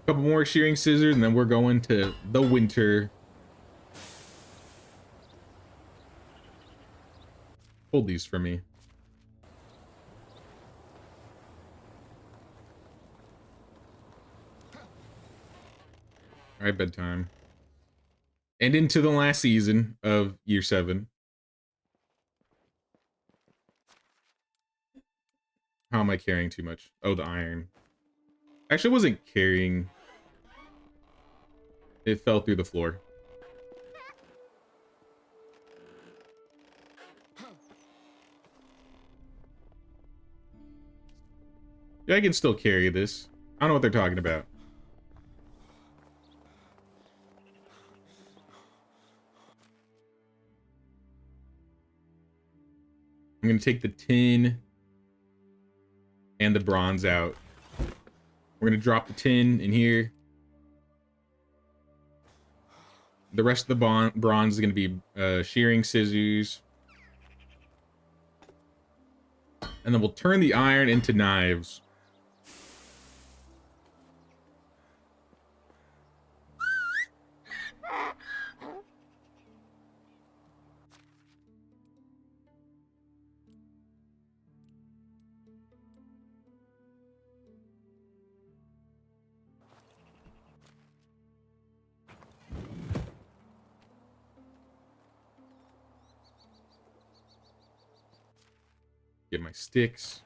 Couple more shearing scissors, and then we're going to the winter. Hold these for me. All right, bedtime. And into the last season of year 7. How am I carrying too much? Oh, the iron. Actually, I wasn't carrying. It fell through the floor. Yeah, I can still carry this. I don't know what they're talking about. I'm gonna take the tin and the bronze out. We're gonna drop the tin in here. The rest of the bronze is gonna be shearing scissors. And then we'll turn the iron into knives. Get my sticks.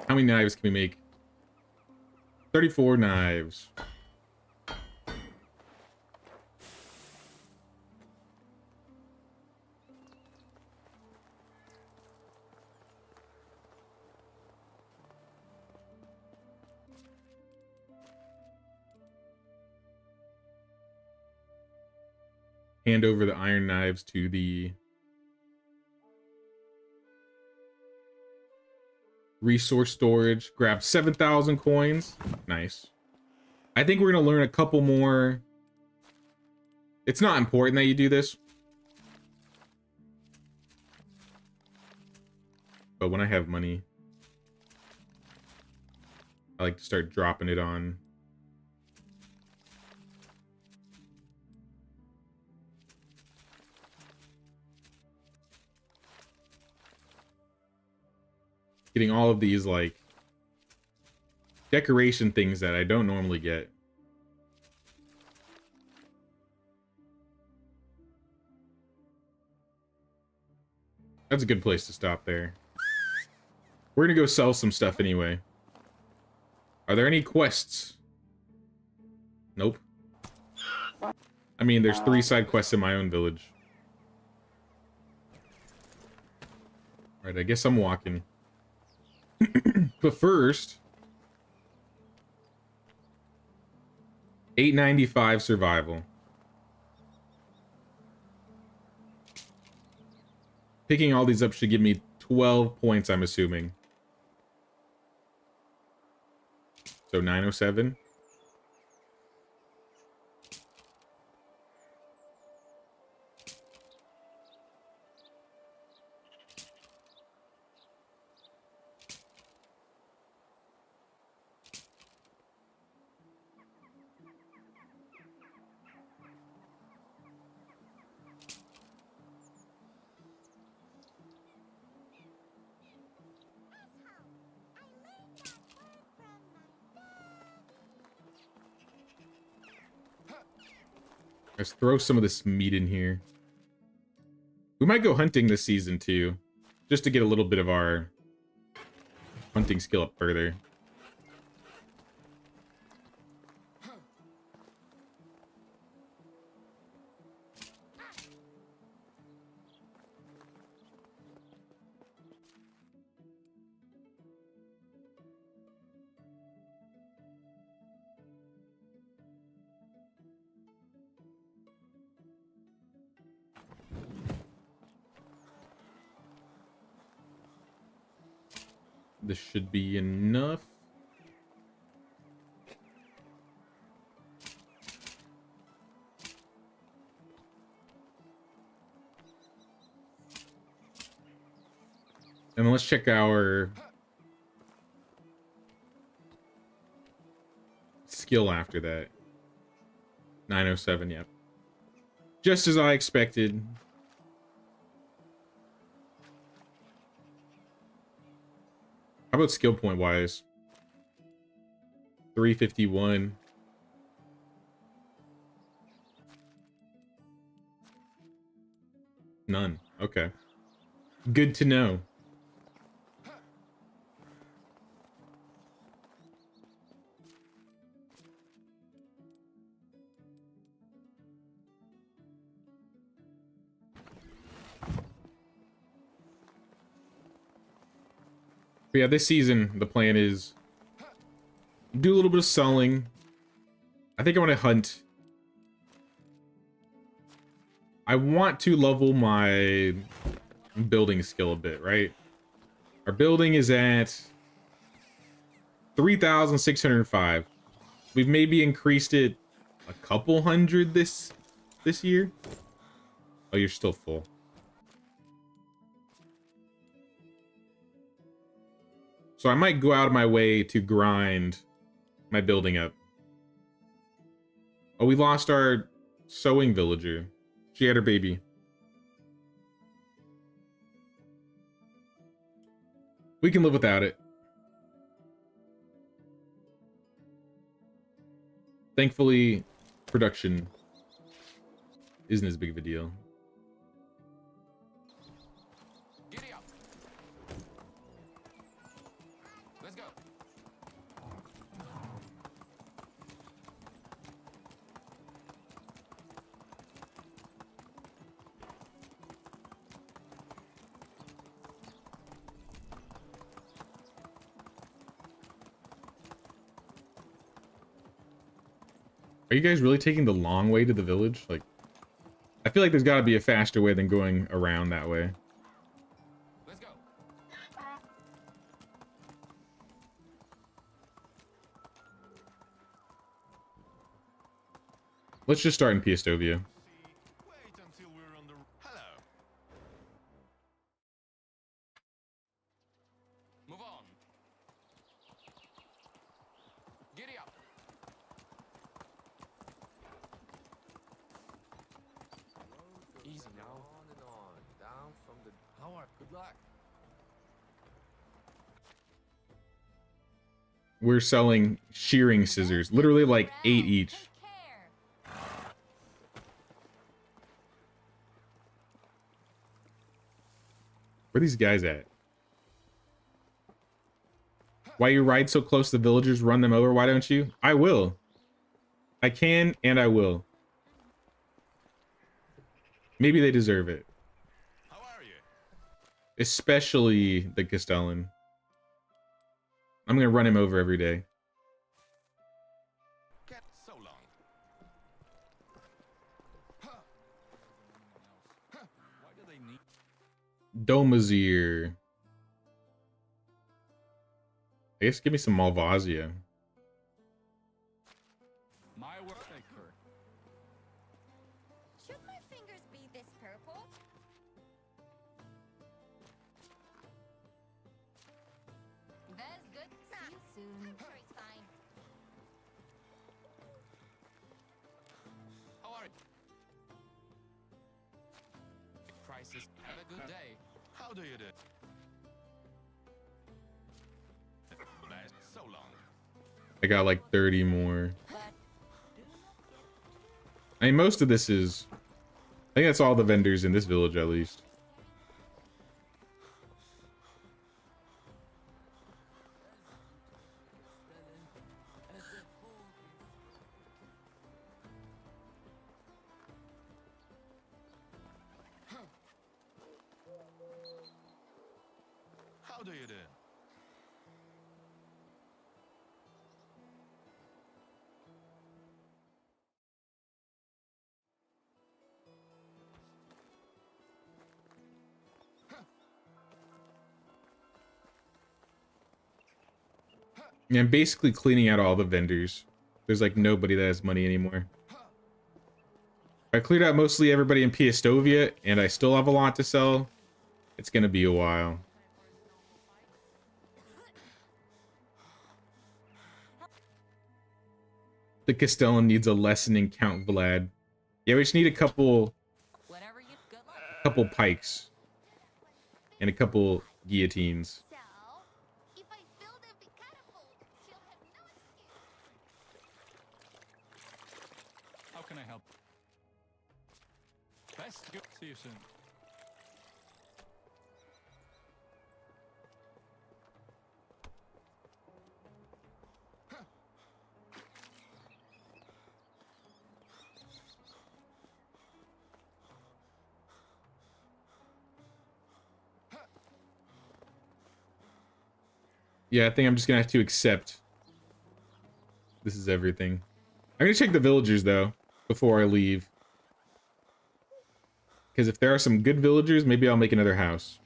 How many knives can we make? 34 knives. Hand over the iron knives to the resource storage. Grab 7,000 coins. Nice. I think we're going to learn a couple more. It's not important that you do this. But when I have money, I like to start dropping it on. Getting all of these, like, decoration things that I don't normally get. That's a good place to stop there. We're gonna go sell some stuff anyway. Are there any quests? Nope. I mean, there's 3 side quests in my own village. Alright, I guess I'm walking. But first, 895 survival. Picking all these up should give me 12 points, I'm assuming. So 907. Let's throw some of this meat in here. We might go hunting this season too, just to get a little bit of our hunting skill up further. This should be enough. And let's check our skill after that. 907, yep. Just as I expected. How about skill point wise? 351. None. Okay. Good to know. But yeah, this season, the plan is do a little bit of selling. I think I want to hunt. I want to level my building skill a bit, right? Our building is at 3,605. We've maybe increased it a couple hundred this year. Oh, you're still full. So I might go out of my way to grind my building up. Oh, we lost our sewing villager. She had her baby. We can live without it. Thankfully, production isn't as big of a deal. Giddy up. Let's go. Are you guys really taking the long way to the village? Like, I feel like there's got to be a faster way than going around that way. Let's go. Let's just start in Piestovia. Wait until we're on the... Hello. Move on. Giddy up. Easy now. On and on. Down from the... Howard, good luck. We're selling shearing scissors, literally like 8 each. Take care. Where are these guys at? Why you ride so close to the villagers, run them over? Why don't you? I will. I can and I will. Maybe they deserve it. How are you? Especially the Castellan. I'm gonna run him over every day. Get so long. Why do they need? Domazir. I guess give me some Malvasia. My work. Take her. Should my fingers be this purple? That's good. See you soon. I'm sure it's fine. How are you? Crisis. Have a good day. How do you do? Best. So long. I got like 30 more. But I mean, most of this is... I think that's all the vendors in this village, at least. How do you do? Yeah, I'm basically cleaning out all the vendors. There's like nobody that has money anymore. I cleared out mostly everybody in Piestovia, and I still have a lot to sell. It's gonna be a while. The Castellan needs a lesson in Count Vlad. Yeah, we just need a couple whatever you good luck. pikes and a couple guillotines. So, if I build a big catapult, she'll have no excuse. How can I help? Best. Good. See you soon. Yeah, I think I'm just gonna have to accept. This is everything. I'm gonna check the villagers though before I leave. Because if there are some good villagers, maybe I'll make another house.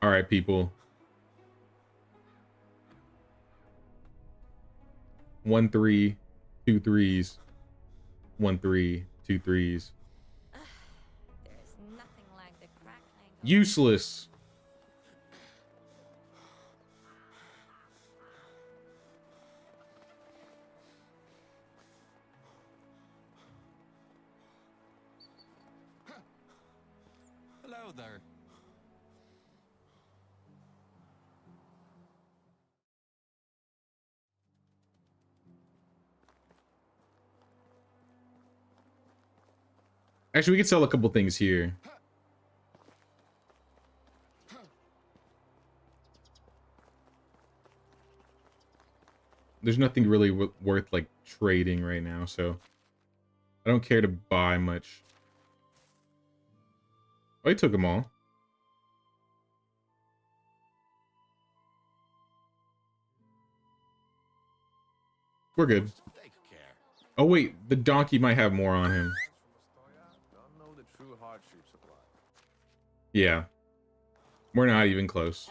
All right, people. 1 3 2 3s. 1 3 2 3s. There's nothing like the crackling of Useless. Hello there. Actually, we could sell a couple things here. There's nothing really worth like trading right now, so I don't care to buy much. Oh, I took them all. We're good. Take care. Oh wait, the donkey might have more on him. Don't know the true hardships of life. Yeah. We're not even close.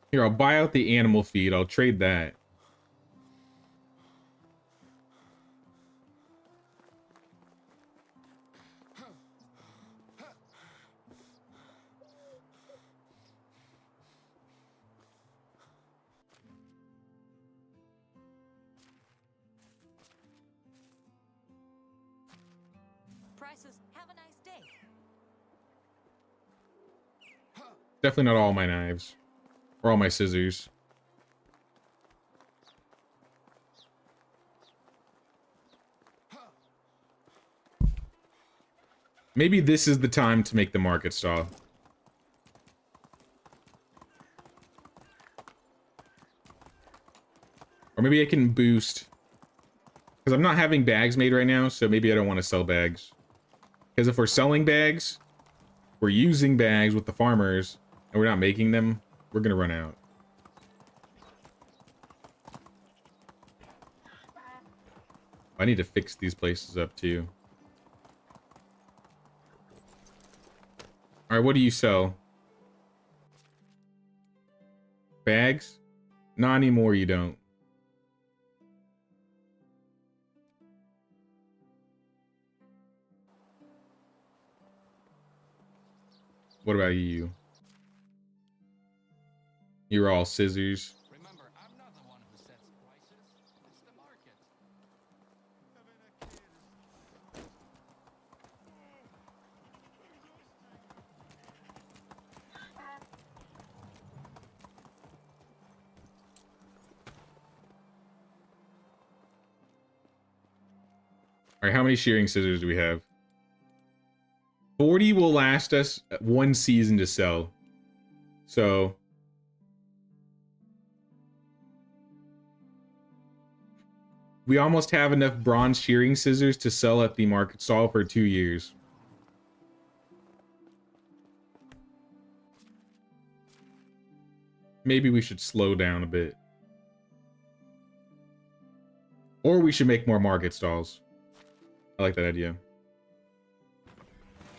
Here, I'll buy out the animal feed. I'll trade that. prices. Have a nice day. Definitely not all my knives. Or all my scissors. Maybe this is the time to make the market stall. Or maybe I can boost. Because I'm not having bags made right now, so maybe I don't want to sell bags. Because if we're selling bags, we're using bags with the farmers, and we're not making them, we're going to run out. I need to fix these places up too. Alright, what do you sell? Bags? Not anymore, you don't. What about you? You're all scissors. Remember, I'm not the one who sets prices. It's the market. Alright, how many shearing scissors do we have? 40 will last us one season to sell. So we almost have enough bronze shearing scissors to sell at the market stall for 2 years. Maybe we should slow down a bit. Or we should make more market stalls. I like that idea.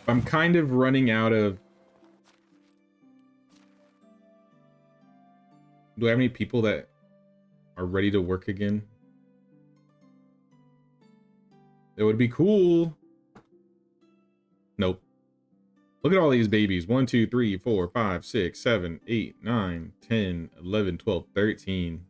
I'm kind of running out of... Do I have any people that are ready to work again? That would be cool. Nope. Look at all these babies. 1, 2, 3, 4, 5, 6, 7, 8, 9, 10, 11, 12, 13.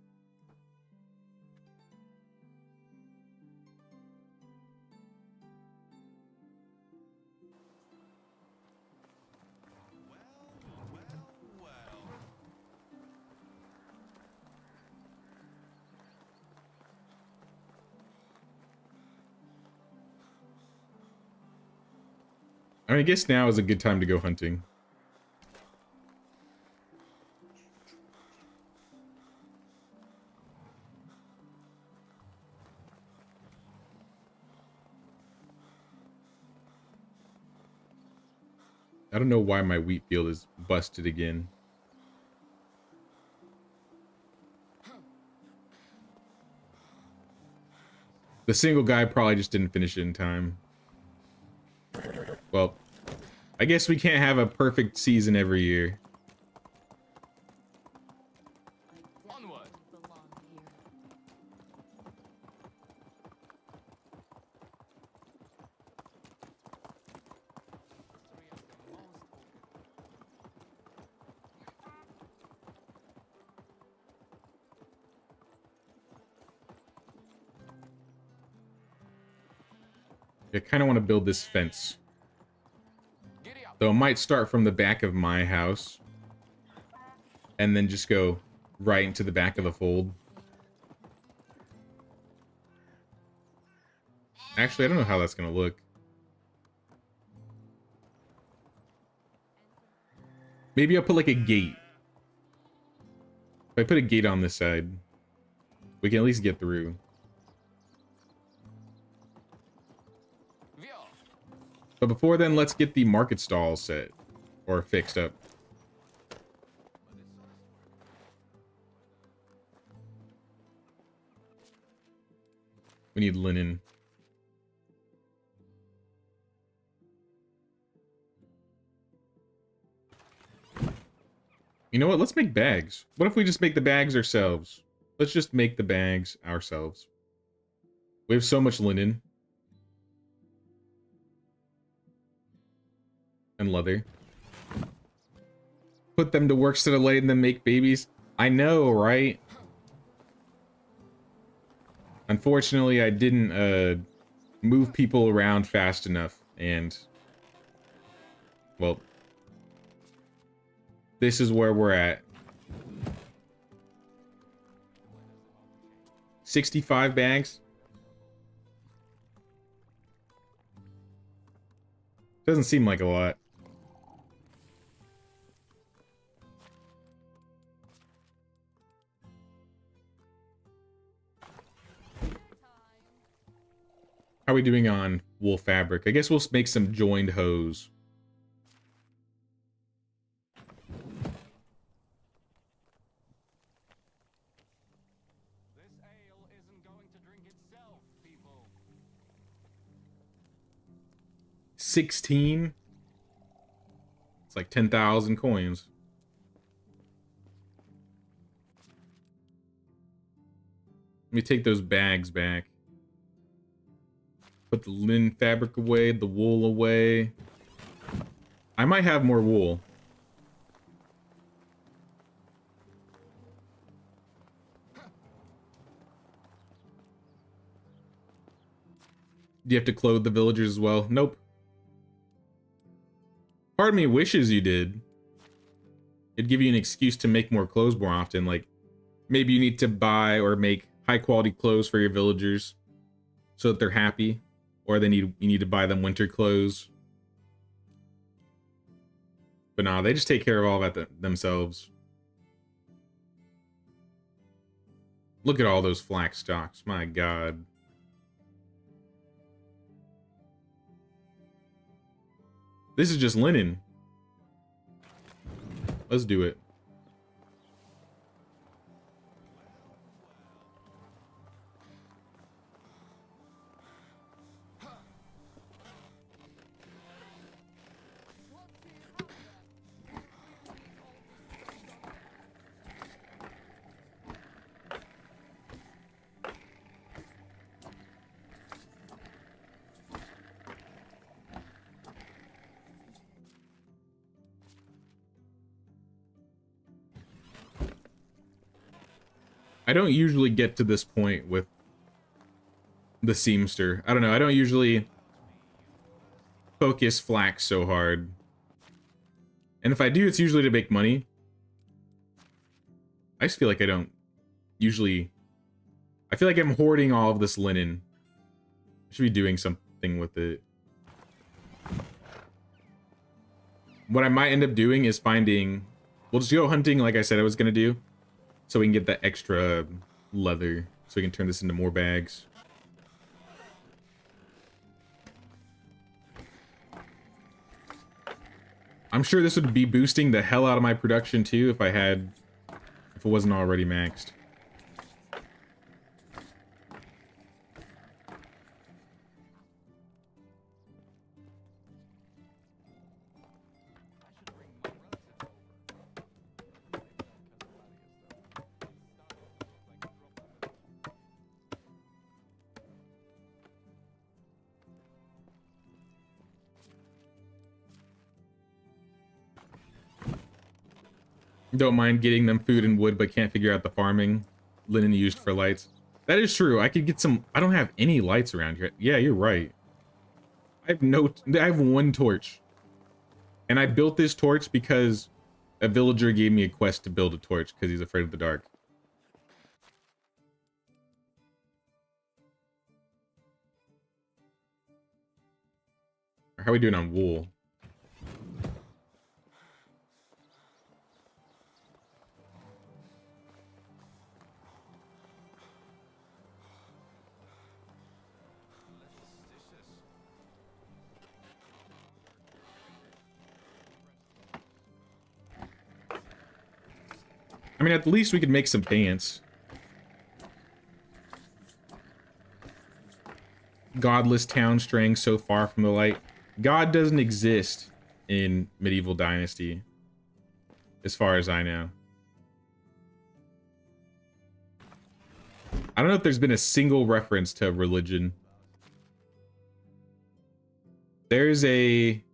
I mean, I guess now is a good time to go hunting. I don't know why my wheat field is busted again. The single guy probably just didn't finish it in time. Well, I guess we can't have a perfect season every year. Onward. Belong here. I kind of want to build this fence. Giddy up. So it might start from the back of my house and then just go right into the back of the fold. Actually, I don't know how that's going to look. Maybe I'll put like a gate. If I put a gate on this side, we can at least get through. Vio. But before then, let's get the market stall set or fixed up. We need linen. You know what? Let's make bags. What if we just make the bags ourselves? Let's just make the bags ourselves. We have so much linen. And leather. Put them to work instead of letting them make babies. I know, right? Unfortunately, I didn't move people around fast enough. And, well, this is where we're at. 65 bags. Doesn't seem like a lot. How are we doing on wool fabric? I guess we'll make some joined hose. This ale isn't going to drink itself, people. 16? It's like 10,000 coins. Let me take those bags back. Put the linen fabric away, the wool away. I might have more wool. Do you have to clothe the villagers as well? Nope. Part of me wishes you did. It'd give you an excuse to make more clothes more often. Like, maybe you need to buy or make high quality clothes for your villagers so that they're happy. Or you need to buy them winter clothes. But nah, they just take care of all that themselves. Look at all those flax stocks. My god. This is just linen. Let's do it. I don't usually get to this point with the seamster. I don't know. I don't usually focus Flax so hard. And if I do, it's usually to make money. I just feel like I don't usually... I feel like I'm hoarding all of this linen. I should be doing something with it. What I might end up doing is finding... We'll just go hunting like I said I was going to do. So we can get that extra leather. So we can turn this into more bags. I'm sure this would be boosting the hell out of my production too if if it wasn't already maxed. Don't mind getting them food and wood, but can't figure out the farming. Linen used for lights. That is true. I could get some. I don't have any lights around here. Yeah, you're right. I have one torch. And I built this torch because a villager gave me a quest to build a torch because he's afraid of the dark. How are we doing on wool? I mean, at least we could make some pants. Godless town straying so far from the light. God doesn't exist in medieval Dynasty, as far as I know. I don't know if there's been a single reference to religion. There's a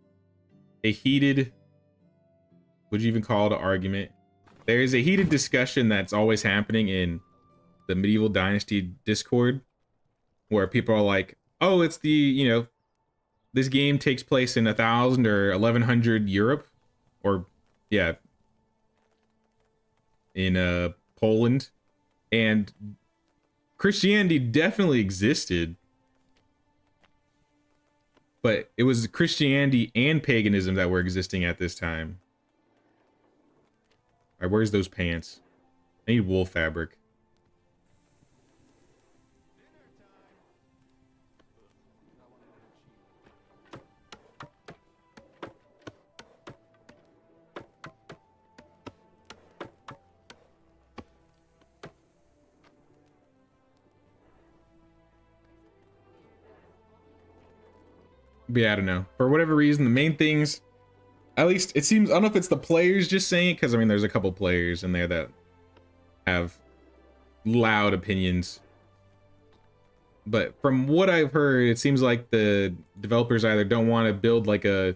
heated, would you even call it an argument? There's a heated discussion that's always happening in the medieval Dynasty Discord, where people are like, oh, it's the, you know, this game takes place in 1000 or 1100 Europe, or yeah, in Poland, and Christianity definitely existed, but it was Christianity and paganism that were existing at this time. All right, where's those pants? I need wool fabric. But yeah, I don't know. For whatever reason, the main things, at least it seems, I don't know if it's the players just saying it, because I mean, there's a couple players in there that have loud opinions. But from what I've heard, it seems like the developers either don't want to build like a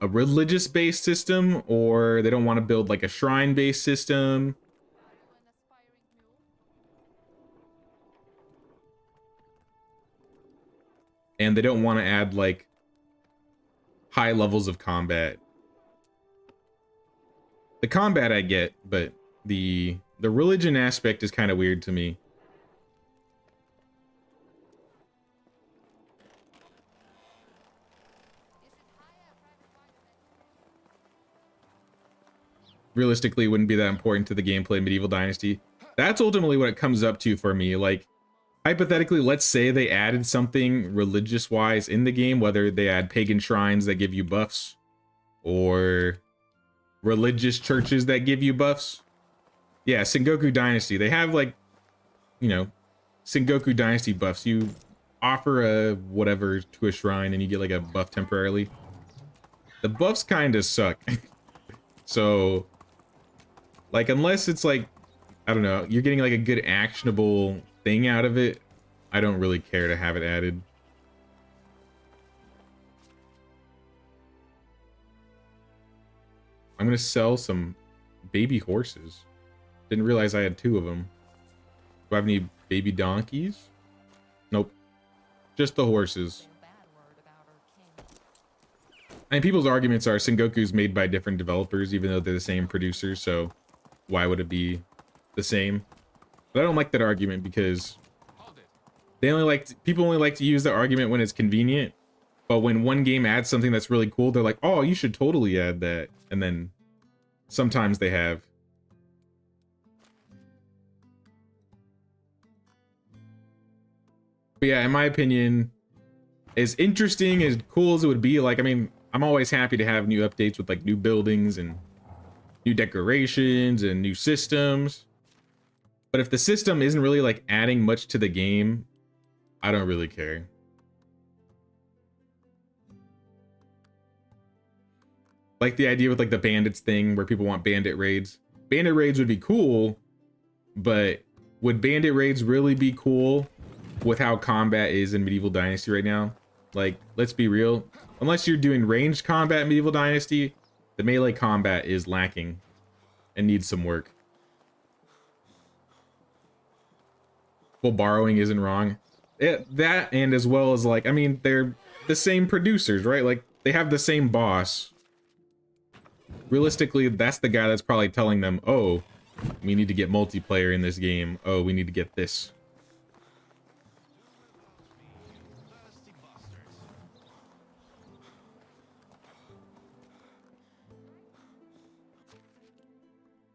religious-based system, or they don't want to build like a shrine-based system. And they don't want to add like high levels of combat. The combat I get, but the religion aspect is kind of weird to me. Realistically, it wouldn't be that important to the gameplay of Medieval Dynasty. That's ultimately what it comes up to for me. Like, hypothetically, let's say they added something religious-wise in the game, whether they add pagan shrines that give you buffs, or religious churches that give you buffs. Yeah, Sengoku Dynasty. They have, like, you know, Sengoku Dynasty buffs. You offer a whatever to a shrine and you get, like, a buff temporarily. The buffs kind of suck. So, like, unless it's, like, I don't know, you're getting, like, a good actionable thing out of it, I don't really care to have it added. I'm gonna sell some baby horses. Didn't realize I had 2 of them. Do I have any baby donkeys? Nope. Just the horses. I mean, people's arguments are Sengoku's made by different developers, even though they're the same producers, so why would it be the same? But I don't like that argument because people only like to use the argument when it's convenient. But when one game adds something that's really cool, they're like, oh, you should totally add that. And then sometimes they have. But yeah, in my opinion, as interesting, as cool as it would be, like, I mean, I'm always happy to have new updates with like new buildings and new decorations and new systems. But if the system isn't really like adding much to the game, I don't really care. Like the idea with like the bandits thing where people want bandit raids. Bandit raids would be cool, but would bandit raids really be cool with how combat is in Medieval Dynasty right now? Like, let's be real. Unless you're doing ranged combat in Medieval Dynasty, the melee combat is lacking and needs some work. Well, borrowing isn't wrong. That, and as well as like, I mean, they're the same producers, right? Like, they have the same boss. Realistically, that's the guy that's probably telling them, oh, we need to get multiplayer in this game. Oh, we need to get this.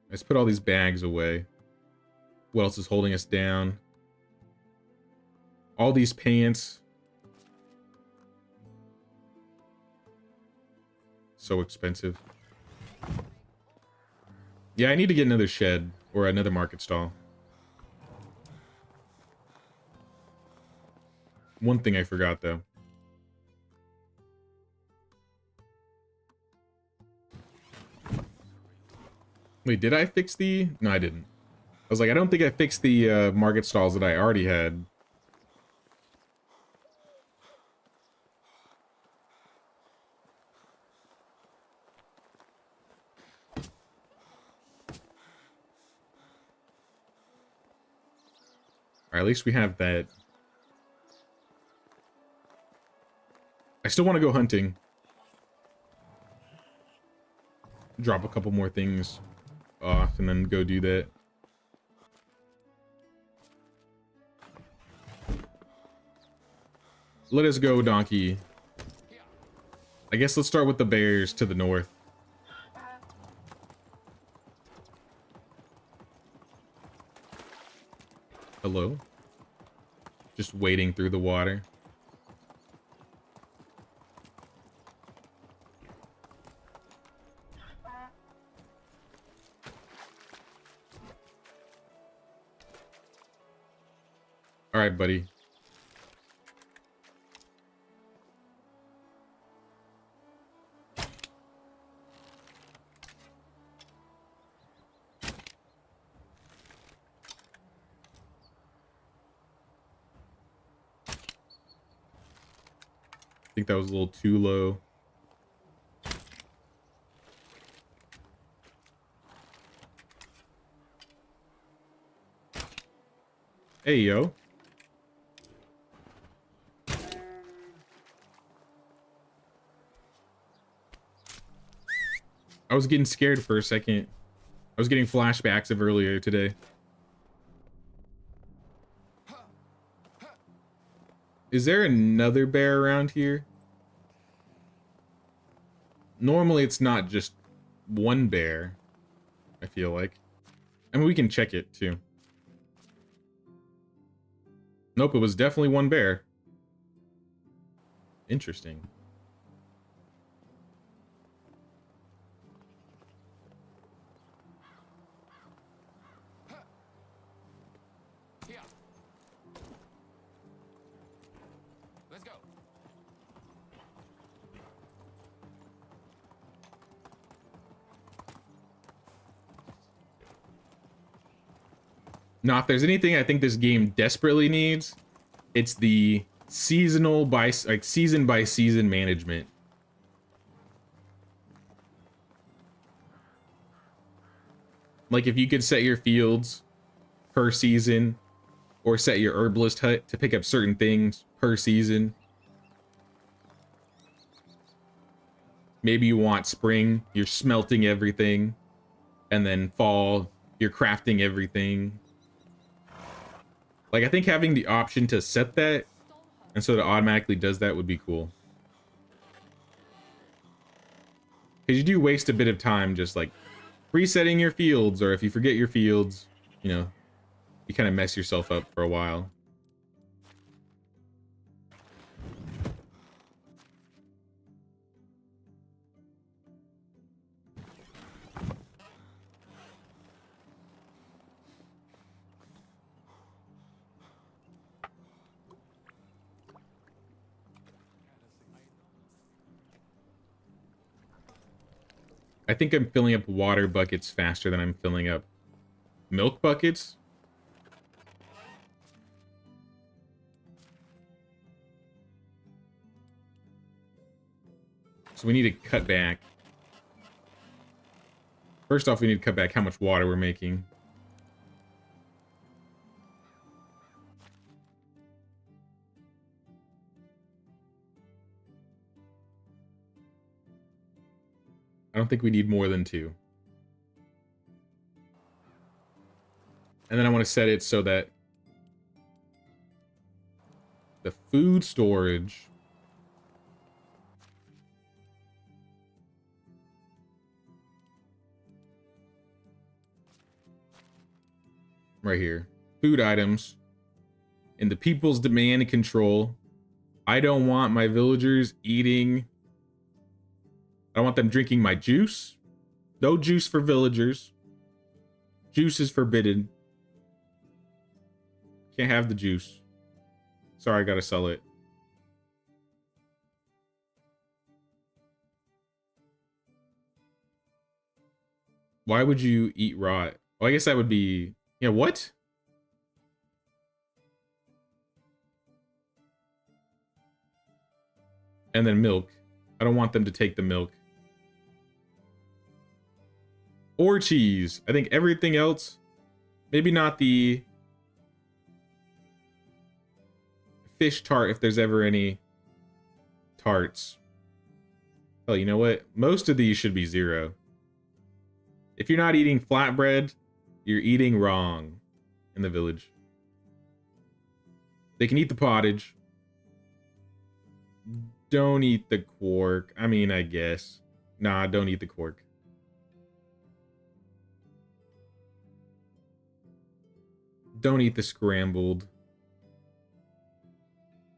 Let's put all these bags away. What else is holding us down? All these pants. So expensive. Yeah, I need to get another shed or another market stall. One thing I forgot though. Wait, did I fix the... No, I didn't. I was like, I don't think I fixed the market stalls that I already had. Or at least we have that. I still want to go hunting. Drop a couple more things off and then go do that. Let us go, donkey. I guess let's start with the bears to the north. Hello? Just wading through the water. All right, buddy. I think that was a little too low. Hey, yo. I was getting scared for a second. I was getting flashbacks of earlier today. Is there another bear around here? Normally it's not just one bear, I feel like. I mean, we can check it too. Nope, it was definitely one bear. Interesting. Here. Let's go. Now, if there's anything I think this game desperately needs, it's the seasonal by like season by season management. Like if you could set your fields per season or set your herbalist hut to pick up certain things per season. Maybe you want spring, you're smelting everything, and then fall, you're crafting everything. Like, I think having the option to set that, and so it automatically does that would be cool. Because you do waste a bit of time just, like, resetting your fields, or if you forget your fields, you know, you kind of mess yourself up for a while. I think I'm filling up water buckets faster than I'm filling up milk buckets. So we need to cut back. First off, we need to cut back how much water we're making. I don't think we need more than 2. And then I want to set it so that the food storage right here, food items, and the people's demand and control. I don't want my villagers eating. I don't want them drinking my juice. No juice for villagers. Juice is forbidden. Can't have the juice. Sorry, I gotta sell it. Why would you eat rot? Well, I guess that would be... Yeah, what? And then milk. I don't want them to take the milk. Or cheese. I think everything else... Maybe not the... fish tart, if there's ever any tarts. Oh, you know what? Most of these should be 0. If you're not eating flatbread, you're eating wrong in the village. They can eat the pottage. Don't eat the quark. I mean, I guess. Nah, don't eat the quark. Don't eat the scrambled.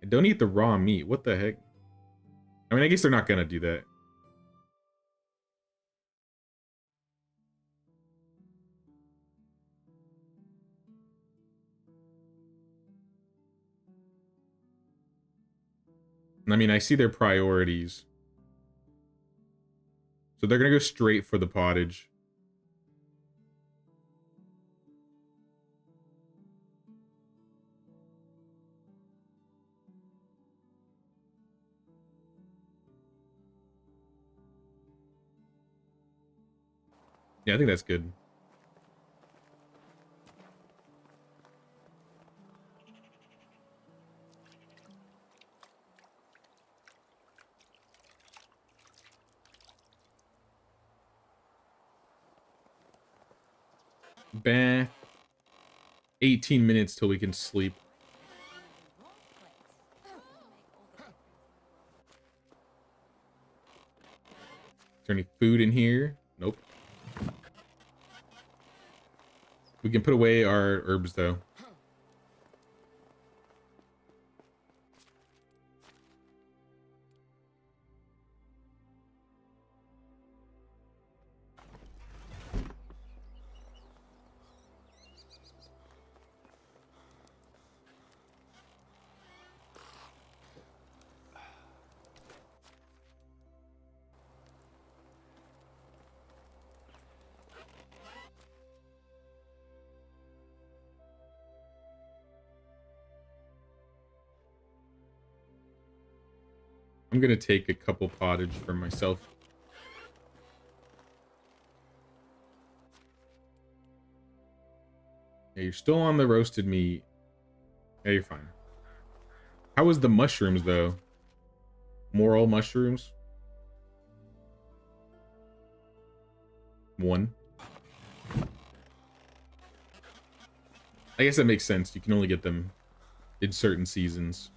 And don't eat the raw meat. What the heck? I mean, I guess they're not gonna do that. I mean, I see their priorities. So they're gonna go straight for the pottage. Yeah, I think that's good. Back 18 minutes till we can sleep. Is there any food in here? Nope. We can put away our herbs though. I'm gonna take a couple pottage for myself. Yeah, you're still on the roasted meat. Yeah, you're fine. How was the mushrooms though? Moral mushrooms? 1. I guess that makes sense. You can only get them in certain seasons.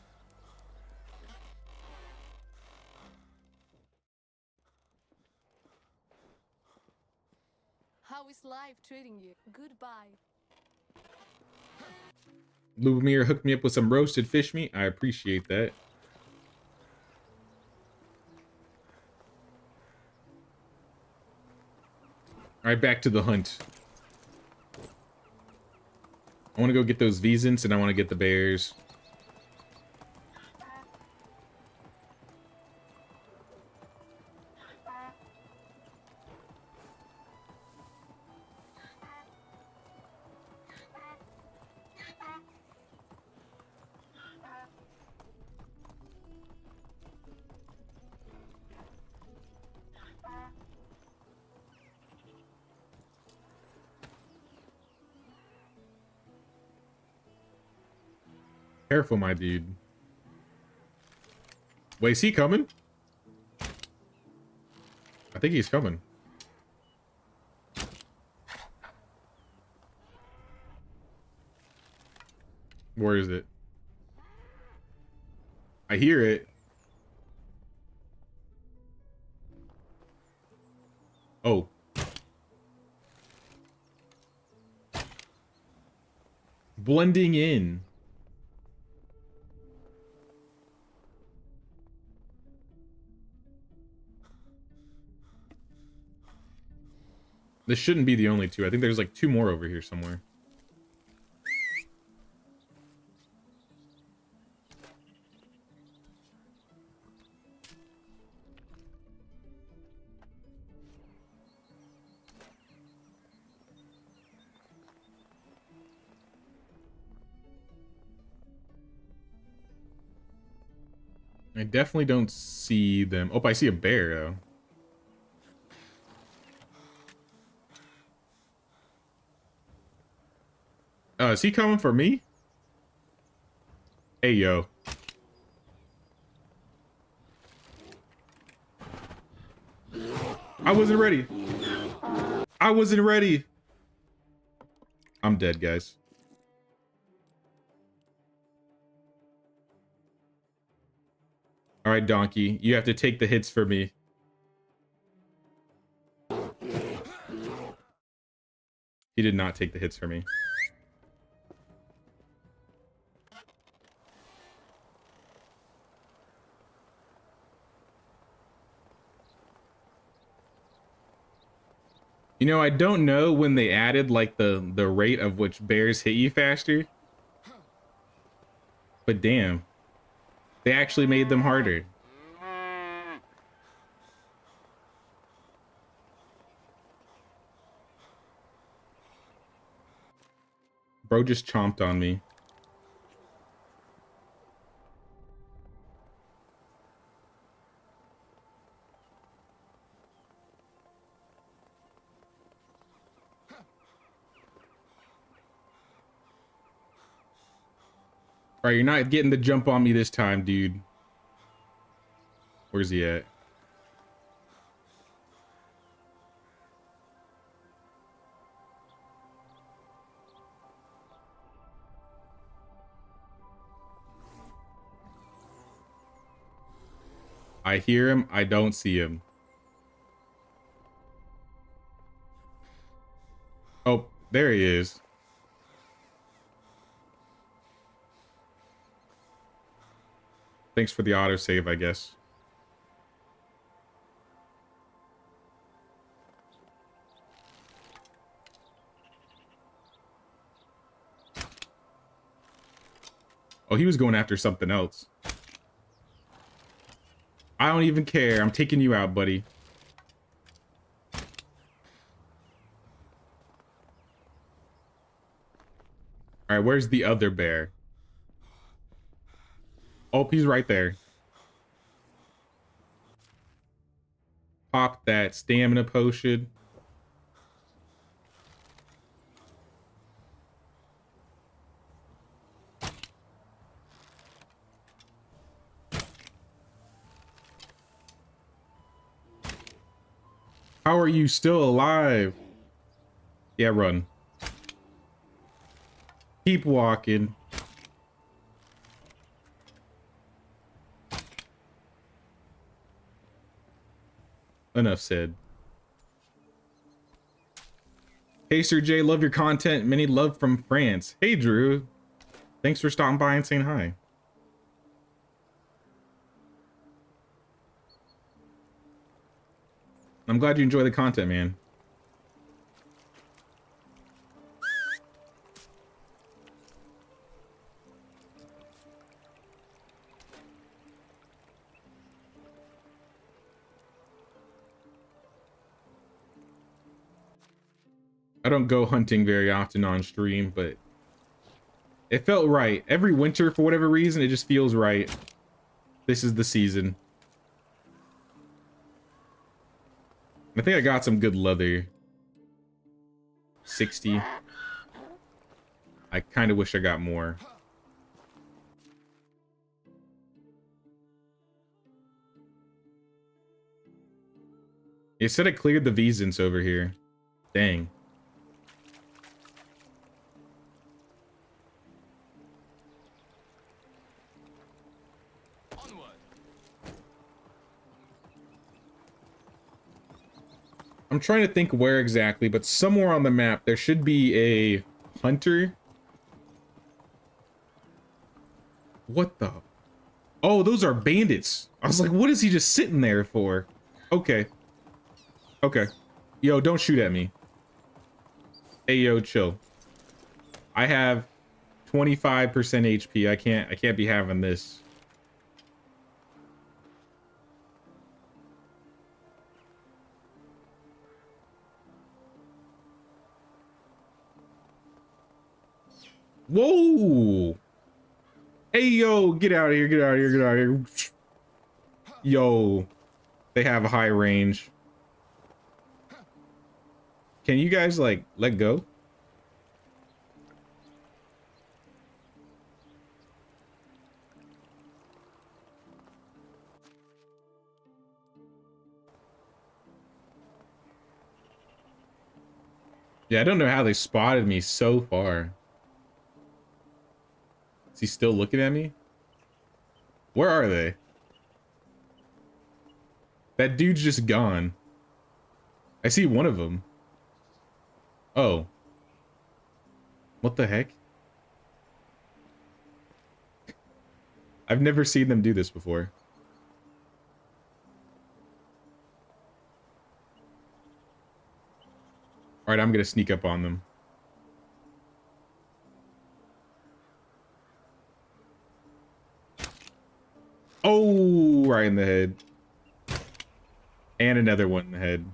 How is life treating you? Goodbye. Lubomir hooked me up with some roasted fish meat. I appreciate that. All right, back to the hunt. I want to go get those Vezants and I want to get the bears. Careful, my dude. Wait, is he coming? I think he's coming. Where is it? I hear it. Oh. Blending in. This shouldn't be the only two. I think there's like two more over here somewhere. I definitely don't see them. Oh, I see a bear, though. Is he coming for me? Hey, yo. I wasn't ready. I wasn't ready. I'm dead, guys. All right, Donkey, you have to take the hits for me. He did not take the hits for me. You know, I don't know when they added like the rate of which bears hit you faster. But damn. They actually made them harder. Bro just chomped on me. All right, you're not getting the jump on me this time, dude. Where's he at? I hear him. I don't see him. Oh, there he is. Thanks for the autosave, I guess. Oh, he was going after something else. I don't even care. I'm taking you out, buddy. All right, where's the other bear? Oh, he's right there. Pop that stamina potion. How are you still alive? Yeah, run. Keep walking. Enough said. Hey, Sir J, love your content. Many love from France. Hey, Drew. Thanks for stopping by and saying hi. I'm glad you enjoy the content, man. I don't go hunting very often on stream, but it felt right. Every winter, for whatever reason, it just feels right. This is the season. I think I got some good leather. 60. I kind of wish I got more. It said I cleared the Vesents over here. Dang. Onward. I'm trying to think where exactly, but somewhere on the map there should be a hunter. What the? Oh, those are bandits. I was like, what is he just sitting there for? Okay. Okay. Yo, don't shoot at me. Hey, yo, chill. I have 25% HP. I can't be having this. Whoa. Hey, yo, get out of here, get out of here, get out of here. Yo, they have a high range. Can you guys, like, let go? Yeah, I don't know how they spotted me so far. Is he still looking at me? Where are they? That dude's just gone. I see one of them. Oh. What the heck? I've never seen them do this before. All right, I'm gonna sneak up on them. Oh, right in the head. And another one in the head.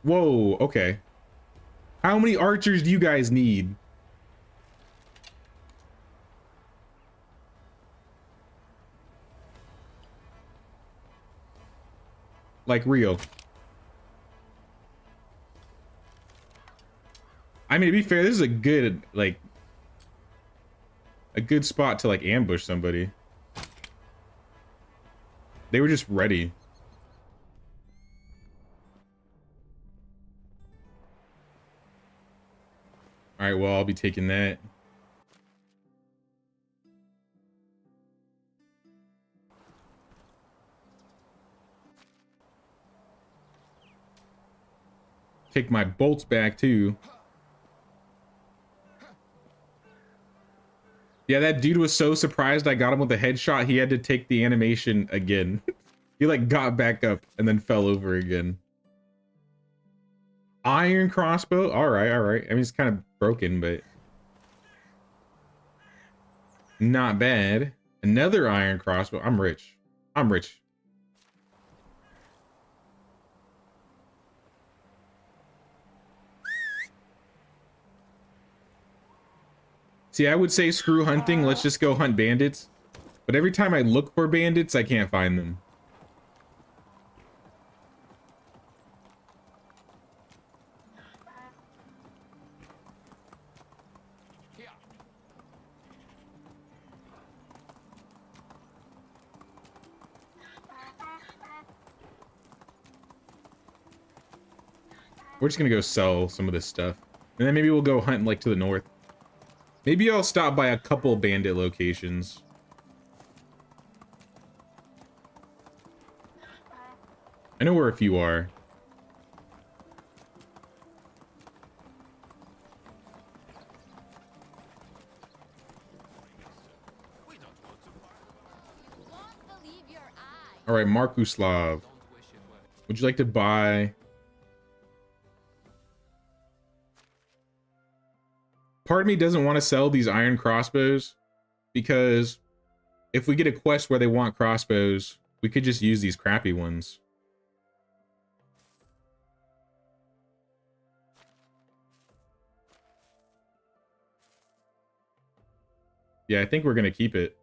Whoa, okay. How many archers do you guys need? Like real. I mean, to be fair, this is a good, like, a good spot to, like, ambush somebody. They were just ready. All right, well, I'll be taking that. Take my bolts back, too. Yeah, that dude was so surprised I got him with a headshot, he had to take the animation again. He, like, got back up and then fell over again. Iron crossbow? Alright, alright. I mean, it's kind of broken, but... not bad. Another iron crossbow. I'm rich. I'm rich. See, I would say screw hunting. Let's just go hunt bandits. But every time I look for bandits, I can't find them. We're just gonna go sell some of this stuff. And then maybe we'll go hunt, like, to the north. Maybe I'll stop by a couple bandit locations. I know where a few are. All right, Markuslav. Would you like to buy... Part of me doesn't want to sell these iron crossbows because if we get a quest where they want crossbows, we could just use these crappy ones. Yeah, I think we're going to keep it.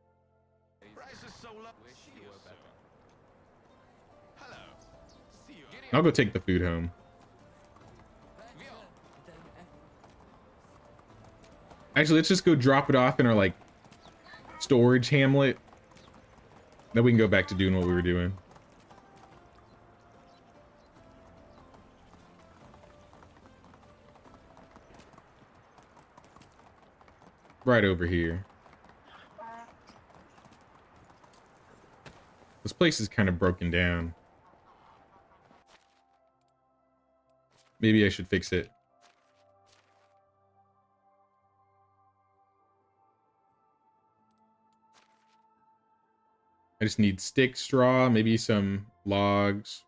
I'll go take the food home. Actually, let's just go drop it off in our, like, storage hamlet. Then we can go back to doing what we were doing. right over here. This place is kind of broken down. Maybe I should fix it. I just need stick, straw, maybe some logs.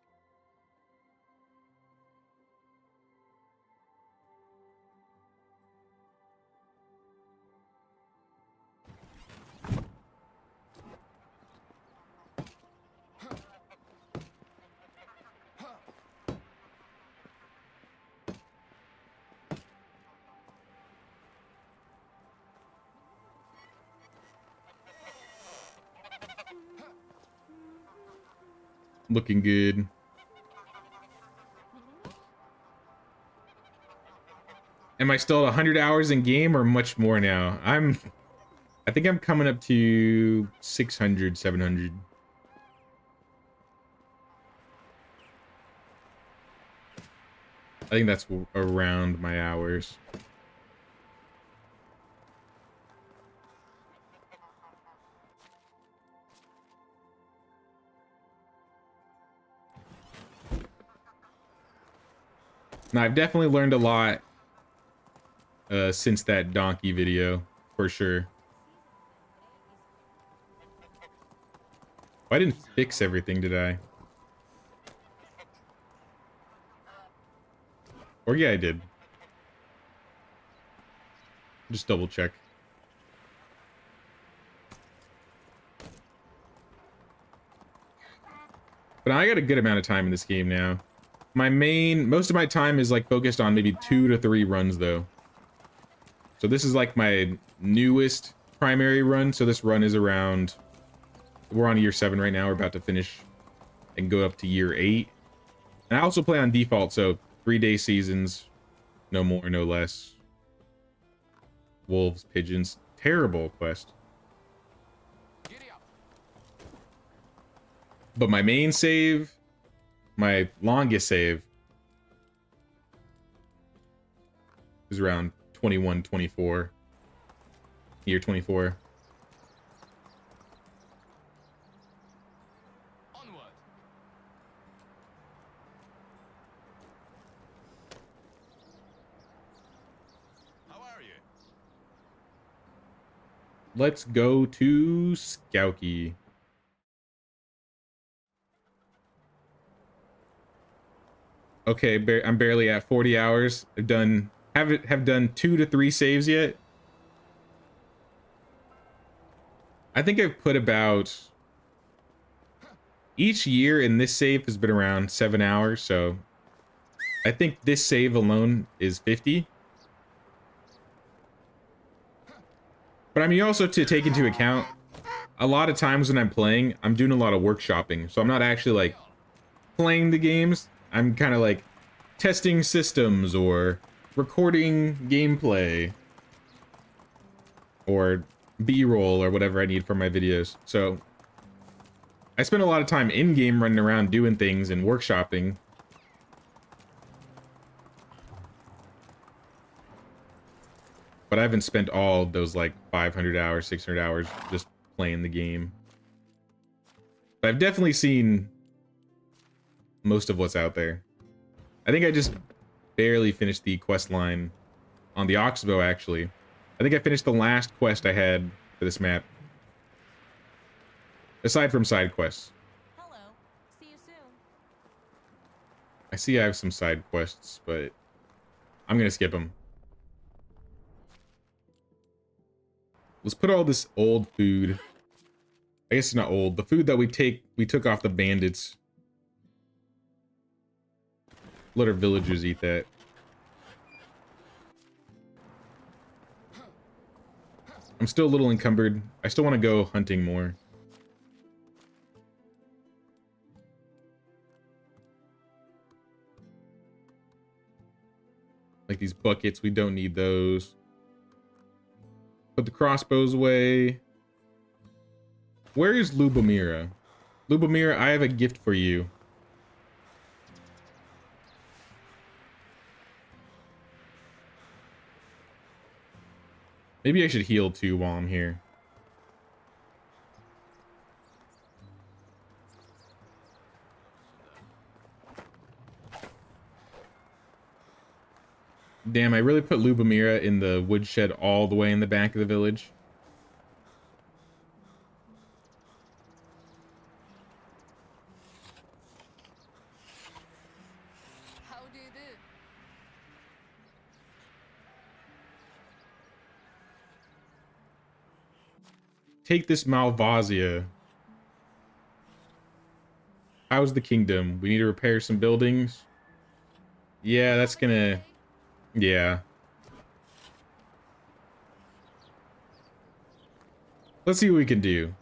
Looking good. Am I still at 100 hours in game or much more now? I think I'm coming up to 600, 700. I think that's around my hours. Now, I've definitely learned a lot since that donkey video, for sure. I didn't fix everything, did I? Or yeah, I did. Just double check. But I got a good amount of time in this game now. Most of my time is like focused on maybe 2 to 3 runs though. So this is like my newest primary run. So this run is around, we're on year 7 right now. We're about to finish and go up to year 8. And I also play on default. So 3-day seasons, no more, no less. Wolves, pigeons, terrible quest. Giddy up. But my main save, my longest save, is around 21, 24. Year 24. Onward. How are you? Let's go to Skowkie. Okay, I'm barely at 40 hours. I've done have done 2 to 3 saves yet. I think I've put about, each year in this save has been around 7 hours, so I think this save alone is 50. But I mean, also to take into account, a lot of times when I'm playing, I'm doing a lot of workshopping, so I'm not actually like playing the games. I'm kind of like testing systems or recording gameplay or B-roll or whatever I need for my videos. So I spend a lot of time in game running around doing things and workshopping. But I haven't spent all those like 500 hours, 600 hours just playing the game. But I've definitely seen most of what's out there. I think I just barely finished the quest line on the Oxbow, actually. I think I finished the last quest I had for this map. Aside from side quests. Hello. See you soon. I see I have some side quests, but I'm gonna skip them. Let's put all this old food. I guess it's not old. The food that we took off the bandits. Let our villagers eat that. I'm still a little encumbered. I still want to go hunting more. Like these buckets, we don't need those. Put the crossbows away. Where is Lubomira? Lubomira, I have a gift for you. Maybe I should heal too while I'm here. Damn, I really put Lubomira in the woodshed all the way in the back of the village. How do you do? Take this Malvasia. How's the kingdom? We need to repair some buildings. Yeah, that's gonna... Yeah. Let's see what we can do.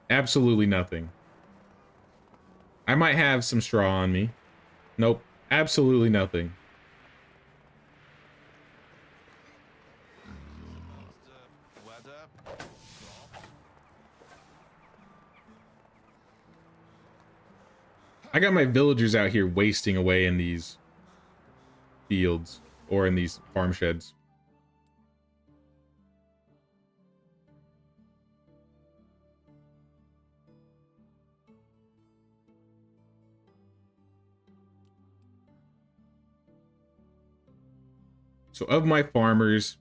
Absolutely nothing. I might have some straw on me. Nope. Absolutely nothing. The weather. I got my villagers out here wasting away in these fields or in these farm sheds. So of my farmers,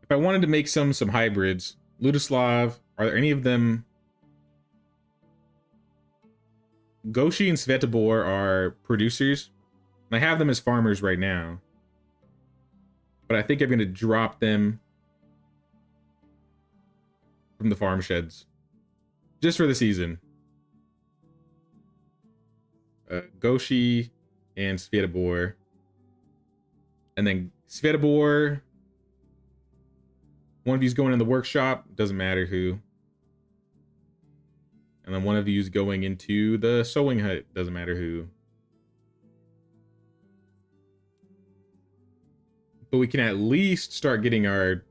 if I wanted to make some hybrids, Ludoslav, are there any of them? Goshi and Svetibor are producers. I have them as farmers right now. But I think I'm going to drop them from the farm sheds. Just for the season. Goshi and Svetibor. And then Svetibor, one of you's going in the workshop, doesn't matter who. And then one of you's going into the sewing hut, doesn't matter who. But we can at least start getting our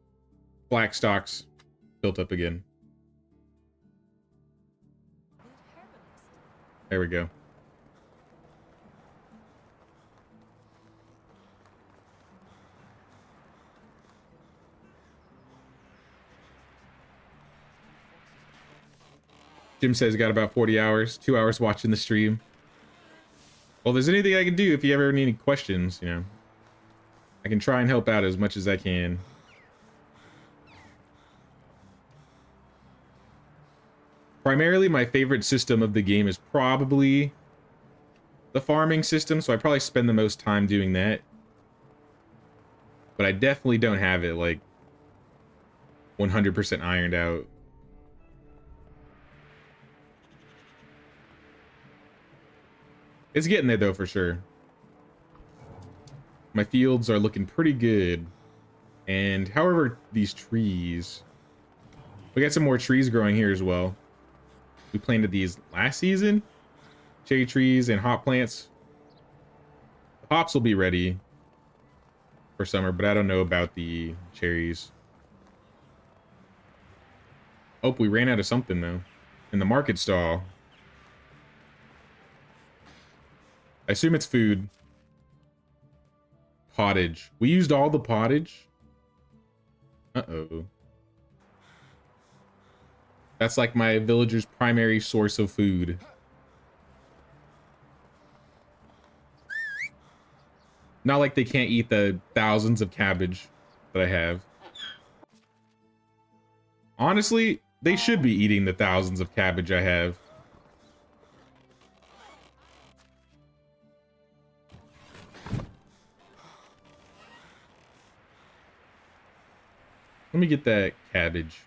black stocks built up again. There we go. Jim says got about 40 hours, 2 hours watching the stream. Well, if there's anything I can do, if you ever need any questions, you know, I can try and help out as much as I can. Primarily, my favorite system of the game is probably the farming system, so I probably spend the most time doing that. But I definitely don't have it, like, 100% ironed out. It's getting there, though, for sure. My fields are looking pretty good. And however, these trees... We got some more trees growing here as well. We planted these last season. Cherry trees and hop plants. The hops will be ready for summer, but I don't know about the cherries. Oh, we ran out of something, though. In the market stall. I assume it's food. Pottage. We used all the pottage. Uh-oh. That's like my villager's primary source of food. Not like they can't eat the thousands of cabbage that I have. Honestly, they should be eating the thousands of cabbage I have. Let me get that cabbage.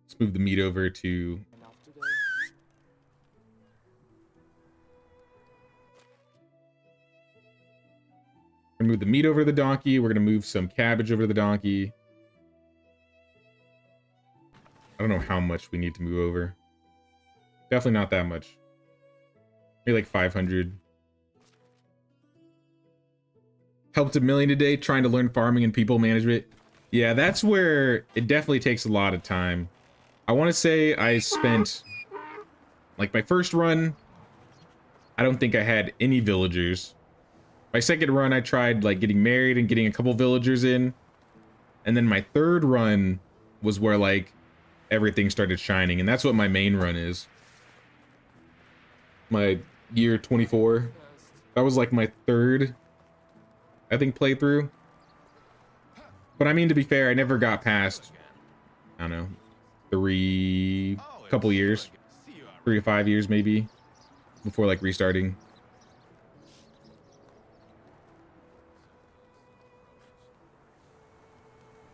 Let's move the meat over to... We're gonna move the meat over to the donkey. We're gonna move some cabbage over to the donkey. I don't know how much we need to move over. Definitely not that much. Maybe like 500. Helped $1 million today trying to learn farming and people management. Yeah, that's where it definitely takes a lot of time. I want to say I spent, like, my first run, I don't think I had any villagers. My second run, I tried, like, getting married and getting a couple villagers in. And then my third run was where, like, everything started shining. And that's what my main run is. My year 24. That was, like, my third, I think, playthrough. But I mean, to be fair, I never got past, I don't know, couple years. 3 to 5 years, maybe, before, like, restarting.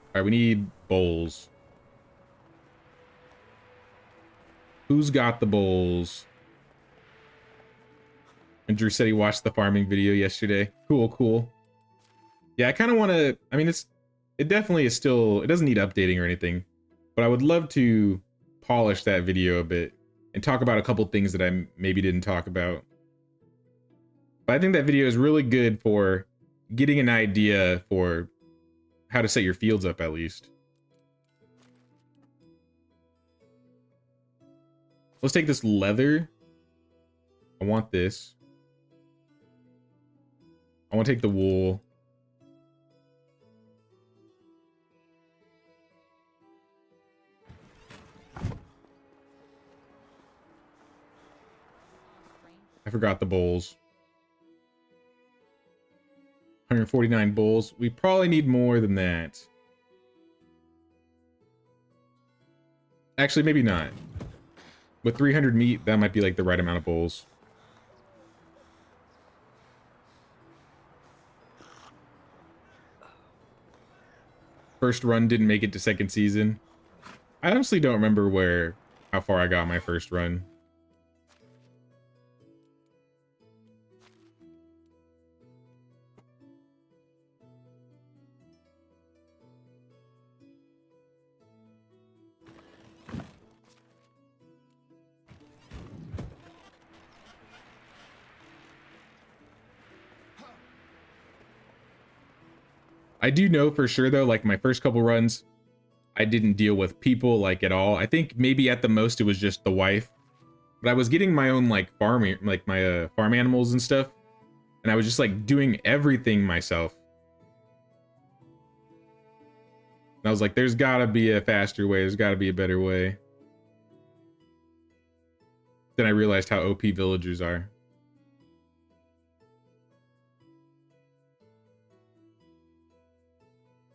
All right, we need bowls. Who's got the bowls? And Drew said he watched the farming video yesterday. Cool, cool. Yeah, I kind of want to, I mean, it definitely is still, it doesn't need updating or anything, but I would love to polish that video a bit and talk about a couple things that I maybe didn't talk about. But I think that video is really good for getting an idea for how to set your fields up, at least. Let's take this leather. I want this. I want to take the wool. I forgot the bowls. 149 bowls. We probably need more than that. Actually, maybe not. With 300 meat, that might be like the right amount of bowls. First run didn't make it to second season. I honestly don't remember how far I got my first run. I do know for sure though, like my first couple runs, I didn't deal with people like at all. I think maybe at the most it was just the wife, but I was getting my own like farming, like my farm animals and stuff. And I was just like doing everything myself. And I was like, there's gotta be a faster way. There's gotta be a better way. Then I realized how OP villagers are.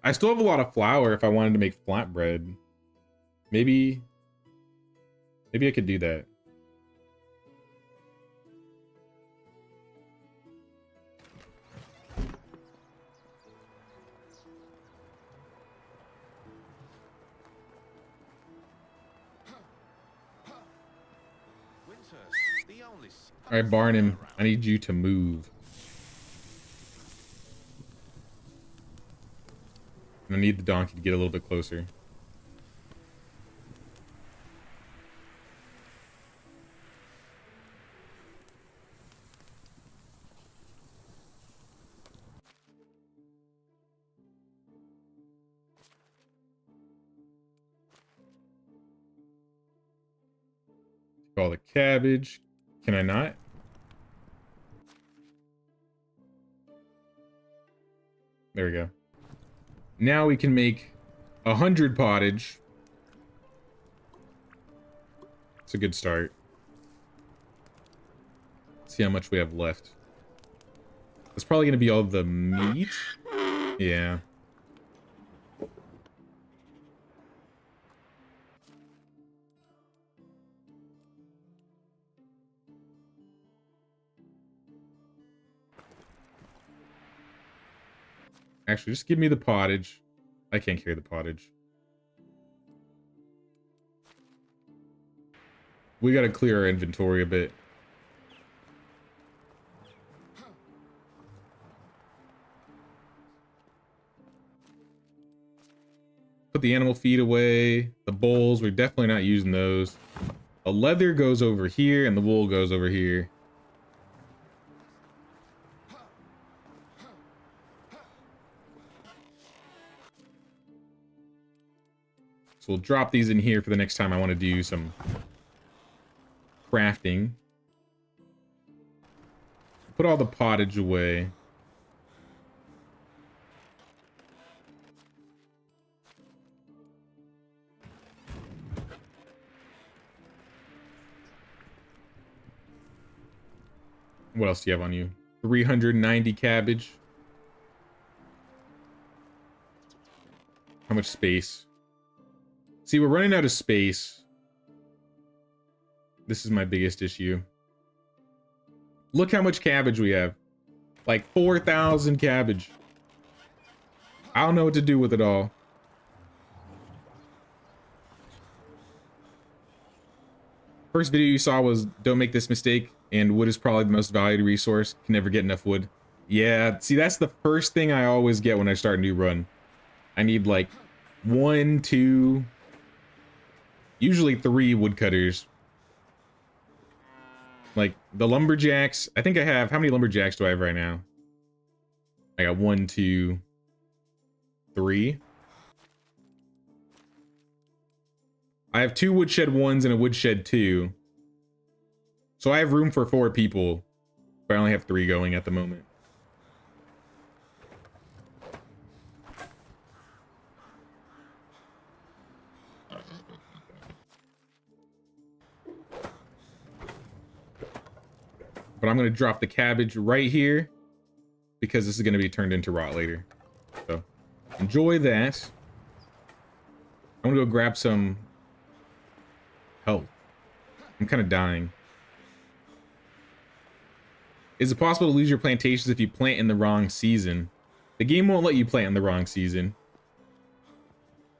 I still have a lot of flour if I wanted to make flatbread. Maybe I could do that. All right, Barnum, I need you to move. I need the donkey to get a little bit closer. All the cabbage. Can I not? There we go. Now we can make 100 pottage. It's a good start. Let's see how much we have left. That's probably going to be all the meat. Yeah. Actually, just give me the pottage. I can't carry the pottage. We gotta clear our inventory a bit. Put the animal feed away. The bowls, we're definitely not using those. The leather goes over here and the wool goes over here. So we'll drop these in here for the next time I want to do some crafting. Put all the pottage away. What else do you have on you? 390 cabbage. How much space? See, we're running out of space. This is my biggest issue. Look how much cabbage we have. Like 4,000 cabbage. I don't know what to do with it all. First video you saw was don't make this mistake, and wood is probably the most valued resource. Can never get enough wood. Yeah, see, that's the first thing I always get when I start a new run. I need like 1, 2, usually 3 woodcutters. Like the lumberjacks, I think I have, how many lumberjacks do I have right now? I got 1, 2, 3. I have 2 woodshed 1s and a woodshed 2. So I have room for 4 people, but I only have 3 going at the moment. But I'm going to drop the cabbage right here because this is going to be turned into rot later. So enjoy that. I'm going to go grab some health. I'm kind of dying. Is it possible to lose your plantations if you plant in the wrong season? The game won't let you plant in the wrong season.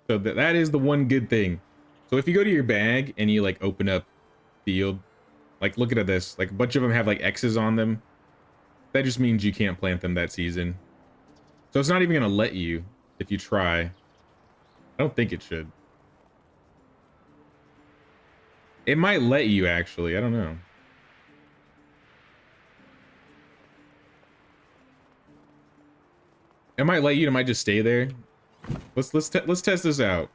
So that is the one good thing. So if you go to your bag and you like open up field, like look at this, like a bunch of them have like X's on them. That just means you can't plant them that season. So it's not even gonna let you if you try. I don't think it should. It might let you actually, I don't know. It might let you, it might just stay there. Let's test this out.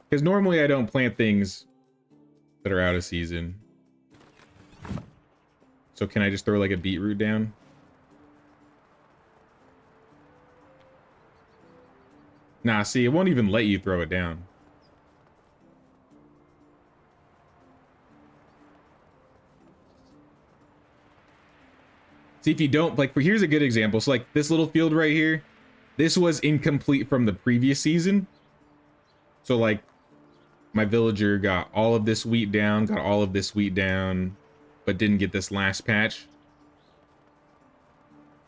Because normally I don't plant things that are out of season. So can I just throw like a beetroot down? Nah, see, it won't even let you throw it down. See, if you don't, like, here's a good example. So like this little field right here, this was incomplete from the previous season. So like my villager got all of this wheat down, got all of this wheat down, but didn't get this last patch.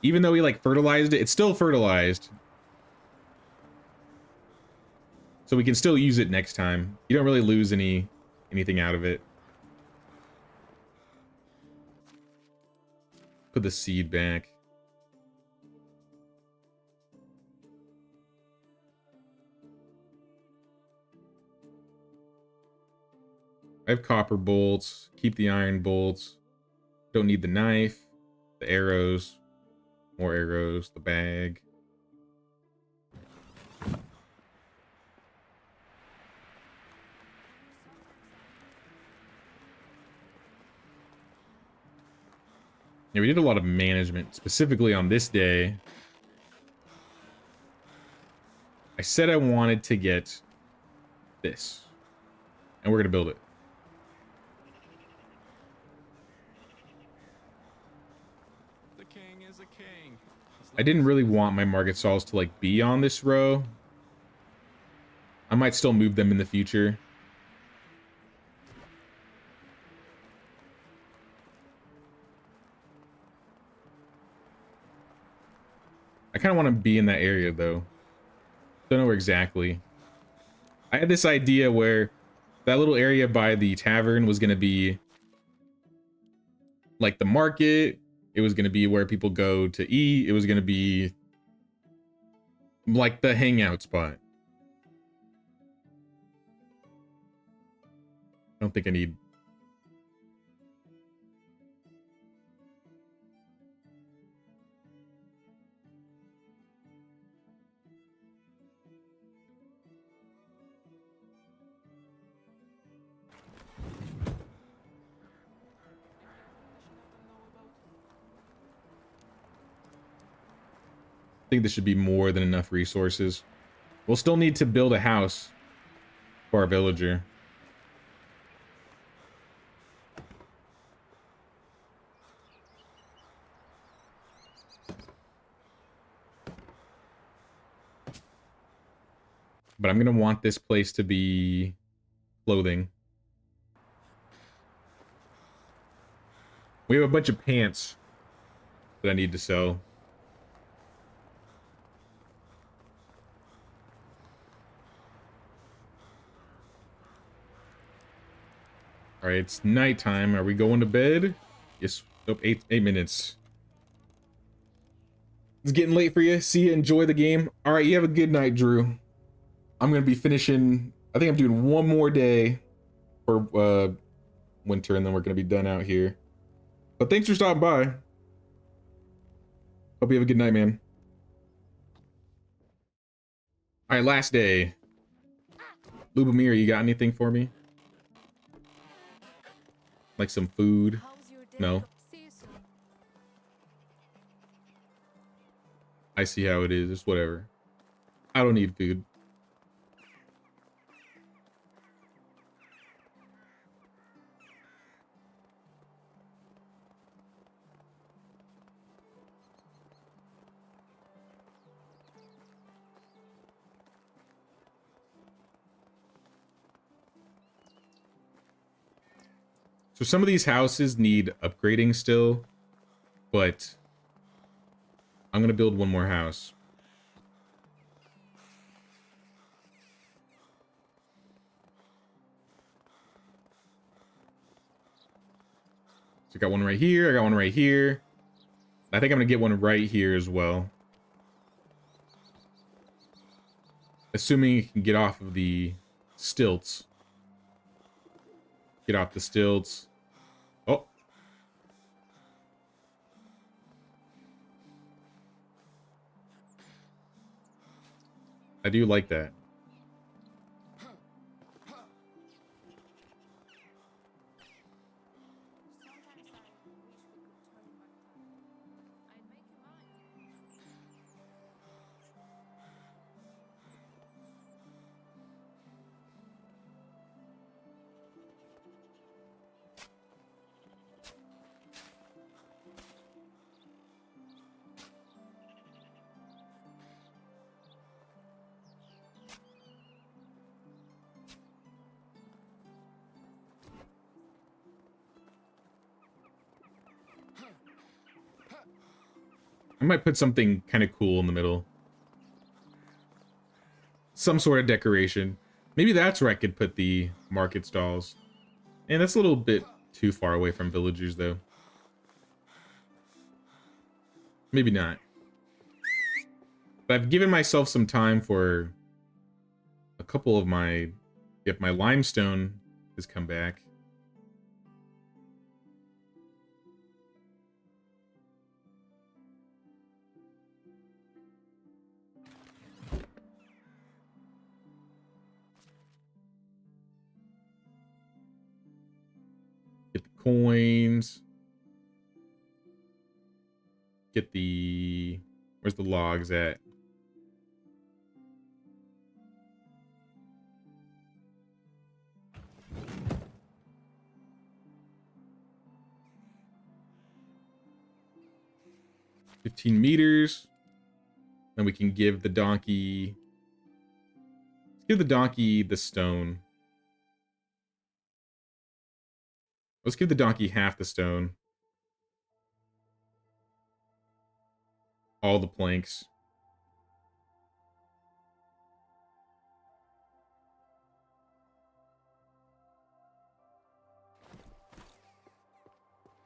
Even though he like fertilized it, it's still fertilized. So we can still use it next time. You don't really lose anything out of it. Put the seed back. I have copper bolts. Keep the iron bolts. Don't need the knife. The arrows. More arrows. The bag. Yeah, we did a lot of management, specifically on this day. I said I wanted to get this. And we're going to build it. I didn't really want my market stalls to like be on this row. I might still move them in the future. I kind of want to be in that area though. Don't know where exactly. I had this idea where that little area by the tavern was going to be like the market. It was going to be where people go to eat. It was going to be like the hangout spot. I don't think I need... I think this should be more than enough resources. We'll still need to build a house for our villager. But I'm going to want this place to be clothing. We have a bunch of pants that I need to sell. All right, it's nighttime. Are we going to bed? Yes. Nope, 8 minutes. It's getting late for you. See you. Enjoy the game. All right, you have a good night, Drew. I'm going to be finishing. I think I'm doing one more day for winter, and then we're going to be done out here. But thanks for stopping by. Hope you have a good night, man. All right, last day. Lubomir, you got anything for me? Like some food? How's your day? No. See you soon. I see how it is. It's whatever. I don't need food. So some of these houses need upgrading still, but I'm going to build one more house. So I got one right here. I got one right here. I think I'm going to get one right here as well. Assuming you can get off of the stilts. Get off the stilts. Oh. I do like that. I might put something kind of cool in the middle. Some sort of decoration. Maybe that's where I could put the market stalls. And that's a little bit too far away from villagers, though. Maybe not. But I've given myself some time for a couple of my... Yep, my limestone has come back. Get the coins. Get the... Where's the logs at? $15 meters. Then we can give the donkey... Let's give the donkey the stone. Let's give the donkey half the stone. All the planks.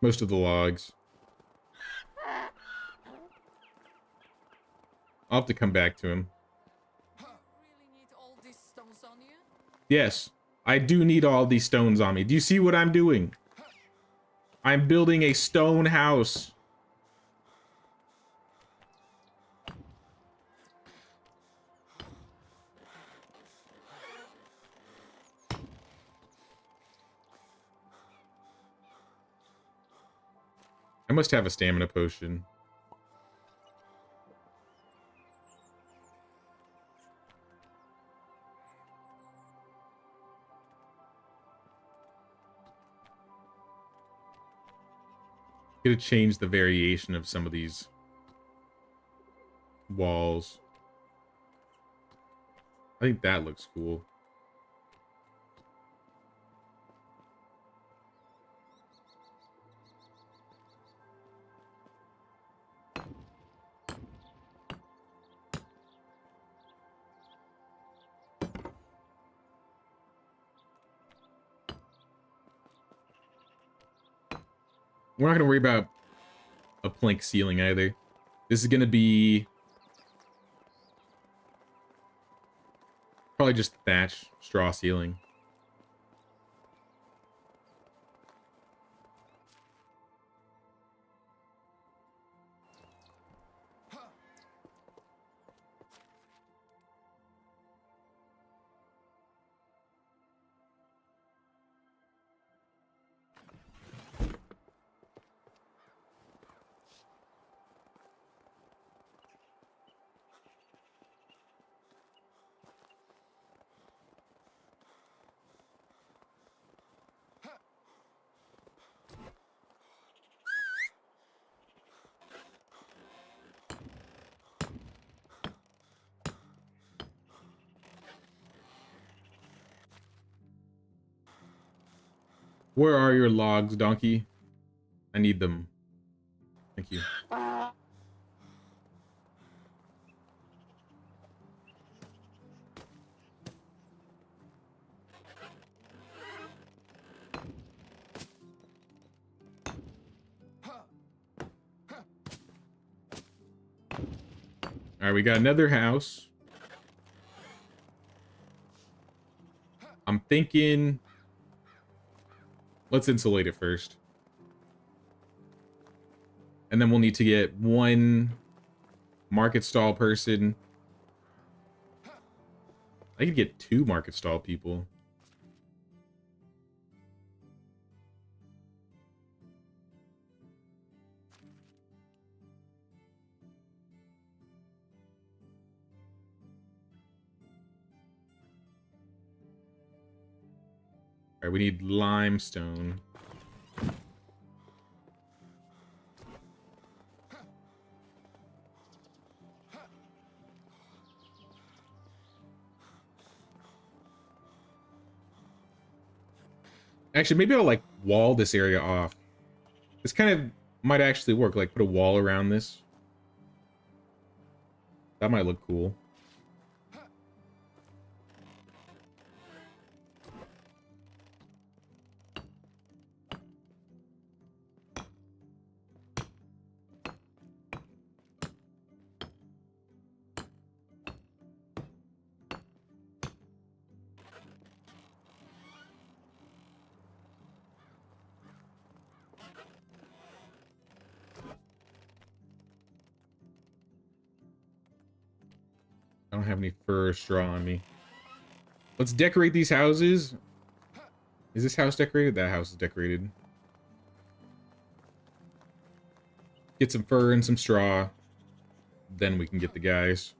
Most of the logs. I'll have to come back to him. Really need all these stones on you? Yes, I do need all these stones on me. Do you see what I'm doing? I'm building a stone house. I must have a stamina potion. Gonna change the variation of some of these walls. I think that looks cool. We're not going to worry about a plank ceiling either. This is going to be probably just thatch straw ceiling. Where are your logs, donkey? I need them. Thank you. All right, we got another house. I'm thinking, let's insulate it first. And then we'll need to get one market stall person. I could get 2 market stall people. All right, we need limestone. Actually, maybe I'll like wall this area off. This kind of might actually work. Like put a wall around this. That might look cool. I don't have any fur straw on me. Let's decorate these houses. Is this house decorated? That house is decorated. Get some fur and some straw. Then we can get the guys.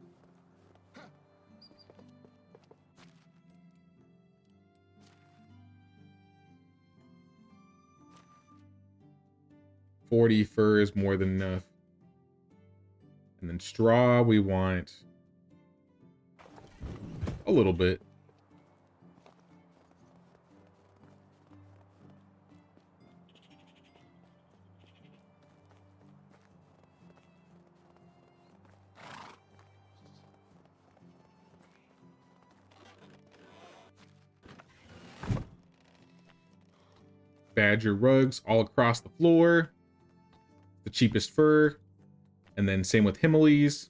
$40 fur is more than enough. And then straw we want a little bit. Badger rugs all across the floor. The cheapest fur. And then same with Himalays.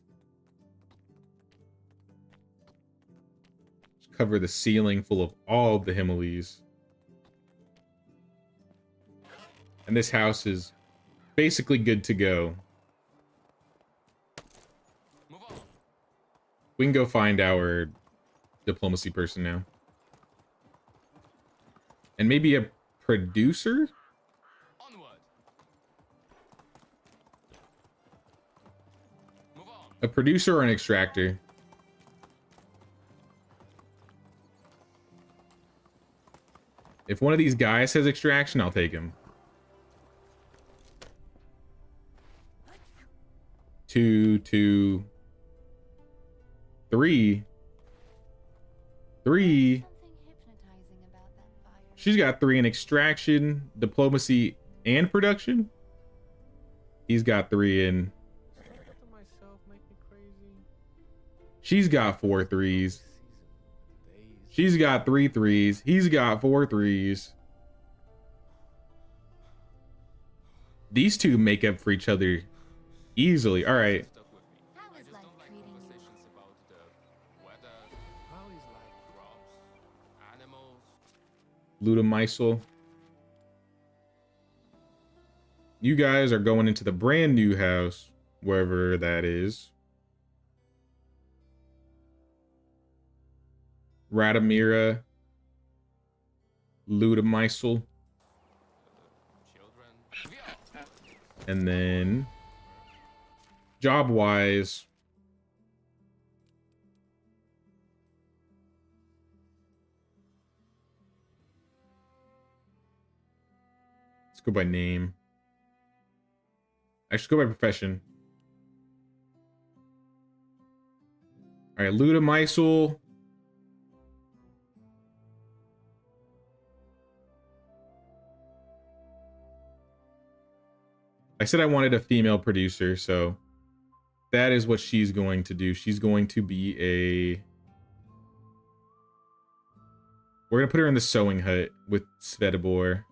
Cover the ceiling full of all of the Himalays. And this house is basically good to go. Move on. We can go find our diplomacy person now. And maybe a producer? Onward. Move on. A producer or an extractor? If one of these guys has extraction, I'll take him. 2, 2, 3. 3. Something hypnotizing about that fire. She's got 3 in extraction, diplomacy, and production. He's got 3 in. To myself make me crazy. She's got 4 3s. Season days. She's got 3 3s. He's got 4 3s. These two make up for each other easily. All right. Stuck with me. How I is just life don't like treating you? conversations about the weather, How is life? crops, animals. Ludamysel. You guys are going into the brand new house, wherever that is. Radomira. Ludamysel. Children. Yeah. And then job wise, let's go by name. I should go by profession. All right, Ludamysel. I said I wanted a female producer, so that is what she's going to do. She's going to be a... We're going to put her in the sewing hut with Svetibor.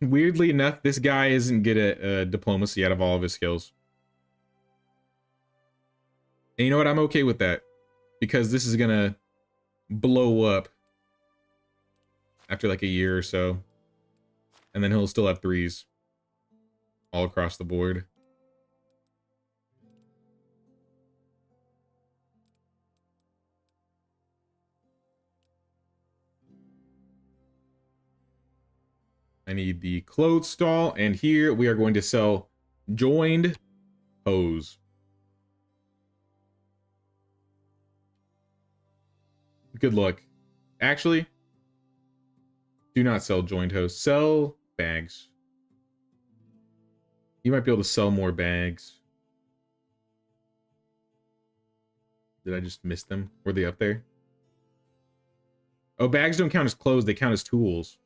Weirdly enough, this guy isn't good at diplomacy out of all of his skills. And you know what? I'm okay with that. Because this is going to blow up after like a year or so. And then he'll still have 3s all across the board. I need the clothes stall, and here we are going to sell joined hose. Good luck. Actually, do not sell joined hose. Sell bags. You might be able to sell more bags. Did I just miss them? Were they up there? Oh, bags don't count as clothes. They count as tools.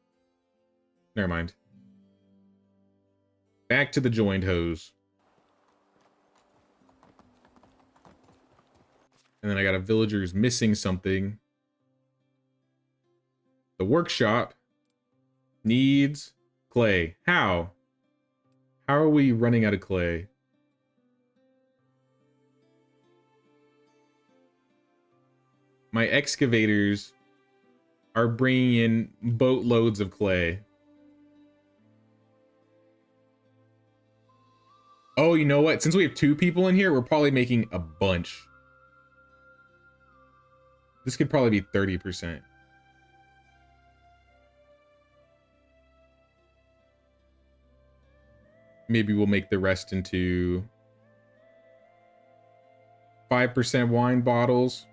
Never mind. Back to the joined hose. And then I got a villager who's missing something. The workshop needs clay. How? How are we running out of clay? My excavators are bringing in boatloads of clay. Oh, you know what? Since we have 2 people in here, we're probably making a bunch. This could probably be 30%. Maybe we'll make the rest into 5% wine bottles.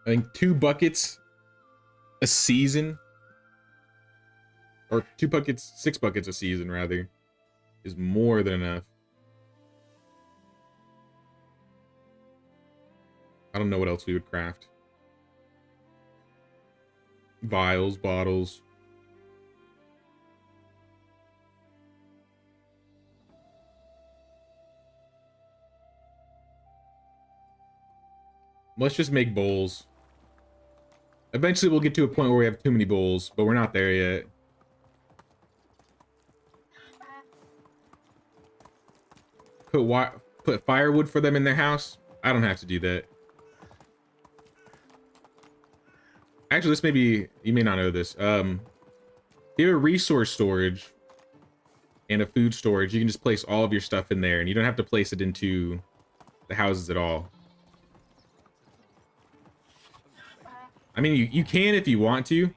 I think 2 buckets a season, or 2 buckets, 6 buckets a season rather, is more than enough. I don't know what else we would craft. Vials, bottles. Let's just make bowls. Eventually we'll get to a point where we have too many bowls, but we're not there yet. Put firewood for them in their house? I don't have to do that. Actually, this may be, you may not know this. If you have a resource storage and a food storage, you can just place all of your stuff in there and you don't have to place it into the houses at all. I mean, you can if you want to.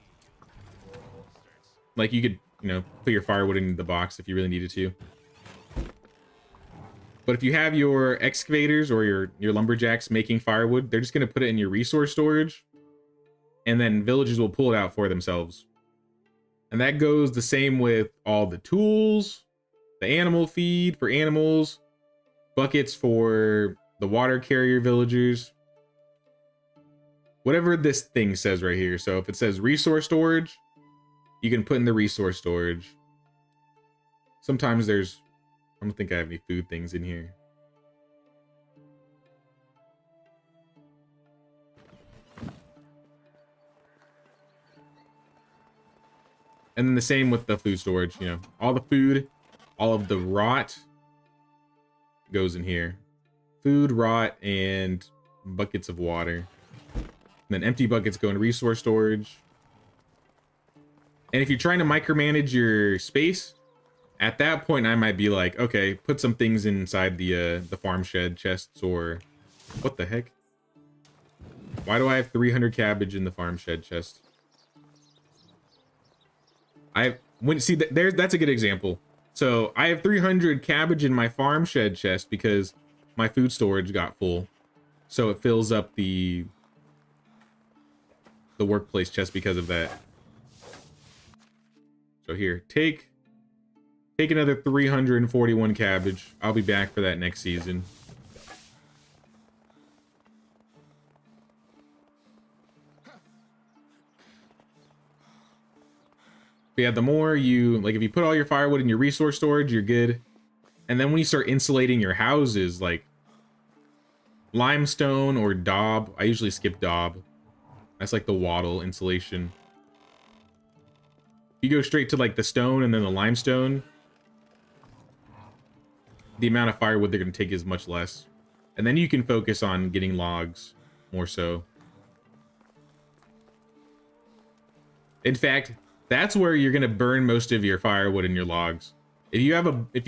Like, you could, you know, put your firewood in the box if you really needed to. But if you have your excavators or your lumberjacks making firewood, they're just going to put it in your resource storage. And then villagers will pull it out for themselves. And that goes the same with all the tools, the animal feed for animals, buckets for the water carrier villagers. Whatever this thing says right here. So if it says resource storage, you can put in the resource storage. Sometimes there's, I don't think I have any food things in here. And then the same with the food storage, you know, all the food, all of the rot goes in here. Food, rot, and buckets of water. And then empty buckets go in resource storage. And if you're trying to micromanage your space, at that point I might be like, okay, put some things inside the farm shed chests, or what the heck? Why do I have 300 cabbage in the farm shed chest? That's a good example. So I have 300 cabbage in my farm shed chest because my food storage got full. So it fills up the workplace chest because of that. So here, take another 341 cabbage. I'll be back for that next season. But yeah, the more you, like, if you put all your firewood in your resource storage, you're good. And then when you start insulating your houses, like limestone or daub, I usually skip daub. That's like the wattle insulation. You go straight to like the stone and then the limestone, the amount of firewood they're going to take is much less. And then you can focus on getting logs more so. In fact, that's where you're going to burn most of your firewood and your logs. If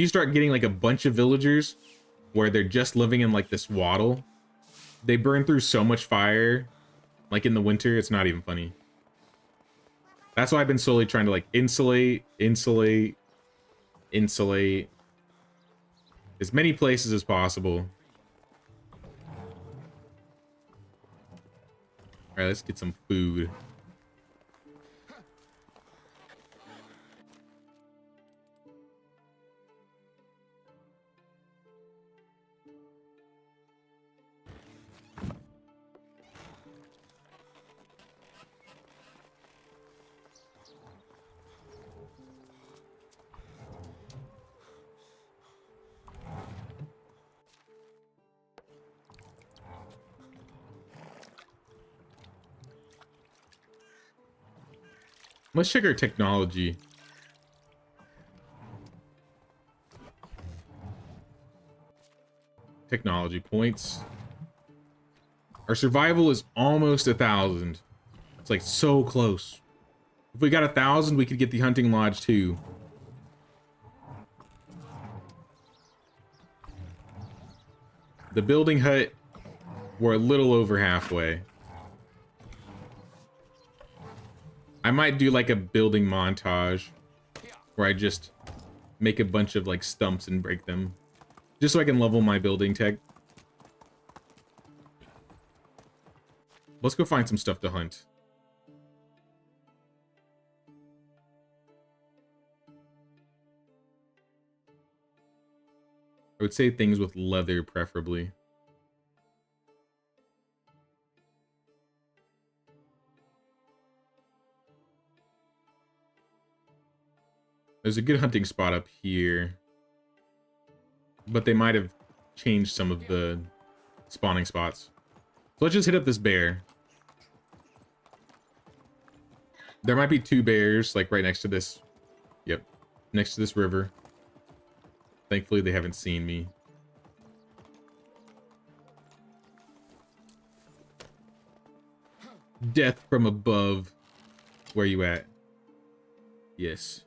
you start getting like a bunch of villagers where they're just living in like this wattle, they burn through so much fire, like in the winter, it's not even funny. That's why I've been slowly trying to like insulate as many places as possible. All right, let's get some food. Let's check our technology. Technology points. Our survival is almost 1,000. It's like so close. If we got 1,000, we could get the hunting lodge too. The building hut, we're a little over halfway. I might do like a building montage where I just make a bunch of like stumps and break them, just so I can level my building tech. Let's go find some stuff to hunt. I would say things with leather, preferably. There's a good hunting spot up here, but they might have changed some of the spawning spots. So let's just hit up this bear. There might be 2 bears, like right next to this. Yep, next to this river. Thankfully, they haven't seen me. Death from above. Where you at? Yes.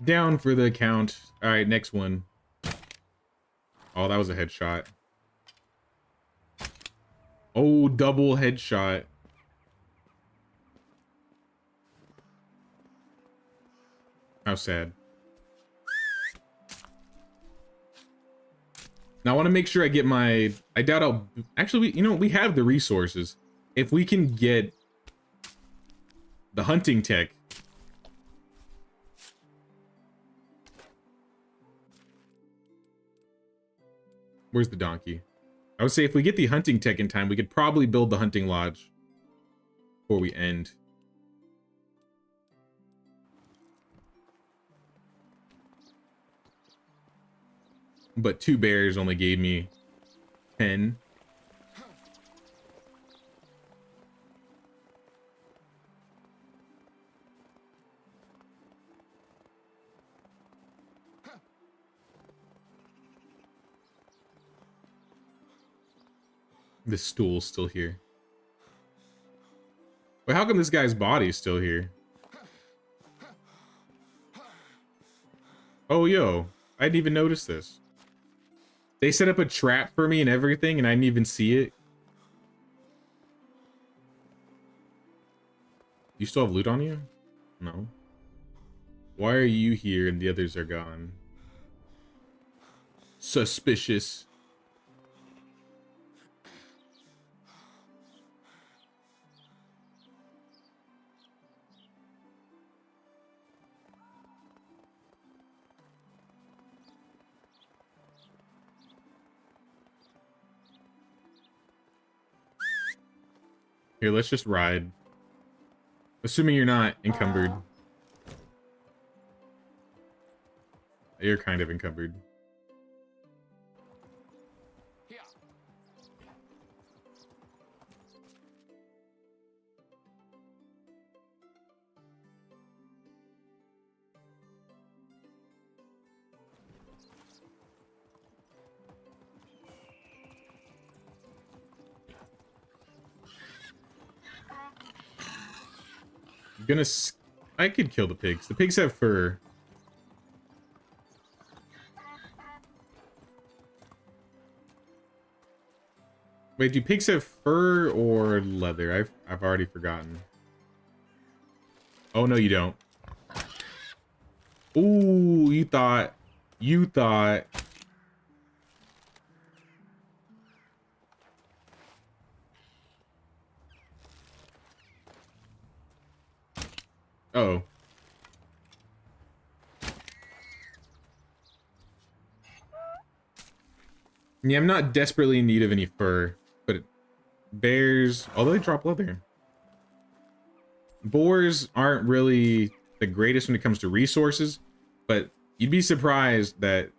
Down for the count. All right, next one. Oh, that was a headshot. Oh, double headshot. How sad. Now I want to make sure I get my... I doubt I'll... Actually, you know, we have the resources. If we can get the hunting tech. Where's the donkey? I would say if we get the hunting tech in time, we could probably build the hunting lodge before we end. But 2 bears only gave me 10. This stool's still here. But how come this guy's body is still here? Oh, yo. I didn't even notice this. They set up a trap for me and everything, and I didn't even see it. You still have loot on you? No. Why are you here and the others are gone? Suspicious. Here, let's just ride. Assuming you're not encumbered. You're kind of encumbered. Here. I could kill the pigs. The pigs have fur. Wait, do pigs have fur or leather? I've already forgotten. Oh no, you don't. Ooh, you thought. Oh. Yeah, I'm not desperately in need of any fur, but bears, although they drop leather. Boars aren't really the greatest when it comes to resources, but you'd be surprised that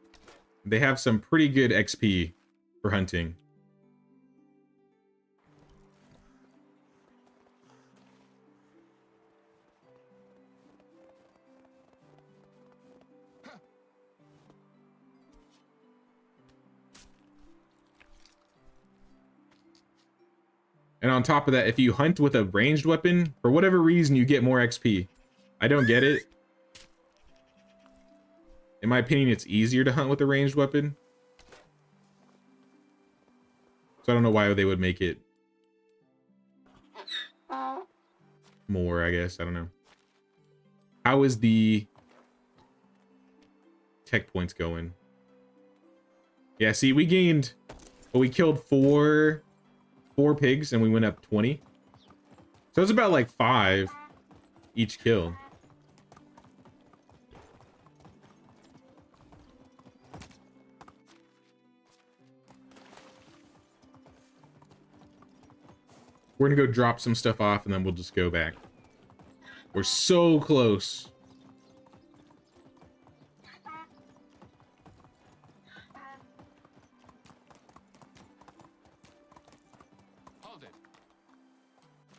they have some pretty good XP for hunting. And on top of that, if you hunt with a ranged weapon, for whatever reason, you get more XP. I don't get it. In my opinion, it's easier to hunt with a ranged weapon. So I don't know why they would make it more, I guess. I don't know. How is the tech points going? Yeah, see, we gained... Well, we killed four pigs and we went up 20. So it's about like 5 each kill. We're gonna go drop some stuff off and then we'll just go back. We're so close.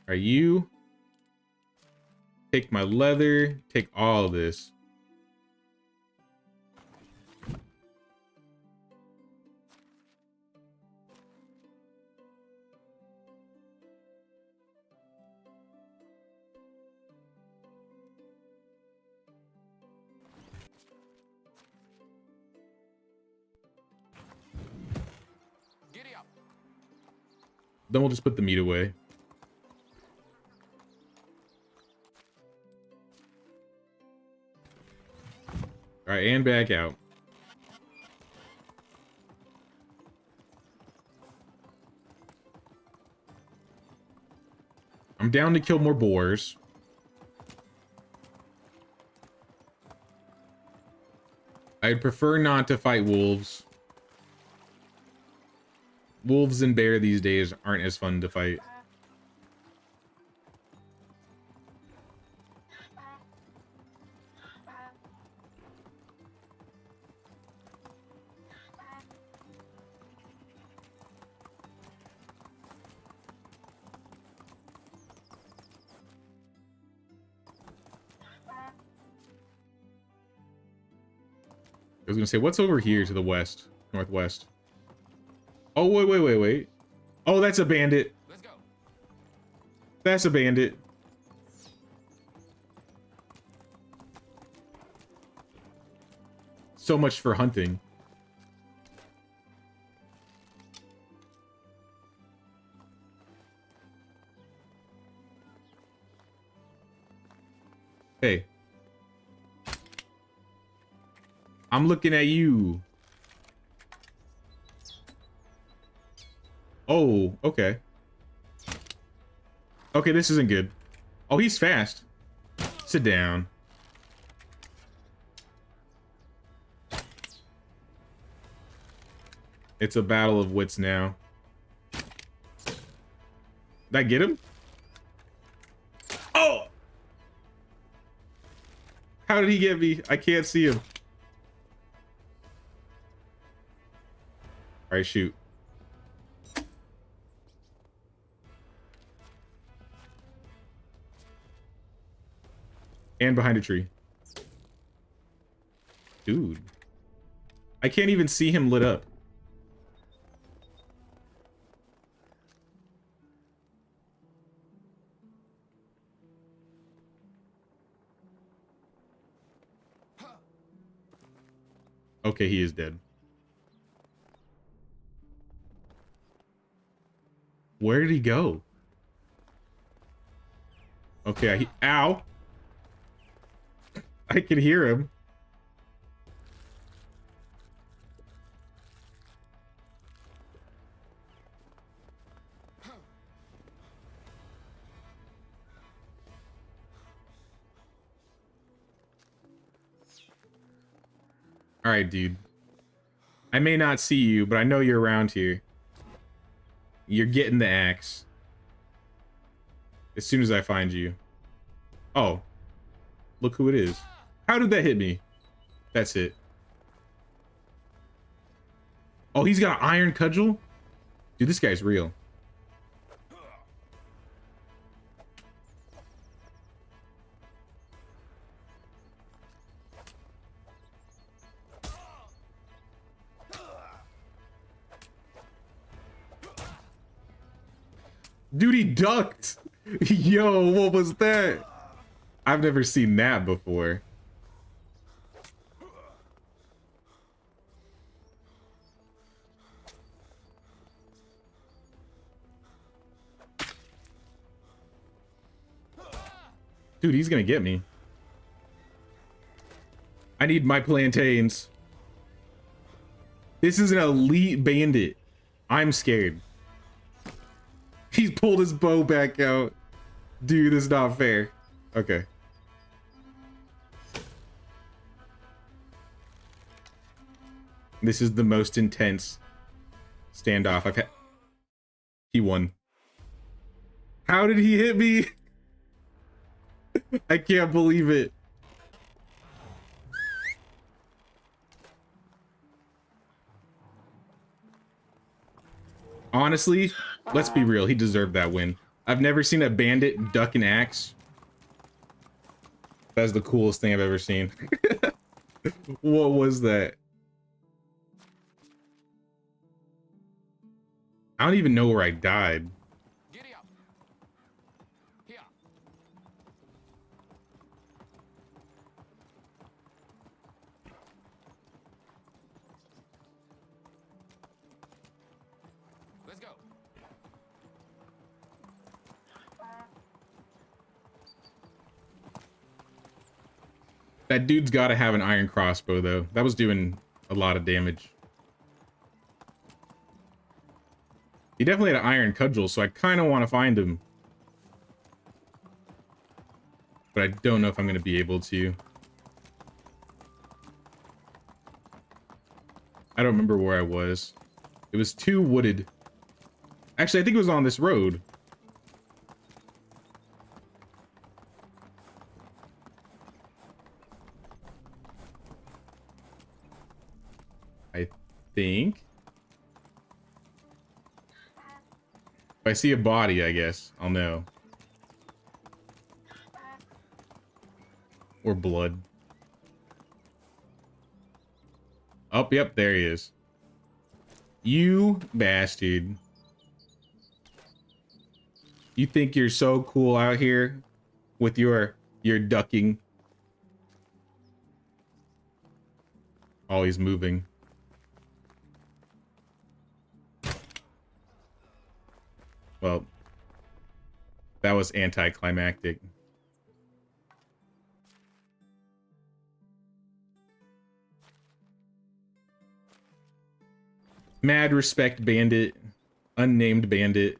Are you? Take my leather. Take all of this. Then we'll just put the meat away. All right, and back out. I'm down to kill more boars. I'd prefer not to fight wolves. Wolves and bear these days aren't as fun to fight. I was gonna say, what's over here to the west, northwest? Oh, wait. Oh, that's a bandit. Let's go. That's a bandit. So much for hunting. Hey. I'm looking at you. Oh, okay. Okay, this isn't good. Oh, he's fast. Sit down. It's a battle of wits now. Did I get him? Oh! How did he get me? I can't see him. All right, shoot. And behind a tree. Dude. I can't even see him lit up. Okay, he is dead. Where did he go? Okay, ow! I can hear him. All right, dude. I may not see you, but I know you're around here. You're getting the axe. As soon as I find you. Oh. Look who it is. How did that hit me? That's it. Oh, he's got an iron cudgel? Dude, this guy's real. Dude, he ducked. Yo, what was that? I've never seen that before. Dude, he's gonna get me. I need my plantains. This is an elite bandit. I'm scared. He's pulled his bow back out. Dude, this is not fair. Okay. This is the most intense standoff I've had. He won. How did he hit me? I can't believe it. Honestly, let's be real. He deserved that win. I've never seen a bandit duck an axe. That's the coolest thing I've ever seen. What was that? I don't even know where I died. Giddy up. Here. Let's go. That dude's got to have an iron crossbow, though. That was doing a lot of damage. He definitely had an iron cudgel, so I kind of want to find him. But I don't know if I'm going to be able to. I don't remember where I was. It was too wooded. Actually, I think it was on this road. I think. If I see a body, I guess I'll know. Or blood. Oh, yep, there he is. You bastard. You think you're so cool out here with your ducking? Always moving. Well, that was anticlimactic. Mad respect, Bandit. Unnamed Bandit.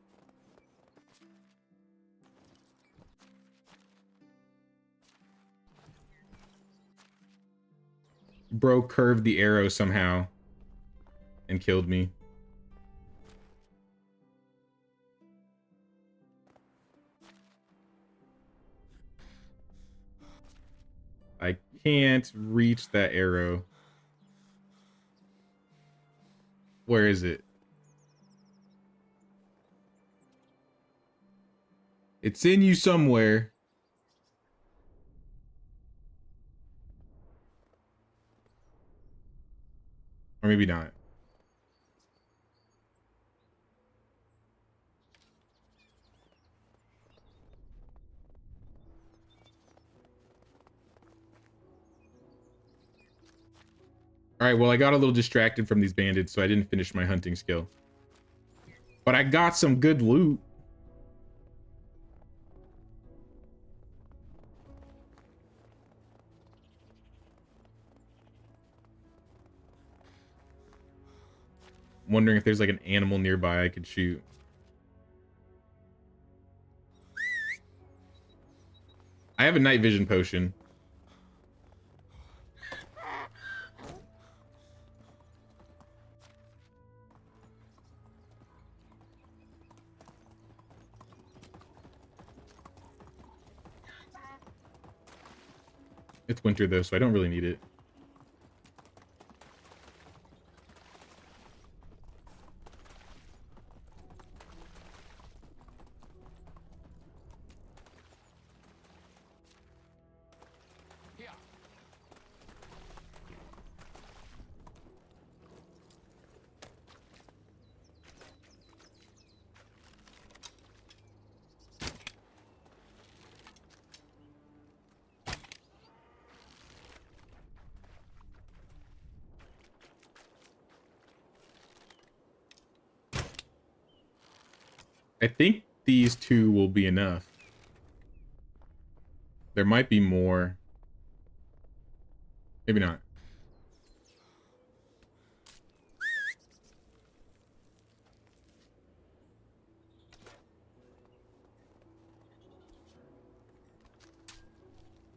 Bro curved the arrow somehow and killed me. I can't reach that arrow. Where is it? It's in you somewhere. Or maybe not. All right, well, I got a little distracted from these bandits, so I didn't finish my hunting skill. But I got some good loot. I'm wondering if there's like an animal nearby I could shoot. I have a night vision potion. It's winter though, so I don't really need it. Here. I think these two will be enough. There might be more. Maybe not.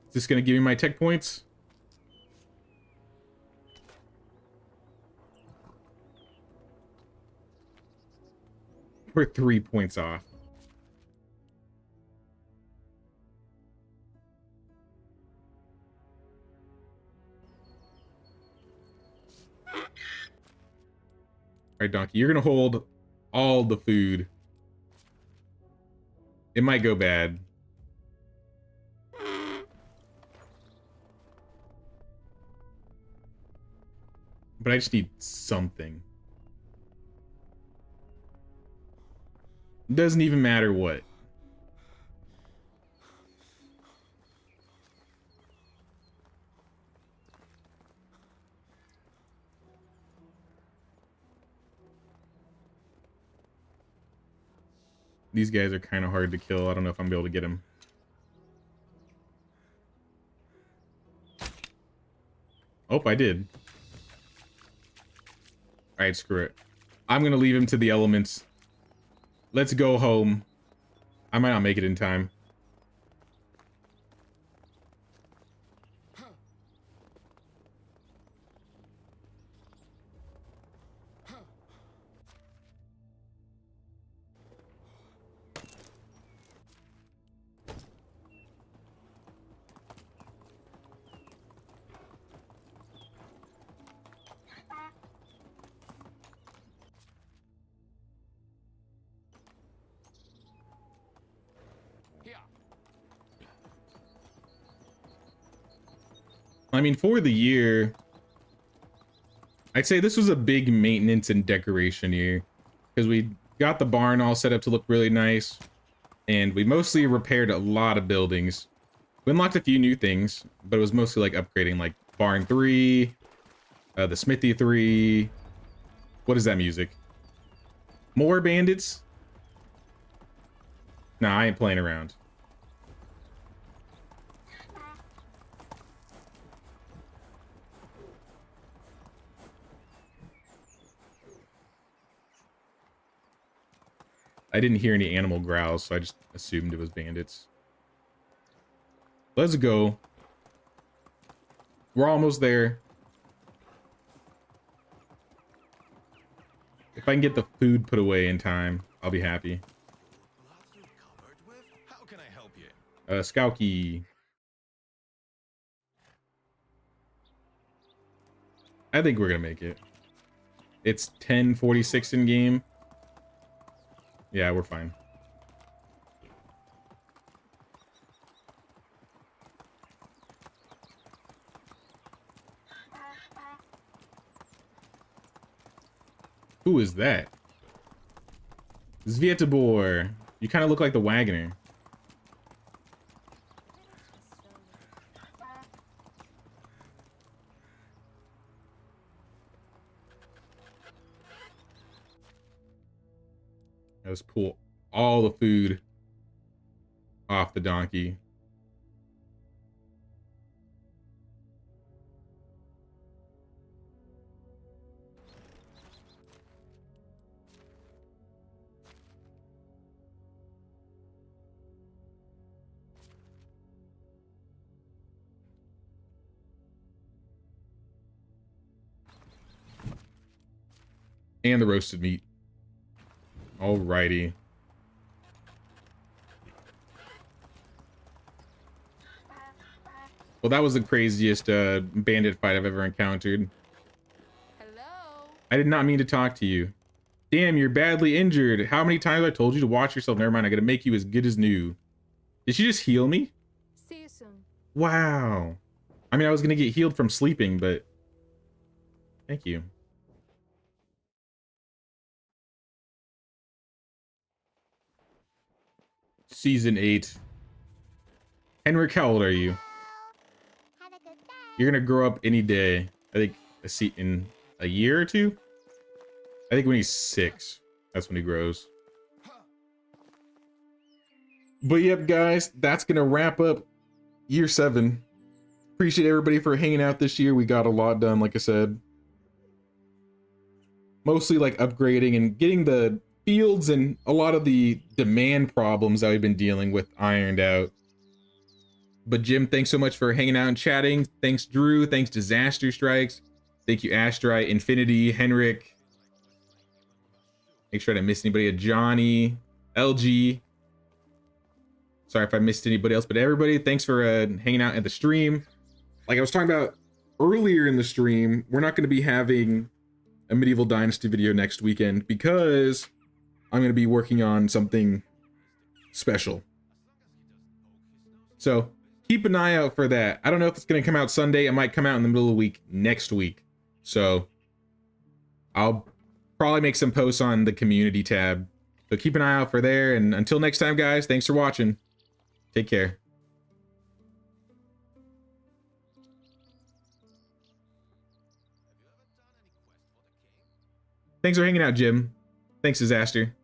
Is this gonna give me my tech points? We're 3 points off. All right, Donkey, you're gonna hold all the food. It might go bad. But I just need something. Doesn't even matter what. These guys are kind of hard to kill. I don't know if I'm gonna be able to get them. Oh, I did. All right, screw it. I'm gonna leave him to the elements. Let's go home. I might not make it in time. Here. I mean, for the year, I'd say this was a big maintenance and decoration year because we got the barn all set up to look really nice, and we mostly repaired a lot of buildings. We unlocked a few new things, but it was mostly like upgrading, like barn 3, the smithy 3. What is that music? More bandits? Nah, I ain't playing around. I didn't hear any animal growls, so I just assumed it was bandits. Let's go. We're almost there. If I can get the food put away in time, I'll be happy. Covered with? How can I help you? Skowky. I think we're gonna make it. It's 10:46 in game. Yeah, we're fine. Who is that? Svietobor. You kind of look like the Wagoner. Let's pull all the food off the donkey. And the roasted meat. Alrighty. Well, that was the craziest bandit fight I've ever encountered. Hello? I did not mean to talk to you. Damn, you're badly injured. How many times have I told you to watch yourself? Never mind, I gotta make you as good as new. Did she just heal me? See you soon. Wow. I mean, I was gonna get healed from sleeping, but... Thank you. Season 8. Henrik, how old are you? Have a good day. You're gonna grow up any day. I think in a year or two? I think when he's 6, that's when he grows. But yep, guys, that's gonna wrap up year 7. Appreciate everybody for hanging out this year. We got a lot done, like I said. Mostly like upgrading and getting the fields and a lot of the demand problems that we've been dealing with ironed out. But Jim, thanks so much for hanging out and chatting. Thanks, Drew. Thanks, Disaster Strikes. Thank you, Astri, Infinity, Henrik. Make sure I didn't miss anybody. Johnny, LG. Sorry if I missed anybody else, but everybody, thanks for hanging out at the stream. Like I was talking about earlier in the stream, we're not going to be having a Medieval Dynasty video next weekend because I'm going to be working on something special. So keep an eye out for that. I don't know if it's going to come out Sunday. It might come out in the middle of the week next week. So I'll probably make some posts on the community tab. So keep an eye out for there. And until next time, guys, thanks for watching. Take care. Thanks for hanging out, Jim. Thanks, Disaster.